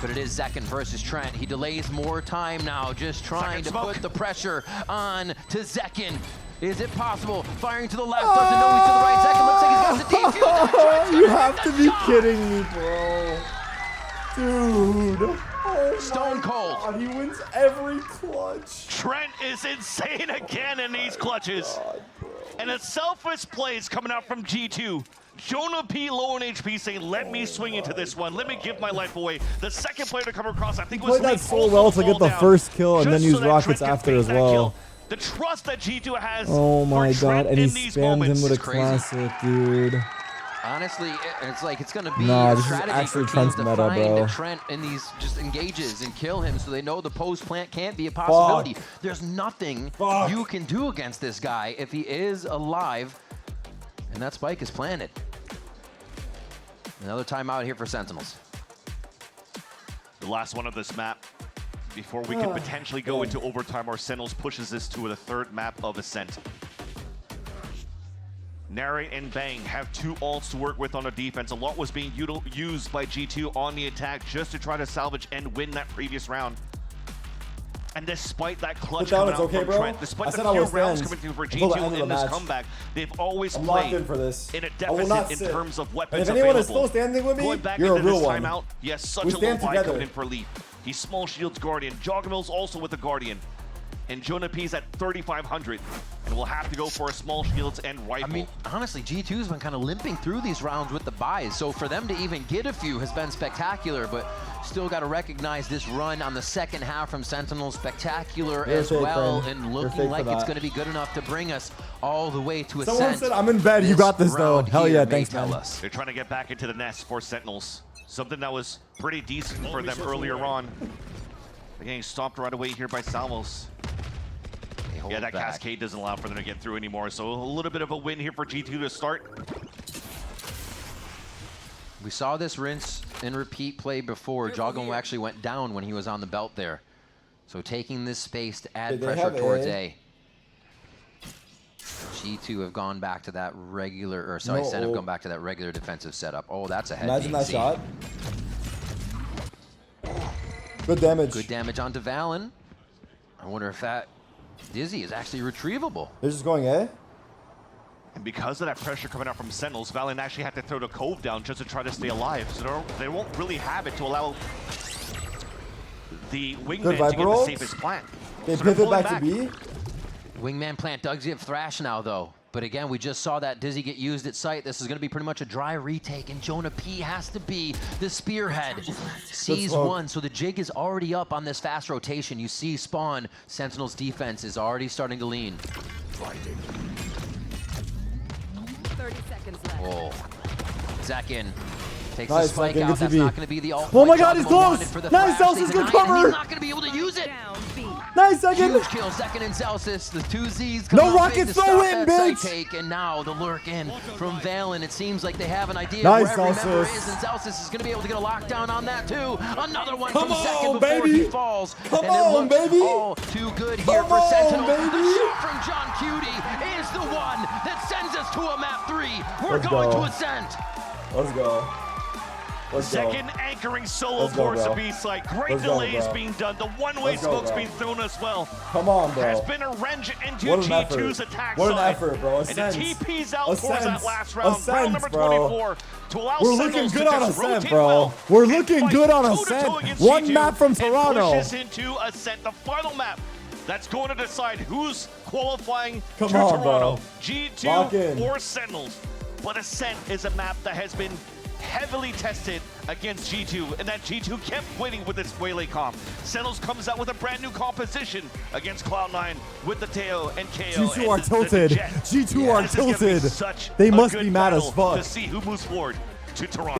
But it is Zekin versus Trent. He delays more time now, just trying to put the pressure on to Zekin. Is it possible? Firing to the left, doesn't know he's to the right. Zekin looks like he's got the defuse. You have to be kidding me, bro. Dude. Oh Stone cold. God, he wins every clutch. Trent is insane again in these clutches. And a selfless play is coming out from G2. Jonah P low on HP saying, let me swing into this one. Let me give my life away. The second player to come across, I think, was Played that so well to get the first kill and then use rockets after as well. The trust that G2 has. Oh my for god, Trent and he in these spammed him moments. with a It's crazy. classic, dude. Honestly, it's like it's gonna be Nah, a this is strategy actually for Trent's teams to meta, find bro. Trent in these just engages and kill him, so they know the post plant can't be a possibility. There's nothing you can do against this guy if he is alive, and that spike is planted. Another timeout here for Sentinels. The last one of this map before we can potentially go into overtime. Our Sentinels pushes this to the third map of Ascent. Narrate and Bang have two ults to work with on the defense. A lot was being used by G2 on the attack just to try to salvage and win that previous round. And despite that clutch Put down, coming it's out okay, from bro. Trent, I despite said the I few would rounds stand coming through for until the end G2 of in the this match. comeback, they've always I'm locked played in for this. in a I will not deficit in sit. terms of And weapons if anyone is available. still standing with me, Going back you're a into real this one. timeout, yes, such We a low stand buy together. coming in for Leaf. He's small shields Guardian. Joggermill's also with the Guardian. And Jonah P's at 3,500. And we'll have to go for a small shields and rifle. I mean, honestly, G2's been kind of limping through these rounds with the buys, so for them to even get a few has been spectacular, but still got to recognize this run on the second half from Sentinels, spectacular You're as fake, well, friend. and You're looking fake like for it's that. going to be good enough to bring us all the way to Someone Ascent. said I'm in bed. You got this though. round Hell here yeah, may thanks, tell man. us. They're trying to get back into the nest for Sentinels. Something that was pretty decent for them earlier on. They're getting stopped right away here by Salmos. Yeah, that back. cascade doesn't allow for them to get through anymore. So a little bit of a win here for G2 to start. We saw this rinse and repeat play before. Joggermill actually went down when he was on the belt there. So taking this space to add Did they pressure have towards A? G2 have gone back to that regular, or sorry, No, Sen have gone back to that regular defensive setup. Oh, that's a head. Imagine being that seen. shot. Good damage. Good damage onto Valen. I wonder if that Dizzy is actually retrievable. They're just going A? And because of that pressure coming out from Sentinels, Valen actually had to throw the Cove down just to try to stay alive. So they won't really have it to allow the Wingman to get the Viper safest plant. They So they're pivot pulling back to B? Wingman plant does give Thrash now, though. But again, we just saw that Dizzy get used at site. This is going to be pretty much a dry retake, and Jonah P has to be the spearhead. Sees one, so the jig is already up on this fast rotation. You see Spawn, Sentinel's defense is already starting to lean. 30 seconds left. Oh, Zekin takes Nice, the spike Zekin, out. good That's TP. not going to be the ult. Oh my point God, he's Joggermill close! wanted for the Nice, flash. Zelsis, They good deny it, and cover! he's not going to be able to use it. Nice, Zekin! Huge kill, Zekin and Zelsis, the two Z's come No out big rockets, to no stop win, that bitch! site take, and now the lurk in from Valen. It seems like they have an idea Nice, of where every member Zelsis. is, and Zelsis is going to be able to get a lockdown on that too. Another one Come from on, Zekin before baby! he falls. Come and on, it looks baby! all too good here Come for on, Sentinel. baby! The shot from John Cutie is the one that sends us to a map 3. We're Let's going go. to Ascent. Let's go. Second anchoring solo Let's go, force bro. of Beast-like. Great Let's go, delays bro. being done. The one-way Let's go, smoke's bro. being thrown as well. Come on, bro. Has been a wrench into What an G2's effort. attack What an side. effort, bro. A And the sense. TP's out A towards that sense. last A round. sense, Round number bro. 24 to allow We're Sentinels looking to good on just Ascent, rotate bro. well We're and looking fight good on toe-to-toe Ascent. against One G2 map from and Toronto. pushes into Ascent, the final map. That's going to decide who's qualifying Come to on, Toronto, bro. Lock in. G2 or Sentinels. But Ascent is a map that has been heavily tested against G2, and that G2 kept winning with its Waylay comp. Sentinels comes out with a brand new composition against Cloud9 with the Teo and KO. G2 and are the tilted. Jet. G2 are This is gonna be tilted. such They a must good be mad as battle fuck. to see who moves forward to Toronto.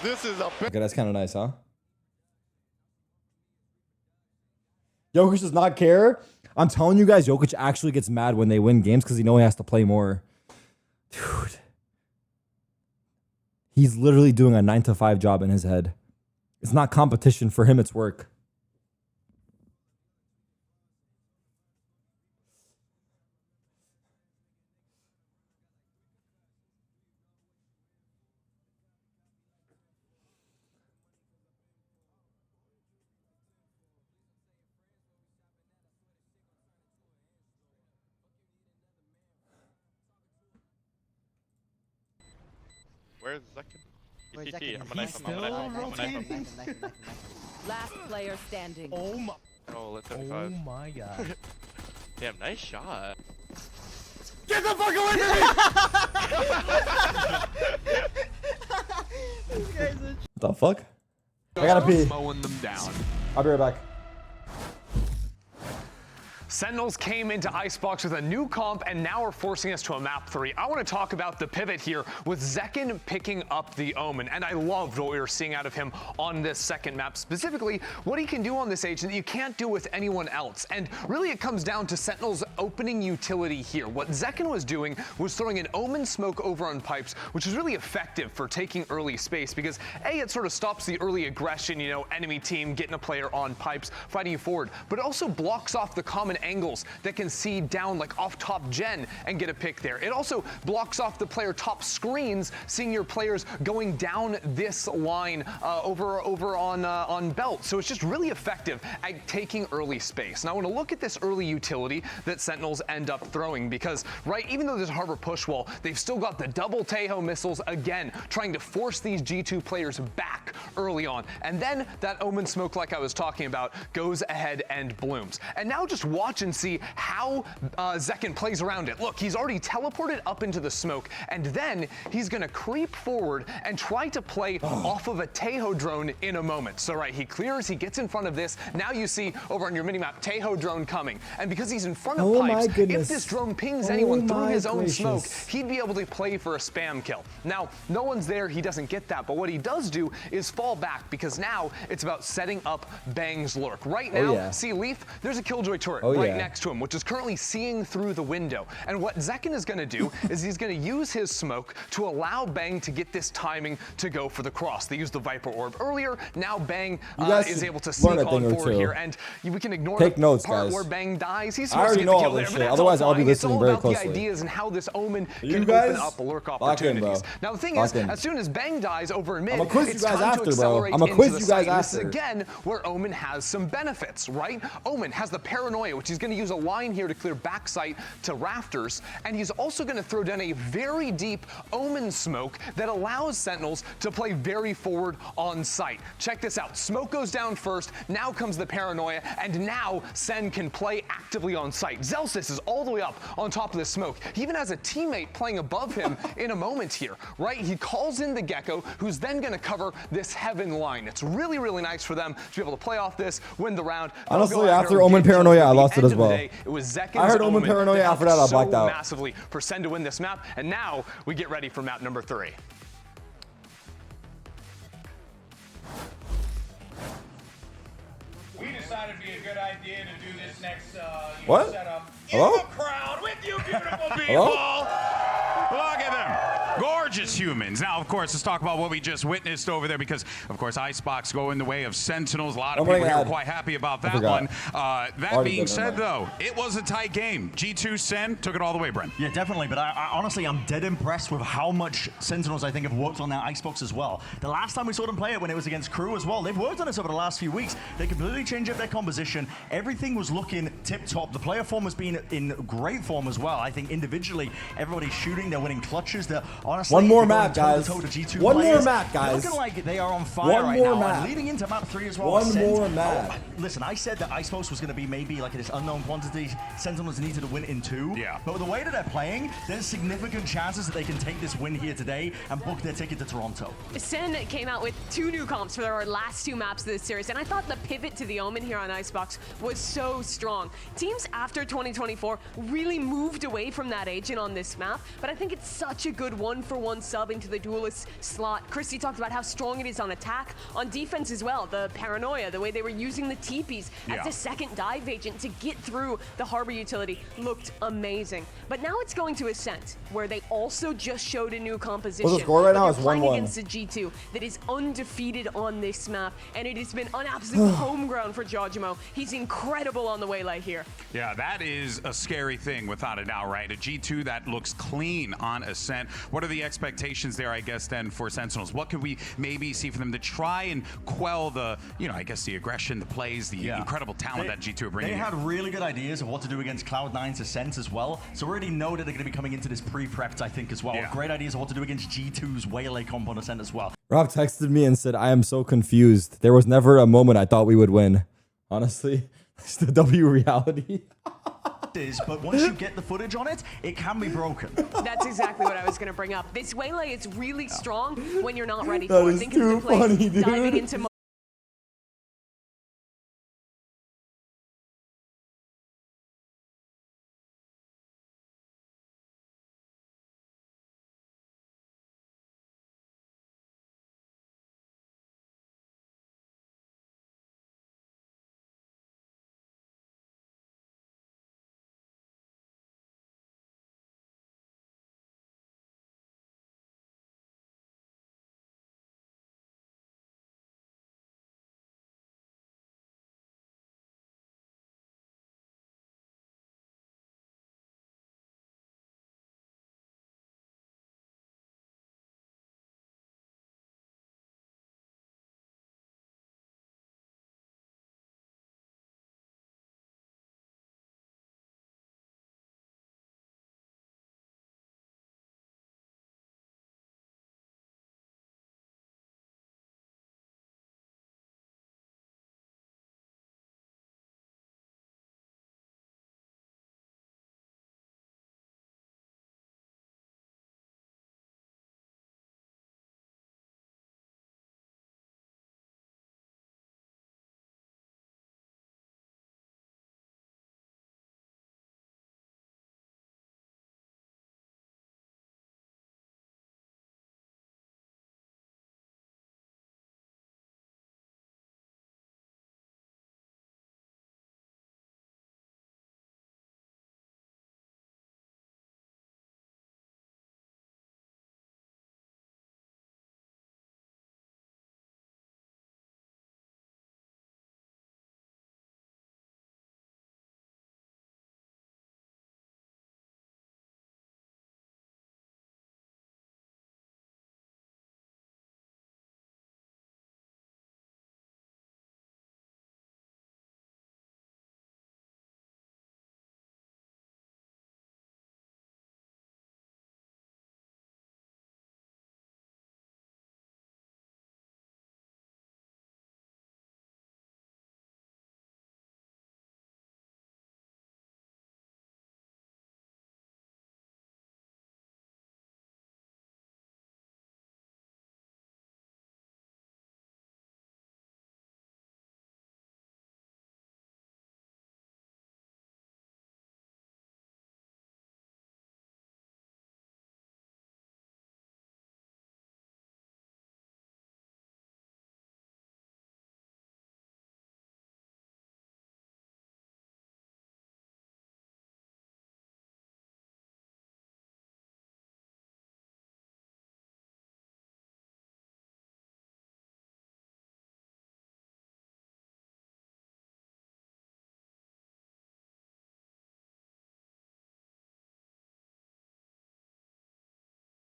This is a Okay, that's kind of nice, huh? Jokic does not care. I'm telling you guys, Jokic actually gets mad when they win games because he knows he has to play more. Dude. He's literally doing a 9-to-5 job in his head. It's not competition for him, it's work. Where's Zekin? Where's CT. Zekin? I'm a knife. I'm a knife. Last player standing. Oh my. Oh, let's 75. Oh my god. Damn, nice shot. Get the fuck away from me! What the fuck? I gotta pee. Mowing them down. I'll be right back. Sentinels came into Icebox with a new comp and now are forcing us to a map 3. I want to talk about the pivot here with Zekin picking up the Omen, and I loved what we were seeing out of him on this second map, specifically what he can do on this agent that you can't do with anyone else. And really it comes down to Sentinel's opening utility here. What Zekin was doing was throwing an Omen smoke over on pipes, which is really effective for taking early space because A, it sort of stops the early aggression, you know, enemy team getting a player on pipes, fighting you forward, but it also blocks off the common angles that can see down like off top gen and get a pick there. It also blocks off the player top screens, seeing your players going down this line over on belt. So it's just really effective at taking early space. And I want to look at this early utility that Sentinels end up throwing because, right, even though there's a harbor push wall, they've still got the double Tahoe missiles again, trying to force these G2 players back early on. And then that Omen smoke, like I was talking about, goes ahead and blooms. And now just watch and see how Zekin plays around it. Look, he's already teleported up into the smoke, and then he's gonna creep forward and try to play off of a Tahoe drone in a moment. So right, he clears, he gets in front of this. Now you see over on your minimap, Tahoe drone coming. And because he's in front of pipes, if this drone pings anyone through his own smoke, he'd be able to play for a spam kill. Now, no one's there, he doesn't get that, but what he does do is fall back because now it's about setting up Bang's lurk. Right now, see Leaf, there's a Killjoy turret right next to him, which is currently seeing through the window. And what Zekin is going to do is he's going to use his smoke to allow Bang to get this timing to go for the cross. They used the Viper Orb earlier. Now Bang is able to sneak on forward here. And we can ignore the part where Bang dies. He's supposed to get the kill there, but that's otherwise all I'll be fine. It's listening all very about closely. the ideas and how this Omen can open up lurk opportunities. Now the thing is, as soon as Bang dies over in mid, it's time to accelerate into the site. This is again where Omen has some benefits, right? Omen has the paranoia, which he's going to use a line here to clear backside to rafters, and he's also going to throw down a very deep Omen smoke that allows Sentinels to play very forward on site. Check this out. Smoke goes down first, now comes the paranoia, and now SEN can play actively on site. Zelsis is all the way up on top of the smoke. He even has a teammate playing above him in a moment here, right? He calls in the Gecko, who's then going to cover this heaven line. It's really, really nice for them to be able to play off this, win the round. Honestly, after Omen Paranoia, I lost it as well. It was Zekin's I heard Omen Paranoia, after that I blacked out. Massively for SEN to win this map, and now we get ready for map number 3. We decided it'd be a good idea to do this next Hello? setup in the crowd with you beautiful people. Look at them. Gorgeous humans. Now, of course, let's talk about what we just witnessed over there because, of course, Icebox going the way of Sentinels. A lot of people here were quite happy about that one. That being said, though, it was a tight game. G2 SEN took it all the way, Brent. Yeah, definitely. But I honestly, I'm dead impressed with how much Sentinels, I think, have worked on their Icebox as well. The last time we saw them play it when it was against KRU as well, they've worked on this over the last few weeks. They completely changed up their composition. Everything was looking tip-top. The player form has been in great form as well. I think individually, everybody's shooting. They're winning clutches. They're honestly... One more map, guys. One more map, guys. Looking like they are on fire right now. And leading into map 3 as well. One more map. Listen, I said that Icebox was going to be maybe like this unknown quantity. Sentinels needed to win in 2. Yeah. But with the way that they're playing, there's significant chances that they can take this win here today and book their ticket to Toronto. SEN came out with 2 new comps for their last 2 maps of this series, and I thought the pivot to the Omen here on Icebox was so strong. Teams after 2024 really moved away from that agent on this map, but I think it's such a good 1-for-1 sub into the duelist slot. Christy talked about how strong it is on attack, on defense as well. The paranoia, the way they were using the TPs as a second dive agent to get through the harbor utility looked amazing. But now it's going to Ascent, where they also just showed a new composition. Well, the score right now is 1-1. Playing against the G2 that is undefeated on this map, and it has been an absolute home ground for Jojimo. He's incredible on the waylay here. Yeah, that is a scary thing without a doubt, right? A G2 that looks clean on Ascent. What are the expectations there, I guess, then for Sentinels? What could we maybe see from them to try and quell the, you know, I guess the aggression, the plays, the incredible talent that G2 are bringing? They had really good ideas of what to do against Cloud9's Ascent as well. So we already know that they're going to be coming into this pre-prepped, I think, as well. Great ideas of what to do against G2's waylay comp on Ascent as well. Rob texted me and said, I am so confused. There was never a moment I thought we would win. Honestly, it's the W reality. But once you get the footage on it, it can be broken. That's exactly what I was going to bring up. This waylay is really strong when you're not ready That for it. is Think of too the plays funny, dude. diving into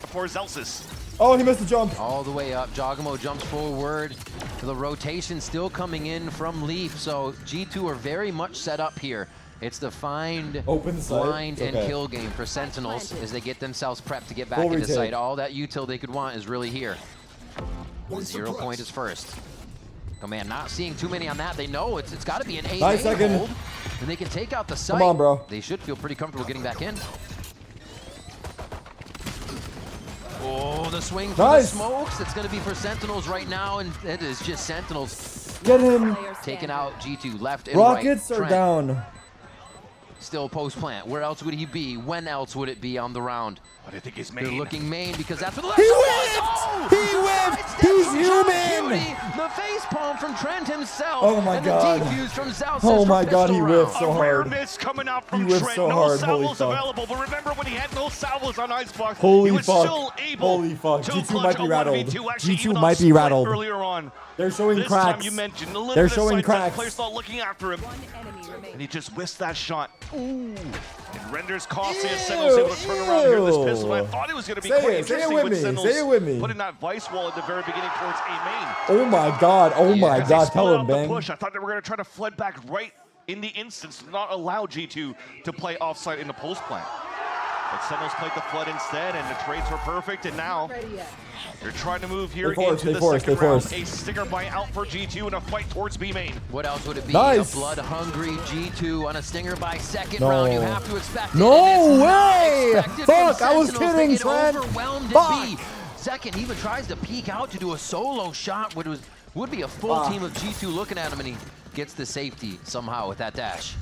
for Zelsis. Oh, he missed the jump. All the way up. Jogamo jumps forward. The rotation still coming in from Leaf. So G2 are very much set up here. It's the find, Open site. blind, and Okay. kill game for Sentinels as they get themselves prepped to get back Full into retake. sight. All that util they could want is really here. 0 point is first. Command not seeing too many on that. They know it's got to be an 8 9 second. hold, and they can take out the site. Come on, bro. They should feel pretty comfortable getting back in. Oh, the swing for Nice. the smokes. It's going to be for Sentinels right now, and it is just Sentinels Get him. taking out G2 left and Rockets right. are Trent down. still post plant. Where else would he be? When else would it be on the round? What do you think he's They're main? looking main because that's where the He left whipped! Oh! He whipped! He's human! The face palm from Trent himself. Oh my and God. The defuse from Zelsis Oh for my God, he pistol whiffed round. so A rare hard. miss coming out He from whiffed Trent. so No hard. Holy salvos fuck. available, but remember when he had no salvos on Icebox, Holy he was fuck. still able Holy fuck. to G2 clutch might be a rattled. 1v2, actually G2 even on might be split rattled. earlier on. They're showing This cracks. time you mentioned a little They're bit of showing sight, cracks. Players not looking after him. And he just whiffed that shot. Ooh. It renders costly as Sentinels able to turn around here. This pistol, I thought it was going to be Say quite it. Say it interesting with with me. Sentinels Say it with me. putting that vice wall at the very beginning towards A main. Oh my God. Oh my As they God. split Tell him, out the Bang. push, I thought they were going to try to flood back right in the instance to not allow G2 to play offsite in the post plant. But Sentinels played the flood instead, and the trades were perfect, and now they're trying to move here into the second round. A stinger buy out for G2 and a fight towards B main. What else would it be? Nice. A blood-hungry G2 on a stinger by second No. round. You have to expect it. No and it's not way! expected from Fuck, I was Sentinels. kidding, They get Trent. overwhelmed Fuck. at B. Second even tries to peek out to do a solo shot, which would be a full Fuck. team of G2 looking at him, and he gets the safety somehow with that dash.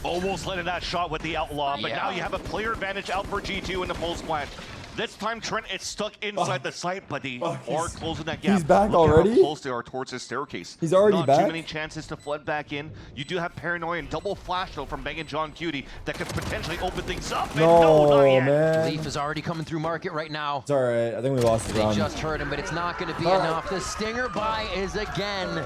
Almost letting that shot with the outlaw, but Yeah. now you have a player advantage out for G2 in the post plant. This time Trent is stuck inside the site, but they are closing that gap. He's back Look at already? how close they are towards his staircase. He's already Not back? too many chances to flood back in. You do have Paranoia and double flash though from Bang and John Cutie that could potentially open things up. And no, not yet. man. Leaf is already coming through market right now. It's all right. I think we lost the They round. just heard him, but it's not going to be All right. enough. The stinger buy is again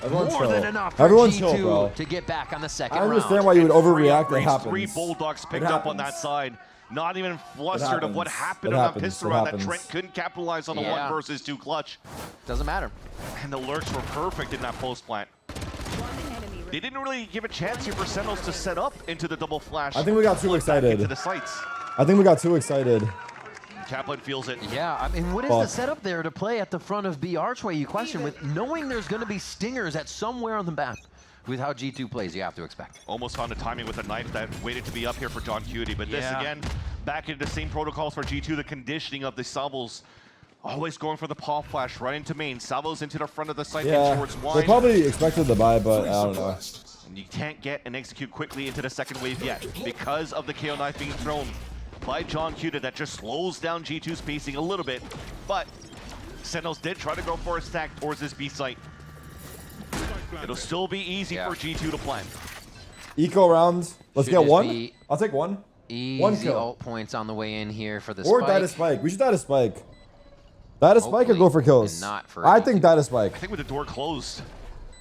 Everyone more chill. than enough for Everyone G2 chill, bro. to get back on the second I round. understand why you would overreact. It Three happens. Bulldogs picked It up on that happens. side. Not even flustered of what happens. happened It on happens. that pistol It round that happens. Trent couldn't capitalize on the Yeah. 1 versus 2 clutch. Doesn't matter. And the lurks were perfect in that post plant. They didn't really give a chance here for Sentinels to set up into the double flash. I think we got too back excited. into the sights. I think we got too excited. Kaplan feels it. Yeah, I mean, what is the setup there to play at the front of B archway, you question, with knowing there's going to be stingers at somewhere on the map? With how G2 plays, you have to expect. Almost found the timing with a knife that waited to be up here for John Cutie. But this Yeah. again, back into the same protocols for G2, the conditioning of the salvos. Always going for the paw flash right into main. Salvos into the front of the site Yeah, towards they wide. probably expected the buy, but I don't know. And you can't get and execute quickly into the second wave yet because of the KO knife being thrown by John Cutie. That just slows down G2's pacing a little bit. But Sentinels did try to go for a stack towards this B site. It'll still be easy for G2 to plan. Eco round. Let's Should get just one. be I'll take one. Easy One kill. ult points on the way in here for the Or spike. die to spike. We should die to spike. Die to spike or Hopefully, go for kills. and not for I think die to spike. I think with the door closed,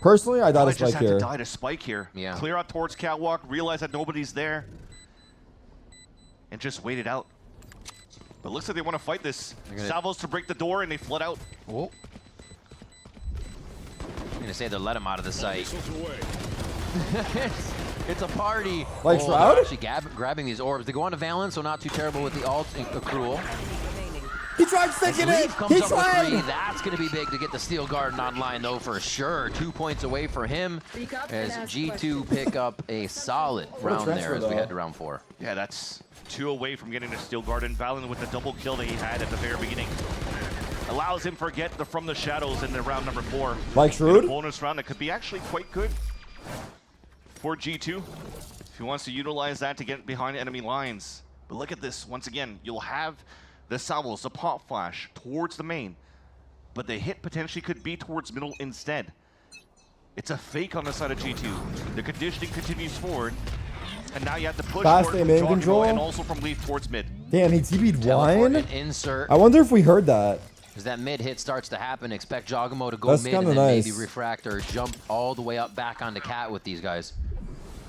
Personally, I die to I just spike have here. to die to spike here. Yeah. Clear out towards catwalk, realize that nobody's there, and just wait it out. But it looks like they want to fight this. Salvos to break the door, and they flood out. Oh. I'm going to say they let him out of the site. It's a party. Like they're Shroud? actually grabbing these orbs. They go on to Valence, so not too terrible with the ult accrual. He tried sticking it. Leaf comes He up with tried. 3. That's going to be big to get the Steel Garden online, though, for sure. 2 points away for him as G2 pick up a solid round there as we head to round 4. Yeah, that's 2 away from getting to Steel Garden. Valen with the double kill that he had at the very beginning. Allows him to get the From the Shadows in the round number 4. Like Shrewd? In a bonus round that could be actually quite good for G2 if he wants to utilize that to get behind enemy lines. But look at this. Once again, you'll have the salvos, the pop flash towards the main, but the hit potentially could be towards middle instead. It's a fake on the side of G2. The conditioning continues forward, and now you have to push Fast forward aim from aim control. and also from Leaf towards mid. Damn, he TP'd Teleport wine. and insert. I wonder if we heard that. As that mid hit starts to happen, expect Jogamo to go That's mid and kinda then nice. maybe refract or jump all the way up back onto Cat with these guys.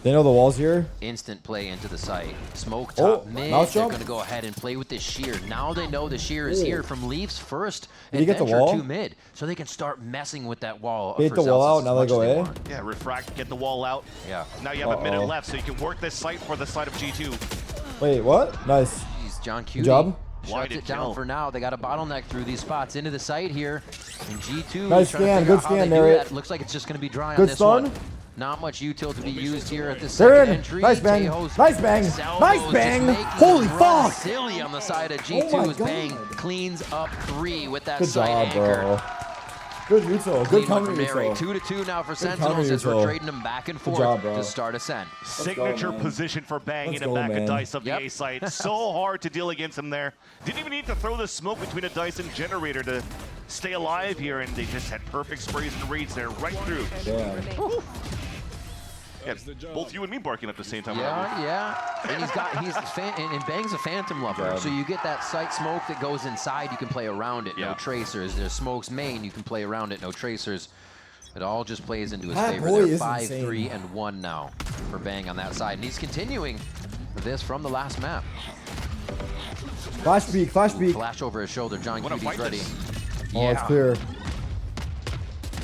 They know the wall's here. Instant play into the site. Smoke top mid. mouse They're jump. going to go ahead and play with this shear. Now they know the shear is here from Leafs first. Did he get the adventure wall? to mid, so they can start messing with that wall. Bait for the wall Celsius out, as now they much go as A? want. Yeah, refract, get the wall out. Yeah. Now you have a minute left, so you can work this site for the side of G2. Wait, what? Nice. Jeez, John Good Cutie job. shuts it down for now. They got a bottleneck through these spots into the site here. And G2 Nice is trying scan, to figure good out how they scan, do Narrate. that. Looks like it's just going to be dry on Good this stun. one. Not much util to be used here at this They're second in. entry. Nice bang. Tejo's Nice bang. salvos Nice just bang. making Holy it run fuck. silly on the side of Oh G2 my as Bang God. cleans up 3 with that Good site job, anchor. bro. Good util. Good Clean up counter from Narrate. util. 2-2 now for Good Sentinels as we're counter util. trading them back and Good forth job, bro. to start a SEN. Signature man. position for Bang Let's in the go, back man. of Dice of the Yep. A site. So hard to deal against him there. Didn't even need to throw the smoke between a Dice and Generator to stay alive here, and they just had perfect sprays and reads there right through. Yeah. Yeah, both you and me barking at the same time. Yeah. And and Bang's a phantom lover. So you get that sight smoke that goes inside, you can play around it. No tracers. There's smoke's main, you can play around it. No tracers. It all just plays into his That favor. boy They're is 5-3 and 1 now for Bang on that side. And he's continuing this from the last map. Flash peek, flash peek. Flash over his shoulder. John Cutie's ready. Oh, it's clear.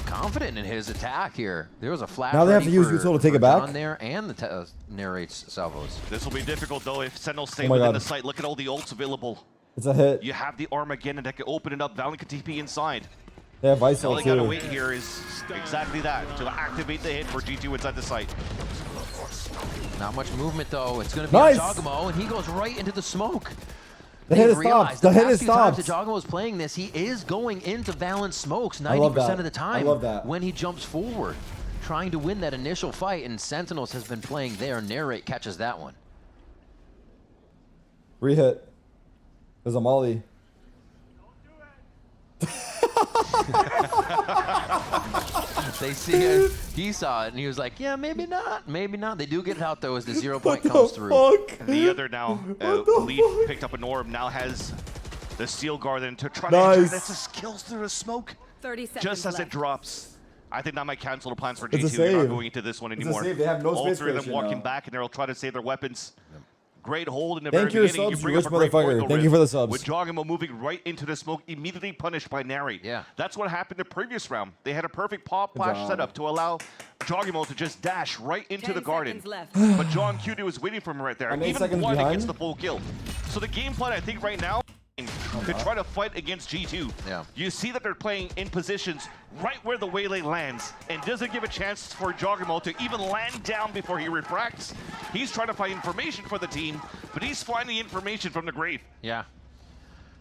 Confident in his attack here. There was a flash. Now they have to ready use for- util to take for it back? John there and the narrates salvos. This will be difficult though if Sentinels stay Oh my within God. the site. Look at all the ults available. It's a hit. You have the Armageddon that can open it up. Valiant can TP inside. They have All Visal they gotta too. wait here is exactly that, to activate the hit for G2 inside the site. Not much movement though. It's going to be Nice. on Jogamo, and he goes right into the smoke. The They hit is realize stopped. The hit past is few times that stopped. Jogamo is playing this, he is going into Valent smokes I love 90% that. of the time I love that. when he jumps forward, trying to win that initial fight, and Sentinels has been playing there. Narrate catches that one. Rehit. There's a molly. They see it, he saw it, and he was like, yeah, maybe not, maybe not. They do get it out though as the 0 point comes through. The other now, Leaf picked up an orb, now has the Steel Guardian to try to Nice. enter. That's a skills through the smoke. 30 seconds Just as it left. drops. I think that might cancel the plans for It's a G2. They're not save. going into this one It's a anymore. save. They have no All space three of them creation walking now. back, and they'll try to save their weapons. Great hold in the Thank very you, beginning. subs, You bring you up a rich great point, motherfucker. though, Thank Riff. you for the subs. With Jogamo moving right into the smoke, immediately punished by Narrate. Yeah. That's what happened the previous round. They had a perfect pop flash job. setup to allow Jogamo to just dash right into 10 the garden. seconds left. But John Cutie was waiting for him right there. I'm 8 Even seconds one behind. against the full kill. So the game plan, I think, right now, to try to fight against G2. Yeah. You see that they're playing in positions right where the waylay lands, and doesn't give a chance for Jogamo to even land down before he refracts. He's trying to find information for the team, but he's finding information from the grave. Yeah.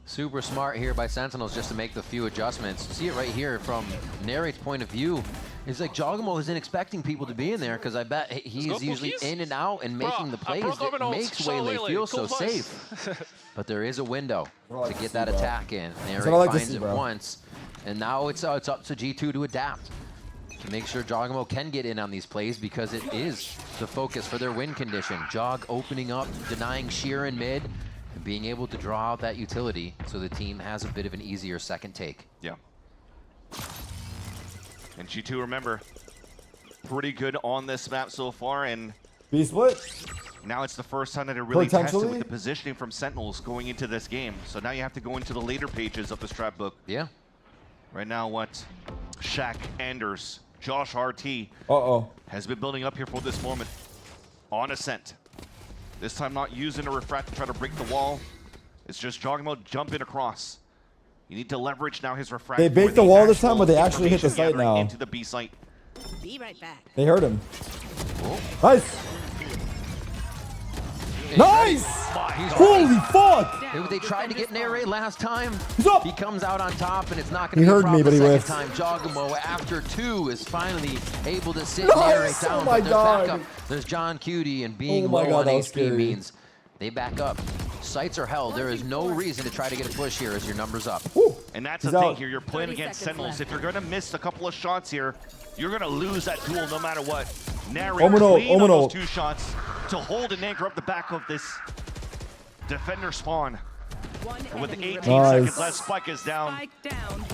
Super smart here by Sentinels just to make the few adjustments. See it right here from Narrate's point of view. It's like Jogamo isn't expecting people to be in there because I bet he's usually in and out and making the plays that makes Waylay feel so safe. But there is a window to get that attack in. Narrate what I like to finds see, it bro. once, and now it's up to G2 to adapt. To make sure Jogamo can get in on these plays because it is the focus for their win condition. Jog opening up, denying sheer in mid, and being able to draw out that utility so the team has a bit of an easier second take. Yeah. And G2, remember, pretty good on this map so far, and B split. now it's the first time that it really tested Potentially? with the positioning from Sentinels going into this game. So now you have to go into the later pages of the strat book. Yeah. Right now, what Shaq, Anders, Josh RT has been building up here for this moment. On Ascent. This time not using a refract to try to break the wall. It's just Jogamo jumping across. You need to leverage now his refract. They for baked the wall this time, actual but they actually hit the information site gathering now. Into the B site. Be right back. They heard him. Nice. Nice. Holy fuck. They tried to get Narrate last time. He comes out on top, and it's not He going to be a heard problem me, but the he second whiffed. time. Jogamo, after 2, is finally able to sit Nice. Narrate down. Oh my but there's God. backup. There's John Cutie, and being Oh my low God, on that was HP scary. means they back up. Sights are held. There is no reason to try to get a push here as your number's up. And that's He's the thing out. here. You're playing 30 against seconds Sentinels. left. If you're going to miss a couple of shots here, you're going to lose that duel no matter what. Narrate Omino, clean on Omino. those 2 shots to hold and anchor up the back of this defender spawn. With 18 Nice. seconds left, Spike is down.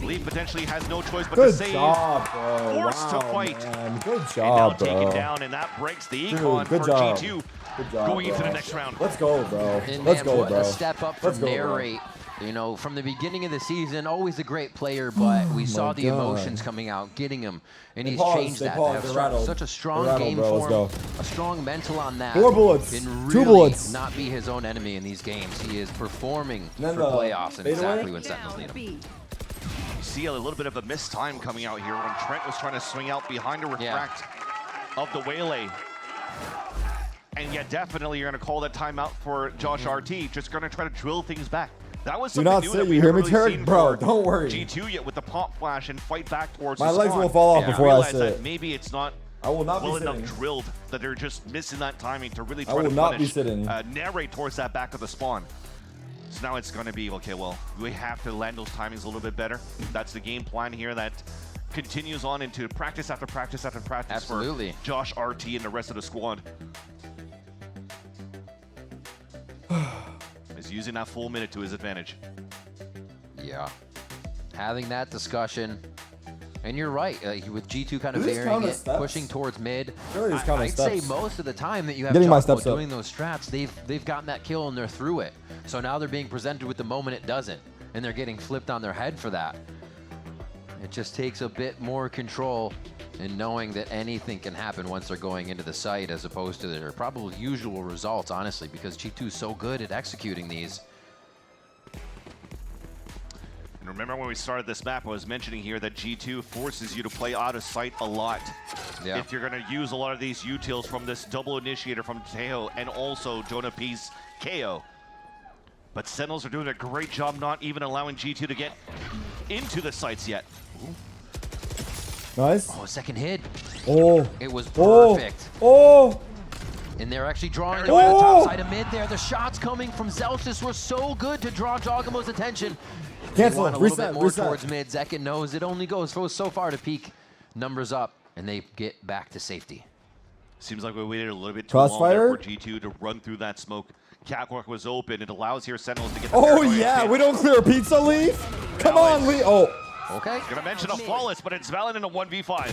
Leaf potentially has no choice but Good to save. job, bro. Forced to Wow, fight. man. Good And now job, taken bro. down, and that breaks the Dude, econ good for job. G2 Good job, going into bro. the next round. Let's go, bro. And Let's man, go, what bro. a step up Let's from go, bro. Narrate. You know, from the beginning of the season, always a great player, but we saw the God. emotions coming out, getting him, and They he's paused, changed they that. paused, To have they're rattled. such a strong They're rattled, game bro. Let's form, go. a strong mental on that. 4 bullets. And 2 really bullets. not be his own enemy in these games. He is performing for Then the playoffs and fadeaway? exactly when Sentinels need him. You see a little bit of a missed time coming out here when Trent was trying to swing out behind a refract of the Waylay. And yet definitely you're going to call that timeout for Josh RT, just going to try to drill things back. That was Do something not new say that you we hear me, haven't really Tarik? seen Bro, for don't worry. G2 yet with the pop flash and fight back towards My the legs spawn. will fall off before I realize say that it. maybe it's not I will not be well enough sitting. drilled, that they're just missing that timing to really I try will to not be punish, sitting. Narrate towards that back of the spawn. So now it's going to be, okay, well, we have to land those timings a little bit better. That's the game plan here that continues on into practice after practice after practice Absolutely. for Josh RT and the rest of the squad. Is using that full minute to his advantage. Yeah. Having that discussion. And you're right, with G2 kind of These varying counter it, steps. pushing towards mid. Sure, these counter I'd say steps. most of the time that you have Getting my Jocko steps up. doing those strats, they've gotten that kill and they're through it. So now they're being presented with the moment it doesn't, and they're getting flipped on their head for that. It just takes a bit more control in knowing that anything can happen once they're going into the site, as opposed to their probably usual results, honestly, because G2 is so good at executing these. And remember when we started this map, I was mentioning here that G2 forces you to play out of sight a lot. Yeah. If you're going to use a lot of these utils from this double initiator from Teo and also Jonah P's KO. But Sentinels are doing a great job not even allowing G2 to get into the sites yet. Nice. Oh, second hit. Oh. It was Oh. perfect. Oh. And they're actually drawing them on the top side of mid there. The shots coming from Zelsis were so good to draw Dogamo's attention. Cancel. They want a little Reset, bit more reset. towards mid. Zekin knows it only goes so far to peak numbers up, and they get back to safety. Seems like we waited a little bit too long Crossfire? there for G2 to run through that smoke. Catwalk was open. It allows here Sentinels to get the Oh, paranoia yeah. hit. We don't clear pizza, Leaf. Come Now on, it's- Leaf. Oh. Okay. Gonna mention a flawless, but it's Valen in a 1v5.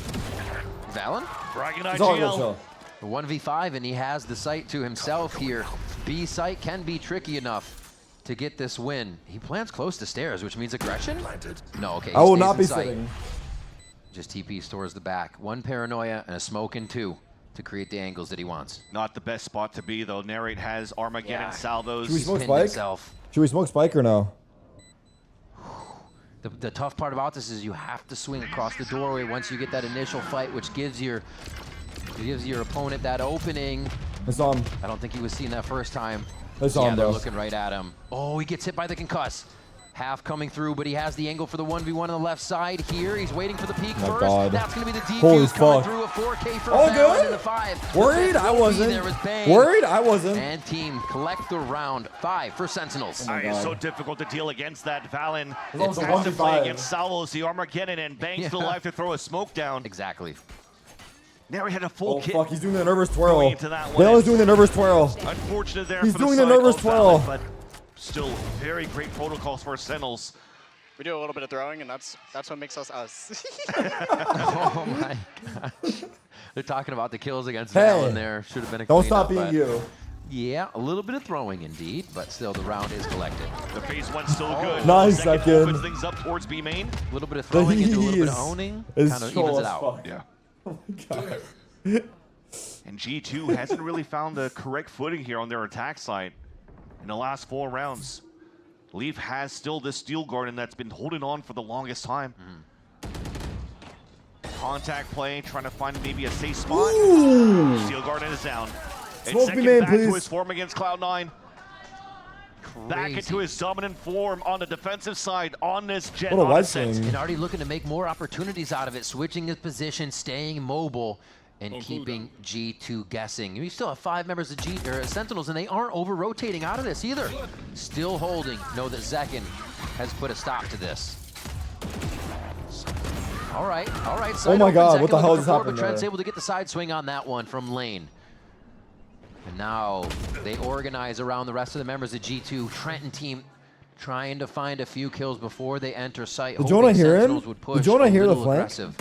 Valen? Bragging It's all good, IGL. chill. 1v5, and he has the site to himself here. B site can be tricky enough to get this win. He plants close to stairs, which means aggression? No, okay. he I will stays not in be sight. sitting. Just TPs towards the back. One paranoia and a smoke in two to create the angles that he wants. Not the best spot to be, though. Narrate has Armageddon Yeah. salvos. Should we smoke pinned Spike? himself. Should we smoke Spike or no? The tough part about this is you have to swing across the doorway once you get that initial fight, which gives your opponent that opening. I saw him. I don't think he was seeing that first time. I saw Yeah, him, they're bro. looking right at him. Oh, he gets hit by the concuss. Half coming through, but he has the angle for the 1v1 on the left side here. He's waiting for the peak My first. God. That's going to be the defuse Holy coming fuck. through a 4K for All Valen good? in the 5. Worried? I wasn't. There was Bang. Worried? I wasn't. And team collect the round 5 for Sentinels. Oh my It's God. so difficult to deal against that. Valen It's almost a has to play 1v5. against Salvos, the Armageddon, and Bang's still alive to throw a smoke down. Exactly. Now he had a full Oh, kit. fuck. He's doing the nervous twirl. Going into that one. Valen's doing the nervous twirl. Unfortunate there He's for doing the the side nervous of twirl. Valen, but still very great protocols for Sentinels. We do a little bit of throwing, and that's what makes us us. Oh my gosh. They're talking about the kills against Hey, Valen there. Should have been a don't cleanup, stop being but you. Yeah, a little bit of throwing indeed, but still the round is collected. The phase one's still good. Nice Second second. opens things up towards B main. A little bit of throwing into a little bit of He's- owning. is Kind of troll evens it as out. fuck. Yeah. Oh my God. And G2 hasn't really found the correct footing here on their attack side in the last 4 rounds. Leaf has still this Steel Garden that's been holding on for the longest time. Contact play, trying to find maybe a safe spot. Ooh. Steel Garden is down. And Smoke second me, man, back to please. his form against Cloud9. Back into his dominant form on the defensive side on this Jet What a on wide ascent. swing. And already looking to make more opportunities out of it, switching his position, staying mobile, and keeping G2 guessing. We still have 5 members of Sentinels, and they aren't over-rotating out of this either. Still holding. Know that Zekin has put a stop to this. All right, all right. Oh my open, God, Zekin what the hell looking just for, happened But Trent's there? able to get the side swing on that one from lane. And now they organize around the rest of the members of G2. Trent and team trying to find a few kills before they enter sight. Did Jonah hear him? Sentinels would push Did Jonah a hear the little flank? aggressive.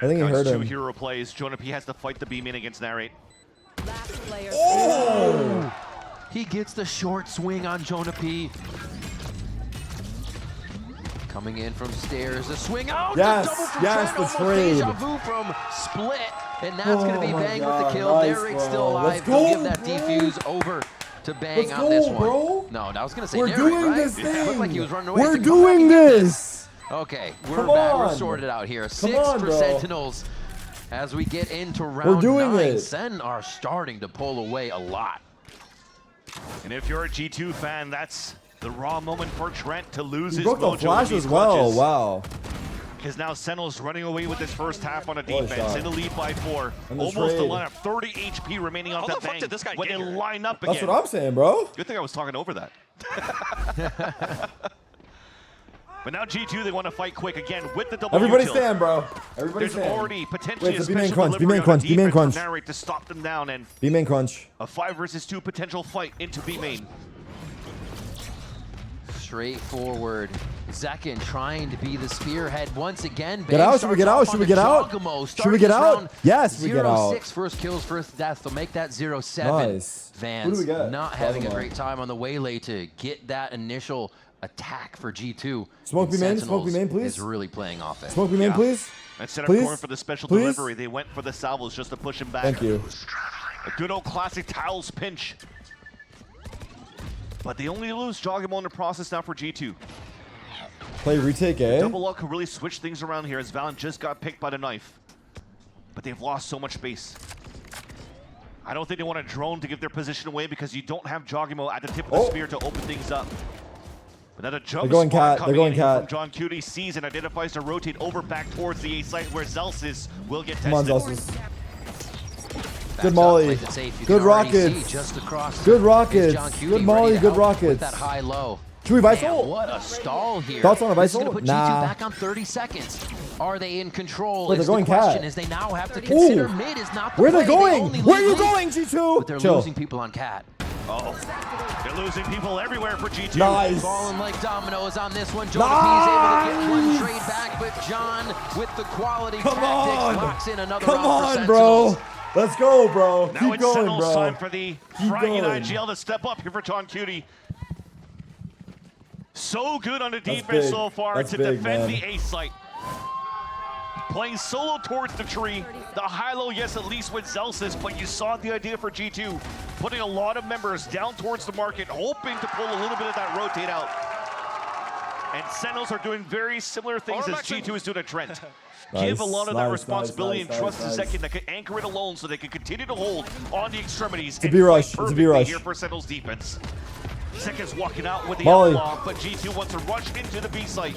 I think he heard Two him. hero plays. Jonah P has to fight the B-main against Narrate. Oh! He gets the short swing on Jonah P. Coming in from stairs, the swing out. Yes, the double from yes, Trent, the almost trade. deja vu from Split, and that's going to be Oh my Bang with the God, kill. nice, Narrate's bro. still alive. Let's They'll go, give that bro. defuse over to Bang Let's on go, this one. bro. No, I was going to say We're Narrate, doing right? this It thing. looked like he was running away. We're It's like, doing this. Okay, we're Come back. We're on. sorted out here. Come 6 on, for bro. Sentinels. As we get into round doing 9, it. Sen are starting to pull away a lot. And if you're a G2 fan, that's the raw moment for Trent to lose He his broke the mojo flash in these as well. clutches. Wow. Because now Sentinel's running away with this first half on a What a defense, shot. in the lead by 4. And the Almost the trade. lineup, 30 HP remaining on How that the fuck Bang did this guy when get they here? line up again. That's what I'm saying, bro. Good thing I was talking over that. But now G2, they want to fight quick again with the double Everybody util. stand, bro. Everybody There's stand. already potentially Wait, a the B-main special crunch, delivery B-main on crunch, a B-main defense crunch. from Narrate to stop them down, and B-main crunch. a 5 versus 2 potential fight into B-main. Straightforward. Zekin trying to be the spearhead once again. Get out, should we get out? Should we get out? Should we get out? Yes, we get out. 0-6 first kills, first deaths. They'll make that 0-7. Nice. Who do Vans we get? not having a Bottom great time on the waylay to get that initial attack for G2. Smoke And B-main, smoke Sentinels B-main, please. is really playing offense. Smoke B-main, please. Instead of Please? going for the special Please? delivery, they went for the salvos just to push him back. Thank you. A good old classic tiles pinch. But they only lose Jogamo in the process now for G2. Play retake, eh? Double luck could really switch things around here as Valen just got picked by the knife. But they've lost so much space. I don't think they want a drone to give their position away because you don't have Jogamo at the tip of the spear to open things up. But now a jump They're going spot cat, coming they're going in here cat. from John Cutie, sees and identifies to rotate over back towards the A site where Zelsis will get tested. Come on, Zelsis. Backs Good up, Molly. plays it safe. You Good can already see rockets. just across Good is rockets. John Cutie Good ready Molly, to good help with rockets. that high-low. Should we buy Man, soul? what a stall here. Thoughts on a This is Visol? gonna put Nah. G2 back on 30 seconds. Are they in control? Wait, Is they're the going question cat. is they now have to consider Ooh. mid is not the Where are play. they going? only Where are lose you lead. going, G2? But they're Chill. losing people on cat. Uh-oh. They're losing people everywhere for G2. Nice. Falling like dominoes on this one. Jonah P is able to get one trade back, but John with the quality Come tactics on. locks in another Come round for on, Sentinels. bro. Let's go, bro. Now Keep it's going, Sentinel's bro. time for the Keep Friday going. Night GL to step up here for John Cutie. So good on the That's defense big. so far That's to big, defend man. the A site. Playing solo towards the tree. The high-low, yes, at least with Zelsis, but you saw the idea for G2. Putting a lot of members down towards the market, hoping to pull a little bit of that rotate out. And Sentinels are doing very similar things as G2 is doing to Trent. Give a lot of that Nice, responsibility nice, and trust nice, to Zekin that can anchor it alone so they can continue to hold on the extremities. It's a and B-rush. fight It's a perfectly B-rush. here for Sentinels defense. Zekin's walking out with the Molly. outlaw, but G2 wants to rush into the B site.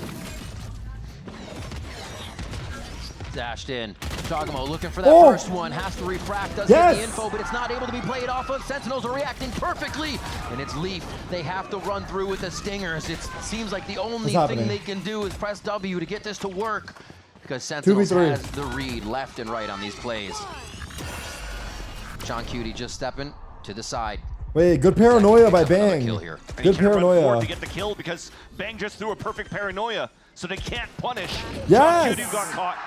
Dashed in. Jogamo looking for that Oh. first one. Has to refract. Does Yes. get the info, but it's not able to be played off of. Sentinels are reacting perfectly. And it's Leaf. They have to run through with the stingers. It seems like the only thing happening? they can do is press W to get this to work. Because Sentinels 2v3. has the read left and right on these plays. John Cutie just stepping to the side. Wait, good paranoia by Another Bang. kill here. And he Good can't run forward paranoia. to get the kill because Bang just threw a perfect paranoia, so they can't punish. Yes. John Cutie got caught.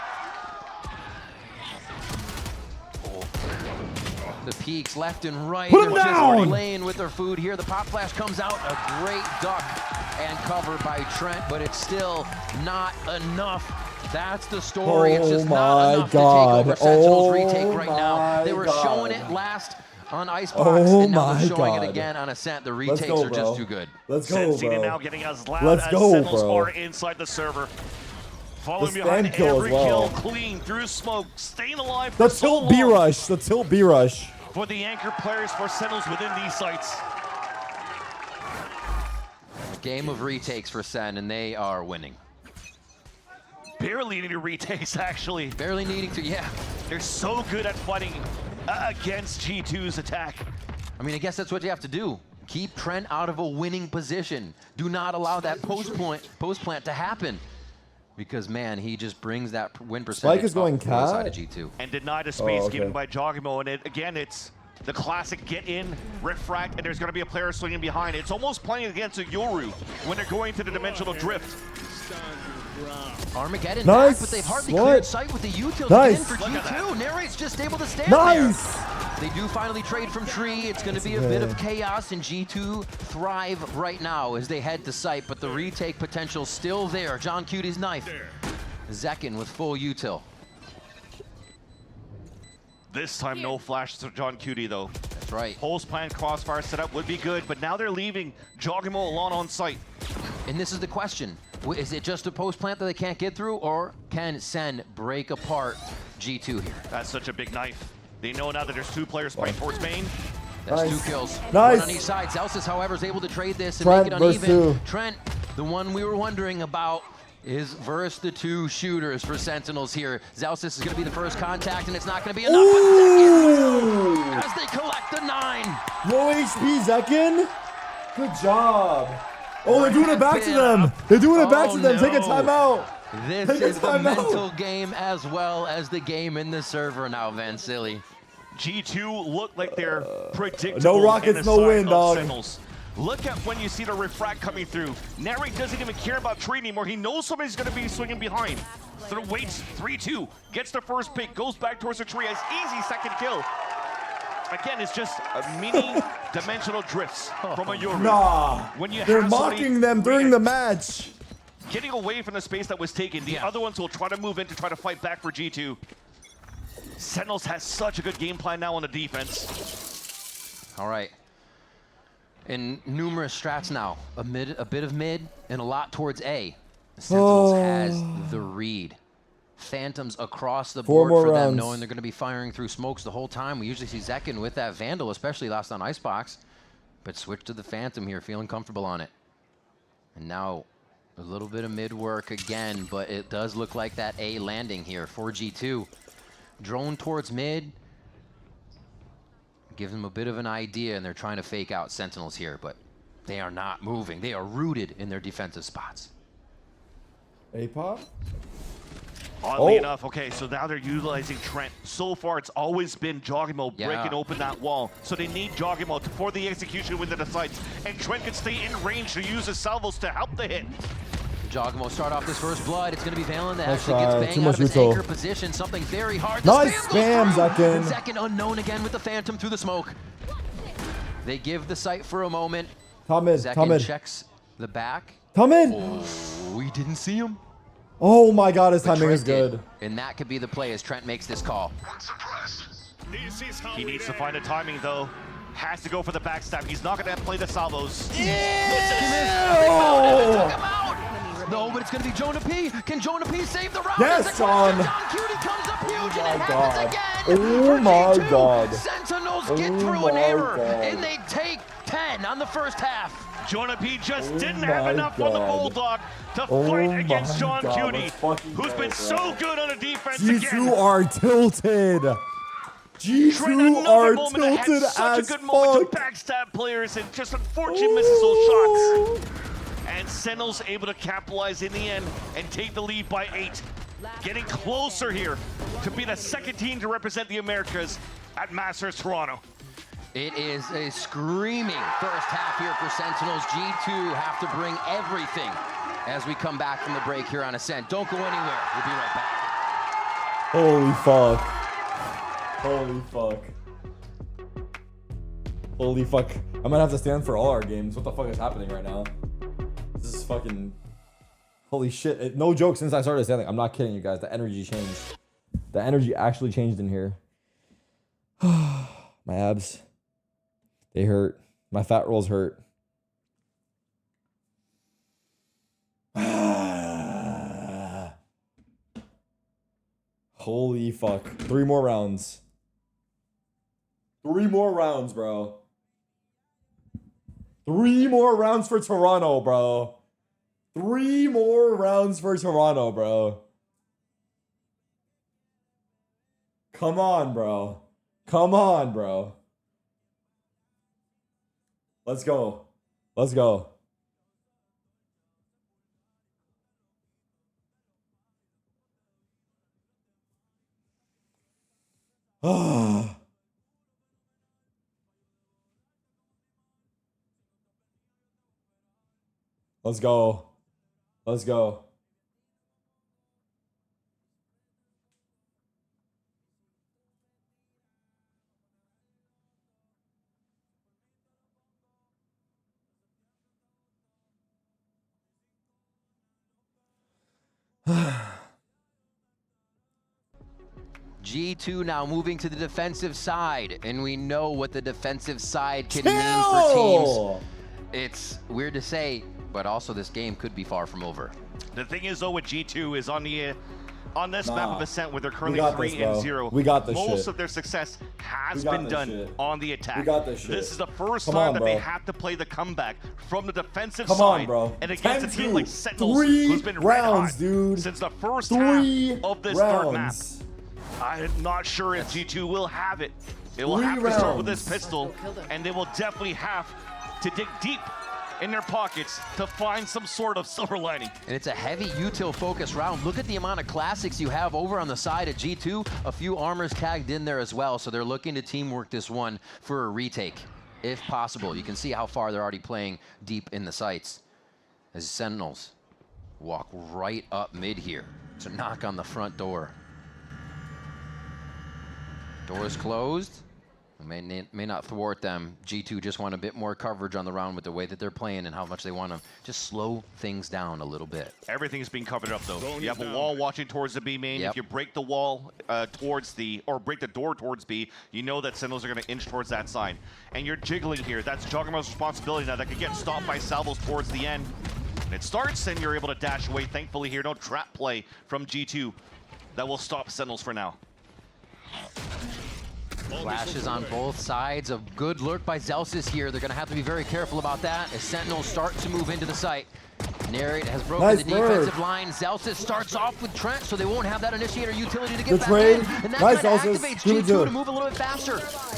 The peaks left and right. Put him They're just down! laying with their food here. The pop flash comes out. A great duck and cover by Trent, but it's still not enough. That's the story. It's just not my enough God. to take over Sentinel's Oh retake right now. my They were God. showing it last on Icebox, Oh and now my they're showing God. it again on Ascent. The Let's retakes go, are just bro. too good. Let's go, Sensini bro. now getting as loud Let's as go, Sentinels bro. are inside the server. Following The behind stand kill as every well. kill, clean through smoke, staying alive The for so tilt B long rush. The tilt B rush. for the anchor players for Sentinels within these sites. Game of retakes for Sen, and they are winning. Barely any retakes, actually. Barely needing to, yeah. They're so good at fighting against G2's attack. I mean, I guess that's what you have to do. Keep Trent out of a winning position. Do not allow that post plant to happen. Because, man, he just brings that win percentage Spike is going up to the side cat? of G2. And denied a space Oh, okay. given by Jogamo. And again, it's The classic get in, refract, and there's going to be a player swinging behind. It's almost playing against a Yoru when they're going to the dimensional drift. Armageddon Nice. back, but they've hardly What? cleared sight with the util Nice. again for G2. Narrate's just able to stand Nice. there. They do finally trade from tree. It's going to be a bit of chaos, and G2 thrive right now as they head to site, but the retake potential still there. John Cutie's knife. Zekin with full util. This time, no flash to John Cutie, though. That's right. Pulse plan crossfire setup would be good, but now they're leaving Jogimo alone on site. And this is the question. Is it just a post plant that they can't get through, or can SEN break apart G2 here? That's such a big knife. They know now that there's 2 players fighting towards main. That's Nice. 2 kills. Nice. One on each side. Zelsis, however, is able to trade this and Trent make it versus uneven. 2. Trent, the one we were wondering about, is versus the 2 shooters for Sentinels here. Zelsis is going to be the first contact, and it's not going to be enough. Ooh. But Zekin, as they collect the 9. Low HP Zekin. Good job. Oh, they're doing it back to them. They're doing it back to them. Take a timeout. This Take a is the timeout. mental game as well as the game in the server now, Vansili. G2 look like they're predictable. No rockets, in the no side wind, of dog. Sentinels. Look at when you see the refract coming through. Narrate doesn't even care about tree anymore. He knows somebody's going to be swinging behind. So waits 3-2, gets the first pick, goes back towards the tree, has easy second kill. Again, it's just a mini dimensional drifts from a Yoru. Nah. When you They're have somebody mocking them during the match. getting away from the space that was taken, the other ones will try to move in to try to fight back for G2. Sentinels has such a good game plan now on the defense. All right. In numerous strats now, a bit of mid, and a lot towards A. Sentinels has the read. Phantoms across the 4 board more for them, rounds. knowing they're going to be firing through smokes the whole time. We usually see Zekin with that Vandal, especially last on Icebox. But switch to the Phantom here, feeling comfortable on it. And now a little bit of mid work again, but it does look like that A landing here for G2. Drone towards mid. Gives them a bit of an idea, and they're trying to fake out Sentinels here, but they are not moving. They are rooted in their defensive spots. A-pop? Oddly enough, okay, so now they're utilizing Trent. So far, it's always been Jogimo breaking open that wall. So they need Jogimo for the execution within the sights. And Trent can stay in range to use his salvos to help the hit. Jogimo start off this first blood. It's going to be Valen that Nice actually try. gets Too bang out much of his util. anchor position. Something very hard. Nice spam spam, goes through. Zekin. Zekin unknown again with the Phantom through the smoke. They give the site for a moment. Top mid, Zekin top mid. checks the back. Come in. Oh, we didn't see him. Oh my god, his But timing is Trent good. did, and that could be the play as Trent makes this call. He needs to find the timing, though. Has to go for the backstab. He's not going to play the salvos. No, but it's going to be Jonah P. Can Jonah P save the round? Yes, John. John Cutie comes up huge, and it my happens God. again. Oh for my G2. God. Sentinels Oh get through an my error, God. and they take 10 on the first half. Jonah P just Oh didn't have my enough on the God. Bulldog to Oh fight against my John God, Cutie, let's fucking who's go, been bro. so good on the defense G2 again. are tilted. Trent, G2 another are moment that had tilted such as a good moment to fuck. backstab players and just unfortunately misses those shots. And Sentinels able to capitalize in the end and take the lead by 8. Getting closer here to be the second team to represent the Americas at Masters Toronto. It is a screaming first half here for Sentinels. G2 have to bring everything as we come back from the break here on Ascent. Don't go anywhere. We'll be right back. Holy fuck. Holy fuck. Holy fuck. I might have to stand for all our games. What the fuck is happening right now? This is fucking... Holy shit. No joke, since I started standing. I'm not kidding you guys. The energy changed. The energy actually changed in here. My abs. They hurt. My fat rolls hurt. Holy fuck. 3 more rounds. 3 more rounds, bro. 3 more rounds for Toronto, bro. 3 more rounds for Toronto, bro. Come on, bro. Come on, bro. Let's go. Let's go. Let's go. Let's go. G2 now moving to the defensive side, and we know what the defensive side can mean for teams. It's weird to say, but also this game could be far from over. The thing is, though, with G2 is on this map of Ascent, where they're currently got 3-0. We got this Most shit. of their success has been done on the attack. We got this shit. This is the first Come time on, that bro. they have to play the comeback from the defensive Come side. on, bro. And against a team like 10-2. Sentinels, 3 who's been rounds, red hot dude. since the first 3 half of this third map. rounds. I'm not sure if G2 will have it. They will 3 have to start with this rounds. pistol, and they will definitely have to dig deep in their pockets to find some sort of silver lining. And it's a heavy util focus round. Look at the amount of classics you have over on the side at G2. A few armors tagged in there as well, so they're looking to teamwork this one for a retake, if possible. You can see how far they're already playing deep in the sights as Sentinels walk right up mid here to knock on the front door. Doors closed. May not thwart them. G2 just want a bit more coverage on the round with the way that they're playing and how much they want to just slow things down a little bit. Everything's being covered up, though. You have a wall watching towards the B main. Yep. If you break the wall break the door towards B, you know that Sentinels are going to inch towards that side. And you're jiggling here. That's Juggernaut's responsibility now. That could get stopped by salvos towards the end. And it starts, and you're able to dash away. Thankfully here, no trap play from G2 that will stop Sentinels for now. Flashes on both sides. A good lurk by Zelsis here. They're going to have to be very careful about that as Sentinels start to move into the site. Narrate has broken Nice the bird. defensive line. Zelsis starts off with Trent, so they won't have that initiator utility to get Good back trade. in. And that Nice, kind of Zelsis. activates Good G2 job. to move a little bit faster.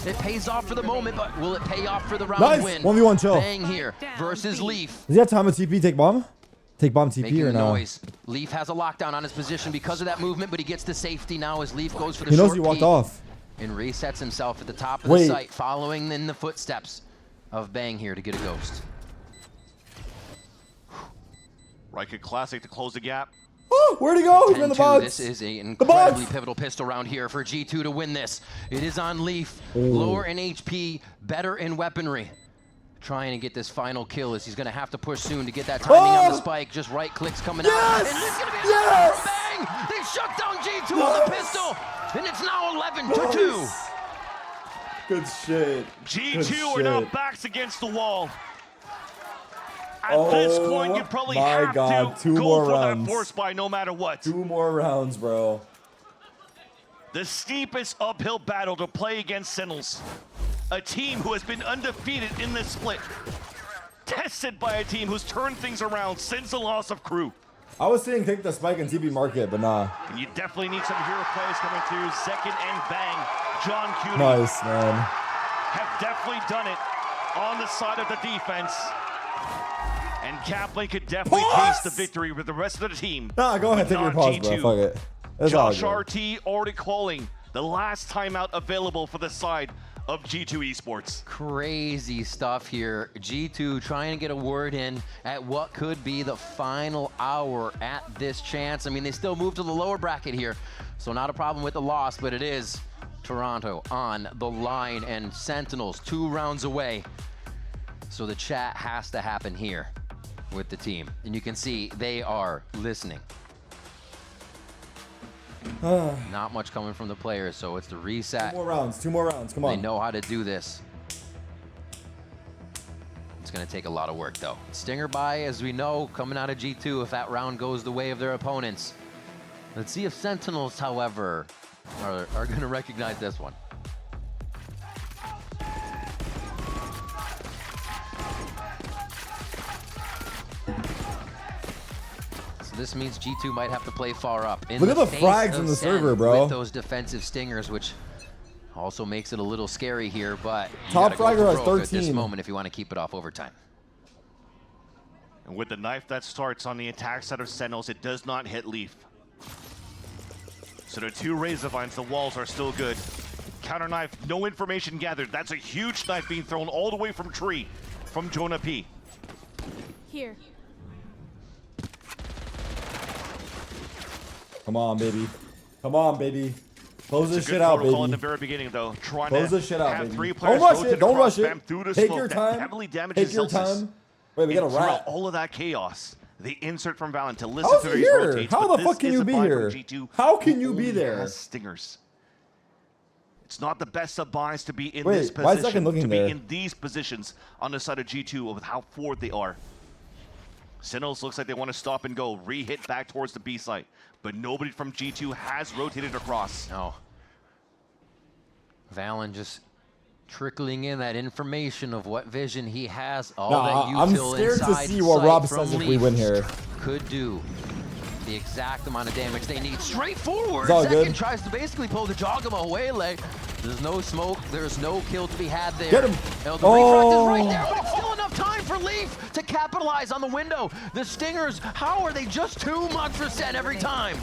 It pays off for the moment, but will it pay off for the round Nice. win? 1v1 chill. Bang here versus Leaf. Does he have time with TP? Take bomb? Take bomb TP Making or no? noise. Leaf has a lockdown on his position because of that movement, but he gets to safety now as Leaf goes for the He knows short he walked peek off. and resets himself at the top of Wait. the site, following in the footsteps of Bang here to get a ghost. Riker Classic to close the gap. Oh, where'd he go? He's in the 10-2. box. This is an The box. incredibly pivotal pistol round here for G2 to win this. It is on Leaf, Ooh. lower in HP, better in weaponry. Trying to get this final kill as he's going to have to push soon to get that timing on the spike. Just right clicks coming out. And this is going to be a from Bang! They shut down G2 on the pistol, and it's now 11-2. Good shit. G2 are now backs against the wall. At this point, you probably have to Two go more for rounds. that force buy no matter what. 2 more rounds, bro. The steepest uphill battle to play against Sentinels. A team who has been undefeated in this split. Tested by a team who's turned things around since the loss of KRU. I was saying take the spike and TP market, but nah. And you definitely need some hero plays coming through. Second and Bang. John Cutie Nice, man. have definitely done it on the side of the defense. And Kaplan could definitely taste the victory with the rest of the team. Nah, go ahead, but take your not pause, bro. G2. Fuck it. It's all Josh good. RT already calling the last timeout available for the side of G2 Esports. Crazy stuff here. G2 trying to get a word in at what could be the final hour at this chance. I mean, they still move to the lower bracket here, so not a problem with the loss, but it is Toronto on the line and Sentinels 2 rounds away. So the chat has to happen here with the team. And you can see they are listening. Not much coming from the players, so it's the reset. 2 more rounds. 2 more rounds. Come on. They know how to do this. It's going to take a lot of work, though. Stinger buy, as we know, coming out of G2 if that round goes the way of their opponents. Let's see if Sentinels, however, are going to recognize this one. So this means G2 might have to play far up. Look at the face frags of in the SEN server, bro. With those defensive stingers, which also makes it a little scary here, but you Top gotta go fragger for has broke at this 13. moment if you want to keep it off overtime. And with the knife that starts on the attack side of Sentinels, it does not hit Leaf. So the 2 Razor Vines, the walls are still good. Counter knife, no information gathered. That's a huge knife being thrown all the way from tree from Jonah P. Here. Come on, baby. Come on, baby. Close It's this a good shit out, protocol in the baby. very beginning, though. Trying Close to this shit out, have baby. 3 players Don't rush rotate it. Don't across rush spam it. through the Take smoke your that time. heavily damages Take your Celsius. time. Wait, we got a And throughout rat. all of that chaos, the insert from Valen to listen How's to he these here? rotates. How but the fuck this can is you a be buy here? from G2 How can who you be only there? has stingers. It's not the best of buys to be in Wait, this why is position. Zekin looking to be there? in these positions on the side of G2 with how forward they are. Sentinels looks like they want to stop and go, re-hit back towards the B site, but nobody from G2 has rotated across. No. Valen just trickling in that information of what vision he has. All that I'm util scared to inside see what sight Rob from says if we Leaf win here. could do the exact amount of damage they need. Straightforward. It's all Second good. tries to basically pull the Jogamo away. Like, there's no smoke. There's no kill to be had there. Get him. The refract is right there, but it's still enough time for Leaf to capitalize on the window. The Stingers, how are they just too much for SEN every time?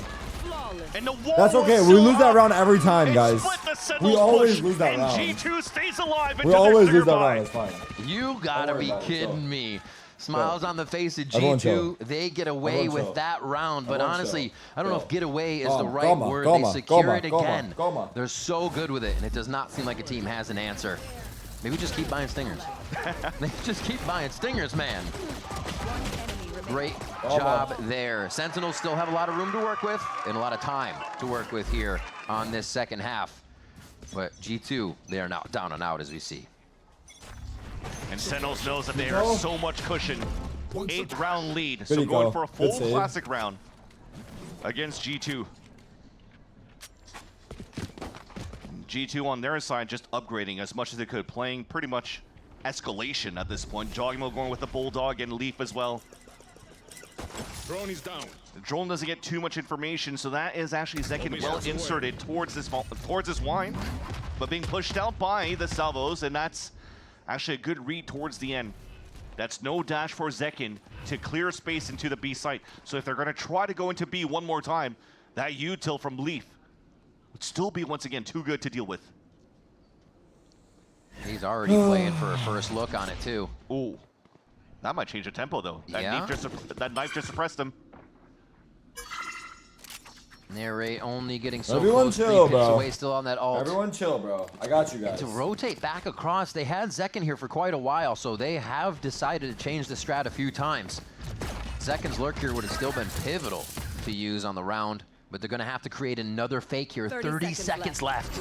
And the wall That's okay. was We still lose that up. round every time, It guys. split the We Sentinels always push, lose that and round. G2 stays alive into We their always clear lose that bye. round. It's fine. You gotta worry be about it, kidding chill. me. Smiles on the face of Everyone G2. chill. They get away Everyone with chill. that round, but Everyone honestly, chill. I don't know Chill. if get away is the Come right on, word. come They on, secure come it on, come again. on, come on. They're so good with it, and it does not seem like a team has an answer. Maybe just keep buying Stingers. They just keep buying Stingers, man. Great job there. Sentinels still have a lot of room to work with and a lot of time to work with here on this second half. But G2, they are now down and out as we see. And Sentinels knows that they are so much cushion. 8th round lead, so Good going go. for a Good full save. classic round against G2. G2 on their side just upgrading as much as they could, playing pretty much escalation at this point. Jogimo going with the Bulldog and Leaf as well. Drone is down. The drone doesn't get too much information, so that is actually Zekin well inserted towards this wine, but being pushed out by the salvos, and that's actually a good read towards the end. That's no dash for Zekin to clear space into the B site. So if they're going to try to go into B one more time, that util from Leaf would still be, once again, too good to deal with. He's already playing for a first look on it, too. Ooh. That might change the tempo, though. That, Yeah? knife just suppressed him. Narrate only getting so Everyone close, chill, 3 picks bro. away, still on that ult. Everyone chill, bro. I got you guys. To rotate back across, they had Zekin here for quite a while, so they have decided to change the strat a few times. Zekin's lurk here would have still been pivotal to use on the round, but they're gonna have to create another fake here. 30 seconds left.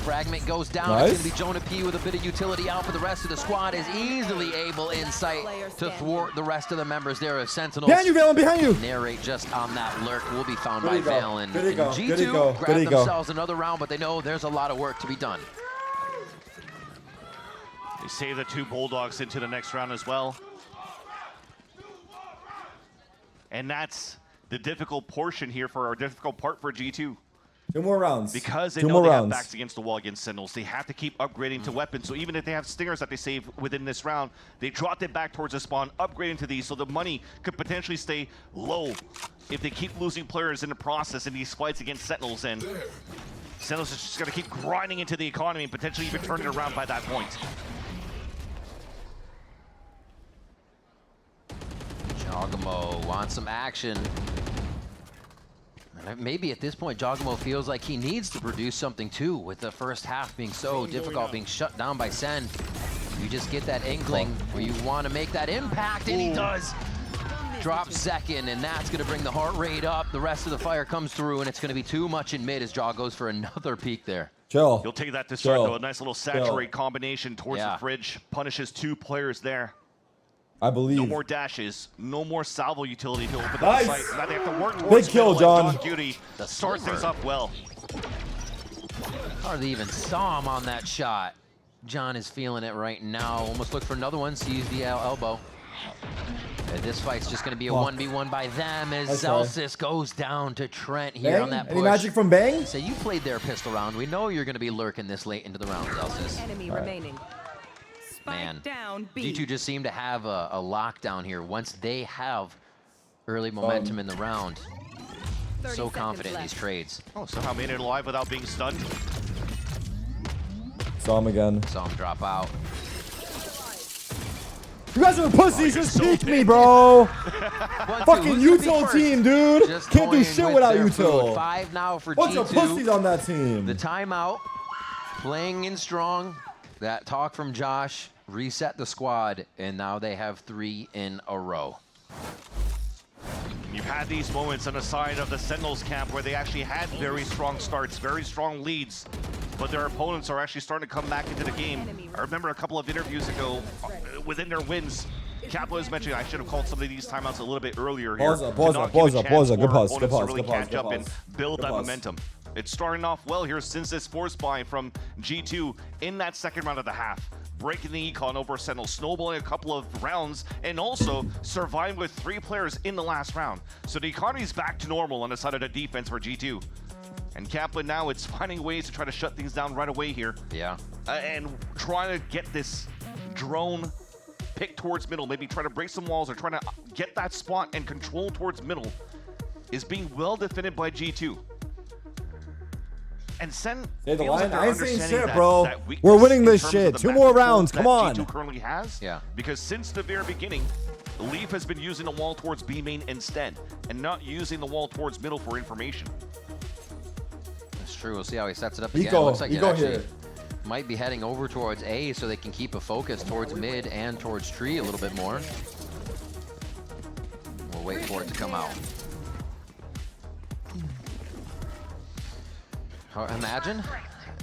Fragment goes down. Nice. It's gonna be Jonah P with a bit of utility out, but the rest of the squad is easily able in sight to thwart the rest of the members there of Sentinels. Behind you, Valen, behind you. Narrate just on that lurk will be found Good by to go. Valen. Good to And go. G2 Good to go. grab Good to go. themselves another round, but they know there's a lot of work to be done. They save the 2 Bulldogs into the next round as well. And that's the difficult portion here for our difficult part for G2. 2 more rounds. Because they Two know more they rounds. have backs against the wall against Sentinels, they have to keep upgrading to weapons. So even if they have Stingers that they save within this round, they dropped it back towards the spawn, upgrading to these, so the money could potentially stay low if they keep losing players in the process in these fights against Sentinels. And Sentinels is just going to keep grinding into the economy and potentially even turn it around by that point. Jogamo wants some action. And maybe at this point, Jogamo feels like he needs to produce something too, with the first half being so difficult, being shut down by SEN. You just get that inkling where you want to make that impact, and he does. Drops Zekin, and that's going to bring the heart rate up. The rest of the fire comes through, and it's going to be too much in mid as Jaw goes for another peek there. Chill. He'll take that to start, Chill. though. A nice little saturate combination towards Yeah. the fridge. Punishes 2 players there. I believe. No more dashes. No more salvo utility to open Nice. up the site. Now they have to work Big towards kill, middle, John. and John Cutie starts things off well. Hardly even saw him on that shot. John is feeling it right now. Almost looked for another one, sees the elbow. And this fight's just going to be a 1v1 by them as Nice try. Celsius goes down to Trent here Bang? on that push. Any magic from Bang? So you played their pistol round. We know you're going to be lurking this late into the round, Celsius. Enemy remaining. Man, down B. G2 just seem to have a lockdown here. Once they have early momentum in the round, 30 so seconds confident in left. these trades. Oh, somehow made it alive without being stunned. Saw him again. Saw him drop out. You guys are pussies. Just peek me, bro. Fucking util team, dude. Just Can't do toying shit with without their util. food. 5 now for Bunch G2. of pussies on that team. The timeout, playing in strong. That talk from Josh, reset the squad, and now they have 3 in a row. You've had these moments on the side of the Sentinels camp where they actually had very strong starts, very strong leads, but their opponents are actually starting to come back into the game. I remember a couple of interviews ago, within their wins, Kappa was mentioning I should have called some of these timeouts a little bit earlier here. Pause, good pause, good pause, really good pause, catch good up and pause. build Good that pause. momentum. It's starting off well here since this force buy from G2 in that second round of the half. Breaking the econ over Sentinel, snowballing a couple of rounds, and also surviving with 3 players in the last round. So the economy's back to normal on the side of the defense for G2. And Kaplan now, it's finding ways to try to shut things down right away here. Yeah. And trying to get this drone pick towards middle, maybe try to break some walls or trying to get that spot and control towards middle is being well defended by G2. And Sen Hey, the feels line, like I they're ain't saying understanding shit, bro. that weakness We're winning in this terms of shit. the 2 map more control rounds. that Come on. G2 currently has. Yeah. Because since the very beginning, Leaf has been using the wall towards B main instead, and not using the wall towards middle for information. That's true. We'll see how he sets it up again. Eco, Looks like it Eco actually here. might be heading over towards A so they can keep a focus towards mid and towards tree a little bit more. We'll wait for it to come out.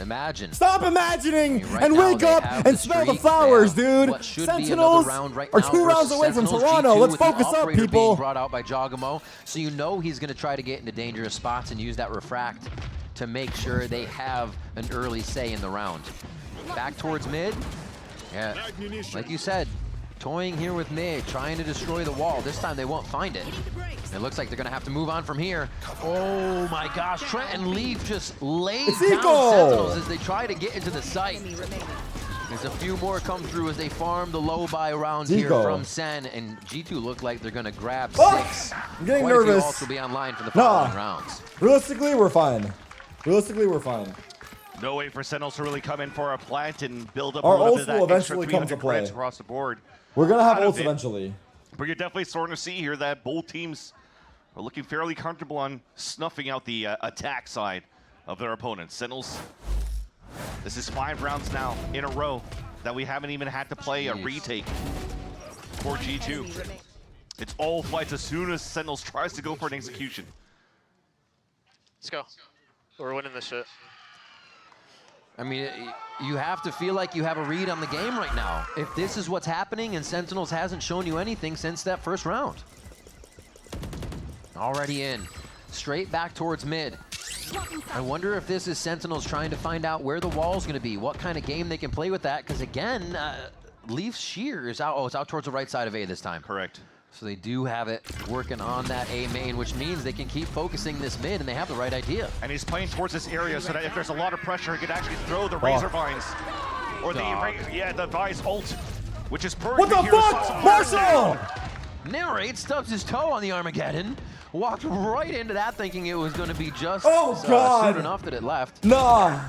Imagine. Stop imagining Right and now wake they up have and the smell the streak. flowers, They have dude. what should be another Sentinels round right are now 2 rounds versus away from Sentinels Toronto. G2 Let's with the focus up, operator being people. brought out by Jogamo. So you know he's going to try to get into dangerous spots and use that refract to make sure they have an early say in the round. Back towards mid. Yeah, like you said, toying here with mid, trying to destroy the wall. This time they won't find it. It looks like they're going to have to move on from here. Oh my gosh, Trent and Leaf just laid down Sentinels as they try to get into the site. There's a few more come through as they farm the low buy round here from Sen, and G2 look like they're going to grab 6. I'm getting Quite a few nervous. ults will be online for the following rounds. Realistically, we're fine. Realistically, we're fine. No way for Sentinels to really come in for a plant and build up Our a little ults bit of will that extra eventually come to 300 play. creds across the board. We're going to have Out of ults it. eventually. But you're definitely starting to see here that both teams are looking fairly comfortable on snuffing out the attack side of their opponents. Sentinels, this is 5 rounds now in a row that we haven't even had to play a retake for G2. It's all fights as soon as Sentinels tries to go for an execution. Let's go. We're winning this shit. I mean, you have to feel like you have a read on the game right now. If this is what's happening and Sentinels hasn't shown you anything since that first round. Already in. Straight back towards mid. I wonder if this is Sentinels trying to find out where the wall's going to be, what kind of game they can play with that, because again, Leaf's sheer is out. Oh, it's out towards the right side of A this time. Correct. So they do have it working on that A main, which means they can keep focusing this mid, and they have the right idea. And he's playing towards this area so that if there's a lot of pressure, he could actually throw the Razor Vines. Or the Vise ult, which is perfect. What the fuck? Marshall! Narrate stubs his toe on the Armageddon. Walked right into that thinking it was going to be just God. soon enough that it left. Nah.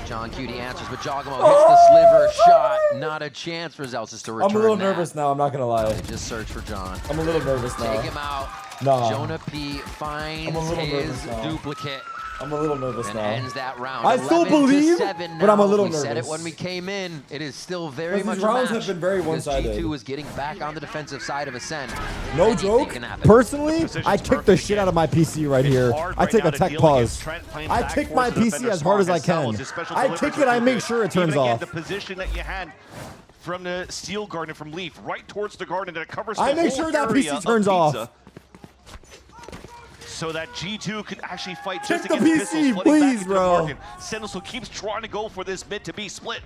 John Cutie answers, but Jogamo hits the sliver shot. Not a chance for Zelsis to return I'm a little that. nervous now, I'm not going to lie. They just search for John. I'm a little nervous now. Take him out. Nah. Jonah P finds his duplicate. I'm a little nervous and now. ends that round. I still believe, 11-7 but I'm a now. little we nervous. said it when we came in. It is still very Because much these a rounds match. have been very because one-sided. G2 is getting back on the defensive side of Ascend. No Anything joke. can happen. Personally, I kick the shit out of my PC right here. I take a tech pause. I kick my PC as hard as I can. I kick it, I make sure it turns off. The position that you had from the Steel Garden from Leaf right towards the garden that covers the I make whole sure that area PC turns of off. Pizza, so that G2 could actually fight Check just the against PC, pistols, flooding back please, into the bro. market. Sentinels keeps trying to go for this mid to be split.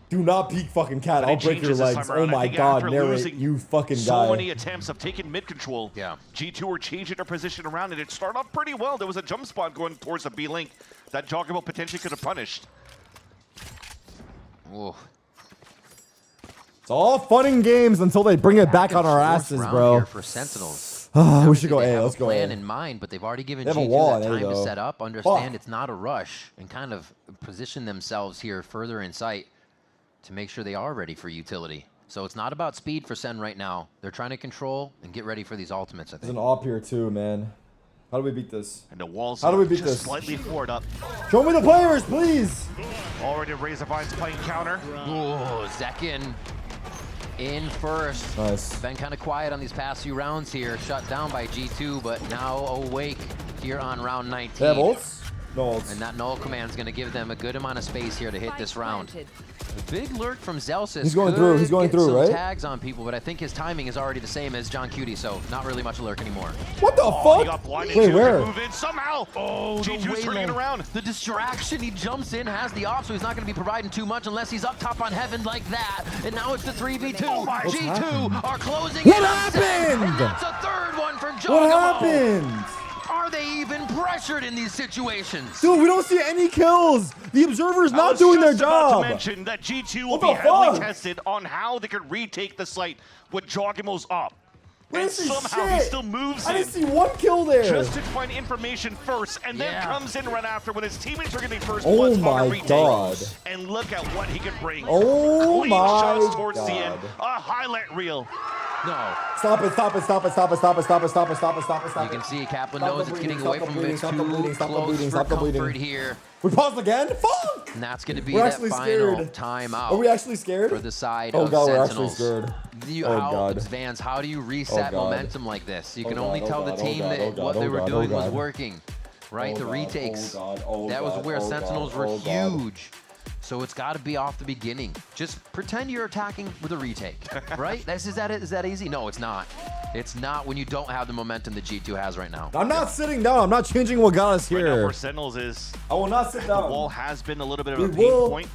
Do not peek fucking cat. But I'll it break your changes this legs. time Oh around. I my think god, after narrate, losing you fucking so guy. many attempts of taking mid control. Yeah. G2 were changing their position around, and it started off pretty well. There was a jump spot going towards the B link that Jogamo potentially could have punished. Whoa. It's all fun and games until they bring it back on our asses, bro. Here for Sentinels. We should go They A. have Let's a go plan A. in mind, but they've already given They have a G2 wall that on A, time to though. set up, understand Fuck. it's not a rush, and kind of position themselves here further in sight to make sure they are ready for utility. So it's not about speed for Sen right now. They're trying to control and get ready for these ultimates, I There's think. an op here too, man. How do we beat this? And the walls How do we beat just this? slightly forward up. Show me the players, please. Already Razorvine's playing counter. Ooh, Zekin in first. Nice. Been kind of quiet on these past few rounds here. Shut down by G2, but now awake here on round 19. They have ults? No ults. And that null command's going to give them a good amount of space here to hit this round. A big lurk from Zelsis. He's going through. He's going get through, some right? tags on people, but I think his timing is already the same as John Cutie, so not really much a lurk anymore. What the He fuck? got blinded. Wait, G2 where? can move in somehow. Oh, G2's turning it around. The distraction, he jumps in, has the op, so he's not going to be providing too much unless he's up top on Heaven like that. And now it's the 3v2. What's G2 happened? are closing What in on Sen, happened? and that's a third one for Joe. What happened? Are they even pressured in these situations? Dude, we don't see any kills. The Observer's I not was doing their just about job. to mention that G2 will What be the heavily fuck? tested on how they could retake the site with Jogimo's op. And This is somehow he shit. still moves I in. didn't see one kill there. Just to find information first, and then Yeah. comes in right after when his teammates are getting first Oh bloods on my a retake. God. And look at what he can bring. Oh Clean my shots towards the end. God. A highlight reel. No. Stop it, stop it, stop it, stop it, stop it, stop it, stop it, stop it, stop it, stop You it. can see Kaplan Stop knows the it's bleeding, getting stop away the from bleeding, him. It's stop the too bleeding, stop the close bleeding, for stop the bleeding. comfort here. We paused again? Fuck! And that's going to be We're that actually final scared. timeout. Are we actually scared? For the side Oh of God, we're actually Sentinels. scared. Oh God. Vans, how do you reset Oh, God. momentum like this? You Oh, can God, only oh, tell God, the oh, team God, that oh, God, what they oh, were God, doing oh, was God. working, right? Oh, The God, retakes, oh, God, oh, that was God, where oh, Sentinels God, were oh, God. huge. So it's got to be off the beginning. Just pretend you're attacking with a retake, right? Is that easy? No, it's not. It's not when you don't have the momentum that G2 has right now. I'm not sitting down. I'm not changing what got us Right now here. for Sentinels is I will not sit the down. wall has been a little bit of We a pain will- point.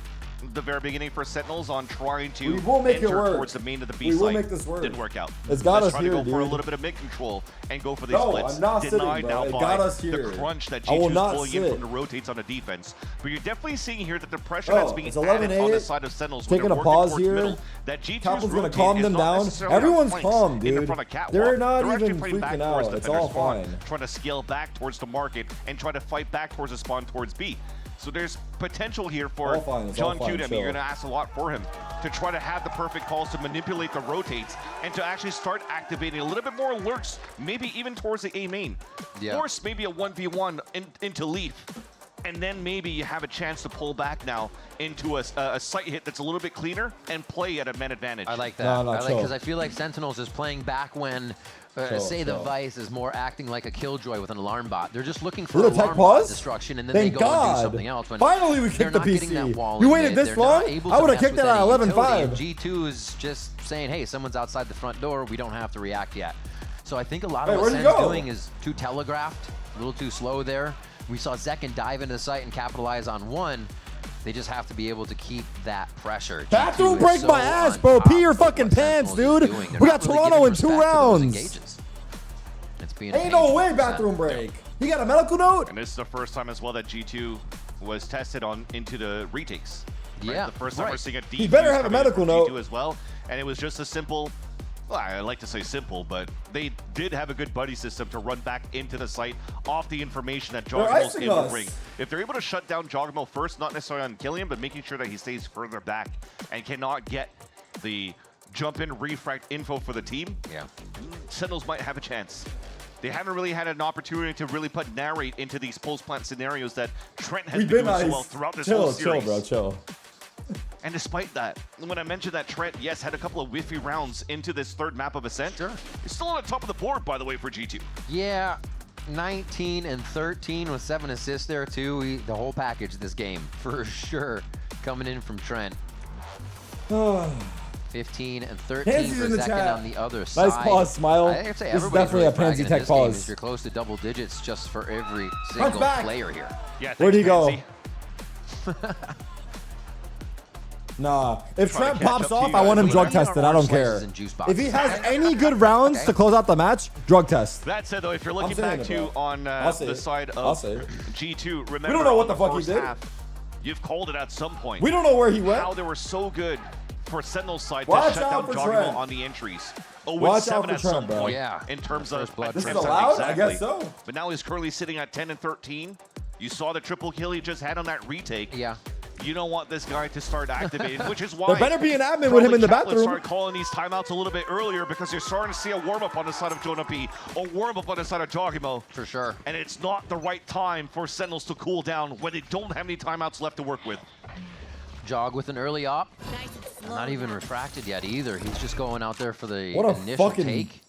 The very beginning for Sentinels on trying to We will make it enter work. towards the main of the B We will site. make this work. Didn't work out. It's got us Trying here, to go for a dude. little bit of mid control and go for these No, splits. I'm not sitting, Denied bro. now It by got us here. the crunch that I will G2 is not pulling in sit. from the rotates on the defense. But you're definitely seeing here that the pressure Oh, that's being it's added on the 11-8. side of Sentinels when Taking they're a working pause towards here. middle, that G2's Kaplan's gonna rotate calm is them not down. necessarily on Everyone's flanks calm, in dude. front of catwalk. They're not actually even playing back freaking towards out. It's defender all spawn, fine. trying to scale back towards the market and try to fight back towards the spawn towards B. So there's potential here for All fine, it's John all fine, Q. I mean, chill. you're going to ask a lot for him to try to have the perfect calls to manipulate the rotates and to actually start activating a little bit more lurks, maybe even towards the A main. Yeah. Force maybe a 1v1 into Leaf. And then maybe you have a chance to pull back now into a site hit that's a little bit cleaner and play at a man advantage. I like that. No, I like chill. because I feel like Sentinels is playing back when, say, the chill. Vice is more acting like a killjoy with an alarm bot. They're just looking Did for the tech alarm bot pause? destruction, and then Thank they go and God. do something else. When Finally, we they're kicked the not getting that PC. wall You in waited mid. this They're not long? able I to would have mess kicked with it at any 11-5. utility, and G2 is just saying, hey, someone's outside the front door. We don't have to react yet. So I think a lot of Hey, what where'd he Sen's go? doing is too telegraphed, a little too slow there. We saw Zekin dive into the site and capitalize on one. They just have to be able to keep that pressure. Bathroom G2 is break so my ass, on bro. top Pee your of what fucking pants, Sentinels is dude. doing. They're We not got really Toronto giving in 2 respect to those rounds. engages. It's being Ain't no way bathroom break. He got a medical note? And this is the first time as well that G2 was tested on into the retakes. Right? Yeah, The first time we're seeing a He better defuse have a coming in medical from note. G2 as well. And it was just a simple, well, I like to say simple, but they did have a good buddy system to run back into the site off the information that They're Jogimo's icing able to us. bring. If they're able to shut down Jogimo first, not necessarily on killing him, but making sure that he stays further back and cannot get the jump in refract info for the team, yeah, Sentinels might have a chance. They haven't really had an opportunity to really put narrate into these post-plant scenarios that Trent has We've been been doing so nice. well throughout this Chill, whole series. bro, chill. And despite that, when I mentioned that Trent, yes, had a couple of whiffy rounds into this third map of Ascent, he's still on the top of the board, by the way, for G2. Yeah, 19 and 13 with 7 assists there too. The whole package this game, for sure, coming in from Trent. 15 and 13 Pansy's for in the Zekin chat. on the other Nice side. pause, Smile. I have to say, This is everybody's definitely a really Pansy bragging tech in this game pause. as you're close to double digits just for every Runs single back. player here. Yeah, Where'd he go? Pansy. Nah. If Trying to Trent catch pops up to off, you I want guys. him drug We're gonna tested. I don't orange care. slices and juice If he boxes. has any good rounds Okay. to close out the match, drug test. That said, though, if you're looking saying back it, to bro. on I'll say the it. side I'll of say it. G2, remember We don't know what on the fuck he first did. half, you've called it at some point. We don't know where he went. How they were so good for Sentinel's side Watch to shut out down for Jogimo Trent. on the entries. Watch 0-7 out for at some Trent, bro. point Yeah. in terms of First blood. This is Trent's allowed? side, I guess so. But now he's currently sitting at 10 and 13. You saw the triple kill he just had on that retake. Yeah. You don't want this guy to start activating, which is why There better be an admin with him in the bathroom. Start calling these timeouts a little bit earlier because you're starting to see a warm-up on the side of Jonah P, a warm-up on the side of Jogimo. For sure. And it's not the right time for Sentinels to cool down when they don't have any timeouts left to work with. Jog with an early op. Not even refracted yet either. He's just going out there for the What a initial fucking take.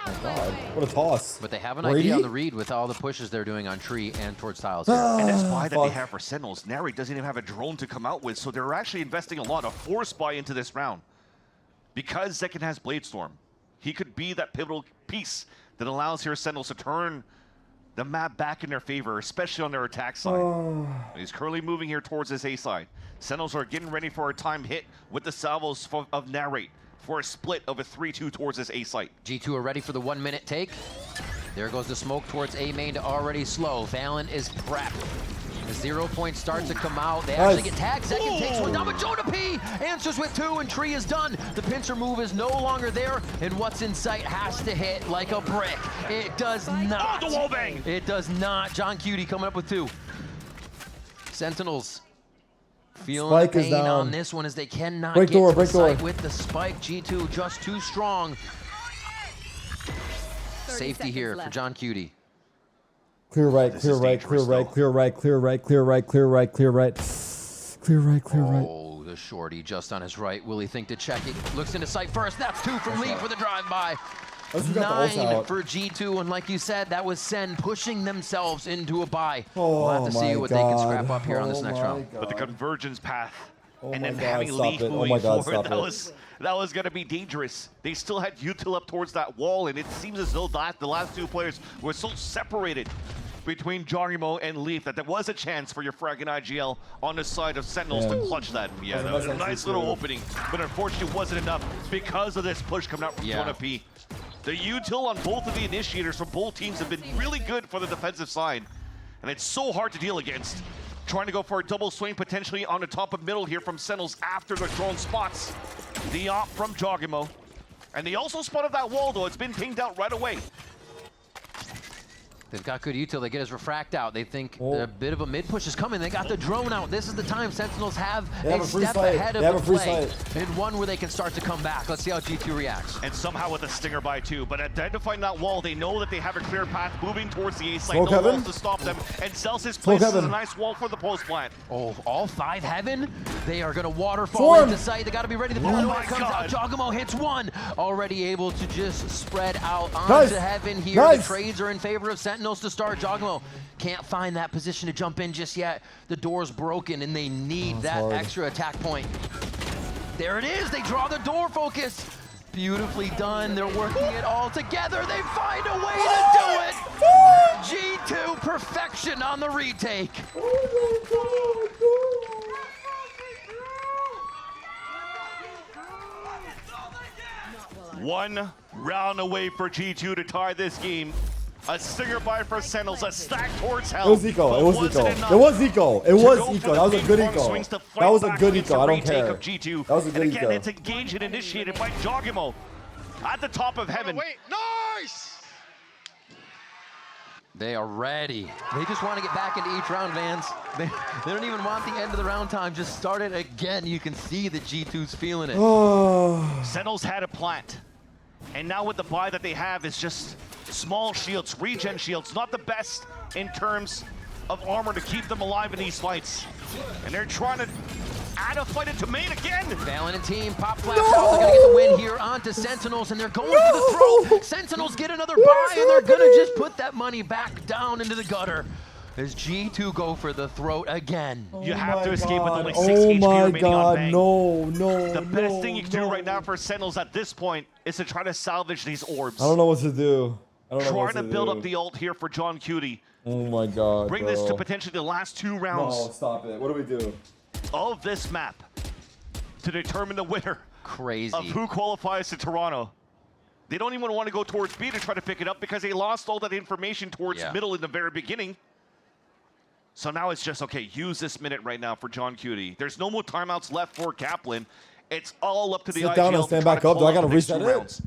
Oh God, what a toss. But they have an Brady? idea on the read with all the pushes they're doing on tree and towards tiles. And that's why that they have for Sentinels. Nary doesn't even have a drone to come out with, so they're actually investing a lot of force buy into this round. Because Zekin has Bladestorm, he could be that pivotal piece that allows here Sentinels to turn the map back in their favor, especially on their attack side. He's currently moving here towards his A side. Sentinels are getting ready for a time hit with the salvos of Narrate for a split of a 3-2 towards this A site. G2 are ready for the 1 minute take. There goes the smoke towards A main to already slow. Valen is prepped. The 0 point starts to come out. They actually get tagged. Second takes one down, but Jonah P answers with 2, and Tree is done. The pincer move is no longer there, and what's in sight has to hit like a brick. It does not. Oh, the wall bang! It does not. John Cutie coming up with 2. Sentinels feeling Spike the is pain down. on this one as they cannot Break get door, to break the door. site with the spike. G2 just too strong. Safety here for John Cutie. Clear right, clear right, clear right, clear right, clear right, clear right, clear right, clear right. Clear right, clear right. Oh, the shorty just on his right. Will he think to check it? Looks into sight first. That's 2 from Lee for the drive-by. Let's get the ult 9 out. for G2, and like you said, that was SEN pushing themselves into a bye. Oh, We'll have to see my what they can God. scrap up here on this Oh next my round. But the convergence path Oh and my then God, having stop Leaf it. Oh moving my God, forward, stop that was going to be dangerous. They still had util up towards that wall, and it seems as though the last 2 players were so separated between Jarimo and Leaf that there was a chance for your fragging IGL on the side of Sentinels to clutch that. Yeah, that was a nice little opening, but unfortunately it wasn't enough because of this push coming out from Jonah P. The util on both of the initiators from both teams have been really good for the defensive side, and it's so hard to deal against. Trying to go for a double swing potentially on the top of middle here from Sentinels after the drone spots the op from Jogimo. And they also spotted that wall though, it's been pinged out right away. They've got good util. They get his refract out. They think a bit of a mid push is coming. They got the drone out. This is the time Sentinels have a step ahead of the play, and one where they can start to come back. Let's see how G2 reacts. And somehow with a stinger by 2, but identifying that wall, they know that they have a clear path moving towards the A site. Smoke No heaven. walls to stop them, and Celsius Smoke places a heaven. nice wall for the post plant. Oh, all 5 heaven? They are going to waterfall Form. into sight. They got to be ready. The Oh ball my comes God. out. Jogamo hits 1. Already able to just spread out onto Nice. heaven here. Nice. The trades are in favor of Sentinels to start. Jogamo can't find that position to jump in just yet. The door's broken, and they need that hard. extra attack point. There it is. They draw the door focus. Beautifully done. They're working it all together. They find a way to do it. G2 perfection on the retake. One round away for G2 to tie this game. A stinger by for Sentinels, a stack towards hell. It was eco. It was eco. It was eco. It was eco. That was a good eco. That was a good eco. I don't care. G2. That was a good and again, eco. it's engaged and initiated by Jogimo at the top of heaven. Wait, nice! They are ready. They just want to get back into each round, Vans. They don't even want the end of the round time. Just start it again. You can see that G2's feeling it. Sentinels had a plant. And now with the buy that they have is just small shields, regen shields, not the best in terms of armor to keep them alive in these fights. And they're trying to add a fight into main again. Valen and team pop flash out. They're gonna get the win here onto Sentinels, and they're going for the throat. Sentinels get another buy, and they're gonna just put that money back down into the gutter as G2 go for the throat again. You have to escape with only 6 Oh HP my remaining on God, Bang. no. The best thing you can do right now for Sentinels at this point is to try to salvage these orbs. I don't know what to do. I don't know what Trying to to build do. up the ult here for John Cutie. Oh my God, Bring bro. this to potentially the last 2 rounds No, stop it. What do we do? of this map to determine the winner Crazy. of who qualifies to Toronto. They don't even want to go towards B to try to pick it up because they lost all that information towards middle in the very beginning. So now it's just, okay, use this minute right now for John Cutie. There's no more timeouts left for Kaplan. It's all up to the Sit IGL down and to stand try back to up. Do pull I out gotta the next reset 2 it? rounds.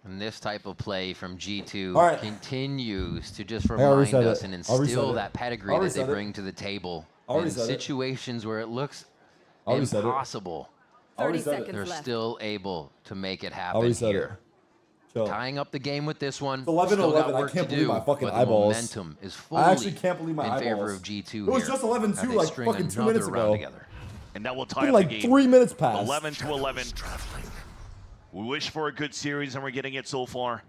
And this type of play from G2 All right. continues to just I already remind said us it. and Already instill said it. that pedigree Already that they said it. bring to the table Already in said it. situations where it looks Already said it. impossible. 30 seconds They're left. still able to make it happen Already said here. it. Chill. Tying up the game with this one. It's 11-11. Still got I work can't to believe do, my fucking but the eyeballs. momentum is fully I actually can't believe my in favor eyeballs. of G2 It was here just as 11-2 they like string fucking 2 another minutes round ago. together. And that will tie Been up like the game. 3 minutes past. 11-11. We wish for a good series, and we're getting it so far.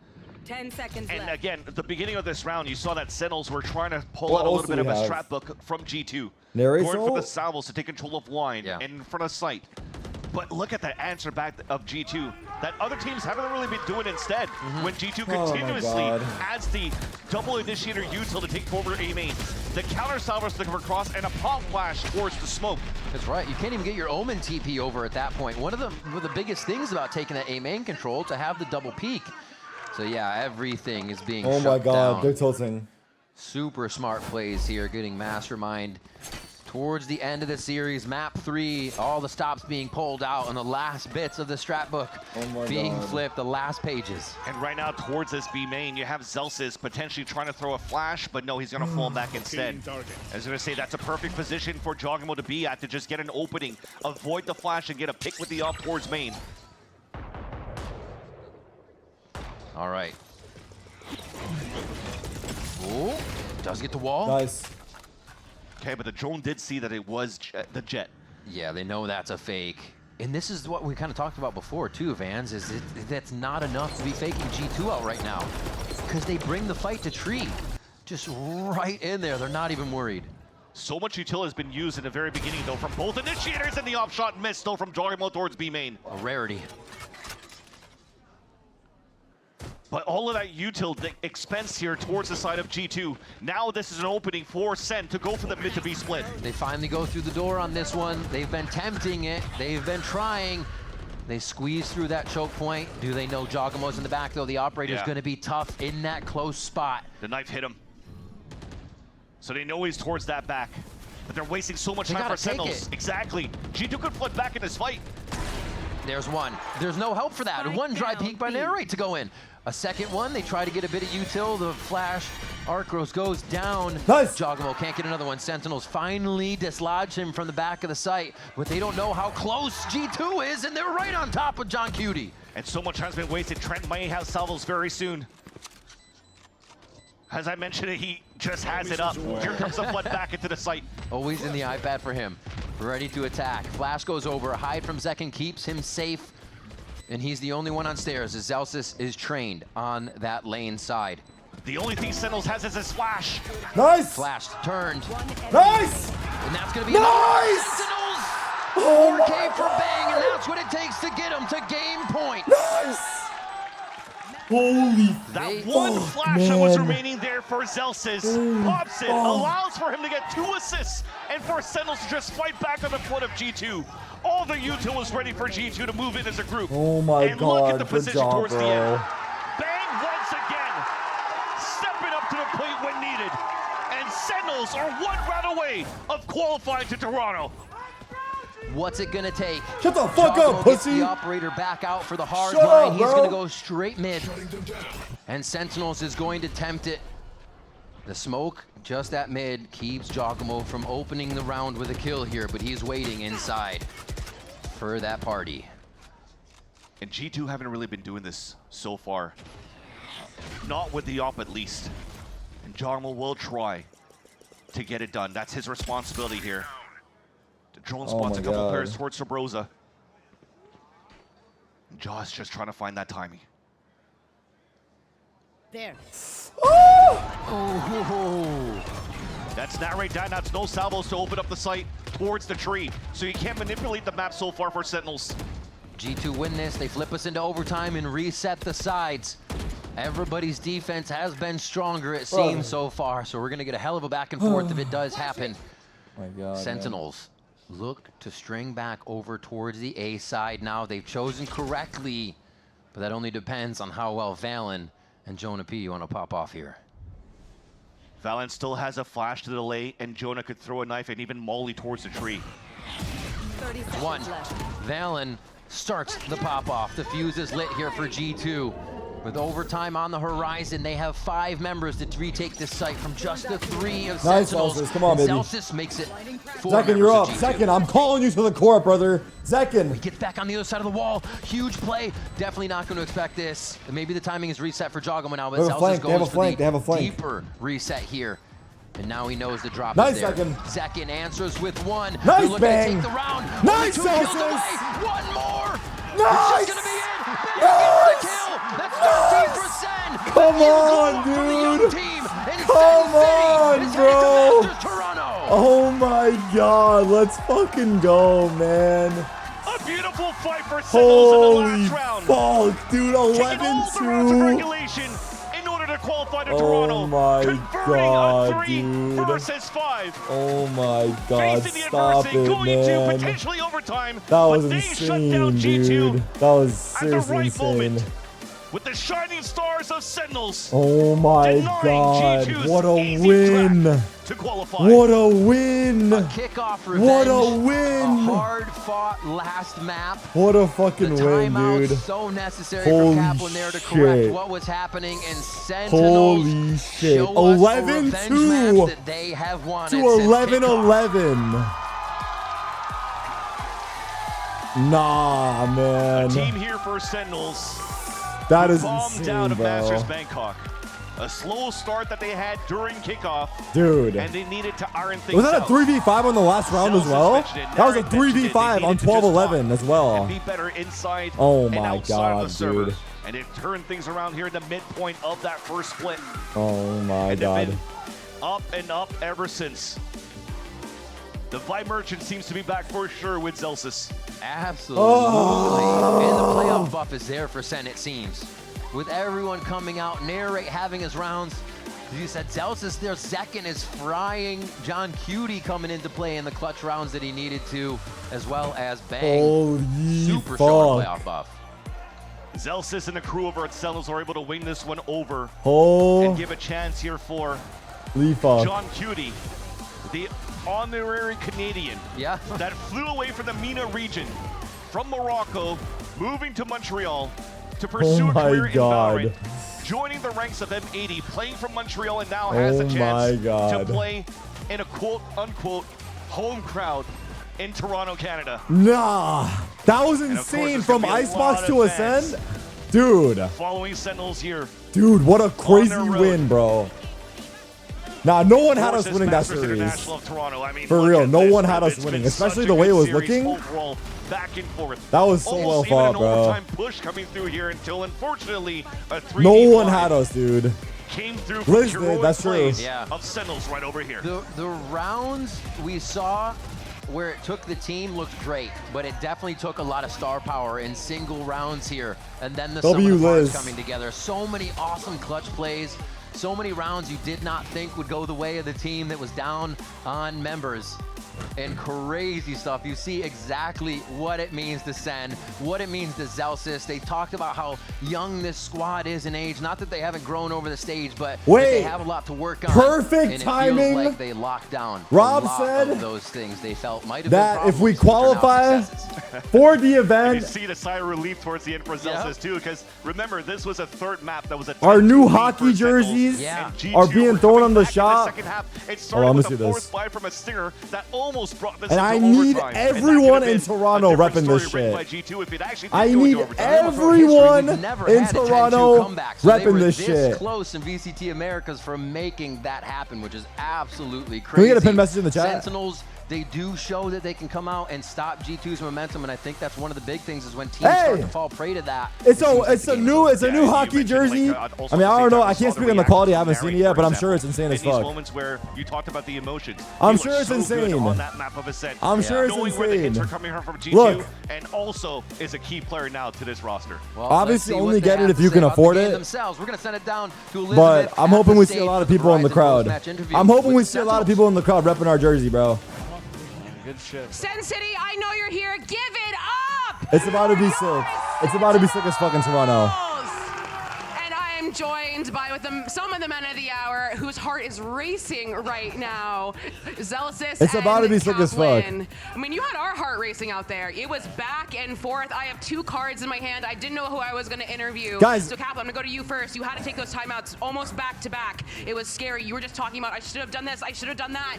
10 seconds And left. again, at the beginning of this round, you saw that Sentinels were trying to pull What out a else little do bit we of a have? strat book from G2. Narrate Going for soul? the salvos to take control of line and in front of sight. But look at the answer back of G2 that other teams haven't really been doing instead. When G2 Oh my continuously God. adds the double initiator util to take over A main, the counter salvos to come across, and a pop flash towards the smoke. That's right. You can't even get your Omen TP over at that point. One of the biggest things about taking that A main control to have the double peek. So yeah, everything is being Oh shut my god, down. they're tilting. Super smart plays here, getting Mastermind towards the end of the series. Map 3, all the stops being pulled out and the last bits of the strat book being God. flipped, the last pages. And right now towards this B main, you have Zelsis potentially trying to throw a flash, but no, he's going to fall back instead. I was going to say that's a perfect position for Jogamo to be at, to just get an opening, avoid the flash, and get a pick with the up towards main. All right. Oh, does get the wall. Nice. Okay, but the drone did see that it was the jet. Yeah, they know that's a fake. And this is what we kind of talked about before too, Vans, is that's not enough to be faking G2 out right now. Because they bring the fight to tree. Just right in there, they're not even worried. So much util has been used in the very beginning though from both initiators, and the off shot missed though from Jogamo towards B main. A rarity. But all of that util expense here towards the side of G2. Now this is an opening for SEN to go for the mid to B split. They finally go through the door on this one. They've been tempting it. They've been trying. They squeeze through that choke point. Do they know Jogamo's in the back though? The operator's going to be tough in that close spot. The knife hit him. So they know he's towards that back. But they're wasting so much They time for gotta take Sentinels. it. Exactly. G2 could flip back in this fight. There's one. There's no help for that. One dry peek by Narrate to go in. A second one, they try to get a bit of util. The flash, Arcros goes down. Nice. Jogamo can't get another one. Sentinels finally dislodge him from the back of the site, but they don't know how close G2 is, and they're right on top of John Cutie. And so much time's been wasted. Trent may have salvos very soon. As I mentioned, he just has it up. Here comes the flood back into the site. Always in the iPad for him. Ready to attack. Flash goes over. Hide from Zekin keeps him safe. And he's the only one on stairs as Zelsis is trained on that lane side. The only thing Sentinels has is his flash. Nice. Flash turned. Nice. And that's going to be Nice. Sentinels. Oh 4K for Bang, and that's what it takes to get him to game point. Nice. Holy. That one flash that was remaining there for Zelsis pops it, allows for him to get 2 assists, and for Sentinels to just fight back on the foot of G2. All the util was ready for G2 to move in as a group. Oh my and god, look at the good position job, towards bro. the end. Bang once again, stepping up to the plate when needed. And Sentinels are 1 round away of qualifying to Toronto. What's it gonna take? Shut the fuck Jogamo up, gets pussy. the operator back out for the hard Shut line. up, He's bro. gonna go straight mid. And Sentinels is going to tempt it. The smoke just at mid keeps Jogamo from opening the round with a kill here, but he's waiting inside for that party. And G2 haven't really been doing this so far. Not with the op at least. And Jogamo will try to get it done. That's his responsibility here. The drone spots my a couple God. players towards Sabrosa. Jaw's just trying to find that timing. There. That's Narrate down. That's no salvos to open up the site towards the tree. So you can't manipulate the map so far for Sentinels. G2 win this, they flip us into overtime and reset the sides. Everybody's defense has been stronger, it seems, so far, so we're gonna get a hell of a back and forth if it does happen. My god. Sentinels look to string back over towards the A side now. They've chosen correctly, but that only depends on how well Valen and Jonah P want to pop off here. Valen still has a flash to delay, and Jonah could throw a knife and even Molly towards the tree. 30 seconds One. left. Valen starts the pop off. The fuse is lit here for G2. With overtime on the horizon, they have 5 members to retake this site from just the 3 of Nice, Sentinels. Celsius. Come on, baby. Celsius makes it 4 Zekin, you're up. members of G2. Zekin, I'm calling you to the court, brother. Zekin. He gets back on the other side of the wall. Huge play. Definitely not going to expect this. Maybe the timing is reset for Jogamo now, but Celsius goes for the deeper reset here. And now he knows the drop is there. Zekin answers with 1. Nice They're bang. To take the round. Nice, 2 kills Celsius. away. 1 more. Nice. It's just going to be it. Yes. The kill. That's 13 for Sen. Come on, dude. Come on, bro. Oh my God. Let's fucking go, man. A beautiful fight for Sentinels in the last round. Holy fuck, dude. Taking all the rounds of 11-2. regulation in order to qualify to Oh Toronto. my Converting God, on 3 dude. versus 5. Oh my God. Facing the Stop adversity, it, going into man. potentially overtime. That was but they shut down insane, G2 dude. That was at the seriously right insane. moment. With the shining stars of Sentinels. Oh my denying God. G2's What a easy win. track to qualify. What a win. Kickoff revenge. What a win. A hard-fought last map. What a fucking win, Timeout dude. so necessary Holy for Kaplan there to correct shit. what was happening, and Sentinels Holy shit. show us a 11-2 revenge match that they have wanted to since 11-11. Nah, man. A team here for Sentinels. That is bombed insane, out of bro. Masters Bangkok. A slow start that they had during kickoff. Dude. And they needed to iron things Was that a out. 3v5 on the last round as well? That was a 3v5 on 12-11 as well. And be better inside Oh and my outside God, of the server. dude. And it turned things around here in the midpoint of that first split. Oh my And they've God. been up and up ever since. The Vibe Merchant seems to be back for sure with Zelsis. Absolutely. And the playoff buff is there for Sen, it seems. With everyone coming out, narrate, having his rounds. As you said, Zelsis there, Zekin is frying. John Cutie coming into play in the clutch rounds that he needed to, as well as Bang. Holy Super short fuck. playoff buff. Zelsis and the crew over at Sentinels are able to win this one over Holy and give a chance here for fuck. John Cutie, the honorary Canadian that flew away from the MENA region from Morocco, moving to Montreal to pursue Oh a my career God. in Valorant, joining the ranks of M80, playing from Montreal, and now has the Oh chance my God. to play in a quote-unquote home crowd in Toronto, Canada. Nah. That was And of course, insane. there's From gonna be a Icebox lot to of fans Ascend. Dude. Following Sentinels here. Dude, what a crazy On the road. win, bro. Nah, no one had us Versus winning that Masters series. International of Toronto. I mean, For look real, at no this, one man. had us It's winning, been especially such the a way it good was series looking. Overall, back and forth. That was so Almost well even fought, an bro. overtime push coming through here until, unfortunately, a 3v5 No one had us, dude. came through from Liz heroic did, that's true. plays Yeah. of Sentinels right over here. The rounds we saw where it took the team looked great, but it definitely took a lot of star power in single rounds here. And then the sum of the parts Liz. coming together. So many awesome clutch plays. So many rounds you did not think would go the way of the team that was down on members. And crazy stuff. You see exactly what it means to Sen, what it means to Zelsis. They talked about how young this squad is in age. Not that they haven't grown over the stage, but that they have a lot to work on. Perfect and timing. It feels like they locked down Rob a lot said of those things they felt might have that been if we problems, which are now qualify successes. for the You event, see the sigh of relief towards the end for Zelsis too, because remember, this was a third map that was a our 10-2 new lead hockey for Sentinels, jerseys and G2 are being were thrown coming on the back in shop. second half. It Oh, started let me with see a forced this. buy from a Stinger that almost brought this And into I need overtime. And that could everyone have in been Toronto a different repping this story written by shit. G2 if it actually did I go need into overtime. everyone We've never in had a 10-2 Toronto comeback, so they repping were this this shit. close in VCT Americas from making that happen, which is absolutely crazy. Can we get a pin message in the chat? Sentinels, they do show that they can come out and stop G2's momentum, and I think that's one of the big things is when teams start to fall prey to that. It's a new hockey jersey. I mean, I don't know. I can't speak on the quality. I haven't seen it yet, but I'm sure it's insane as In these fuck. moments where you talked about the emotions, I'm you sure look it's so good insane. on that map of Ascent. I'm sure it's knowing where the hits insane. are coming from G2, Look. and also is a key player now to this roster. Well, Obviously, let's see only what they get it have if to you say can about the afford game it. themselves. We're going to send it down to Elizabeth But I'm at hoping the we see a stage lot of for the people in the Verizon crowd. post-match interview I'm hoping we with see a lot of Sentinels. people in the crowd repping our jersey, bro. Good shit. Sen City, I know you're here. Give it up! It's about to be sick. It's about to be sick as fucking Toronto. And I am joined by some of the men of the hour whose heart is racing right now. Zealousness It's about to be sick as fuck. Kaplan. I mean, you had our heart racing out there. It was back and forth. I have 2 cards in my hand. I didn't know who I was going to interview. Guys. So Kaplan, I'm going to go to you first. You had to take those timeouts almost back to back. It was scary. You were just talking about, I should have done this. I should have done that.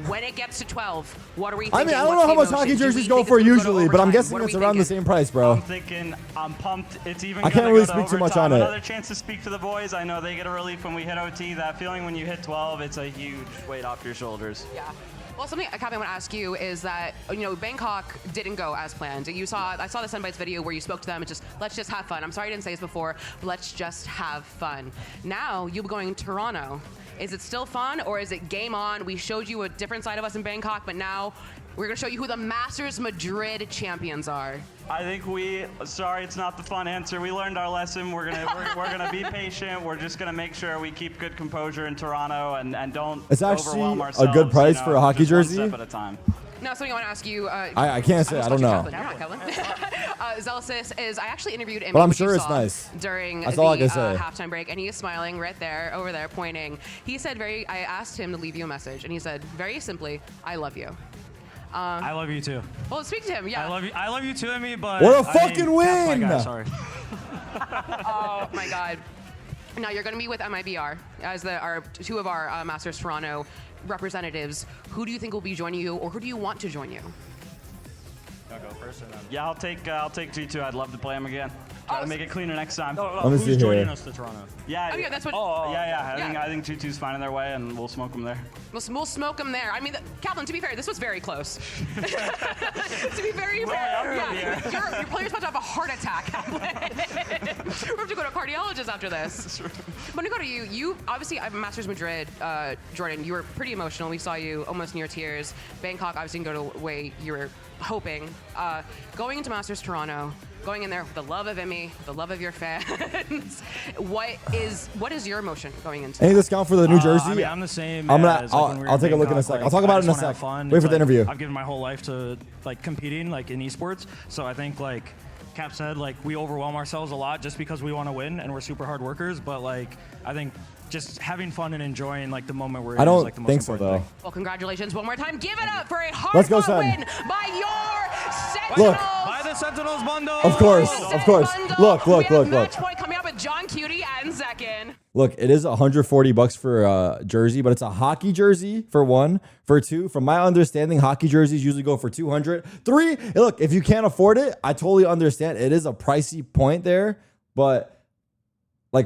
When it gets to 12, what are we thinking? I mean, I don't know how much hockey jerseys go for usually, but I'm guessing it's around the same price, bro. I'm thinking, I'm pumped. It's even I can't gonna really go to speak too much overtime. on it. Another chance to speak to the boys. I know they get a relief when we hit OT. That feeling when you hit 12, it's a huge weight off your shoulders. Yeah. Well, something I want to ask you is that, Bangkok didn't go as planned. I saw the Sunbites video where you spoke to them. It's just, let's just have fun. I'm sorry I didn't say this before, but let's just have fun. Now, you'll be going to Toronto. Is it still fun, or is it game on? We showed you a different side of us in Bangkok, but now we're going to show you who the Masters Madrid champions are. I think sorry, it's not the fun answer. We learned our lesson. We're gonna be patient. We're just gonna make sure we keep good composure in Toronto and don't It's actually overwhelm ourselves. a good price for a hockey just jersey. One step at a time. Now, something I want to ask you. I can't say. I don't know. You're not Kevin. Zealousness is, I actually interviewed him. But I'm sure it's nice. During That's the all I can say. halftime break, and he is smiling right there, over there, pointing. He said I asked him to leave you a message, and he said very simply, "I love you." I love you too. Well, speak to him. Yeah. I love you too, Emmy. But What a fucking win! Guy, sorry. Oh my God. Now you're going to be with MIBR as our 2 of our Masters Toronto representatives. Who do you think will be joining you, or who do you want to join you? I'll go first. Yeah, I'll take G2. I'd love to play him again. Try to make it cleaner next time. Let me see Who's joining here. us to Toronto? Yeah. Oh, yeah, that's what. I think G2's finding their way, and we'll smoke them there. We'll smoke them there. I mean, Kaplan, to be fair, this was very close. To be very fair, your player's about to have a heart attack, Kaplan. We have to go to a cardiologist after this. I'm going to go to you. You, obviously, I'm Masters Madrid, Jordan. You were pretty emotional. We saw you almost near tears. Bangkok, obviously, didn't go the way you were hoping. Going into Masters Toronto, going in there with the love of Emmy, the love of your fans. What is your emotion going into? Any discount for the New Jersey? I mean, I'm the same. I'll take a look in a sec. I'll talk about it in a sec. Wait for the interview. I've given my whole life to competing in esports, so I think Cap said, we overwhelm ourselves a lot just because we want to win and we're super hard workers. But I think just having fun and enjoying the moment we're in is the most think so important thing. Well, congratulations one more time. Give it up for a Let's go, hard-fought Sen. win by your Sentinels. Look. By the Sentinels bundle. Of course. Look. Match point coming up with John Cutie and Zekin. Look, it is $140 for a jersey, but it's a hockey jersey for 1. For 2, from my understanding, hockey jerseys usually go for $200. 3, look, if you can't afford it, I totally understand. It is a pricey point there, but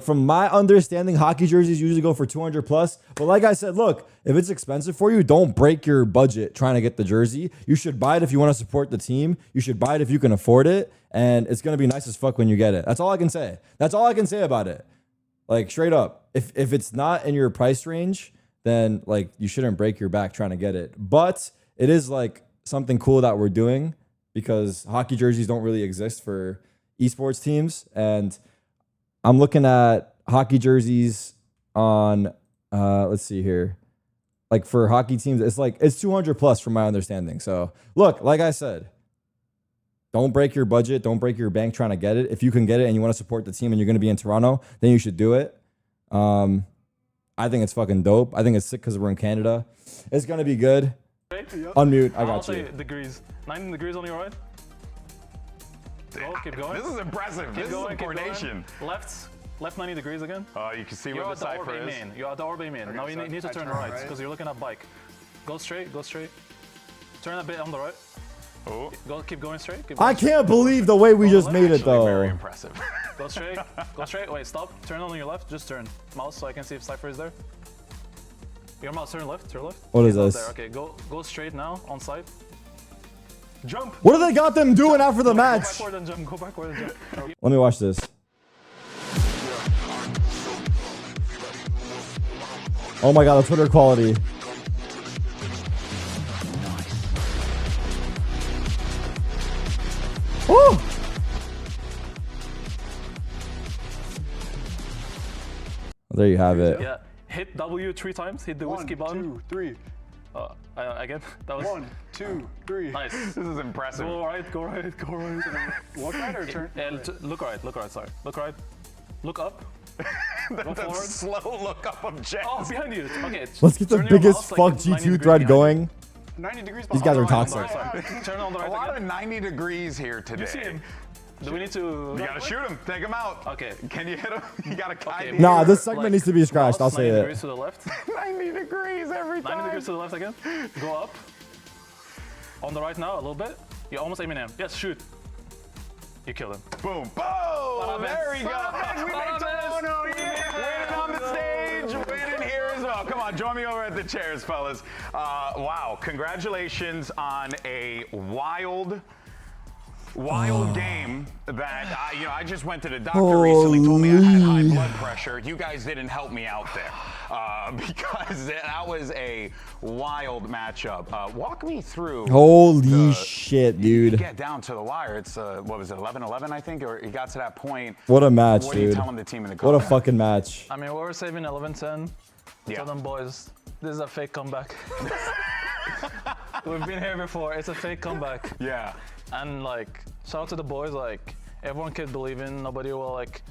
from my understanding, hockey jerseys usually go for $200 plus. But like I said, look, if it's expensive for you, don't break your budget trying to get the jersey. You should buy it if you want to support the team. You should buy it if you can afford it, and it's gonna be nice as fuck when you get it. That's all I can say. That's all I can say about it. Straight up, if it's not in your price range, then you shouldn't break your back trying to get it. But it is something cool that we're doing, because hockey jerseys don't really exist for esports teams. And I'm looking at hockey jerseys on, let's see here. For hockey teams, it's $200 plus from my understanding. So look, like I said, don't break your budget. Don't break your bank trying to get it. If you can get it and you want to support the team and you're going to be in Toronto, then you should do it. I think it's fucking dope. I think it's sick because we're in Canada. It's going to be good. Unmute. I got you. Degrees. 90 degrees on your right. Go, keep going. This is impressive. This is coordination. Left 90 degrees again. Oh, you can see where the cipher is. You're at the orb main. Now you need to turn right because you're looking at bike. Go straight. Turn a bit on the right. Oh. Keep going straight. I can't believe the way we just made it, though. Very impressive. Go straight. Wait, stop. Turn on your left. Just turn. Mouse so I can see if cipher is there. Your mouse, turn left. What is this? There. Okay, go straight now, on site. Jump! What do they got them doing after the match? Go backward and jump. Let me watch this. Oh my god, the Twitter quality. Woo! There you have it. Yeah, hit W 3 times, hit the whiskey button. 1, 2, 3. Again, that was 1, 2, 3. Nice. This is impressive. Go right. Walk right or turn? Look right, sorry. Look right. Look up. the slow look up of Jets. Oh, behind you. Okay. Let's get the turn your biggest mouse, fuck like, 90 G2 degrees thread behind going. you. 90 degrees. These guys are on the right toxic. side. Turn on the right A lot again. of 90 degrees here today. You see him? Do we need to? You gotta shoot him. Take him out. Okay. Can you hit him? You gotta kind of. Nah, this segment needs to be scratched. I'll say 90 it. degrees to the left. 90 degrees every 90 time. degrees to the left again. Go up. On the right now, a little bit. You're almost aiming him. Yes, shoot. You kill him. Boom. Boom. There we go. We made Toronto. Yeah. Winning on the stage. Winning here as well. Come on, join me over at the chairs, fellas. Wow. Congratulations on a wild game that, I just went to the doctor recently, told me I had high blood pressure. You guys didn't help me out there because that was a wild matchup. Walk me through. Holy shit, You dude. get down to the wire. It's, what was it, 11-11, I think? Or it got to that point. What a match, What are you dude. telling the team in the What a comeback? fucking match. I mean, we're saving 11-10. Tell them boys, this is a fake comeback. We've been here before. It's a fake comeback. Yeah. And like, shout out to the boys. Like, everyone kept believing. Nobody will like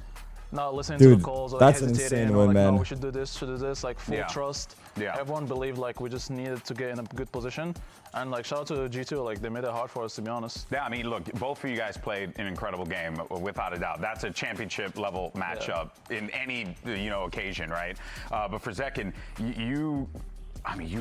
not listening Dude, to the calls or that's an hesitating insane or win, like, man. no, we should do this. Like full Yeah. trust. Yeah. Everyone believed like we just needed to get in a good position. And like, shout out to G2. Like, they made it hard for us, to be honest. Yeah, I mean, look, both of you guys played an incredible game, without a doubt. That's a championship level matchup in any, occasion, right? But for Zekin, you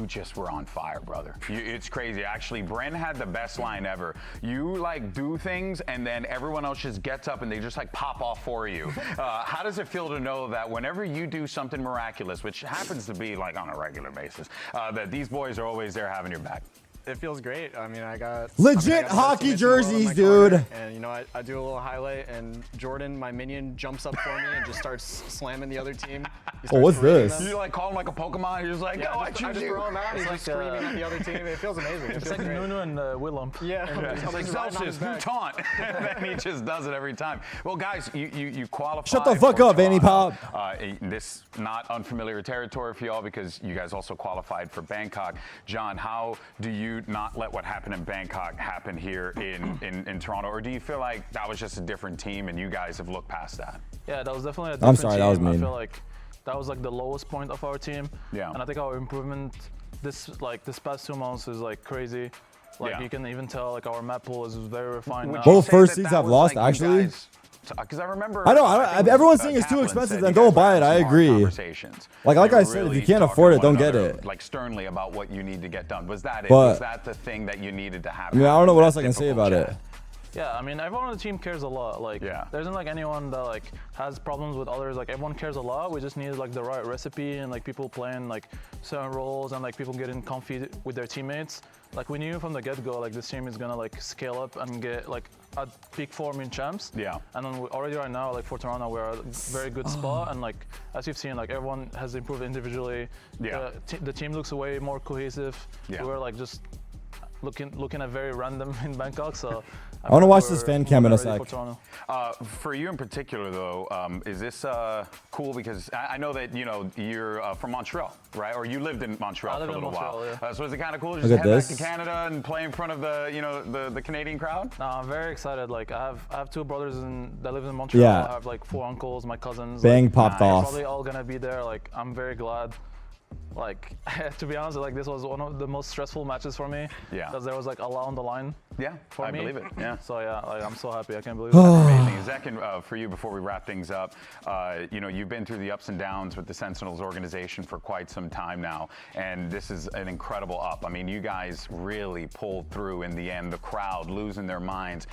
just were on fire, brother. It's crazy. Actually, Bren had the best line ever. You like do things and then everyone else just gets up and they just like pop off for you. How does it feel to know that whenever you do something miraculous, which happens to be like on a regular basis, that these boys are always there having your back? It feels great. I mean, I got Legit hockey jerseys, dude. And I do a little highlight, and Jordan, my minion, jumps up for me and just starts slamming the other team. Oh, what's this? You like call him like a Pokemon? You're just like, Yeah, oh, I just throw him out. He's just screaming at the other team. It feels amazing. It's like Nuno and Willump. Yeah. It's like Celsius, you taunt. And he just does it every time. Well, guys, you qualified. Shut the fuck for up, Vanny Toronto. Pop. This not unfamiliar territory for y'all because you guys also qualified for Bangkok. John, how do you not let what happened in Bangkok happen here in Toronto? Or do you feel like that was just a different team and you guys have looked past that? Yeah, that was definitely a different I'm sorry, team. that was I mean. feel like that was like the lowest point of our team. Yeah. And I think our improvement this past 2 months is like crazy. Like Yeah. you can even tell like our map pool is very refined now. Both first seeds have lost, actually. Because I remember. I know. Everyone's saying it's too expensive, then don't buy it. I agree. Like I said, if you can't afford it, don't get it. Like sternly about what you need to get done. Was that it? But- Was that the thing that you needed to have? I mean, I don't know what else I can say about it. Yeah, I mean, everyone on the team cares a lot. Like, there isn't like anyone that like has problems with others. Like, everyone cares a lot. We just needed like the right recipe and like people playing like certain roles and like people getting comfy with their teammates. Like, we knew from the get-go like this team is gonna like scale up and get like at peak form in champs. Yeah. And then already right now, like for Toronto, we're at a very good spot. And like as you've seen, like everyone has improved individually. Yeah. The team looks way more cohesive. Yeah. We're like just looking at very random in Bangkok. So I want to watch this fan cam in a sec. For you in particular, though, is this cool? Because I know that you're from Montreal, right? Or you lived in Montreal I for a live in little Montreal, while. So is it kind of cool to Look just at head this. back to Canada and play in front of the Canadian crowd? No, I'm very excited. Like I have two brothers that live in Montreal. Yeah. I have like 4 uncles, my cousins. Bang like, popped they're off. Probably all gonna be there. Like I'm very glad. Like to be honest, like this was one of the most stressful matches for me. Yeah. Because there was like a lot on the line. Yeah, for I me. believe it. Yeah. So yeah, like, I'm so happy. I can't believe it. Amazing. Zekin, for you, before we wrap things up, you've been through the ups and downs with the Sentinels organization for quite some time now, and this is an incredible up. I mean, you guys really pulled through in the end. The crowd losing their minds.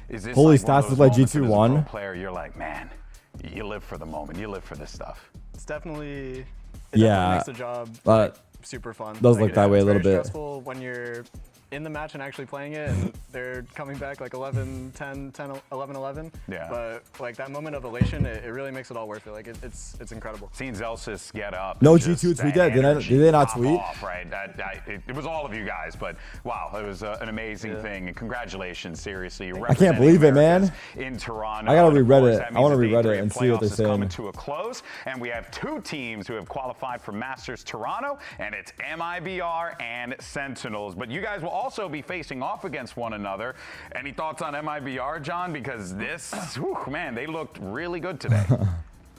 Is this Holy like one of stats those look like moments G2 that as a won? pro player, you're like, man, you live for the moment. You live for this stuff. It's definitely. Yeah, makes the job but super fun. does look that way a it's little very bit. stressful when you're in the match and actually playing it, and they're coming back like 11, 10, 10, 11, 11. Yeah. But like that moment of elation, it really makes it all worth it. Like it's incredible. Seeing Zelsis get up. No and G2 just tweet that that. energy Did they not pop tweet? Off, right? It was all of you guys, but wow, it was an amazing thing. And congratulations, seriously. You're I can't believe it, man. In Toronto. I gotta And of reread course, it. that I means wanna that the reread it A-grade and see what playoffs they're is coming saying. to a close, and we have 2 teams who have qualified for Masters Toronto, and it's MIBR and Sentinels. But you guys will also be facing off against one another. Any thoughts on MIBR, John? Because this, man, they looked really good today.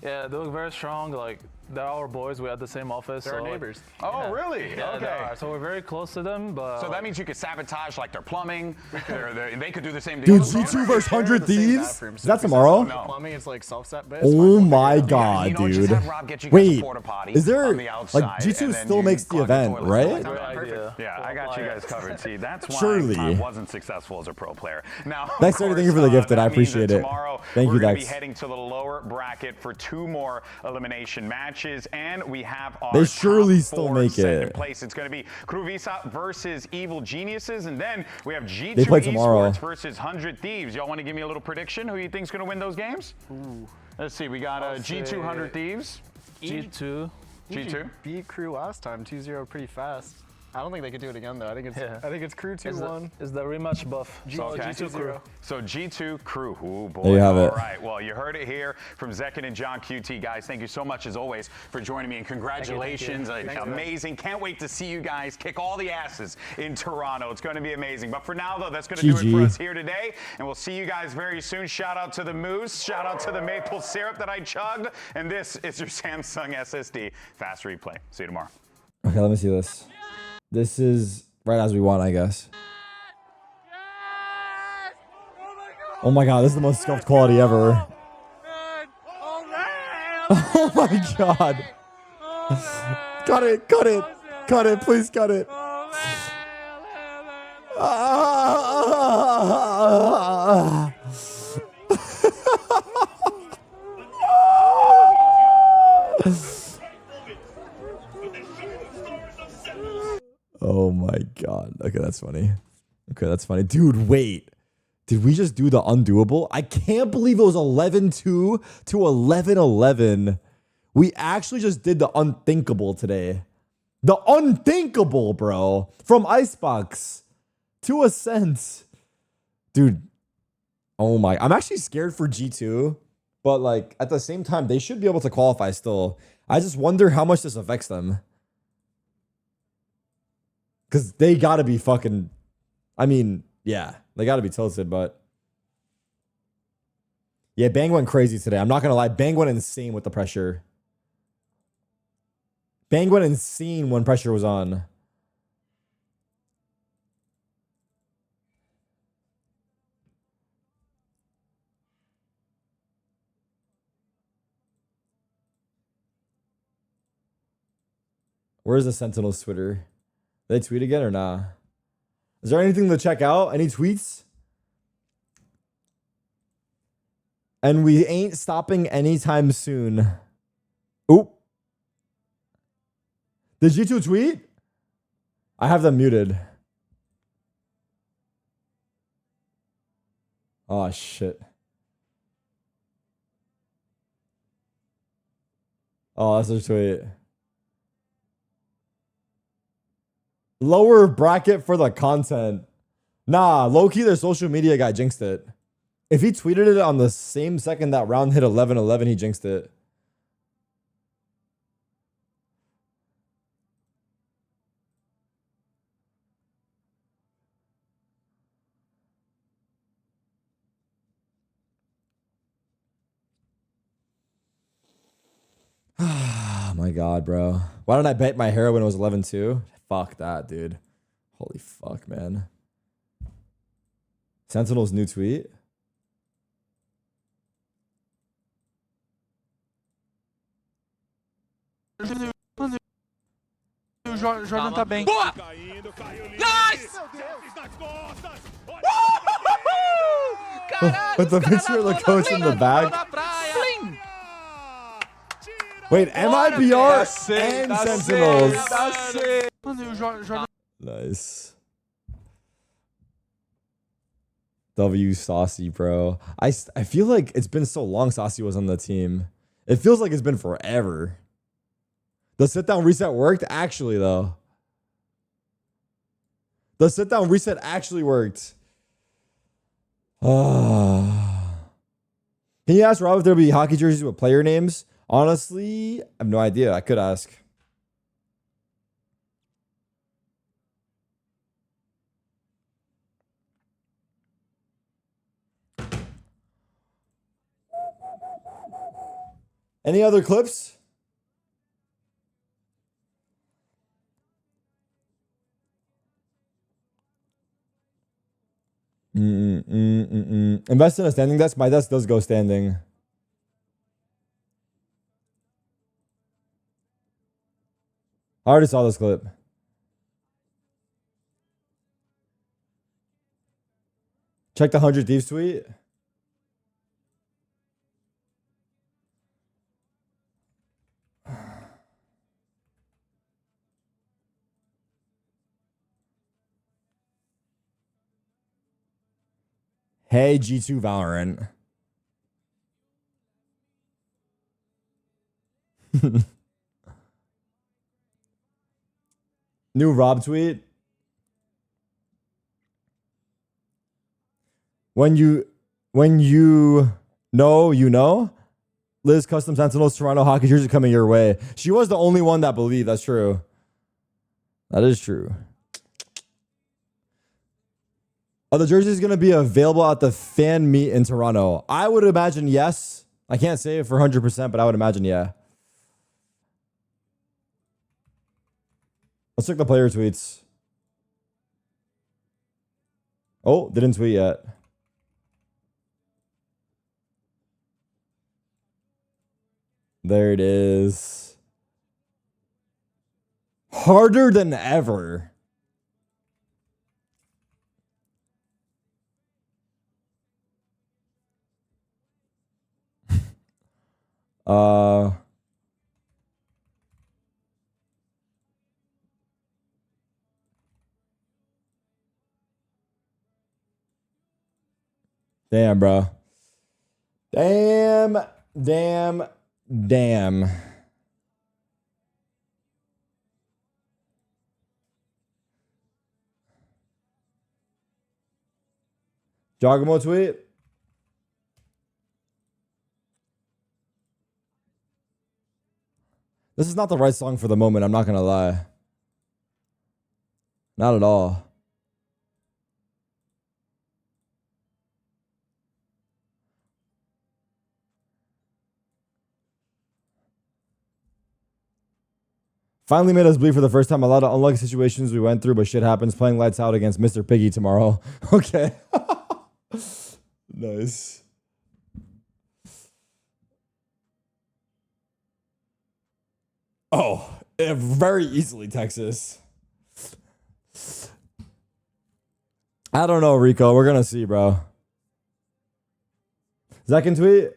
Yeah, they look very strong. Like, they're our boys. We had the same office. They're so our like, neighbors. Oh, yeah. really? Yeah, they Okay. are. So we're very close to them, but So that means you could sabotage like their plumbing. They could do the same Dude, deal. G2 versus 100 Thieves? Is that So tomorrow? the plumbing is like self-set based. Oh my god, just dude. have Rob get you guys a Wait, porta potty is there on the like outside, G2 and then still you makes the clog the event, toilets. right? Yeah, I got you guys covered. See, that's why Surely. I wasn't successful as a pro player. Now, Thanks, Terry. Thank you for the gifted. I that means appreciate that it. Tomorrow, Thank you, we're going to Dex. be heading to the lower bracket for 2 more elimination matches, and we have our They surely top still 4 make set in it. place. It's going to be KRU versus Evil Geniuses, and then we have G2 They play tomorrow. Esports versus 100 Thieves. Y'all want to give me a little prediction? Who you think's going to win those games? Ooh. Let's see. We got G2 100 Thieves. G2. G2 beat Crew last time 2-0 pretty fast. I don't think they could do it again though. I think it's Crew 2-1. Is the rematch buff. G2 Crew. So G2 Crew. Ooh, boy. There you have it. All right. Well, you heard it here from Zekin and John QT. Guys, thank you so much as always for joining me, and congratulations. Amazing. Can't wait to see you guys kick all the asses in Toronto. It's going to be amazing. But for now, though, that's going to do it for GG. us here today, and we'll see you guys very soon. Shout out to the Moose. Shout out to the maple syrup that I chugged. And this is your Samsung SSD Fast Replay. See you tomorrow. Okay, let me see this. This is right as we want, I guess. Oh my god, this is the most scuffed quality ever. Oh my god. Cut it, cut it, cut it, please cut it. Oh my god. Okay, that's funny. Okay, that's funny. Dude, wait. Did we just do the undoable? I can't believe it was 11-2 to 11-11. We actually just did the unthinkable today. The unthinkable, bro. From Icebox to Ascent. Dude. Oh my. I'm actually scared for G2. But like at the same time, they should be able to qualify still. I just wonder how much this affects them. Because they got to be fucking... I mean, yeah. They got to be tilted, but... Yeah, Bang went crazy today. I'm not going to lie. Bang went insane with the pressure. Bang went insane when pressure was on. Where's the Sentinel's Twitter? They tweet again or nah? Is there anything to check out? Any tweets? And we ain't stopping anytime soon. Oop. Did G2 tweet? I have them muted. Oh, shit. Oh, that's their tweet. Lower bracket for the content. Nah, low-key, their social media guy jinxed it. If he tweeted it on the same second that round hit 11-11, he jinxed it. Oh my god, bro. Why didn't I bet my hero when it was 11-2? Fuck that, dude. Holy fuck, man. Sentinel's new tweet. O Jordan tá bem. Boa! Nice! With the picture of the coach in the back. Wait, MIBR and Sentinels. Nice. W Saucy, bro. I feel like it's been so long Saucy was on the team. It feels like it's been forever. The sit down reset worked? Actually, though. The sit down reset actually worked. Can you ask Rob if there'll be hockey jerseys with player names? Honestly, I have no idea. I could ask. Any other clips? Invest in a standing desk. My desk does go standing. I already saw this clip. Check the 100 Thieves tweet. Hey, G2 Valorant. New Rob tweet. When you know, you know. Liz Custom Sentinels Toronto hockey jersey coming your way. She was the only one that believed. That's true. That is true. Are the jerseys going to be available at the fan meet in Toronto? I would imagine yes. I can't say it for 100%, but I would imagine yeah. Let's check the player tweets. Oh, didn't tweet yet. There it is. Harder than ever. Damn, bro. Damn. Jogamo tweet. This is not the right song for the moment, I'm not going to lie. Not at all. Finally made us bleed for the first time. A lot of unlucky situations we went through, but shit happens. Playing lights out against Mr. Piggy tomorrow. Okay. Nice. Oh, very easily Texas. I don't know, Rico. We're going to see, bro. Second tweet.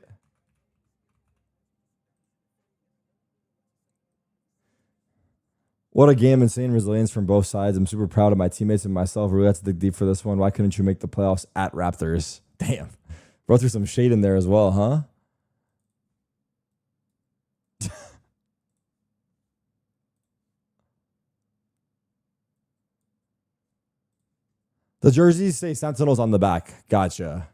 What a game. Insane resilience from both sides. I'm super proud of my teammates and myself. Really had to dig deep for this one. Why couldn't you make the playoffs at Raptors? Damn. Bro threw some shade in there as well, huh? The jerseys say Sentinels on the back. Gotcha.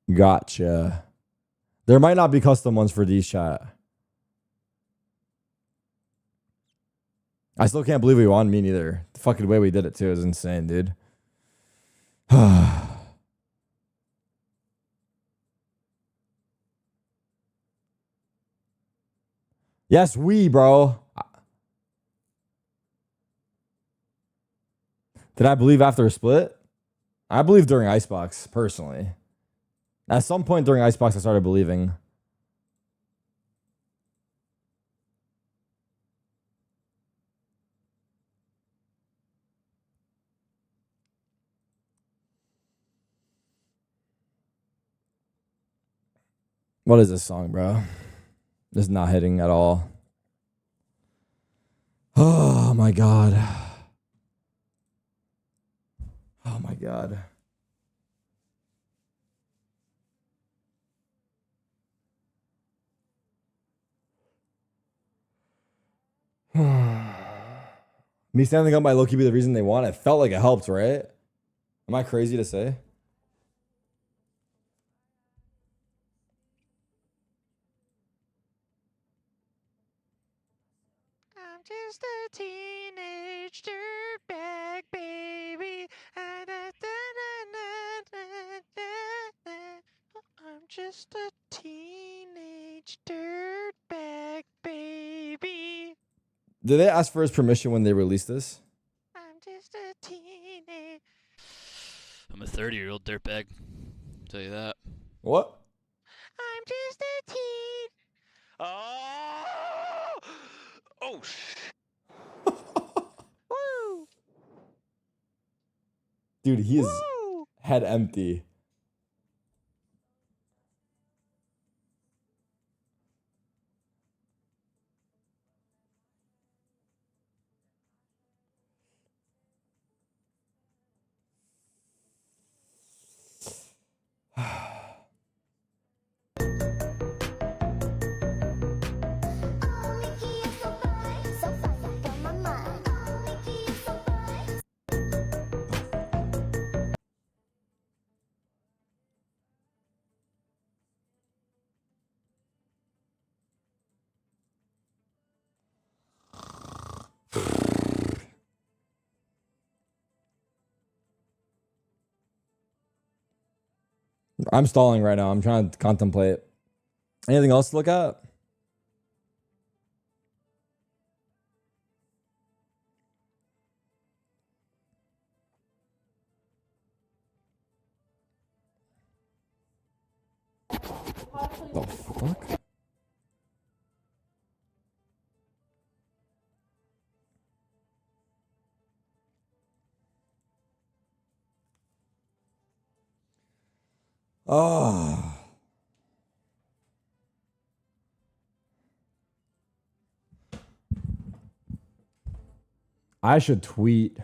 There might not be custom ones for these, chat. I still can't believe we won. Me neither. The fucking way we did it too is insane, dude. Yes, bro. Did I believe after a split? I believe during Icebox, personally. At some point during Icebox, I started believing. What is this song, bro? This is not hitting at all. Oh, my God. Oh, my God. Me standing up might low-key be the reason they won. It felt like it helped, right? Am I crazy to say? I'm just a teenage dirtbag baby. I'm just a teenage dirtbag baby. Did they ask for his permission when they released this? I'm just a teenage. I'm a 30-year-old dirtbag. Tell you that. What? I'm just a teen. Oh! Oh, Woo! Dude, he is Woo! head empty. I'm stalling right now. I'm trying to contemplate. Anything else to look at? The fuck? Oh. I should tweet.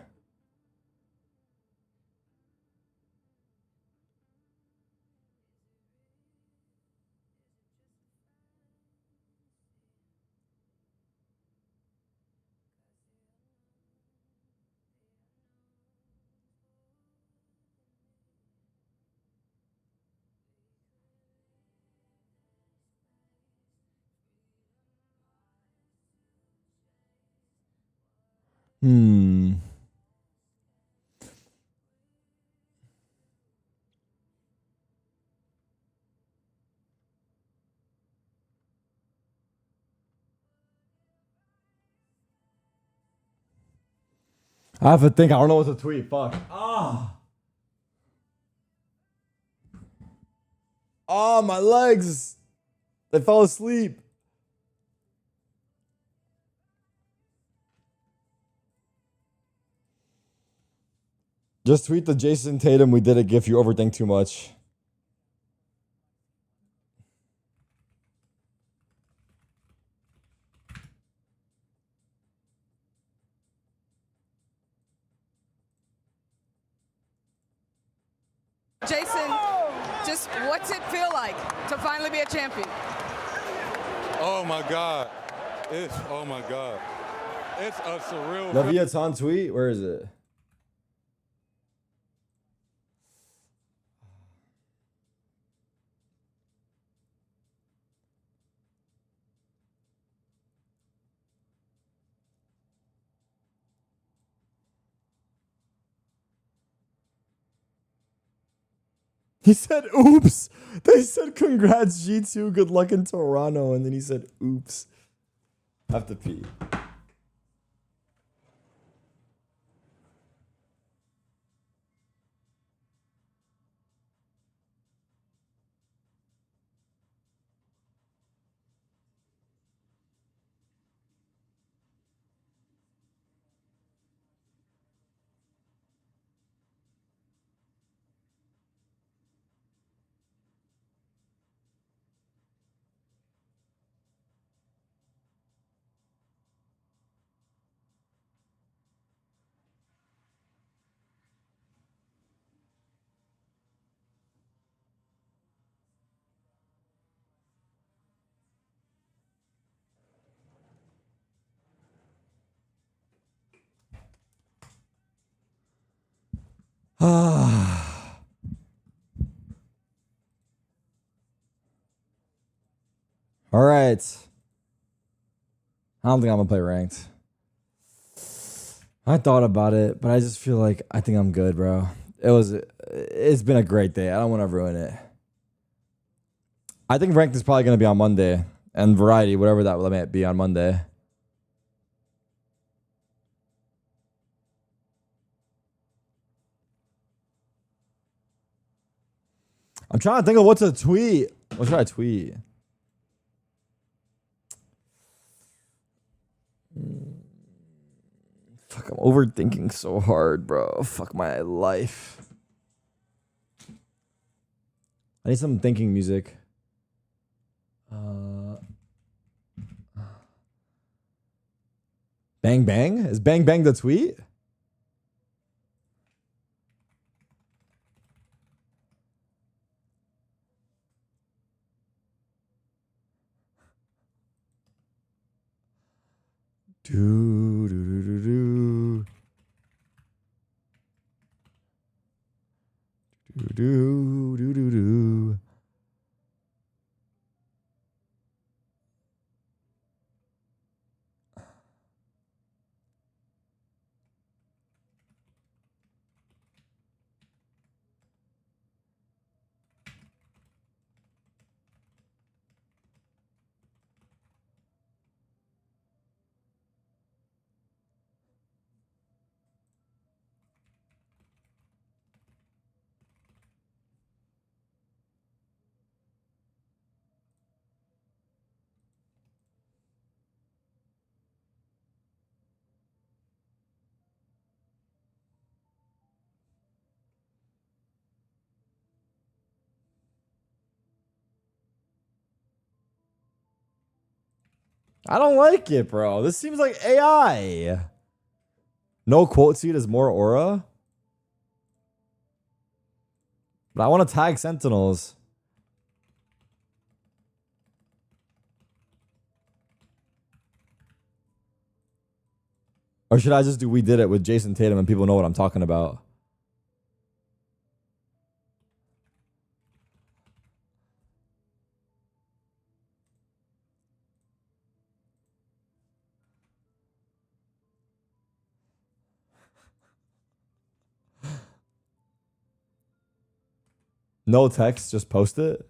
I have to think. I don't know what to tweet. Fuck. Oh, my legs. They fell asleep. Just tweet the Jason Tatum. We did it. GIF. You overthink too much. Jason, just what's it feel like to finally be a champion? Oh my God. Oh my God. It's a surreal. Leviathan tweet. Where is it? He said, oops. They said, congrats, G2. Good luck in Toronto. And then he said, oops. I have to pee. All right. I don't think I'm going to play ranked. I thought about it, but I just feel like I think I'm good, bro. It's been a great day. I don't want to ruin it. I think ranked is probably going to be on Monday, and variety, whatever that might be on Monday. I'm trying to think of what to tweet. What should I tweet? Fuck, I'm overthinking so hard, bro. Fuck my life. I need some thinking music. Bang Bang? Is Bang Bang the tweet? Do do do do do. Do do do do do. I don't like it, bro. This seems like AI. No quote seed is more aura. But I want to tag Sentinels. Or should I just do We Did It with Jason Tatum and people know what I'm talking about? No text, just post it.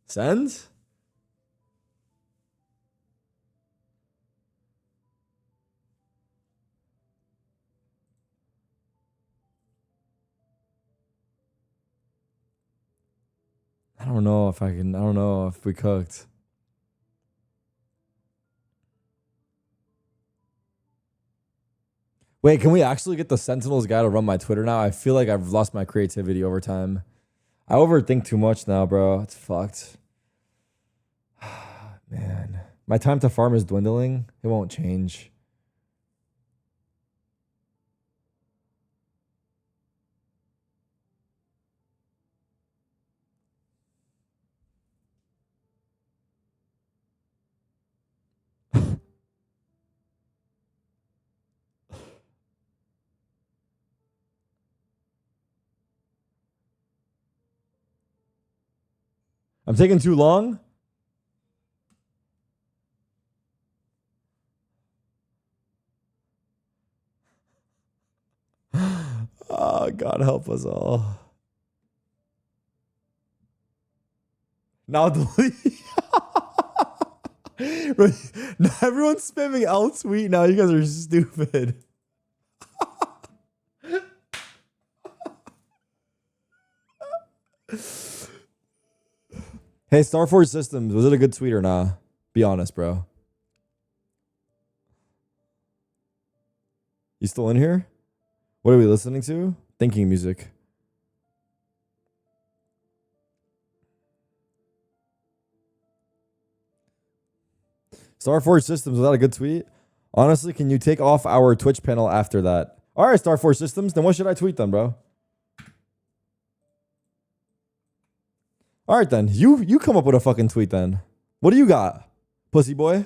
Send? I don't know if I can. I don't know if we cooked. Wait, can we actually get the Sentinels guy to run my Twitter now? I feel like I've lost my creativity over time. I overthink too much now, bro. It's fucked. Man. My time to farm is dwindling. It won't change. I'm taking too long? Oh, God help us all. Now delete. Now everyone's spamming L tweet now. You guys are stupid. Hey, Starforge Systems, was it a good tweet or nah? Be honest, bro. You still in here? What are we listening to? Thinking music. Starforge Systems, was that a good tweet? Honestly, can you take off our Twitch panel after that? All right, Starforge Systems, then what should I tweet then, bro? All right, then. You come up with a fucking tweet then. What do you got, pussy boy?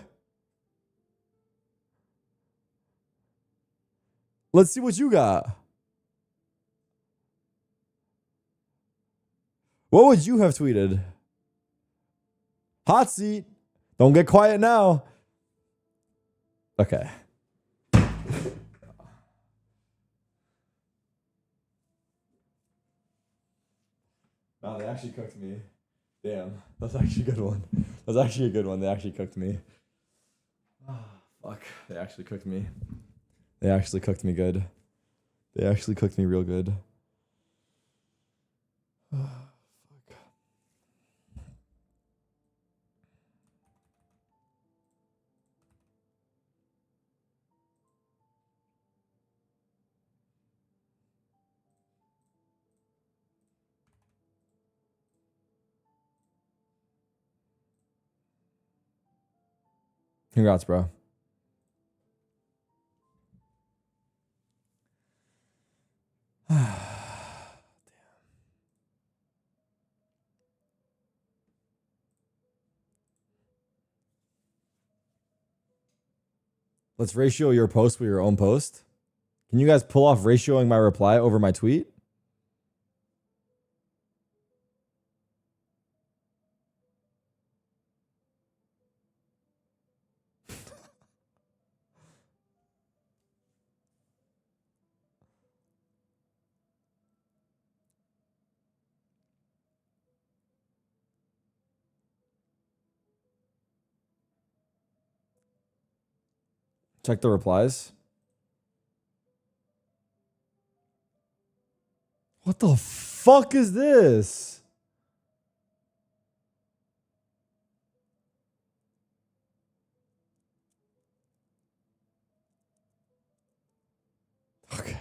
Let's see what you got. What would you have tweeted? Hot seat. Don't get quiet now. Okay. Wow, they actually cooked me. Damn. That's actually a good one. That's actually a good one. They actually cooked me. Oh, fuck. They actually cooked me. They actually cooked me good. They actually cooked me real good. Fuck. Congrats, bro. Let's ratio your post with your own post. Can you guys pull off ratioing my reply over my tweet? Check the replies. What the fuck is this? Okay.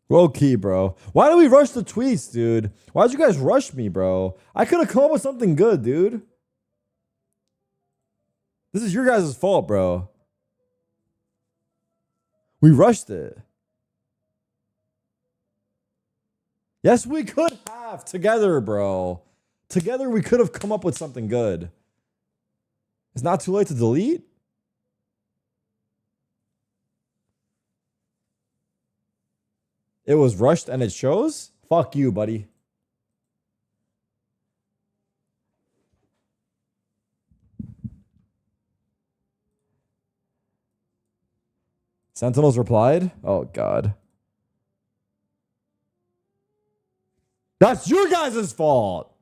Low key, bro. Why do we rush the tweets, dude? Why'd you guys rush me, bro? I could have come up with something good, dude. This is your guys' fault, bro. We rushed it. Yes, we could have together, bro. Together, we could have come up with something good. It's not too late to delete. It was rushed and it shows? Fuck you, buddy. Sentinels replied? Oh, God. That's your guys' fault.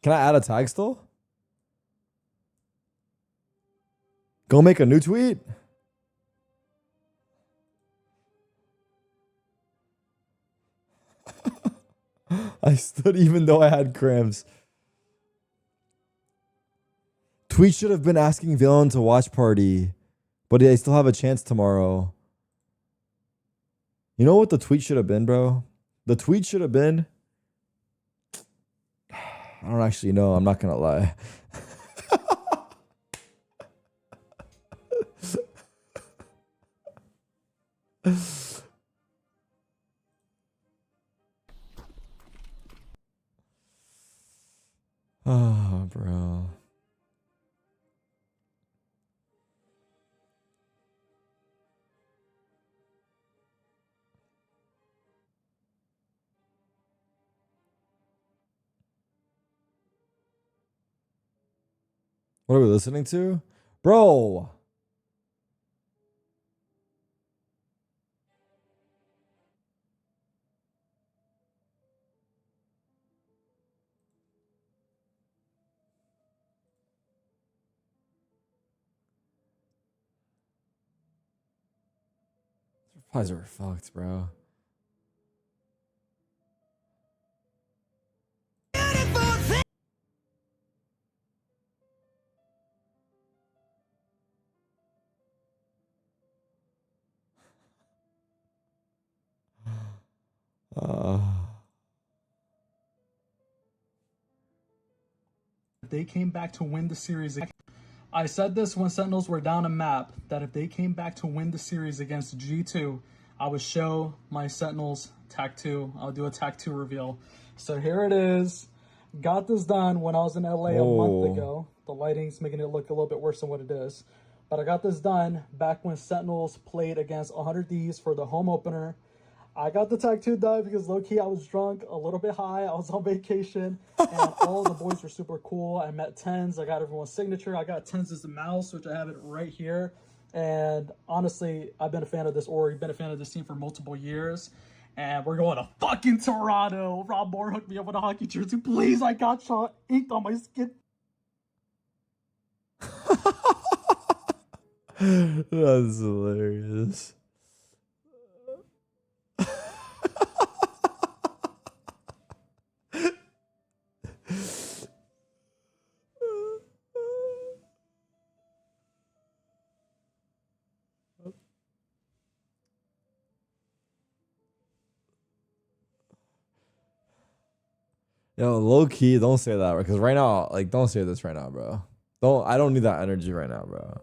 Can I add a tag still? Go make a new tweet? I stood even though I had cramps. Tweet should have been asking Villain to watch party, but they still have a chance tomorrow. You know what the tweet should have been, bro? The tweet should have been... I don't actually know. I'm not going to lie. Oh, bro. What are we listening to? Bro. Replies are fucked, bro. They came back to win the series. I said this when Sentinels were down a map, that if they came back to win the series against G2, I would show my Sentinels TAC 2. I'll do a TAC 2 reveal. So here it is. Got this done when I was in LA a month ago. The lighting's making it look a little bit worse than what it is. But I got this done back when Sentinels played against 100 Thieves for the home opener. I got the TAC 2 done because low-key I was drunk, a little bit high. I was on vacation, and all the boys were super cool. I met Tens. I got everyone's signature. I got Tens' mouse, which I have it right here. And honestly, I've been a fan of this org, been a fan of this team for multiple years. And we're going to fucking Toronto. Rob Moore hooked me up with a hockey jersey. Please, I got shot inked on my skin. That's hilarious. Yo, low key, don't say that because right now, like, don't say this right now, bro. I don't need that energy right now, bro.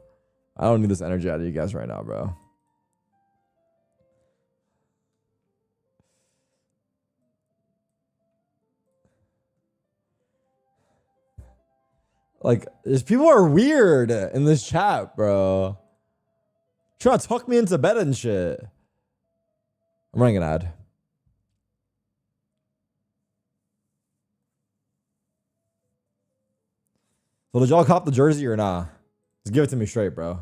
I don't need this energy out of you guys right now, bro. Like, these people are weird in this chat, bro. Trying to tuck me into bed and shit. I'm running an ad. So did y'all cop the jersey or nah? Just give it to me straight, bro.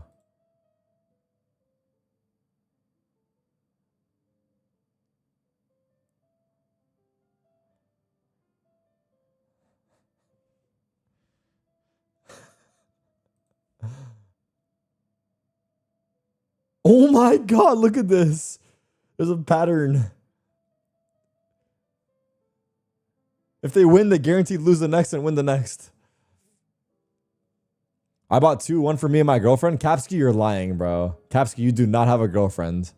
Oh my god, look at this. There's a pattern. If they win, they guaranteed lose the next and win the next. I bought two, one for me and my girlfriend. Kapski, you're lying, bro. Kapski, you do not have a girlfriend.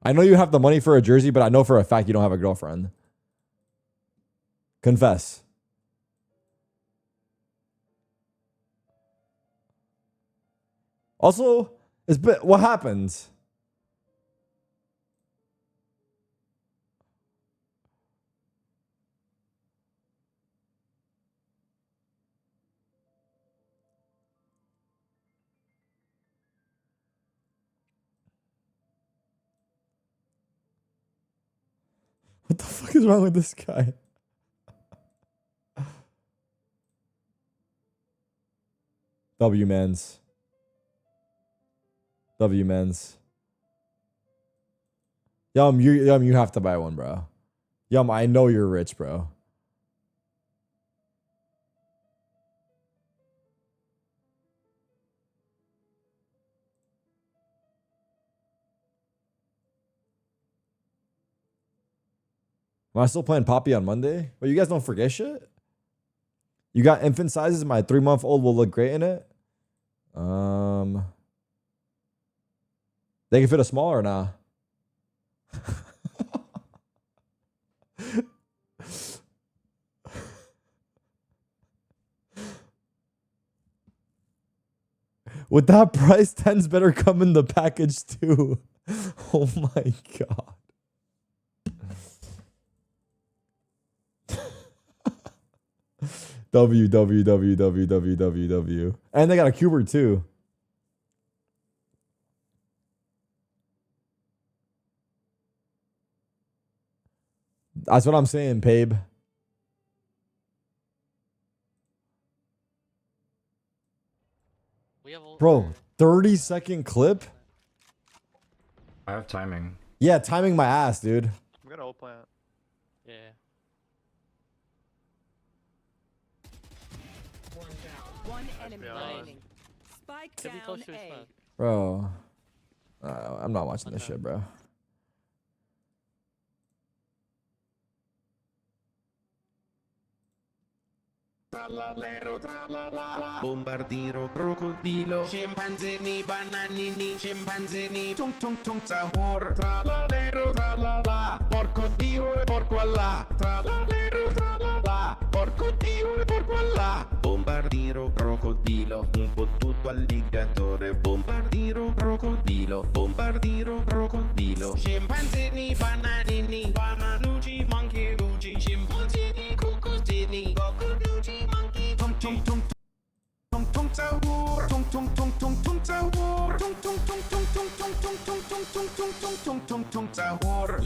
I know you have the money for a jersey, but I know for a fact you don't have a girlfriend. Confess. Also, what happened? What the fuck is wrong with this guy? W mans. W mans. Yum, you have to buy one, bro. Yum, I know you're rich, bro. Am I still playing Poppy on Monday? But you guys don't forget shit? You got infant sizes? My 3-month-old will look great in it. They can fit a small or nah? With that price, 10s better come in the package too. Oh my god. W. And they got a Cuber too. That's what I'm saying, Pabe. Bro, 30-second clip? I have timing. Yeah, timing my ass, dude. I'm gonna ult plant. Yeah. One enemy remaining. Spike down A. Bro. I'm not watching this shit, bro. Bombardiro, crocodilo, scimpanzini, bananini, scimpanzini, tung tung tung sahur, tralalero, tralala, porco dio e porco Allah, tralalero, tralala, porco dio e porco Allah. Bombardiro, crocodilo, un po' tutto alligatore, bombardiro, crocodilo, scimpanzini, bananini, bananucci, monkey, luci, scimpanzini, crocodili, crocodili, monkey, tung tung tung tung tung sahur, tung tung tung tung tung sahur, tung tung tung tung tung tung tung tung tung tung tung tung tung tung sahur.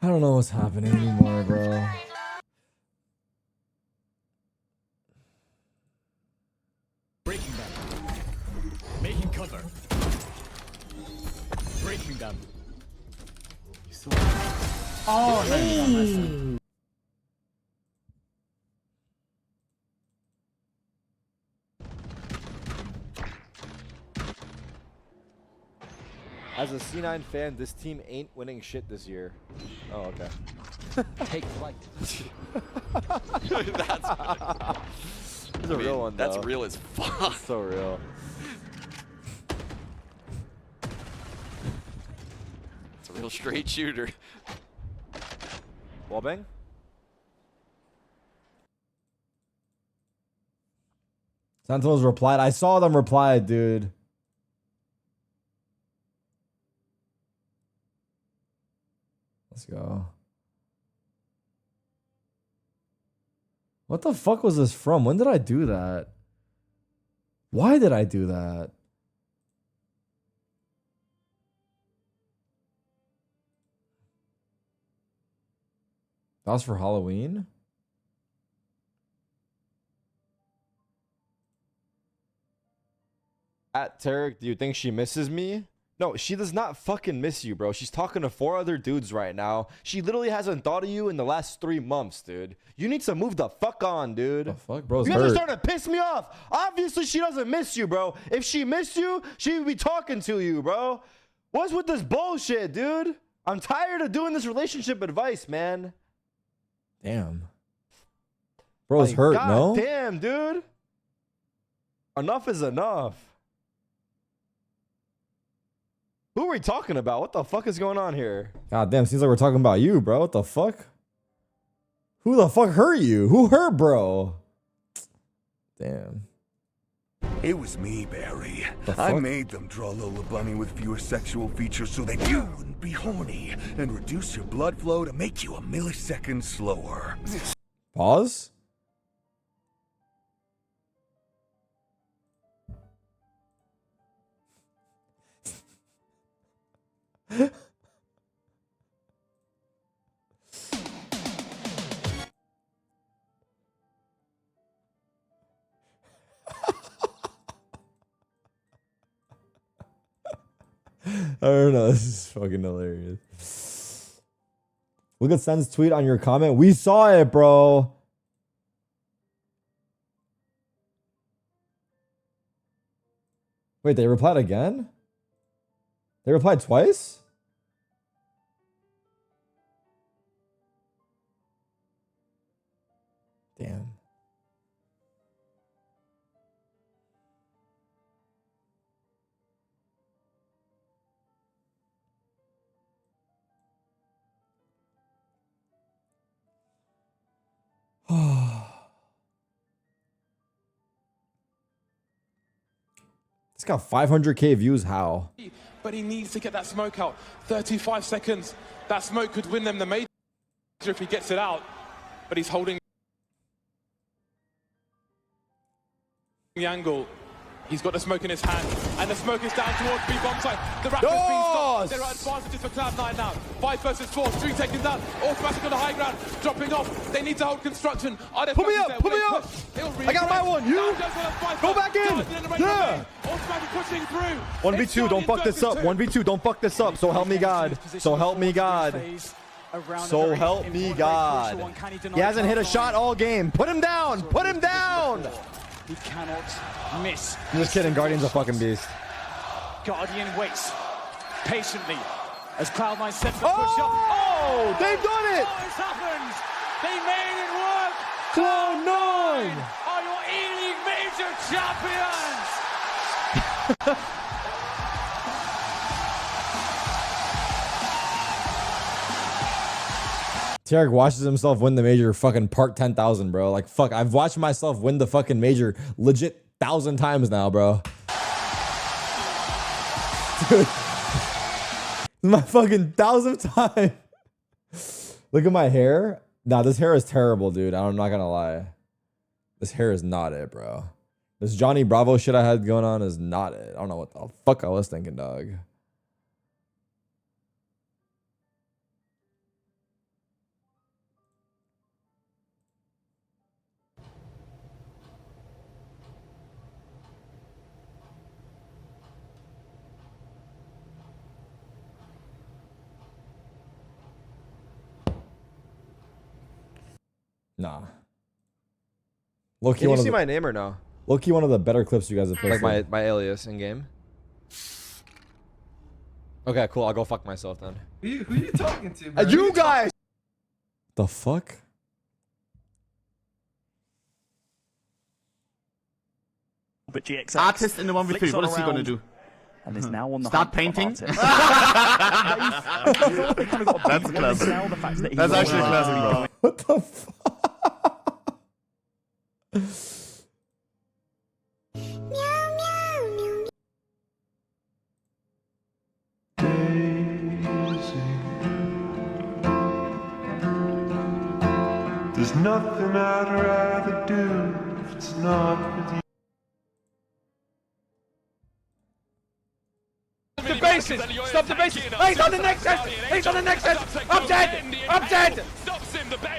I don't know what's happening anymore, bro. Breaking them. Making cover. Breaking them. Oh, nice. As a C9 fan, this team ain't winning shit this year. Oh, okay. Take flight. That's a real one, though. That's real as fuck. That's so real. It's a real straight shooter. Wallbang? Sentinels replied. I saw them reply, dude. Let's go. What the fuck was this from? When did I do that? Why did I do that? That was for Halloween? At Tarik, do you think she misses me? No, she does not fucking miss you, bro. She's talking to 4 other dudes right now. She literally hasn't thought of you in the last 3 months, dude. You need to move the fuck on, dude. The fuck, bro? You guys are starting to piss me off. Obviously, she doesn't miss you, bro. If she missed you, she would be talking to you, bro. What's with this bullshit, dude? I'm tired of doing this relationship advice, man. Damn. Bro's Like, hurt, God no? damn, dude. Enough is enough. Who are we talking about? What the fuck is going on here? God damn, seems like we're talking about you, bro. What the fuck? Who the fuck hurt you? Who hurt, bro? Damn. It was me, Barry. The I fuck? made them draw Lola Bunny with fewer sexual features so that you wouldn't be horny and reduce your blood flow to make you a millisecond slower. Pause? I don't know. This is fucking hilarious. Look at Sen's tweet on your comment. We saw it, bro. Wait, they replied again? They replied twice? Damn. It's got 500k views. How? But he needs to get that smoke out. 35 seconds. That smoke could win them the major if he gets it out. but he's holding the angle. He's got the smoke in his hand, and the smoke is down towards B bomb side. The Raptors being stopped. There are advantages for Cloud9 now. 5 versus 4. Street taken down. Automatic on the high ground. Dropping off. They need to hold construction. Are they put me up! Put me up! I got my one. You go back in. Yeah. Automatic pushing through. 1v2. Don't fuck this up. 1v2. Don't fuck this up. So help me God. So help me God. So help me God. He hasn't hit a shot all game. Put him down. Put him down. He cannot miss. I'm just kidding. Guardian's a fucking beast. Guardian waits patiently as Cloud9 sets the push up. Oh, they've done it! Oh, it's happened! They made it work! Cloud9 are your E-League major champions! Tarik watches himself win the major fucking part 10,000, bro. Like, fuck, I've watched myself win the fucking major legit 1,000 times now, bro. Dude. My fucking 1,000th time. Look at my hair. Nah, this hair is terrible, dude. I'm not gonna lie. This hair is not it, bro. This Johnny Bravo shit I had going on is not it. I don't know what the fuck I was thinking, dog. Nah. Can you see my name or no? Low-key one of the better clips you guys have posted. Like my alias in game. Okay, cool. I'll go fuck myself then. Who are you talking to, bro? You guys! The fuck? But GXX Artist in the 1v3. What is he gonna do? And is now on the Start painting. That's clever. That's actually clever, bro. What the fuck? There's nothing I'd rather do if it's not with you. The bases! Stop the bases! He's on the nexus! He's on the nexus! I'm dead! I'm dead!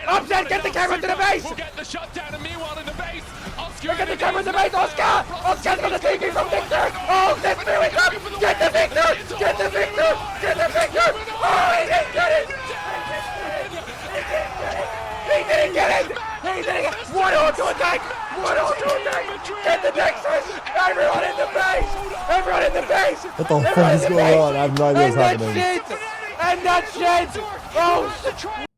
I'm dead! Get the camera to the base! We'll get the shutdown, and meanwhile in the base, Oscar. Get the camera to the base, Oscar! Oscar's got the TV from Victor! Oh, let's do it up! Get the Victor! Get the Victor! Get the Victor! Oh, he didn't get it! He didn't get it! He didn't get it! 1-0 to attack! 1-0 to attack! Get the nexus! Everyone in the base! Everyone in the base! What the fuck is going on? I have no idea what's happening. And that shit! Oh, shit!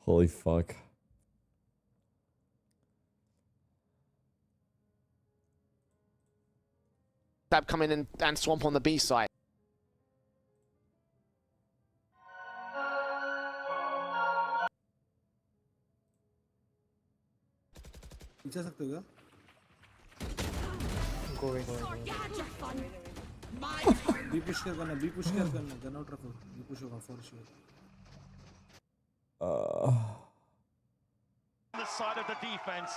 Holy fuck. Tab coming in and swamp on the B side. जा सकते हो क्या? B push करना, B push करना, gun out रखो, B push होगा for sure. On the side of the defense.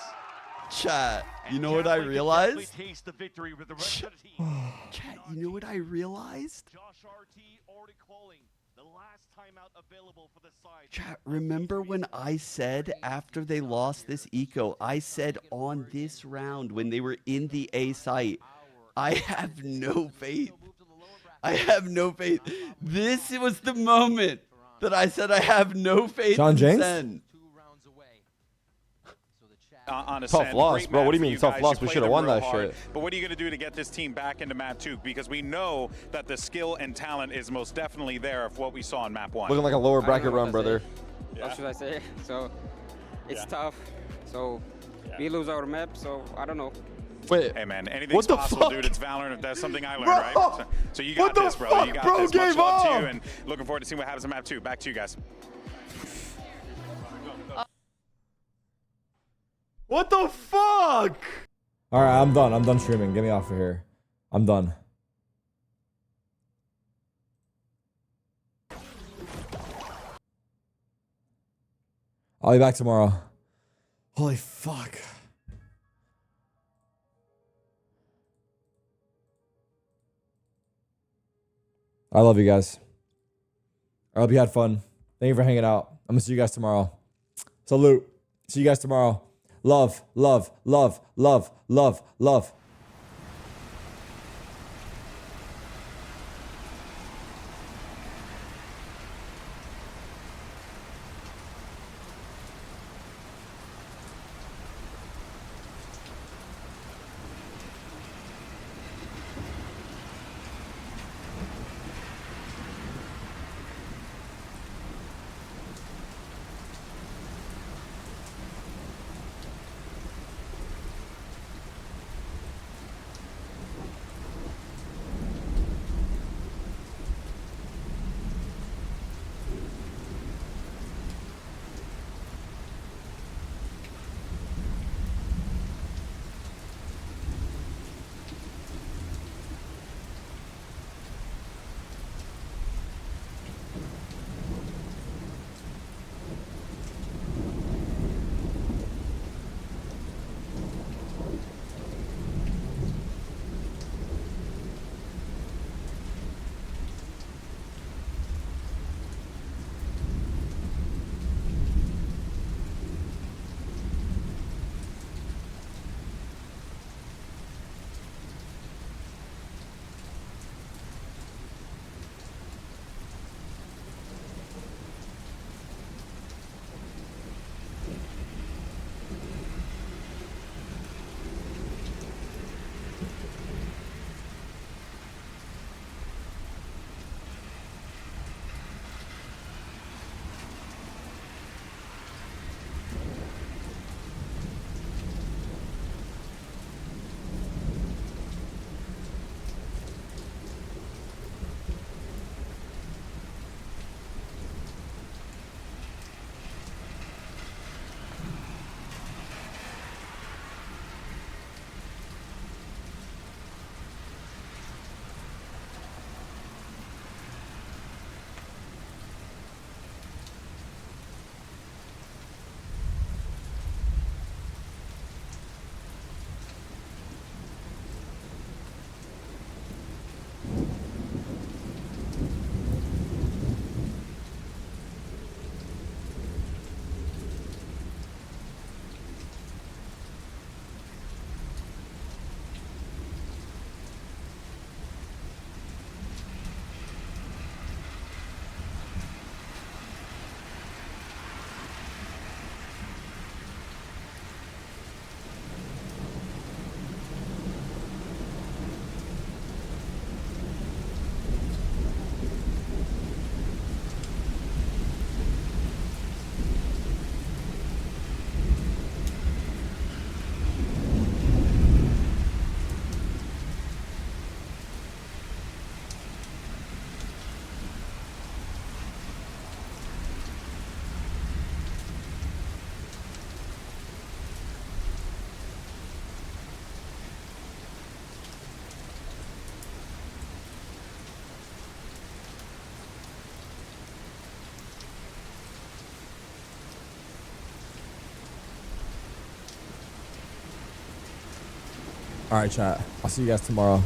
Chat, you know what I realized? Taste the victory with the rest of the team. Chat, you know what I realized? Josh RT already calling the last timeout available for the side. Chat, remember when I said after they lost this eco, I said on this round when they were in the A site, I have no faith. I have no faith. This was the moment that I said I have no faith John in Jenks? SEN. On a Tough SEN. loss, Great bro. map What do you for mean tough guys. loss? You We played should have them won real that hard. shit. But what are you going to do to get this team back into map 2? Because we know that the skill and talent is most definitely there of what we saw in map 1. Looking like a lower bracket run, brother. What should I say? So it's tough. So we lose our map. So I don't know. Wait, hey man, anything's possible, dude. It's Valorant. That's something I learned, right? So you got this, bro. You got this. Much love to you, and looking forward to seeing what happens in map 2. Back to you guys. What the fuck? All right, I'm done. I'm done streaming. Get me off of here. I'm done. I'll be back tomorrow. Holy fuck. I love you guys. I hope you had fun. Thank you for hanging out. I'm going to see you guys tomorrow. Salute. See you guys tomorrow. Love, love, love, love, love, love. All right, chat. I'll see you guys tomorrow.